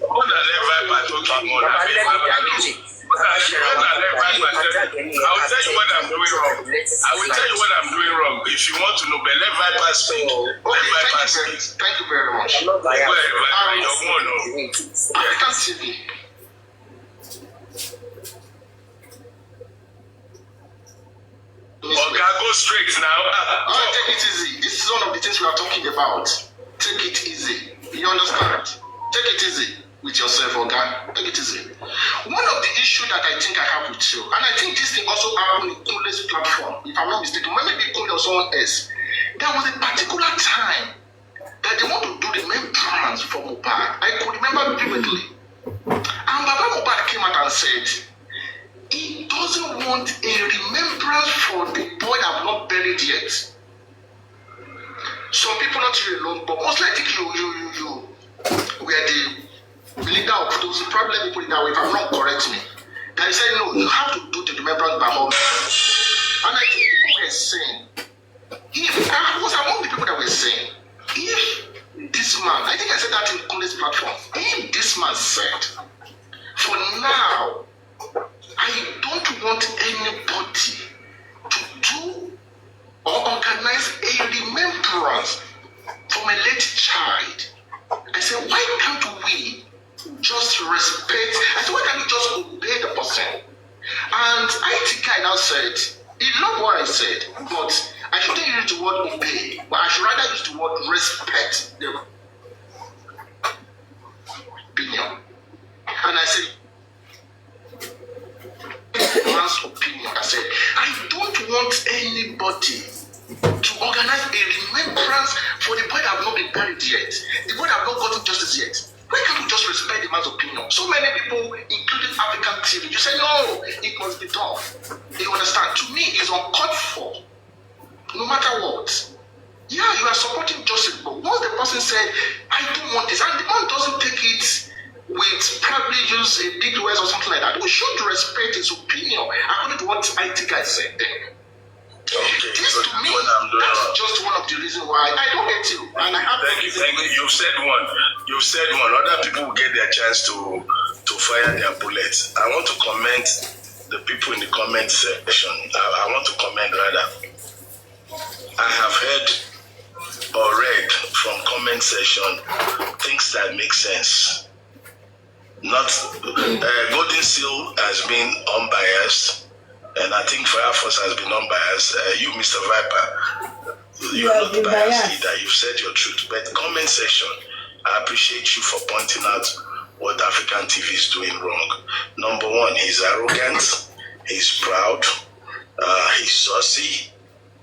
What are they Viper talking about? I will tell you what I'm doing wrong. I will tell you what I'm doing wrong. If you want to know, but let Viper speak. Let Viper speak. Thank you very much. African TV. Okay, go straight now. Take it easy. This is one of the things we are talking about. Take it easy. You understand? Take it easy with yourself, okay? Take it easy. One of the issues that I think I have with you, and I think this thing also happened in Kunle's platform, if I'm not mistaken, maybe Kunle or someone else, there was a particular time that they want to do the remembrance for Mohbad. I could remember vividly. And Baba Mohbad came out and said, he doesn't want a remembrance for the boy that have not buried yet. Some people not really alone, but most likely you were the leader of those, probably let me put it that way, if I'm not correct me. That he said, no, you have to do the remembrance by all means. And I think people were saying, I was among the people that were saying, if this man, I think I said that in Kunle's platform, if this man said, for now, I don't want anybody to do or organize a remembrance for my late child. I said, why can't we just respect? I said, why can't we just obey the person? And theitguy now said, he loved what I said, but I shouldn't use the word obey, but I should rather use the word respect the opinion. And I said, man's opinion. I said, I don't want anybody to organize a remembrance for the boy that have not been buried yet, the boy that have not gotten justice yet. Why can't we just respect the man's opinion? So many people, including African TV, you say, no, it must be done. You understand? To me, it's uncalled for. No matter what. Yeah, you are supporting justice, but once the person said, I don't want this, and the man doesn't take it with probably use a big words or something like that, we should respect his opinion according to what theitguy said. Okay, this to me, that's just one of the reasons why I don't hate you. And I have thank you. You've said one. Other people will get their chance to fire their bullets. I want to comment the people in the comment section. I want to comment rather. I have heard or read from comment section things that make sense. Not Golden Seal has been unbiased, and I think Fire Force has been unbiased. You, Mr. Viper, you're not biased either. You've said your truth. But comment section, I appreciate you for pointing out what African TV is doing wrong. Number one, he's arrogant, he's proud, he's saucy.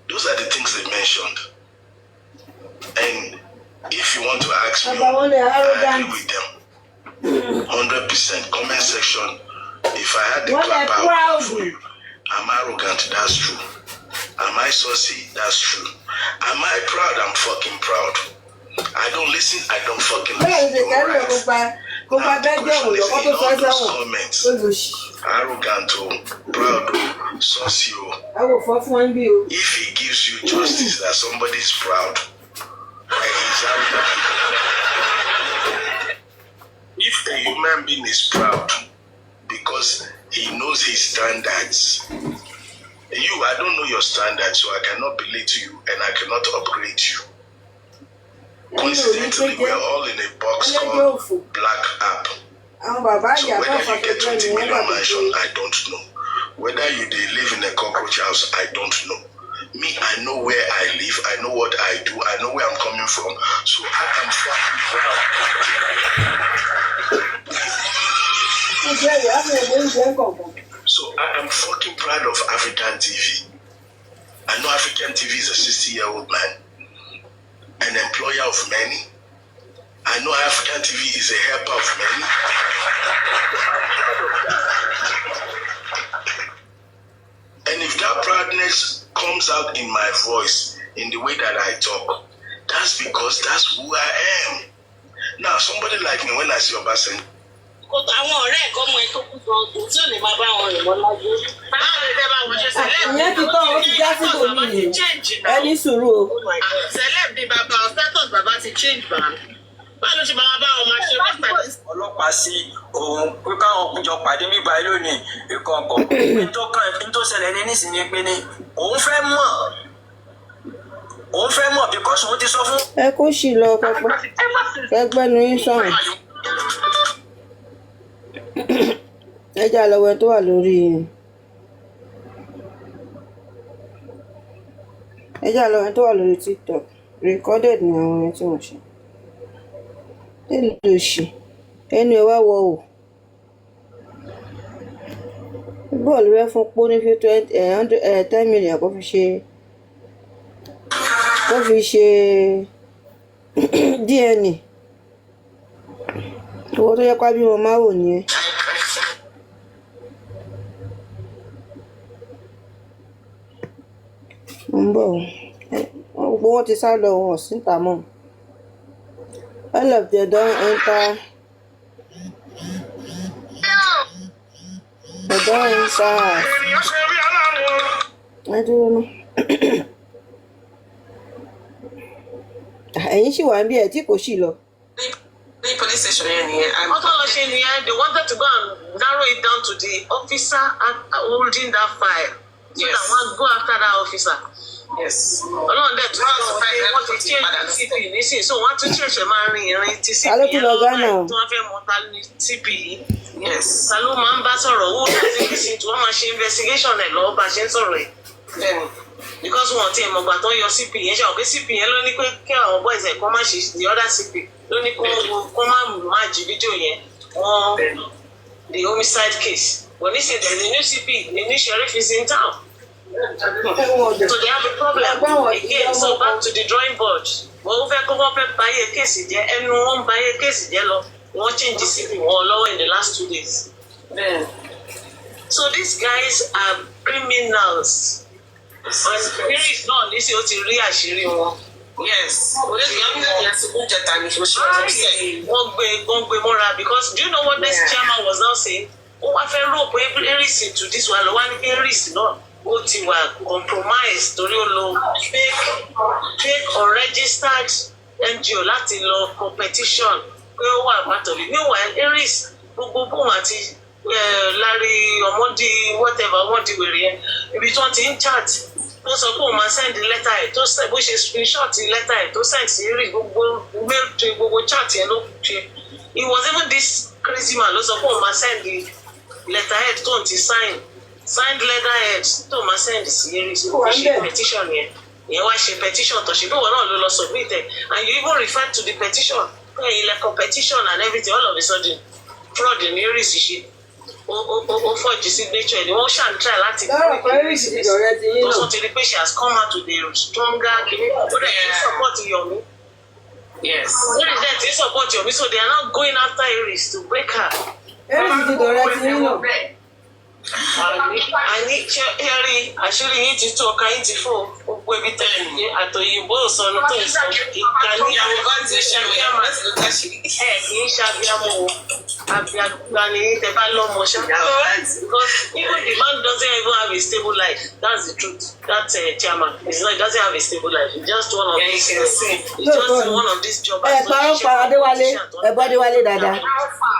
Those are the things they mentioned. And if you want to ask me, I agree with them. 100%. Comment section. If I had the clap out for you, am I arrogant? That's true. Am I saucy? That's true. Am I proud? I'm fucking proud. I don't listen. I don't fucking listen. Comments. Arrogant, proud, saucy. If he gives you justice that somebody's proud, and he's arrogant. If a human being is proud because he knows his standards, I don't know your standards, so I cannot belittle you and I cannot upgrade you. Coincidentally, we're all in a box called Black App. So whether you get 20 million mansion, I don't know. Whether you live in a cockroach house, I don't know. Me, I know where I live, I know what I do, I know where I'm coming from. So I am fucking proud. So I am fucking proud of African TV. I know African TV is a 60-year-old man, an employer of many, I know African TV is a helper of men. And if that proudness comes out in my voice, in the way that I talk, that's because that's who I am. Now, somebody like me, when I see Obasanjo, ìyẹn ti tán ó ti já sí tòun yìí ẹni sùúrù o. Celeb di bàbá status bàbá ti change bá. Báwo ló ṣe máa bá ọmọ ṣe pẹ̀lú. Ọlọ́pàá sí òun pé káwọn jọ pàdé mi báyìí lónìí ìkọ̀ọ̀kan. Tó ṣẹlẹ̀ ní nísìnyí pé ní òun fẹ́ mọ̀ because òun ti sọ fún. Ẹ kó sì lọ kẹgbẹ́ nu yín sọ̀rọ̀. Ẹ jà lọ́wọ́ tó wà lórí. Ẹ jà lọ́wọ́ tó wà lórí TikTok. Recorded ni àwọn ẹni tí wọ́n ṣe. Ẹni tó ṣe ẹni ẹ wá wọ o. Bọ́ọ̀lù rẹ fún pọ́ ní 10 million kó fi ṣe DNA. Owó tó yẹ ká bí wọn máa wò nìyẹn. Ń bọ̀ gbogbo wọn ti sá lọ wọn síta mọ́. All of them don enter. They don enter. I don't know. Ẹ̀yin sì wà ń bí ẹ̀ tí kò sì lọ. The police station here. They wanted to go and narrow it down to the officer holding that file. So that one go after that officer. Yes. Ọlọ́run dẹ̀ tún wọ́n ti change CP nísìnyí so wọ́n tún change máa rin ìrìn ti CP yẹn lọ́wọ́ tí wọ́n fẹ́ mọ ta ní CP yìí. Yes. Ta ló máa ń bá sọ̀rọ̀ owó láti fi sí tí wọ́n máa ṣe investigation ẹ̀ lọ́wọ́ bá ṣe ń sọ̀rọ̀ ẹ̀. Bẹ́ẹ̀ni. Because wọn ti ẹ̀mọ̀gbà tó ń yọ CP yẹn ṣe àwọn pé CP yẹn ló ní pé kí àwọn boys ẹ̀ kọ́ máa ṣe the other CP ló ní kó máa jí fídíò yẹn wọ́n the homicide case. When they say there's a new CP, the new sheriff is in town. So they have a problem again. So back to the drawing board. Wọ́n fẹ́ kó wọ́n fẹ́ báyé kéèsì jẹ́ ẹnu wọn báyé kéèsì jẹ́ lọ. Wọ́n change the CP wọn lọ́wọ́ in the last 2 days. So these guys are criminals. And spirit náà níṣẹ́ ó ti rí àṣírí wọn. Yes. Wọ́n gbé mọ́ra because do you know what this chairman was now saying? Ó wá fẹ́ rope every risk to this one. Lọ wá ní pé risk náà ó ti wà compromise torí ó lo fake unregistered NGO láti lọ competition pé ó wà pàtàkì. Meanwhile Aries gbogbo bóun àti Larry ọmọdé whatever ọmọdé wèrè yẹn ibi tí wọ́n ti ń chat tó sọ pé òun máa send letter ẹ̀ tó bó ṣe screenshot letter ẹ̀ tó send sí Aries gbogbo mail to gbogbo chat yẹn ló ṣe. It was even this crazy man ló sọ pé òun máa send letterhead tó ń ti signed letterhead tó máa send sí Aries ó ṣe petition yẹn wá ṣe petition tó ṣe bí wọn náà ló lọ submit ẹ and you even refer to the petition ilẹ̀kùn petition and everything all of a sudden fraud ní Aries ṣe ó forge signature ni wọ́n ṣàn try láti tó sọ ti rí pé she has come out with a stronger ó dẹ̀ kí support Yomi. Yes. What is that? They support Yomi, so they are not going after Aries to break her. Aries ti dọ̀rẹ́ ti yín lọ. Àní Harry àṣírí yín ti tó ọkà yín ti fò gbogbo ibi tẹ̀lé àtòyìnbó ìsọnù tó ń sọ ìkànnì kì í ṣàbíamọ o àbíagbá ni tẹ bá lọ́mọ ṣá. Because even the man doesn't even have a stable life. That's the truth. That chairman doesn't have a stable life. He's just one of these. He's just one of these jobbers. Ẹ parọ́ Adéwálé ẹ bọ́ Adéwálé dáadáa.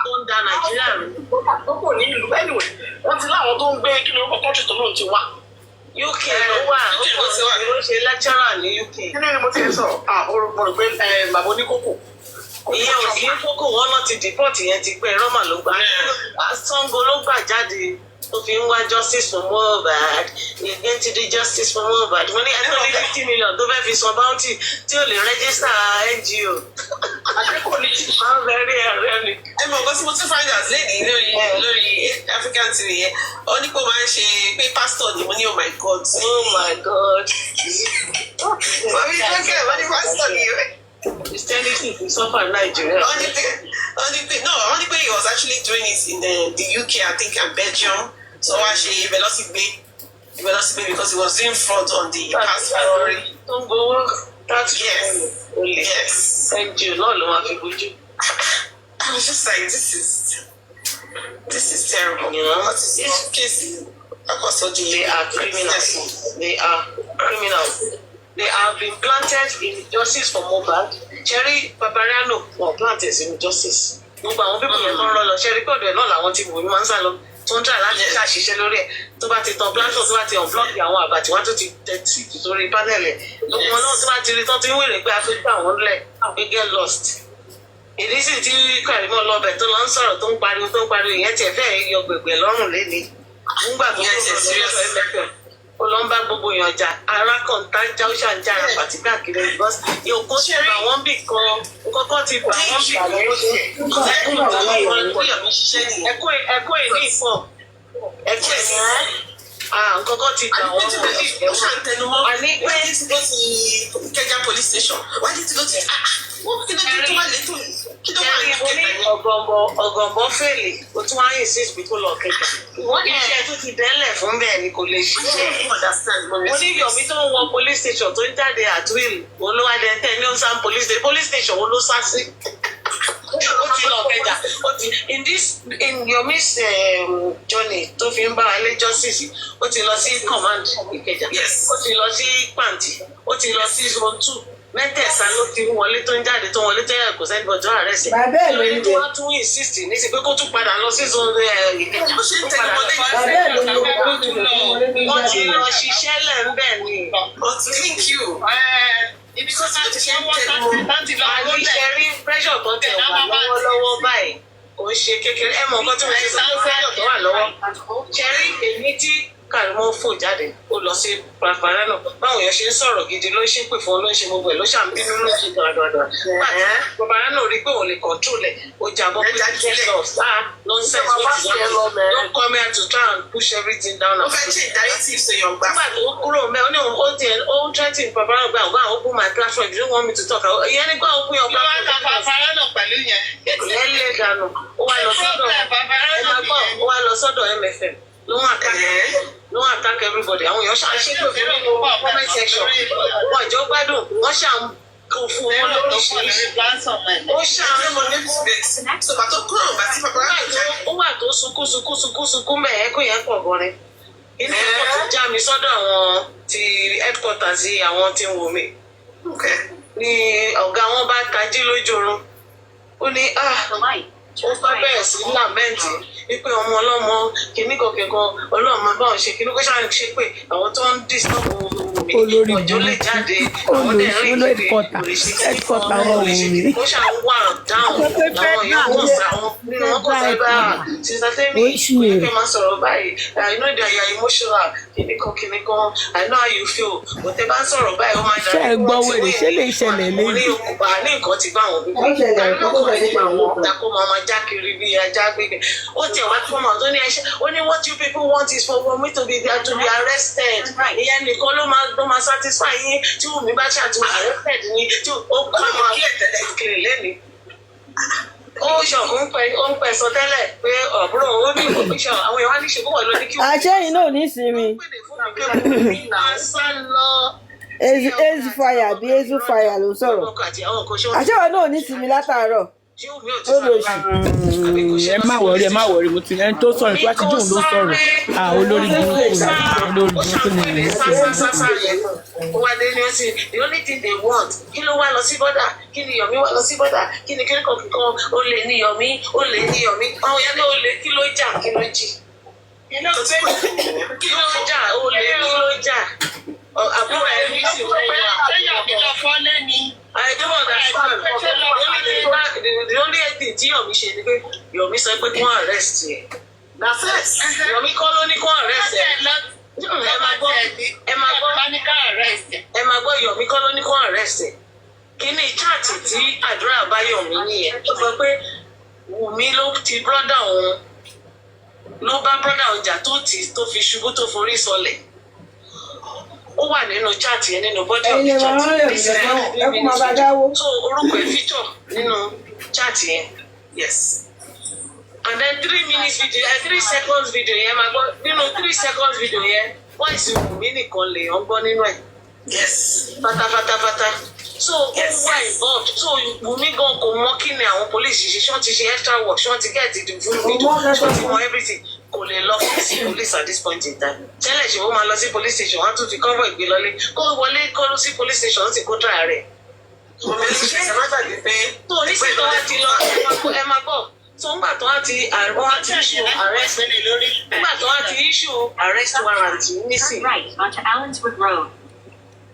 Tó ń da Nàìjíríà rẹ̀. Ó kò ní ìlú anyway. Wọ́n ti láwọn tó ń gbé kí ni ó kọ́kọ́ tó lóun ti wá. UK ló wà ó ṣe lecturer ní UK. Kí ni mo ti sọ? Mo rò pé bàbá oníkókò. Ìyẹn ò sí kókò wọn náà ti deport yẹn ti pẹ́ Rọ́mà ló gbà. Sango ló gbà jáde tó fi ń wá justice for Mohbad ìgbẹ́ ti di justice for Mohbad. Wọ́n ní ẹgbẹ́ ní 50 million tó fẹ́ fi san bounty tí ò lè register NGO. Àdékò ní ti máa ń bẹ̀rẹ̀ ẹ̀rẹ́ ni. Ẹ mọ̀ nǹkan tí mo tún find out lẹ́yìn lórí African TV yẹn. Ó ní kó máa ń ṣe pé pastor ni mo ní oh my God. Oh my God. Mọ̀mí Jókè wọ́n ní pastor ni Christianity is suffer in Nigeria. Only he was actually doing it in the UK, I think, and Belgium. So actually, because he was doing fraud on the past February. Don't go. Yes. Thank you. Lord, I was just like, this is terrible, you know. This case, they are criminals. They are criminals. They have been planted in justice for Mohbad. Cherry Papariano were planted in justice. Gbogbo àwọn people yẹn kọ́ lọ Cherry pẹ̀lú ẹ̀ náà làwọn tí Wùmí máa ń sá lọ tó ń tà láti ṣàṣìṣe lórí ẹ̀ tó bá ti tan platform tó bá ti unblock àwọn àbàtì wọn tó ti tẹ̀sí sórí panel ẹ̀ gbogbo náà tó bá ti rí tán tí ń wèrè pé afẹ́fẹ́ àwọn ńlẹ̀ we get lost. Ìdí sì tí Kàrímọ́ lọ́bẹ̀ tó lọ ń sọ̀rọ̀ tó ń pariwo ìyẹn tiẹ̀ fẹ́ yọ gbègbè lọ́rùn léni nígbà tó ń sọ̀rọ̀ ó lọ ń bá gbogbo èèyàn jà ara kan tá já ó ṣàǹjà ara pàtí káàkiri because yòókó ti bà wọ́n bì kan kọ́kọ́ ti bà wọ́n bì kan ẹ̀kọ́ ìní ìfọ̀ ẹ̀kọ́ ìní kọ́kọ́ ti bà wọ́n bọ̀ àní pé Kẹjà police station why did you go to ọ̀gànbọ̀ fèlè o tún wáyé sí ìpín tó lọ Kẹjà iṣẹ́ tó ti dẹ́lẹ̀ fún bẹ́ẹ̀ ni kò lè ṣiṣẹ́ mo ní Yọ̀mí tó ń wọ police station tó ń jáde at will olúwadẹ tẹ ní ọsàn police station wo ló sá sí ó ti lọ Kẹjà ó ti in Yomi's journey tó fi ń bá wa lé justice ó ti lọ sí command Ìkẹjà ó ti lọ sí pàǹtí ó ti lọ sí zone 2 mẹ́tẹ̀ẹ̀sán ló ti wọlé tó ń jáde tó wọlé tó yẹ kò sẹ́ni bọ̀jọ́ ààrẹ sí. bàbá ẹ̀ ló ń tó wá tún insist ní sí pé kó tún padà lọ sí zone Ìkẹjà ó ṣe ń tẹ̀lé bàbá ẹ̀ ló ń wọ́n ti lọ ṣiṣẹ́ lẹ̀ ń bẹ̀ ni. but thank you. ibi tó ti ṣe ń tẹ̀lé àníṣe rí pressure tó tẹ̀ wá lọ́wọ́lọ́wọ́ báyìí kò ń ṣe kékeré ẹ̀ mọ̀ nǹkan tó ń ṣe sáré pressure tó wà lọ́wọ́ ṣe rí èmi tí Kàrímọ́ fò jáde ó lọ sí Paparano báwọn èèyàn ṣe ń sọ̀rọ̀ gidi ló ń ṣépè fún ló ń ṣe gbogbo ẹ̀ ló ṣàǹbínú ló ń ṣe dandandan pàtó Paparano rí pé òun lè control ẹ̀ ó jàbọ̀ pé get lost nonsense don't come here to try and push everything down. ó fẹ́ ṣe directive ṣe yàn gbà. nígbà tó kúrò mẹ́ ó ní ó ń threaten Paparano gbà ó open my platform if you don't want me to talk ìyẹn nígbà ó pín ọgbà Paparano pẹ̀lú yẹn. lẹ́lẹ́ dànù ó wá lọ sọ́dọ̀ MFM ló ń attack everybody àwọn èèyàn ṣe pé fún comment section wọn ìjọ gbádùn wọn ṣàn kó fún wọn lóríṣiríṣi ó ṣàn sọ̀bà tó kúrò bá sí Paparano jáde. ó wà tó sunkún bẹ́ẹ̀ kó yẹn pọ̀ gan ni inú ẹ̀kọ́ tó já mi sọ́dọ̀ àwọn ti headquarters àwọn tí ń wò mí ni ọ̀gá wọn bá tají lójú oorun ó ní ó bá bẹ̀rẹ̀ sí lámẹ́ǹtì wípé ọmọ ọlọ́mọ kìnnìkan kẹ̀kan ọlọ́mọ báwọn ṣe kìnnìkan kó ṣáà ṣe pé àwọn tó ń dìstọ́bù mi ọjọ́ lè jáde àwọn dẹ̀ rí headquarter wọn wò ó ṣáà wà dáhùn àwọn èèyàn kò sá wọn nínú wọn kò sá bá sísá tẹ́mi kò máa sọ̀rọ̀ báyìí I know that you are emotional kìnnìkan I know how you feel but ẹ bá ń sọ̀rọ̀ báyìí ó máa dàbí ṣe é gbọ́ wèrè ṣé lè ṣẹlẹ̀ lé ní nǹkan ti bá àwọn bíbí já kiri bí ajá gbégbé ó tiẹ̀ wá fún ọmọ tó ní ẹṣẹ́ ó ní what you people want is for me to be there to be arrested ìyẹn nìkan ló máa satisfy yín tí Wùmí bá ṣàtúnwò arrested ní tí ó kọ́ máa kiri lẹ́nu ó ń pẹ́ sọ tẹ́lẹ̀ pé ọ̀bùrọ̀ ó ní ìfòmíṣàn àwọn èèyàn wá ní ṣe kó wà lóní kí wọ́n. àṣẹyìn náà ní ìsinmi ezu fire bí ezu fire ló sọ̀rọ̀ àṣẹwọ̀n náà ní ìsinmi látàárọ̀. ẹ má wọrí mo ti ẹni tó sọ̀rọ̀ tí wàá ti dùn ló sọ̀rọ̀ olórí burúkú ni wà dé ní ọsìn the only thing they want kí ló wá lọ sí bọ́dà kí ni Yọ̀mí wá lọ sí bọ́dà kí ni kíríkan ó lè ní Yọ̀mí àwọn yẹn ní ó lè kí ló jà kí ló jì kí ló jà ó lè kí ló jà àbúrò ẹ̀ ní ìsìn wọ́n wá. I don't understand. The only thing tí Yọ̀mí ṣe ni pé Yọ̀mí sọ pé kí wọ́n arrest yẹ. Yọ̀mí kọ́ ló ní kí wọ́n arrest yẹ. Ẹ máa gbọ́ Yọ̀mí kọ́ ló ní kí wọ́n arrest yẹ. Kí ni chaati tí àdúrà bá Yọ̀mí nìyẹn? Ó sọ pé Wùmí ló ti brọ́dà òun ló bá brọ́dà òun jà tó fi ṣubú tó forí sọlẹ̀. ó wà nínú chat yẹn nínú body of the chat. So orúkọ ẹ̀ feature nínú chat yẹn. Yes. And then 3 minutes video, 3 seconds video yẹn máa gbọ́ nínú 3 seconds video yẹn voice Wùmí nìkan lè yàn gbọ́ nínú ẹ̀. Yes. Pátápátápátá. So ó wà involved. So Wùmí gan kò mọ kí ni àwọn police ṣe ṣé wọ́n ti ṣe extra work ṣé wọ́n ti get the full video ṣé wọ́n ti mọ everything kò lè lọ sí police at this point in time. Tẹ́lẹ̀ ṣe ó máa lọ sí police station wọ́n á tún fi cover ìgbé lọlé kó wọlé kó lọ sí police station ó sì kó dra rẹ̀. Ṣé má gbàgbé pé tó oníṣẹ́ tó wá ti lọ ẹ máa gbọ́. So nígbà tó wá ti issue arrest nígbà tó wá ti issue arrest warrant nísìn.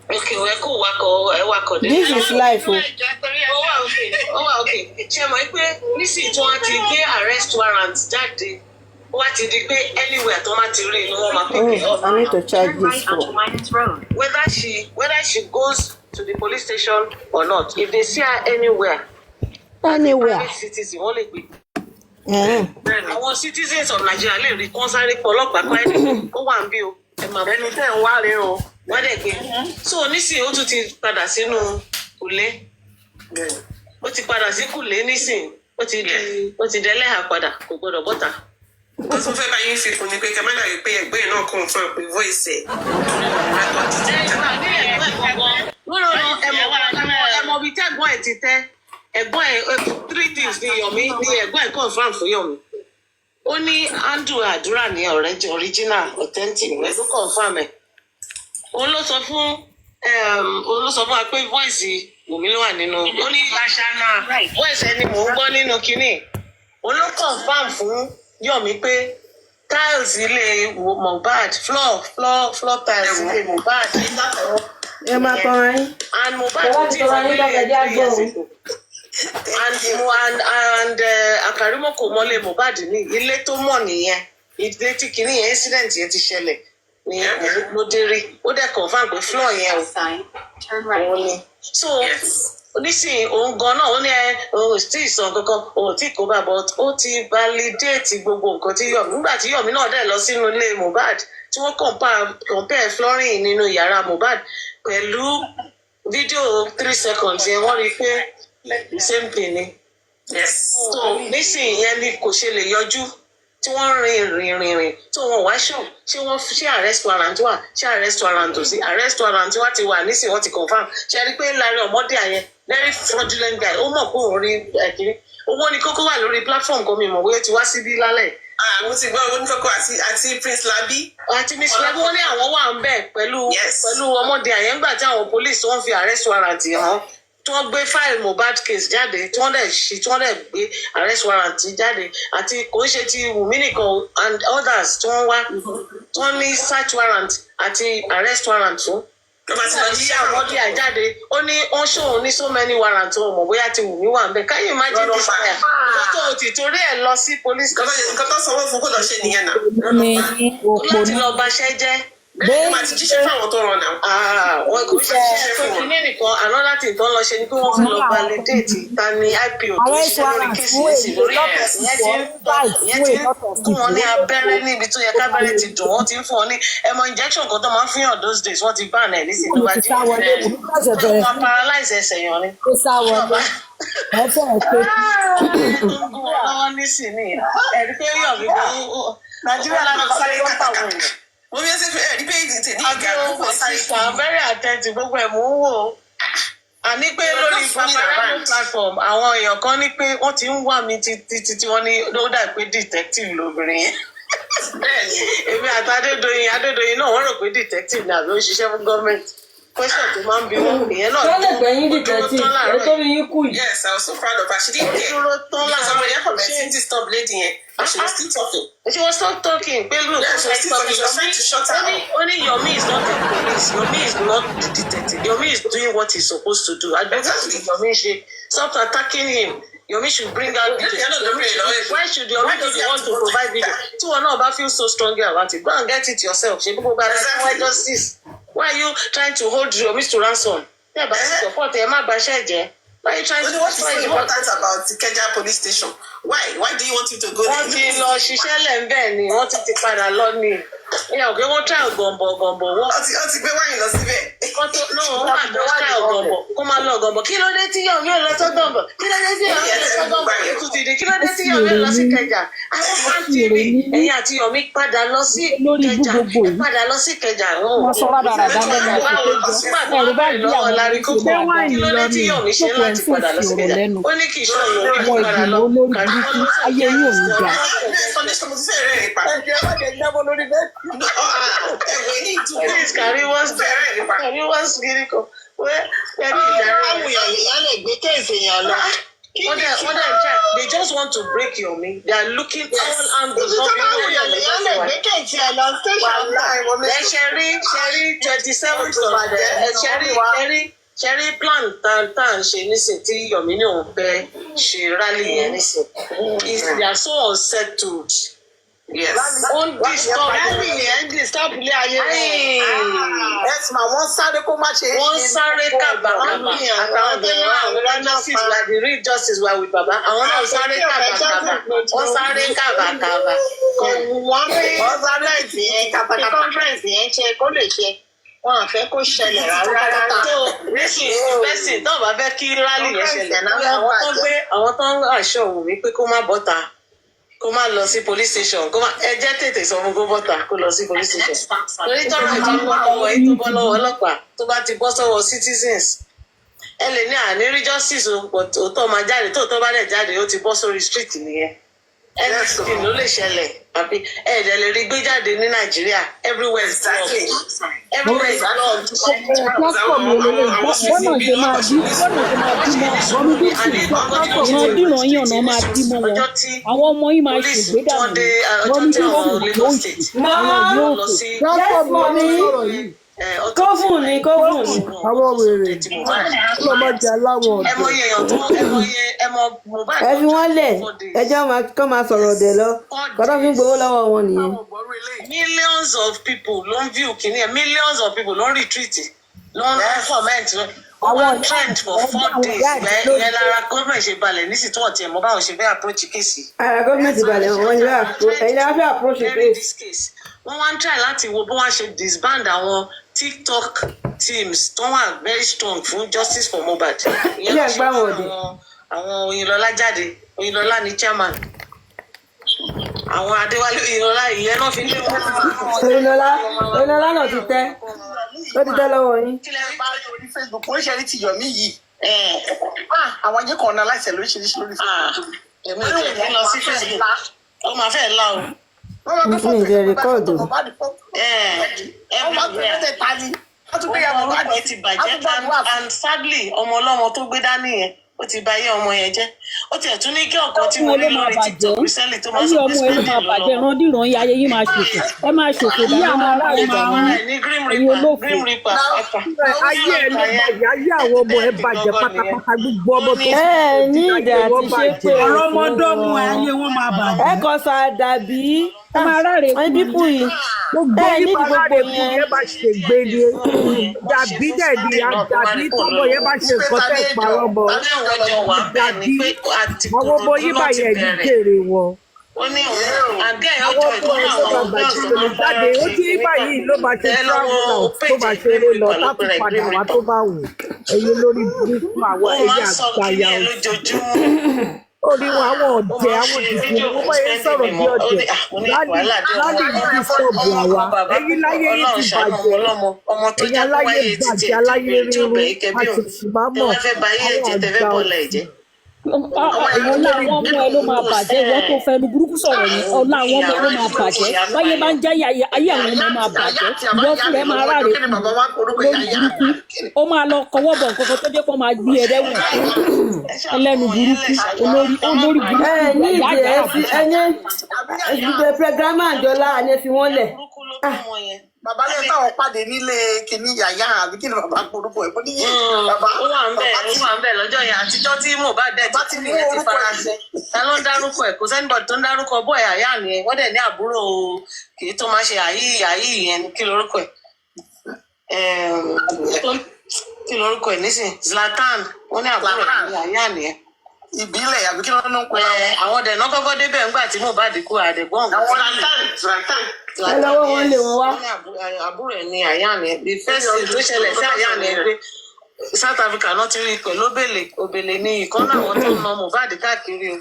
Okay, ẹ kò wakọ̀ dé. This is life o. Ó wà okay. Ṣé mọ̀ pé nísìn tí wọ́n ti gbé arrest warrant jáde ó wá ti di pé anywhere tó máa ti rí ni wọ́n máa pick it up. I need to charge this phone. Whether she goes to the police station or not, if they see her anywhere. Private citizen wọ́n lè gbé. Àwọn citizens of Nigeria lè rí kọ́nsáré pọ̀ ọlọ́pàá kọ́ ẹni ó wà ń bí o. Ẹni tẹ́ ń wá rè o. Wọ́n dẹ̀ gbé. So nísìnyí ó tún ti padà sínú kùlé. Ó ti padà sí kùlé nísìnyí. Ó ti dẹ́lẹ́hà padà kò gbọdọ̀ bọ́ta. Wọ́n tún fẹ́ bá yín fi kún ni pé kẹ́mẹ́lá yìí pé ẹgbẹ́ náà kún fún ẹ pé voice ẹ̀. Ẹ mọ̀ bí tẹ́gbọ́n ẹ̀ ti tẹ́. Ẹ̀gbọ́n ẹ̀ 3 things ni Yomi ni ẹ̀gbọ́n ẹ̀ confirm fún Yomi. Ó ní handle àdúrà ní original authentic ẹ̀ ló confirm ẹ̀. Òun ló sọ fún wa pé voice Wùmí ló wà nínú. Ó ní Lashana voice ẹni mò ń gbọ́ nínú kinní. Òun ló confirm fún Yomi pé tiles ilé Mohbad floor tiles ilé Mohbad. Ẹ máa kọrin yín. And Mohbad ti wà nílẹ̀ 3 years ago. And Akarimo kò mọ́lé Mohbad ní ilé tó mọ̀ nìyẹn ilé tí kìíní yẹn incident yẹn ti ṣẹlẹ̀ ní ló dé rí ó dẹ̀ confirm pé floor yẹn òun ni so nísìnyí òun gan náà ó ní òun tí ì sàn kankan òun tí kò bá but ó ti validate gbogbo nǹkan tí Yomi nígbà tí Yomi náà dẹ̀ lọ sínú ilé Mohbad tí wọ́n compare flooring nínú yàrá Mohbad pẹ̀lú fídíò 3 seconds yẹn wọ́n rí i pé the same thing ni. Yes. So nísìnyí yẹn ni kò ṣe lè yọjú tí wọ́n rìn tí wọ́n wá ṣé wọ́n ṣe arrest warrant wà ṣé arrest warrant ò sí arrest warrant wá ti wà nísìnyí wọ́n ti confirm ṣe rí pé Larry ọmọdé àyẹn very fraudulent guy ó mọ̀ pé òun rí ẹ̀kíní owó ni kókó wà lórí platform kan mi mọ̀ bóyá ti wá síbí lálẹ́. Mo ti gbọ́ owó ní kókó àti Prince Labi. Àti Miss Labi wọ́n ní àwọn wà ń bẹ̀ pẹ̀lú ọmọdé àyẹn nígbà tí àwọn police wọ́n fi arrest warrant hàn tí wọ́n gbé file Mohbad case jáde tí wọ́n dẹ̀ gbé arrest warrant jáde àti kò ń ṣe ti Wùmí nìkan and others tí wọ́n wá tí wọ́n ní search warrant àti arrest warrant fún. Ìyá ọmọdé àjáde ó ní wọ́n ṣòun ní so many warrant wọn mọ̀ bóyá ti Wùmí wà ń bẹ̀ can you imagine this guy tó ti torí ẹ̀ lọ sí police. Nǹkan tó sanwó fún kó lọ ṣe nìyẹn náà. Láti lọ baṣẹ́ jẹ́. Bẹ́ẹ̀ máa ti jíṣẹ́ fún àwọn tó rán náà. Wọ́n kò ṣiṣẹ́ fún wọn. Kíní nìkan another thing tó ń lọ ṣe ni pé wọ́n fi lọ validate ta ni IPO tó ṣiṣẹ́ lórí kéèsì yìí lórí ẹ̀. Ìyẹn ti fún wọn ní abẹ́rẹ́ níbi tó yẹ kábẹ́rẹ́ ti dùn wọ́n ti ń fún wọn ní injection kan tó máa ń fi hàn those days wọ́n ti bá àná ẹ̀ nísìnyí ló bá jí. Wọ́n paralyze ẹsẹ̀ yàn ni. Ó sá wọlé. Ẹ fẹ́ràn pé. Lọ́wọ́ nísìnyí ẹ̀rí pé Yomi Nàìjíríà lánàá sáré kàkàkà. Mo bí ẹ ṣe fi ẹ̀rí pé ìdìtẹ̀ ní ìgbà ló kọ sáré kan. I'm very attentive gbogbo ẹ̀ mò ń wò ó. Àní pé lórí paparazzi platform àwọn èèyàn kan ní pé wọ́n ti ń wá mi títí tí wọ́n ní ó dà pé detective lóbìnrin yẹn. Èmi àti Adédoyin náà wọ́n rò pé detective ni àbí ó ṣiṣẹ́ fún gọ́ọ̀mẹ̀ntì. Question tó máa ń bí wọn ìyẹn náà tó lè gbẹ̀yìn detective ẹ tó rí yín kú yìí. Yes, I was so proud of her. She didn't get dúró tán láti ọmọ yẹn kọ̀ọ̀mẹ́ sí ti stop lady yẹn and she was still talking. She was still talking pé look she was still talking. She was trying to shut her up. Only Yomi is not the police. Yomi is not the detective. Yomi is doing what he's supposed to do. Exactly. Yomi should stop attacking him. Yomi should bring out video. Why should Yomi be the one to provide video? Tí wọn náà bá feel so strongly about it, go and get it yourself. Ṣé gbogbo ara ẹ̀ why justice? Why are you trying to hold Yomi to ransom? Yeah, but support ẹ má baṣẹ́ jẹ́. Why are you trying to? What is so important about Ikeja police station? Why do you want him to go there? Wọ́n ti lọ ṣiṣẹ́ lẹ́ńbẹ̀ ni wọ́n ti padà lọ ni. Yeah, okay, wọ́n try gọ̀m̀bọ̀ wọ́n. Ó ti gbé wáyé lọ síbẹ̀. Wọ́n máa lọ try gọ̀m̀bọ̀ kó máa lọ gọ̀m̀bọ̀. Kí ló dé tí Yomi ò lọ tó gọ̀m̀bọ̀? Kí ló dé tí Yomi ò lọ tó gọ̀m̀bọ̀? Ètò dìde kí ló dé tí Yomi ò lọ sí Ìkẹjà? Àwọn fan TV ẹ̀yin àti Yomi padà lọ sí Ìkẹjà. Padà lọ sí Ìkẹjà. Wọ́n sọ rádaràdá lẹ́nu ẹ̀rù bá yí àwọn ọmọ tó gbé wáìnì lọ ní ìjókòó ẹ̀ ń fòsì ọ̀rọ̀ lẹ́nu ó ní kì í ṣe ọmọ ìgbìmọ̀ olórí burúkú ayé yóò ní gbà. Kàrí wọ́n sí kiri kan. They just want to break Yomi. They are looking all angles. Sherry plan tan ṣe nísìn tí Yomi ní òun fẹ́ ṣe rally yẹn nísìn. They are so unsettled. Yes. On disturb rally yẹn disturb ilé ayé rẹ̀. Yes ma, wọ́n sáré kó má ṣe. Wọ́n sáré kàbàkàbà. Àtàwọn tó ní àwọn justice were the real justice were with baba. Àwọn náà sáré kàbàkàbà. Wọ́n sáré kàbàkàbà. Wọ́n sáré ìsìn kàbàkàbà. Conference yẹn ṣe kó lè ṣe. Wọ́n á fẹ́ kó ṣẹlẹ̀ rárá. So nísìnyí tó bá fẹ́ kí rally yẹn ṣẹlẹ̀ àwọn tó ń aṣọ òun mi pé kó má bọ́ta kó má lọ sí police station kó má ẹ jẹ́ tètè sọ fún kó bọ́ta kó lọ sí police station. Torí tọ́lá ìbá bọ́ lọ́wọ́ èyí tó bọ́ lọ́wọ́ ọlọ́pàá tó bá ti bọ́ sọ́wọ́ citizens ẹ lè ní ànírí justice òótọ́ máa jáde tóòtọ́ bá dẹ̀ jáde ó ti bọ́ sórí street nìyẹn. Anything ló lè ṣẹlẹ̀ àbí ẹ̀ẹ́dẹ̀ lè rí gbé jáde ní Nàìjíríà everywhere is blocked. Everywhere is blocked. Platform olóyè bọ́nà ṣe máa bí ọmọ dìrọ̀ yín ọ̀nà máa bí mọ́ wọn àwọn ọmọ yìí máa ṣègbè dànù wọ́n ní kí wọ́n lò ó ṣe àwọn yóò ṣe platform olóyè kófùn ni àwọn wèrè ló máa jẹ aláwọ̀ ọ̀dọ́. Ẹ fi wọ́n lẹ̀ ẹjọ́ kọ́ máa sọ̀rọ̀ ọ̀dẹ̀ lọ kọ́dọ̀ fi ń gbowó lọ́wọ́ wọn nìyẹn. Millions of people ló ń view kìíní ẹ̀ millions of people ló ń retreat ló ń comment àwọn trend for 4 days ìyẹn lára gọ́ọ̀mẹ̀ ṣe balẹ̀ nísìsiyìí tí wọ́n tiẹ̀ mọ́ báwọn ṣe fẹ́ approach kéèsì. Ara gọ́ọ̀mẹ̀ntì balẹ̀ wọ́n ṣe fẹ́ approach kéèsì. Wọ́n wá ń try láti wo bí wọ́n ṣe disband àwọn TikTok teams tó wà very strong fún justice for Mohbad. Ìyẹn ló ṣe àwọn Oyinlọ́lá jáde Oyinlọ́lá ni chairman àwọn Adéwálé Oyinlọ́lá ìyẹn náà fi lé wọn. Oyinlọ́lá náà ti tẹ́ ó ti tẹ́ lọ́wọ́ yín. Kílẹ̀ bá rí orí Facebook ó ṣe rí ti Yomi yìí àwọn yìí kan náà láìsẹ̀ lóríṣiríṣi lórí Facebook. Èmi ò tẹ̀ lọ sí Facebook ó máa fẹ́ la o. Mi ìjẹ́ rẹ́kọ̀dù. Ọmọ ti bàjẹ́ and sadly ọmọ ọlọ́mọ tó gbé dání yẹn ó ti bà ayé ọmọ yẹn jẹ́ ó tiẹ̀ tún ní kí ọ̀kan tí mo ní lórí TikTok recently tó máa sọ pé ayé ọmọ ẹ ló máa bàjẹ́ randíran yín ayé yín máa ṣòfò ẹ máa ṣòfò bí àwọn aráàlú ẹ̀yin olófò. ayé ẹ ló bàjẹ́ ayé àwọn ọmọ ẹ bàjẹ́ pátápátá gbogbo ọmọ tó ní ìdá àti ṣe pé ọ̀rọ̀ ọmọdọ́mù ayé wọn máa bàjẹ́. ẹ kọ sọ àdàbí wọ́n bípù yìí gbogbo yípa láre kù yẹn bá ṣe gbé ni dàbí dẹ̀bi àdàbí tọ́mọ yẹn bá ṣe nǹkan tẹ̀ parọ́ mọ́ dàbí àwọn ọmọ yípa yẹn ní jèrè wọn. àwọn ọmọ yẹn ló máa bàjẹ́ lórí jáde ó ti yípa yìí ló máa ṣe travel out tó máa ṣe eré lọ láti padà wá tó bá wù ẹ̀yin lórí burúkú àwọn ẹ̀yà àgbáyà orí wọn àwọn ọ̀dẹ̀ àwọn dìbò wọn bá yẹn sọ̀rọ̀ bí ọ̀dẹ̀ láti yìí sọ̀bù àwa ẹ̀yin láyé yìí ti bàjẹ́ ẹ̀yin aláyé bàjẹ́ aláyé rírun àti ṣùgbọ́n ọ̀la àwọn ọmọ ẹ ló máa bàjẹ́ ìwọ́n tó fẹnu burúkú sọ̀rọ̀ yìí ọ̀la àwọn ọmọ ẹ ló máa bàjẹ́ báyé bá ń jẹ́ ayé àwọn ọmọ máa bàjẹ́ ìwọ́n fún ẹ máa ráre lórí burúkú ó máa lọ kọwọ́ bọ̀ nǹkan kan tó jẹ́ kó máa gbé ẹ rẹ́wọ̀n ẹlẹ́nu burúkú olórí burúkú ní ìdí ẹ̀sìn pẹ̀grámà àjọlá ni ẹ fi wọ́n lẹ̀. Bàbá lè táwọn pàdé nílé kìíní yàyà àbí kí ni bàbá gbórúkọ ẹ̀ ní bàbá. Ó wà ń bẹ̀ lọ́jọ́ yẹn àtijọ́ tí Mohbad dẹ̀ tí kìíní yẹn ti fara ṣe. Ta ló ń dárúkọ ẹ̀? Kò sẹ́nibọ̀dì tó ń dárúkọ bọ́ọ̀ yàyà nìyẹn. Wọ́n dẹ̀ ní àbúrò kìí tó máa ṣe àyí yẹn kí lorúkọ ẹ̀? Kí lorúkọ ẹ̀ nísìn? Zlatan. Wọ́n ní àbúrò yàyà nìyẹn. Ìbílẹ̀ àbí kí ló ń pè é? Àwọn dẹ̀ náà kọ́kọ́ débẹ̀ ńgbà tí Mohbad kú àdẹ̀gbọ́n. Àwọn Zlatan. ẹ lọ́wọ́ wọn lé wọn wá. àbúrò ẹ̀ ní àyàn ẹ̀ the first thing tó ṣẹlẹ̀ sí àyàn ẹ̀ pé South Africa náà ti rí i pẹ̀lú òbèlè ní ìkọ́nà àwọn tó ń na Mohbad káàkiri o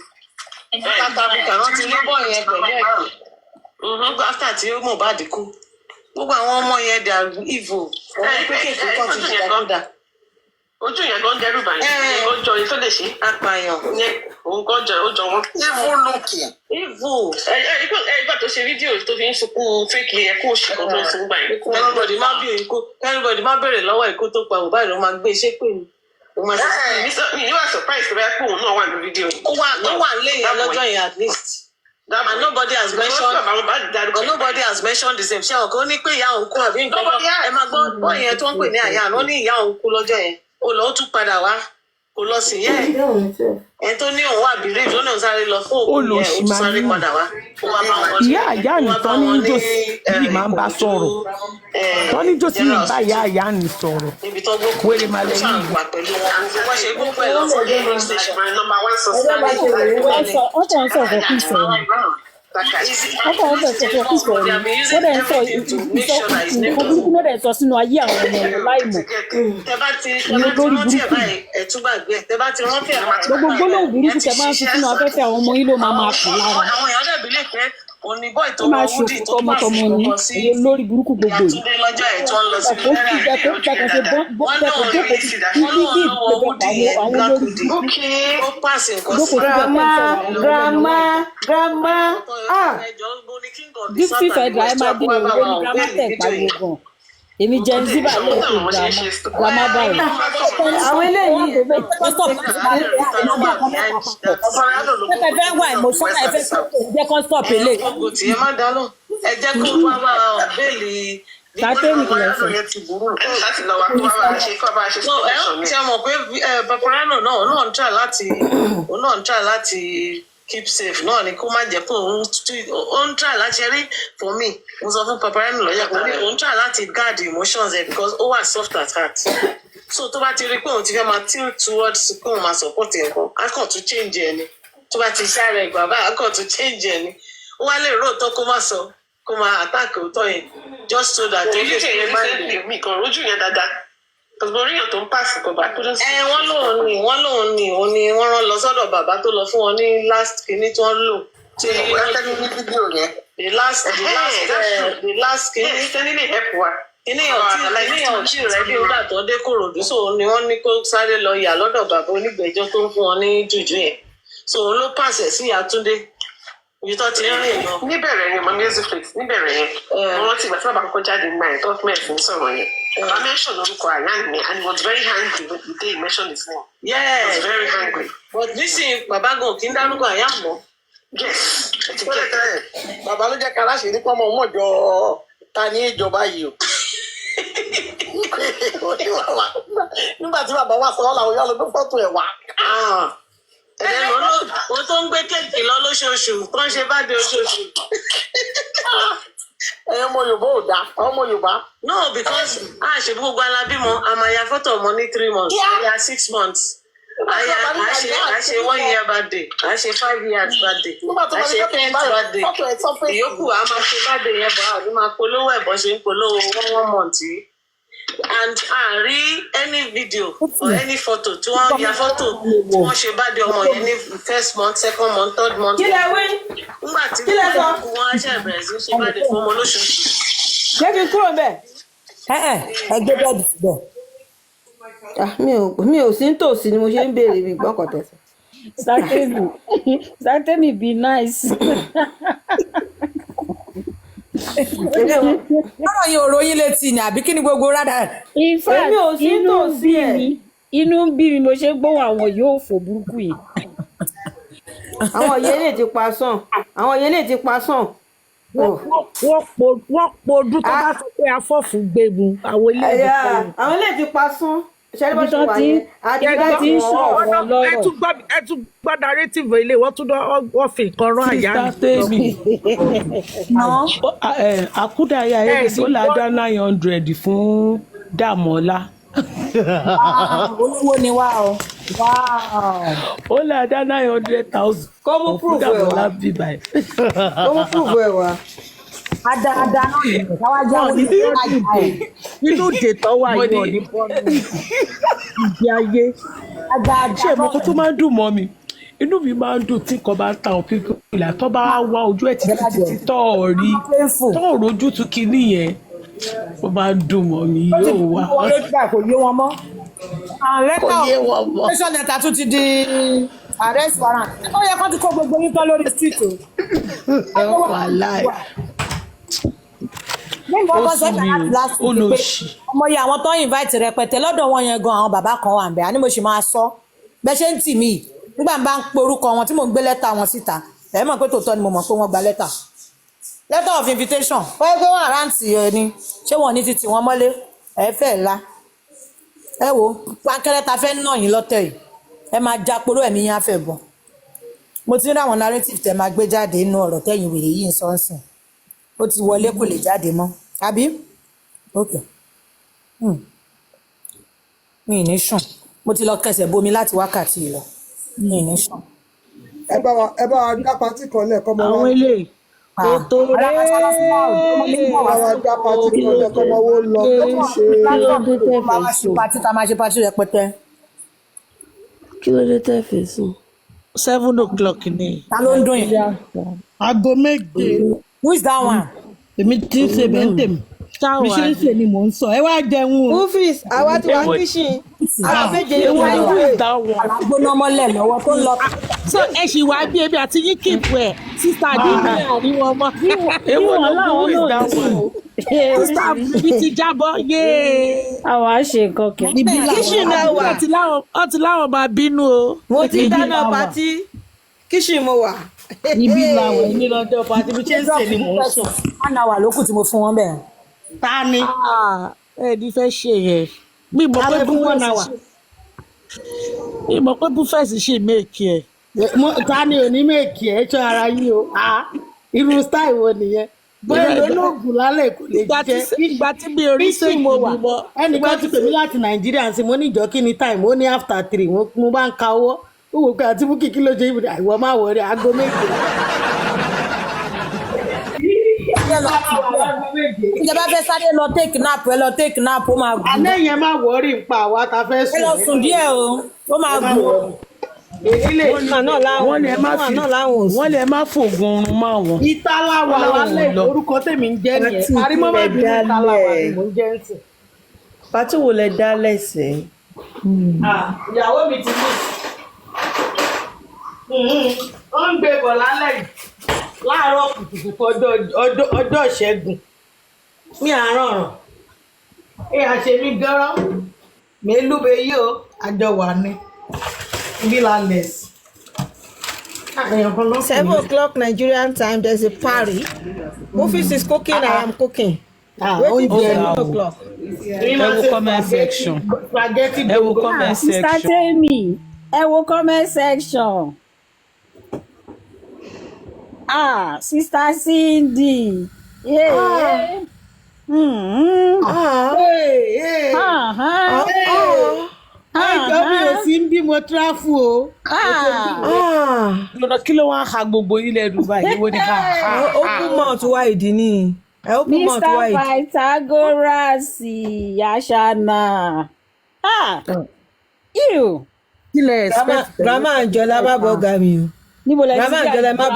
South Africa náà ti rí bọ́ọ̀ yẹn pẹ̀lú ẹ̀kọ́ after tí Mohbad kú gbogbo àwọn ọmọ yẹn dà evil ọmọ kékeré kan ti dìdàkudà. ojú yẹn gan dẹrù báyìí ó jọ èyí tó lè ṣe apààyàn òun gan jọ ó jọ wọn. evil looking. evil. ìgbà tó ṣe fídíò tó fi ń sunkún fake yẹn kó oṣù kan tó ń sun gbà yẹn. everybody má béèrè lọ́wọ́ ikú tó pa Mohbad ló máa gbé iṣẹ́ pè ní. mi ní wà surprise tó bá pé òun náà wà ní fídíò. ó wà nílé yẹn lọ́jọ́ yẹn at least. And nobody has mentioned the same. Ṣé ọkọ ní pé ìyá òun kú àbí nǹkan kan? Ẹ máa gbọ́ bọ́ yẹn tó ń pè ní àyà ló ní ìyá òun kú lọ́jọ́ yẹn. Ó lọ ó tún padà wá. Kò lọ sí yẹ́ ẹ̀. Ẹ tó ní òun wà bìrì tó náà sáré lọ fún òkú yẹn ó tún sáré padà wá. Ìyá àyà nìkan ní Jòsí máa ń bá sọ̀rọ̀. Wọ́n ní Jòsí ní bá ìyá àyà ní sọ̀rọ̀. Wéré máa lẹ́yìn ìgbà. Wọ́n ṣe gbogbo ẹ̀ lọ sí radio station. Wọ́n kàn ń sọ̀rọ̀ kí sọ̀rọ̀. Wọ́n kàn ń sọ̀rọ̀ kí sọ̀rọ̀. Wọ́n dẹ̀ ń sọ nǹkan burúkú ló dẹ̀ sọ sínú ayé àwọn ọmọ ẹ̀ láìmọ̀. Gbogbo gbólóhùn burúkú tẹ máa ń fi sínú afẹ́fẹ́ àwọn ọmọ yín ló máa kù lára. Àwọn èèyàn dẹ̀ bílẹ̀ pé oníbọ̀ Ó ìtọ́wọ́ máa wúdì ṣòfò tó pàṣẹ tọmọtọmọ ni èyí lórí burúkú gbogbo yìí. Túndé lọ́jọ́ ẹ̀ tó ń lọ sí Ẹ̀kọ́ kí ẹ̀kọ́ ṣe jókòó bí àwọn olórí ó pàṣẹ nǹkan sí. grandma Gífì Fẹ́dà ẹ máa dín òwe ní grandma tẹ̀ pariwo gan. Èmi jẹ́ Nziba lẹ́ẹ̀kọ́ grandma báyìí. àwọn eléyìí Ẹ fẹ́ wá emotional ẹ fẹ́ jẹ́ kó stop ilé. Ẹ má dáná ẹ jẹ́ kó wá bá bẹ́ẹ̀lì Sátẹ́nì kìlọ̀ sọ. ṣe mọ̀ pé Paparano náà ń try láti keep safe náà ni kó má jẹ́ pé ó ń try láti rí for me mo sọ fún Paparano lọ́yà pé ó ń try láti guard emotions ẹ̀ because ó wà soft at heart so tó bá ti rí pé òun ti fẹ́ máa tilt towards pé òun máa support ẹ̀ nǹkan á kàn tún change ẹ̀ ni tó bá ti ṣàrẹ̀ ìgbà bá á kàn tún change ẹ̀ ni ó wá lè róòtọ́ kó má sọ kó máa attack òótọ́ yẹn just so that ó lè fi máa ń lè mi kan rojú yẹn dáadáa because oríyàn tó ń pàṣẹ kò bá kúrò sí. wọ́n lòun ni wọ́n rán lọ sọ́dọ̀ bàbá tó lọ fún wọn ní last kìíní tí wọ́n lò. tí wọ́n tẹ́lẹ̀ ní fídíò yẹn. the last kìíní tẹ́lẹ̀ ní help wa. kìíníyàn tí rẹ̀ bí nígbà tó dé Kòròdú so ni wọ́n ní kó sáré lọ yà lọ́dọ̀ bàbá onígbẹ̀jọ́ tó ń fún wọn ní jùjú yẹn so òun ló pàṣẹ sí Àtúndé ibi tó ti ń rìn lọ. níbẹ̀rẹ̀ yẹn mọ̀ music flix níbẹ̀rẹ̀ yẹn mo rántí ìgbà tí bàbá kọ́kọ́ jáde nígbà yẹn tó mẹ́rin sọ̀rọ̀ yẹn bàbá mention orúkọ àyàn mi and he was very angry the day he mentioned his name. Yes, he was very angry. but nísìnyí bàbá gan kì í dárúkọ àyàn mọ́. Yes. Bàbá ló jẹ́ ká láṣìírí pọ́nmọ mọ́jọ ta ní ìjọba yìí o. Nígbà tí bàbá wa sọ ọ́ làwọn yóò lọ gbé fọ́tò ẹ̀ wá. Wọ́n tó ń gbé kéèkì lọ lóṣooṣù tó ń ṣe báde oṣooṣù. Ẹ̀yin ọmọ Yorùbá ò dáa, ọmọ Yorùbá. No, because a ṣe gbogbo alábímọ a máa ya fọ́tò ọmọ ní 3 months a ya 6 months a ṣe 1 year birthday a ṣe 5 years birthday a ṣe 10th birthday ìyókù a máa ṣe birthday yẹn bọ̀ a ò ní máa polówó ẹ̀ bọ́ ṣe ń polówó 1 month yìí. And I read any video or any photo tí wọ́n ya photo tí wọ́n ṣe bá di ọmọ yẹn ní first month, second month, third month. Kí lẹ wí? Nígbà tí wọ́n á ṣe bẹ̀rẹ̀ sí ṣe bá di fún ọmọ lóṣooṣù. Ṣé kí n kúrò bẹ́ẹ̀? Ẹ gbé bọ́ọ̀dù síbẹ̀. mi ò sí nítòsí ni mo ṣe ń béèrè mi gbọ́kàn tẹ̀sán. Sátẹ́mì be nice. Ọ̀rọ̀ yìí ò ròyìn létí ni àbí kí ni gbogbo rádà? In fact, inú ń bí mi mo ṣe gbóhùn àwọn yóò fò burúkú yìí. Àwọn yẹn lè ti pa sàn. Wọ́n podú tó bá sọ pé afọ́fù gbégun àwọn ilé ìdókòwò. Àwọn ilé ti pa sán. Ṣẹ́ni bó ṣe wà yẹn. Ẹ tún gbọ́ narrative ilé wọ́n tún wọ́n fi nǹkan rán àyà mi. Àkúdàáyà ẹ̀ẹ́dẹ̀sí ó là dá 900 fún Dàmọ́lá. Olówó ni wá o. Ó là dá 900,000. Kó mú proof ẹ̀ wá. bí báyìí. Kó mú proof ẹ̀ wá. Ada náà nìyẹn. Káwá jáwó ní ìtajà ẹ̀. Nínú ìdè tó wà yìí wọ̀ ní bọ́ọ̀lù ìgbé ayé. Ṣé mo kó tó máa ń dùn mọ́ mi? Inú mi máa ń dùn tí nǹkan bá ń ta òfin ìlà tó bá wá ojú ẹ̀ títí tó rí tó rojú tu kinní yẹn. Ó máa ń dùn mọ́ mi yóò wá. Wọ́n ló gbà kò yé wọn mọ́. Kò yé wọn mọ́. Tẹ̀sán lẹ́tà tún ti di arrest warrant. Ó yẹ kó ti kó gbogbo yín tán lórí street o. Wàláì. Nígbà wọn sọ pé last week pé ọmọ yìí àwọn tó ń invite rẹpẹtẹ lọ́dọ̀ wọn yẹn gan àwọn bàbá kan wà ń bẹ̀ àní mo ṣe máa sọ bẹ́ẹ̀ ṣe ń tì mí nígbà bá ń pe orúkọ wọn tí mò ń gbé lẹ́tà wọn síta ẹ̀ mọ̀ pé tòótọ́ ni mo mọ̀ pé wọ́n gba lẹ́tà letter of invitation wọ́n gbé wọn àrántì ẹ ni ṣé wọn ní títì wọn mọ́lé ẹ fẹ́ la ẹ wo pákẹ́rẹ́ ta fẹ́ nà yín lọ́tẹ̀ yìí ẹ máa já polówó ẹ̀mí yín á fẹ́ bọ̀ mo ti rí àwọn narrative tẹ máa gbé jáde inú ọ̀rọ̀ tẹ̀yìn wèrè yìí ń sọ́nsìn ó ti wọlé kò lè jáde mọ́ àbí ok mi ì ní sùn mo ti lọ kẹsẹ̀ bomi láti wákàtí yìí lọ mi ì ní sùn. ẹ bá wa dá pátì kan lẹ́ẹ̀kọ́ mọ́ wá. Àwọn eléyìí ètò rẹ̀ àwọn dá pátì kan lẹ́ẹ̀kọ́ mọ́ wó lọ ṣe. pátì tá a máa ṣe pátì rẹpẹtẹ. Kí ló dé tẹ́ fẹ́ sùn? 7 o'clock ni. Ta ló ń dún yìí? Aago méje. Who is that one? Èmi tí ń ṣe bẹ́ẹ̀ tèmi. Mi ṣe ń ṣe ni mò ń sọ. Ẹ wá jẹun o. Ufis, àwa ti wá kíṣìn. Àwọn méje ni wọ́n wá. Alágbóná mọ́lẹ̀ lọ́wọ́ tó ń lọ. So ẹ ṣì wá bí ebi àti yín kìpù ẹ̀. Sísá Adébí àríwọ̀ ọmọ. Èwo ló wú ìdáhùn ẹ̀? Sísá Adébí ti jábọ́ yé. Àwọn á ṣe nǹkan kẹ. Kíṣìn náà wà. Wọ́n ti láwọn máa bínú o. Mo ti dáná patí. Kíṣìn mo wà. Ibi làwọn ní lọ́jọ́ pàtí bí ṣe ń ṣe ni mò ń sọ. 1 hour ló kù tí mo fún wọn bẹ́ẹ̀. Ta ni? Ẹni fẹ́ ṣe yẹn. Bí mo pé búfẹ́sì ṣì méèkì ẹ̀. Ta ni ò ní méèkì ẹ̀ ṣọ́ ara yín o? Irú style wo nìyẹn? Bóyá olóògùn lálẹ́ kò lè jẹ́. Ìgbà tí mi ò rí sí mo wà. Ẹnìkan ti pè mí láti Nàìjíríà sí mo ní ìjọ kí ni time ó ní after 3 mo bá ń ka owó. Ó wò pé àti Bukky kí ló ṣe ìbùdó àìwọ máa wọlé aago méje. Ìjọba fẹ́ sáré lọ take nap ẹ lọ take nap ó máa gùn. Alẹ́ yẹn máa wọrí ń pa àwa ta fẹ́ sùn. Ẹ lọ sùn díẹ̀ o, ó máa gùn. Wọ́n lè má fògùn oorun máa wọ̀n. Ìtàláwà lálẹ́ orúkọ tèmi ń jẹ́ nìyẹn. Àrímọ́mọ́ ìbí ìtàláwà ni mò ń jẹ́ ń sìn. Pátí wo lẹ dá lẹ́sẹ̀? Ìyàwó mi ti mú. Ó ń gbé bọ̀ lálẹ́ yìí. Láàárọ̀ kùtùkùtù ọjọ́ ìṣẹ́gun ní àárọ̀ ọ̀ràn ẹ àṣẹ mi gọ́rọ́ mi lúbe yìí o àjọ wà ní villaless. 7 o'clock Nigerian time there's a party. Ufis is cooking, I am cooking. Wait till 7 o'clock. Ẹ wo comment section. Ẹ wo comment section. Mr. Temi, ẹ wo comment section. Sister Cindy. Yeah. Ẹjọ́ mi ò sí ń bí mo tráfù o. Lọ́dọ̀ kí ló wá ha gbogbo ilẹ̀ Dubai yìí wọ́n ní ká. Open mouth wide ni. Open mouth wide. Mr. Pythagoras Yashana. Ew. Grandma Anjola má bọ́ ọ̀gá mi o. Níbo lẹ ti Grandma Anjola ẹ má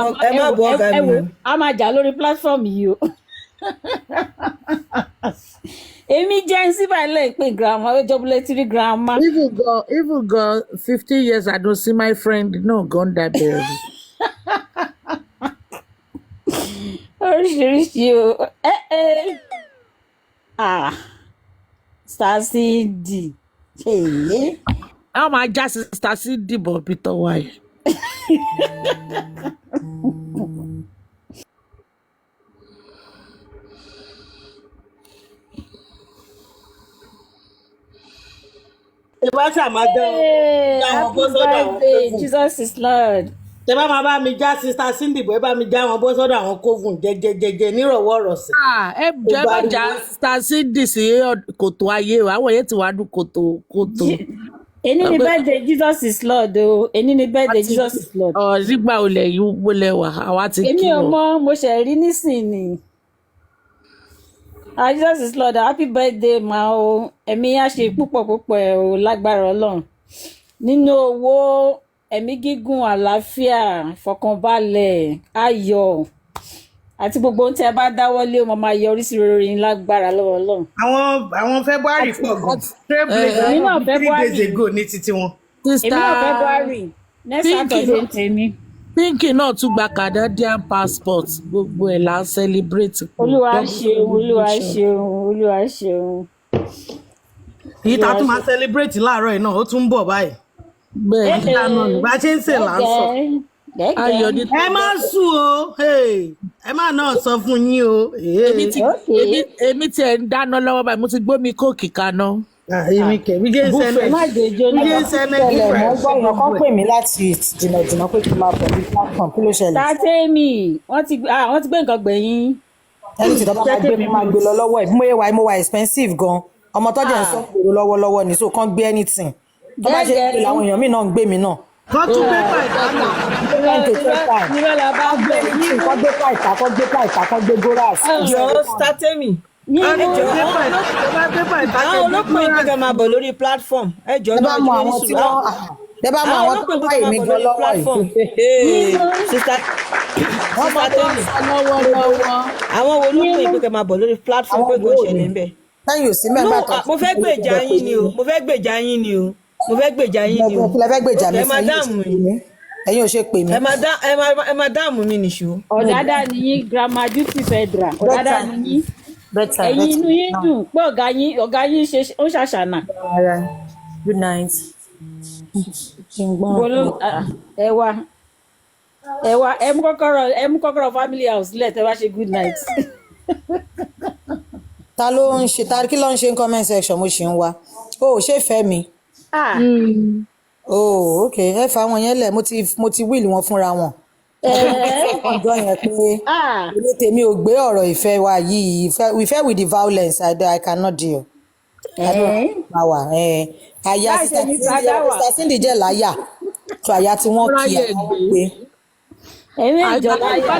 bọ́ ọ̀gá mi o. A máa jà lórí platform yìí o. Èmi jẹ́ ń síbà lẹ́yìn pé grandma ó jọ bílẹ̀ tí rí grandma. Even girl, 50 years I don't see my friend no gone that baby. Oríṣiríṣi o. Star CD. How máa já Star CD bọ̀ bí tọ́wọ́ yìí. Jesus is Lord. Tẹ bá máa bá mi já Sister Cindy bọ́ ẹ bá mi já wọn bọ́ sọ́dọ̀ àwọn kófùn jẹjẹjẹjẹ nírọ̀wọ́ rọ̀sẹ̀. Ẹ jẹ́ bá já Sister Cindy sí kòtò ayé o, àwọn yẹn ti wá dún kòtò. Èní ni birthday Jesus is Lord o. Èní ni birthday Jesus is Lord. Nígbà olè yìí wọlé wà, àwa ti kí o. Èmi ò mọ̀, mo ṣe rí nísìnyí. Jesus is Lord. Happy birthday, ma o. Ẹ̀mí á ṣe púpọ̀ ẹ̀ o lágbára Ọlọ́run. Nínú owó, ẹ̀mí gígùn, àlàáfíà, ìfọ̀kànbalẹ̀, ayọ̀. Àti gbogbo ohun tí ẹ bá dáwọ́lé ó máa yọrí sí rere yín lágbára lọ́wọ́ Ọlọ́run. Àwọn February pọ̀ gan. Èmi náà 3 days ago ní títí wọn. Èmi náà February. Next Saturday ń tèmi. Pinky náà tún gba Canadian passport gbogbo ẹ̀ là ń celebrate. Olúwa ṣeun. Èyí tá a tún máa celebrate láàárọ̀ yìí náà ó tún ń bọ̀ báyìí. Bẹ́ẹ̀ ni ìdáná nígbà tí ń sè là ń sọ. Ẹ má sùn o, ẹ má náà sọ fún yín o. Èmi tí ẹ̀ ń dáná lọ́wọ́ báyìí mo ti gbómi kóòkì kaná. Èmi kẹ̀ bí jẹ́ sẹ́nẹ̀. Mo gbọ́ ìyàn kan pè mí láti jìnnà pé kí n máa bọ̀ ní platform kí ló ṣẹlẹ̀. Tàtẹ́mì wọ́n ti gbé nǹkan gbẹ̀yìn. Ẹni tí tọ́ba máa gbé mi máa gbé lọ lọ́wọ́ ẹ̀ bí mo wà expensive gan ọmọ tọ́jà ń sọ gbòòrò lọ́wọ́lọ́wọ́ ní so kàn gbé anything tó bá ṣe pé làwọn èèyàn míì náà ń gbé mi náà. Kọ́ tún gbé pàìtà náà. Kọ́ gbé pàìtà kọ́ gbé góras. Ẹjọ́ Tàtẹ́mì. Àwọn olópin ìgbéga máa bọ̀ lórí platform. Ẹjọ́ náà ẹjọ́ ní sùúrù. Ẹ bá mọ àwọn tó bá èmi gan lọ́wọ́ yìí. Àwọn olópin ìgbéga máa bọ̀ lórí platform pé kò ṣẹlẹ̀ ń bẹ̀. Lẹ́yìn òsì mẹ́ta kan. Mo fẹ́ gbèjà yín ni o. Mo fẹ́ gbèjà yín ni o. Ẹ máa dáàmú mi. Ẹ̀yin ò ṣe pè mí. Ẹ máa dáàmú mi nìṣó. Ọ̀dádá ni yín Grandma Duty Federal. Ọ̀dádá ni yín. Ẹ̀yin inú yín dùn pé ọ̀gá yín ó ṣàṣànà. Good night. Ẹ mú kọ́kọ́rọ́ family house lẹ̀ tẹ́ bá ṣe good night. Kí ló ń ṣe comment section mo ṣì ń wá. O ò ṣe fẹ́ mi. Ok ẹ fa wọn yẹn lẹ̀ mo ti wíìlì wọn fúnra wọn. Ọjọ́ yẹn pé ilé tèmi ò gbé ọ̀rọ̀ ìfẹ́ wa yìí ìfẹ́ with the violence I cannot deal. Power àyà Sister Cindy jẹ́ láyà tó àyà tí wọ́n kí àwọn pé. Èmi ìjọ láyà.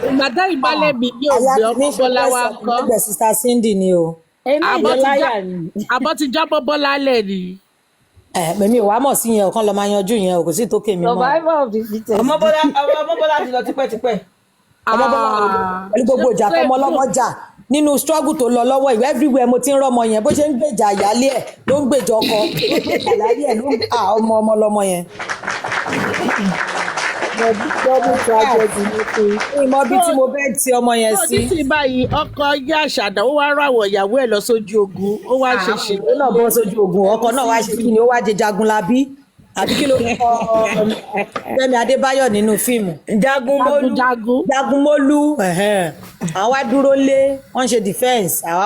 Ìgbàdá ìbálẹ̀ mi ní ògbé ọmọ Bọ́lá wa kọ́. Ẹgbẹ́ Sister Cindy ni o. Èmi ìjọ láyà ni. Àbọ̀ ti jábọ́ Bọ́lá lẹ̀ ni. Mẹ̀mí ò wá mọ̀ sí yẹn ọ̀kan lọ máa yanjú yẹn o kò sí tó kémi mọ́. Survivor of the fittest. Ọmọ Bọ́lá ti lọ tipẹ́tipẹ́. Ọmọ Bọ́lá pẹ̀lú gbogbo ìjà tó ọmọ ọlọ́mọ jà nínú struggle tó lọ lọ́wọ́ ìwé everywhere mo ti ń rọ́mọ yẹn bó ṣe ń gbèjà ìyálé ẹ̀ ló ń gbèjà ọkọ ló ń gbèjà ìyálé ẹ̀ ló ń ọmọ ọlọ́mọ yẹn. Ìmọ̀ bí tí mo bẹ́ẹ̀ ti ọmọ yẹn sí. Ó ti báyìí ọkọ yá àṣàdá ó wá ráwọ̀ ìyàwó ẹ̀ lọ sójú ogun ó wá ṣe ṣe. Ó náà bọ́ sójú ogun ọkọ náà wá ṣe kí ni ó wá jẹ Jagunlabi àbí kí ló kọ Fẹ́mi Adébáyọ̀ nínú fíìmù. Jagunmólú àwọn wá dúró lé wọ́n ṣe defence àwa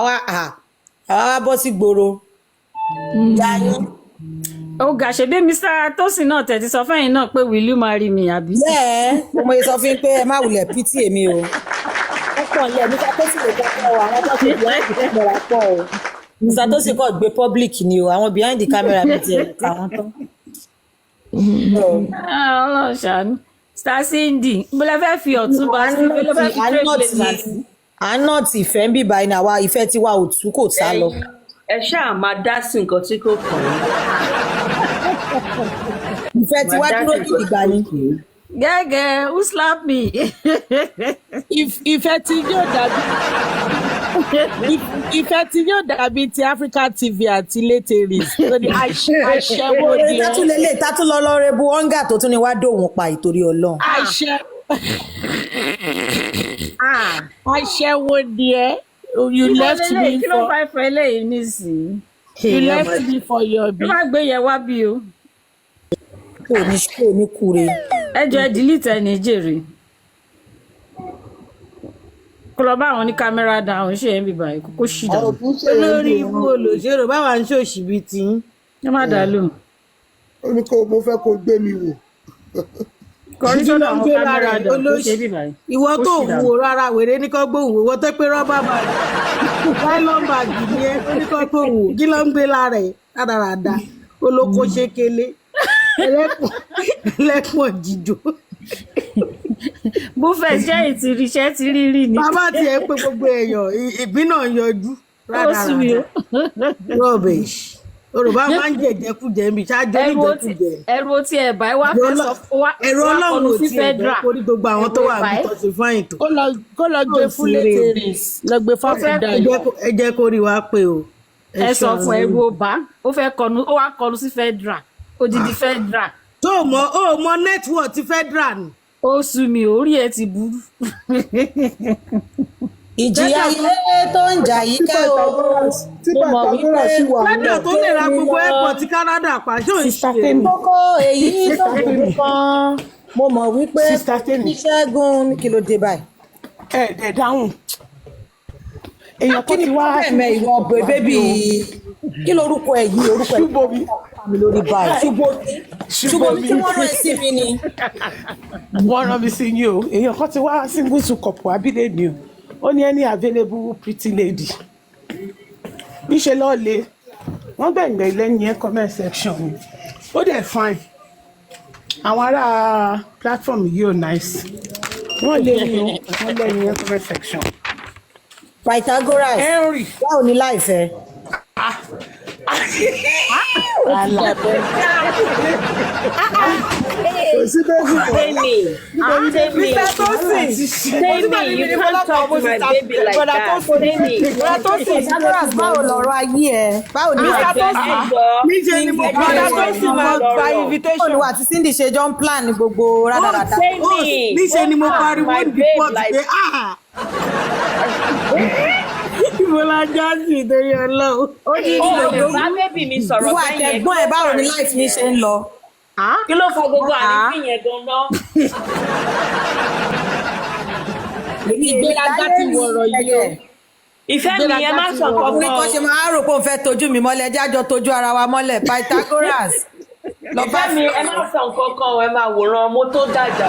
wá bọ́ sí gbòòrò. Ó ga ṣebí Mr. Tosin náà tẹ̀tí sọ fẹ́yìn náà pé will you marry me àbí. Mo yẹ sọ fún yín pé ẹ má wulẹ̀ pítì èmi o. Ó pọ̀ ní ẹ̀ Mr. Tosin lè kọ́ ọ àwọn tó ṣe behind the camera pọ̀ o. Mr. Tosin kọ́ gbé public ni o àwọn behind the camera mi ti ẹ̀ ká wọn tán. Ọlọ́run ṣàánú. Sister Cindy mo lè fẹ́ fi Ọ̀túnba sí pé ló fẹ́ fi trade places sí. Àná ti ìfẹ́ ń bíbá iná wa ìfẹ́ tiwa ò tú kò sá lọ. Ẹ ṣáà máa dá sí nǹkan tí kò kàn yín. Ìfẹ́ tiwa dúró dìgbà ni. Gẹ́gẹ́ who slap me? Ìfẹ́ tí yóò dàbí ti Africa TV àti Létérìs. Aṣẹ́wó ni ẹ́. Tátún lọ lọ́rẹ́ bu ọ́ngà tó tún ni wá dòun pa ìtorí Ọlọ́run. Aṣẹ́wó ni ẹ́. You left me kí ló bá fẹ́ eléyìí nísìnyí. You left me for your bí. Ló bá gbé yẹn wá bí o. Kò ní kúre. Ẹ jọ ẹ delete ẹni jèrè. Kó lọ bá àwọn ní kámẹ́rà dá àwọn ṣe ń bíbá ẹ̀ kókó ṣì dá. Olórí ibú olùṣèrò báwa ń ṣòṣì bíi tí. Ẹ má dà lóhùn. Ó ní kó mo fẹ́ kó gbé mi wò. Kọrí sọ́dọ̀ àwọn kámẹ́rà dá tó ṣe bíbá ẹ̀. Ìwọ tó wò rárá wèrè ní kó gbóhùn wò wọ́n tó pé rọ́bà bàjẹ́. Láìlọ́mbà gidi ẹ ó ní kó gbóhùn wò kí ló ń gbé lára ẹ̀ rádaràda olóko ṣékélé ẹlẹ́pọ̀n jíjó. Buffet jẹ́ ìtìríṣẹ́ ti rírí ni. Bàbá tiẹ̀ pé gbogbo èèyàn ìgbín náà yọjú. Ó sùn mí o. Rubbish. Yorùbá máa ń jẹ̀jẹ̀kújẹ mi ṣáájú oníjẹkújẹ. Ẹrù tí ẹ̀ báyìí wá fẹ́ sọ fún wa. Ẹ̀rọ Ọlọ́run ò tiẹ̀ bẹ́ẹ̀ kórí gbogbo àwọn tó wà ní tọ́sí fáyìn tó. Kó lọ gbé fúlẹ̀tì lọ gbé fáfù dayọ̀. Ẹ jẹ́ kó rí wa pé o. Ẹ sọ fún ẹrù ọba ó fẹ́ kọnu ó wá kọnu sí federal odidi federal. Tó o mọ network ti federal ni. Ó sú mi orí ẹ ti burú. Ìjìyà ilé tó ń jà yìí ká o. Mo mọ̀ wípé federal tó lè ra gbogbo airport Canada pa ṣé ò ń ṣe. Kókó èyí tó kù kan mo mọ̀ wípé Ṣẹ́gun kí ló dé báyìí. Ẹ dáhùn. Èèyàn kò ti wá ẹ̀mẹ̀ ìwọ bébí kí lorúkọ ẹ̀ yìí orúkọ ẹ̀ Ṣùbọ́mi mi lórí báyìí. Ṣùbọ́mi tí wọ́n rán sí mi ni. Wọ́n rán mi sí yín o. Èèyàn kan ti wá single to couple abílẹ̀ mi o. Ó ní any available pretty lady. Níṣẹ́ lọ́ọ́ le wọ́n gbẹ̀ngbẹ̀ lẹ́yìn yẹn comment section mi. Ó dẹ̀ fine. Àwọn ará platform yìí ò nice. Wọ́n lé ní o wọ́n lẹ́yìn yẹn comment section. Pythagoras báwo ni láìfẹ́. Temi, you can't talk to my baby like that. Brother Tosin, báwo lọ̀rọ̀ ayé ẹ? Báwo ni Mr. Tosin níṣẹ́ ni mo Brother Tosin máa gba invitation. Olùwà àti Cindy ṣe jọ ń plan gbogbo rádaràda. Níṣẹ́ ni mo pariwo ní port pé Ìbọ̀lá Jásì torí Ọlọ́run. Ó ní Yorùbá bébì mi sọ̀rọ̀ Ìwà àtẹ̀gbọ́n ẹ̀ báwo ni life yín ṣe ń lọ? Kí ló fa gbogbo àrífín yẹn gan-an? Ìgbéraga ti wọ̀rọ̀ yìí o. Ìfẹ́ mi yẹn máa ń sọ kankan. Orí kan ṣe máa ń rò pé òun fẹ́ tojú mi mọ́lẹ̀ ẹjẹ́ àjọ tojú ara wa mọ́lẹ̀ Pythagoras. Ìfẹ́ mi ẹ máa sọ kankan ẹ máa wòran mo tó dàjà.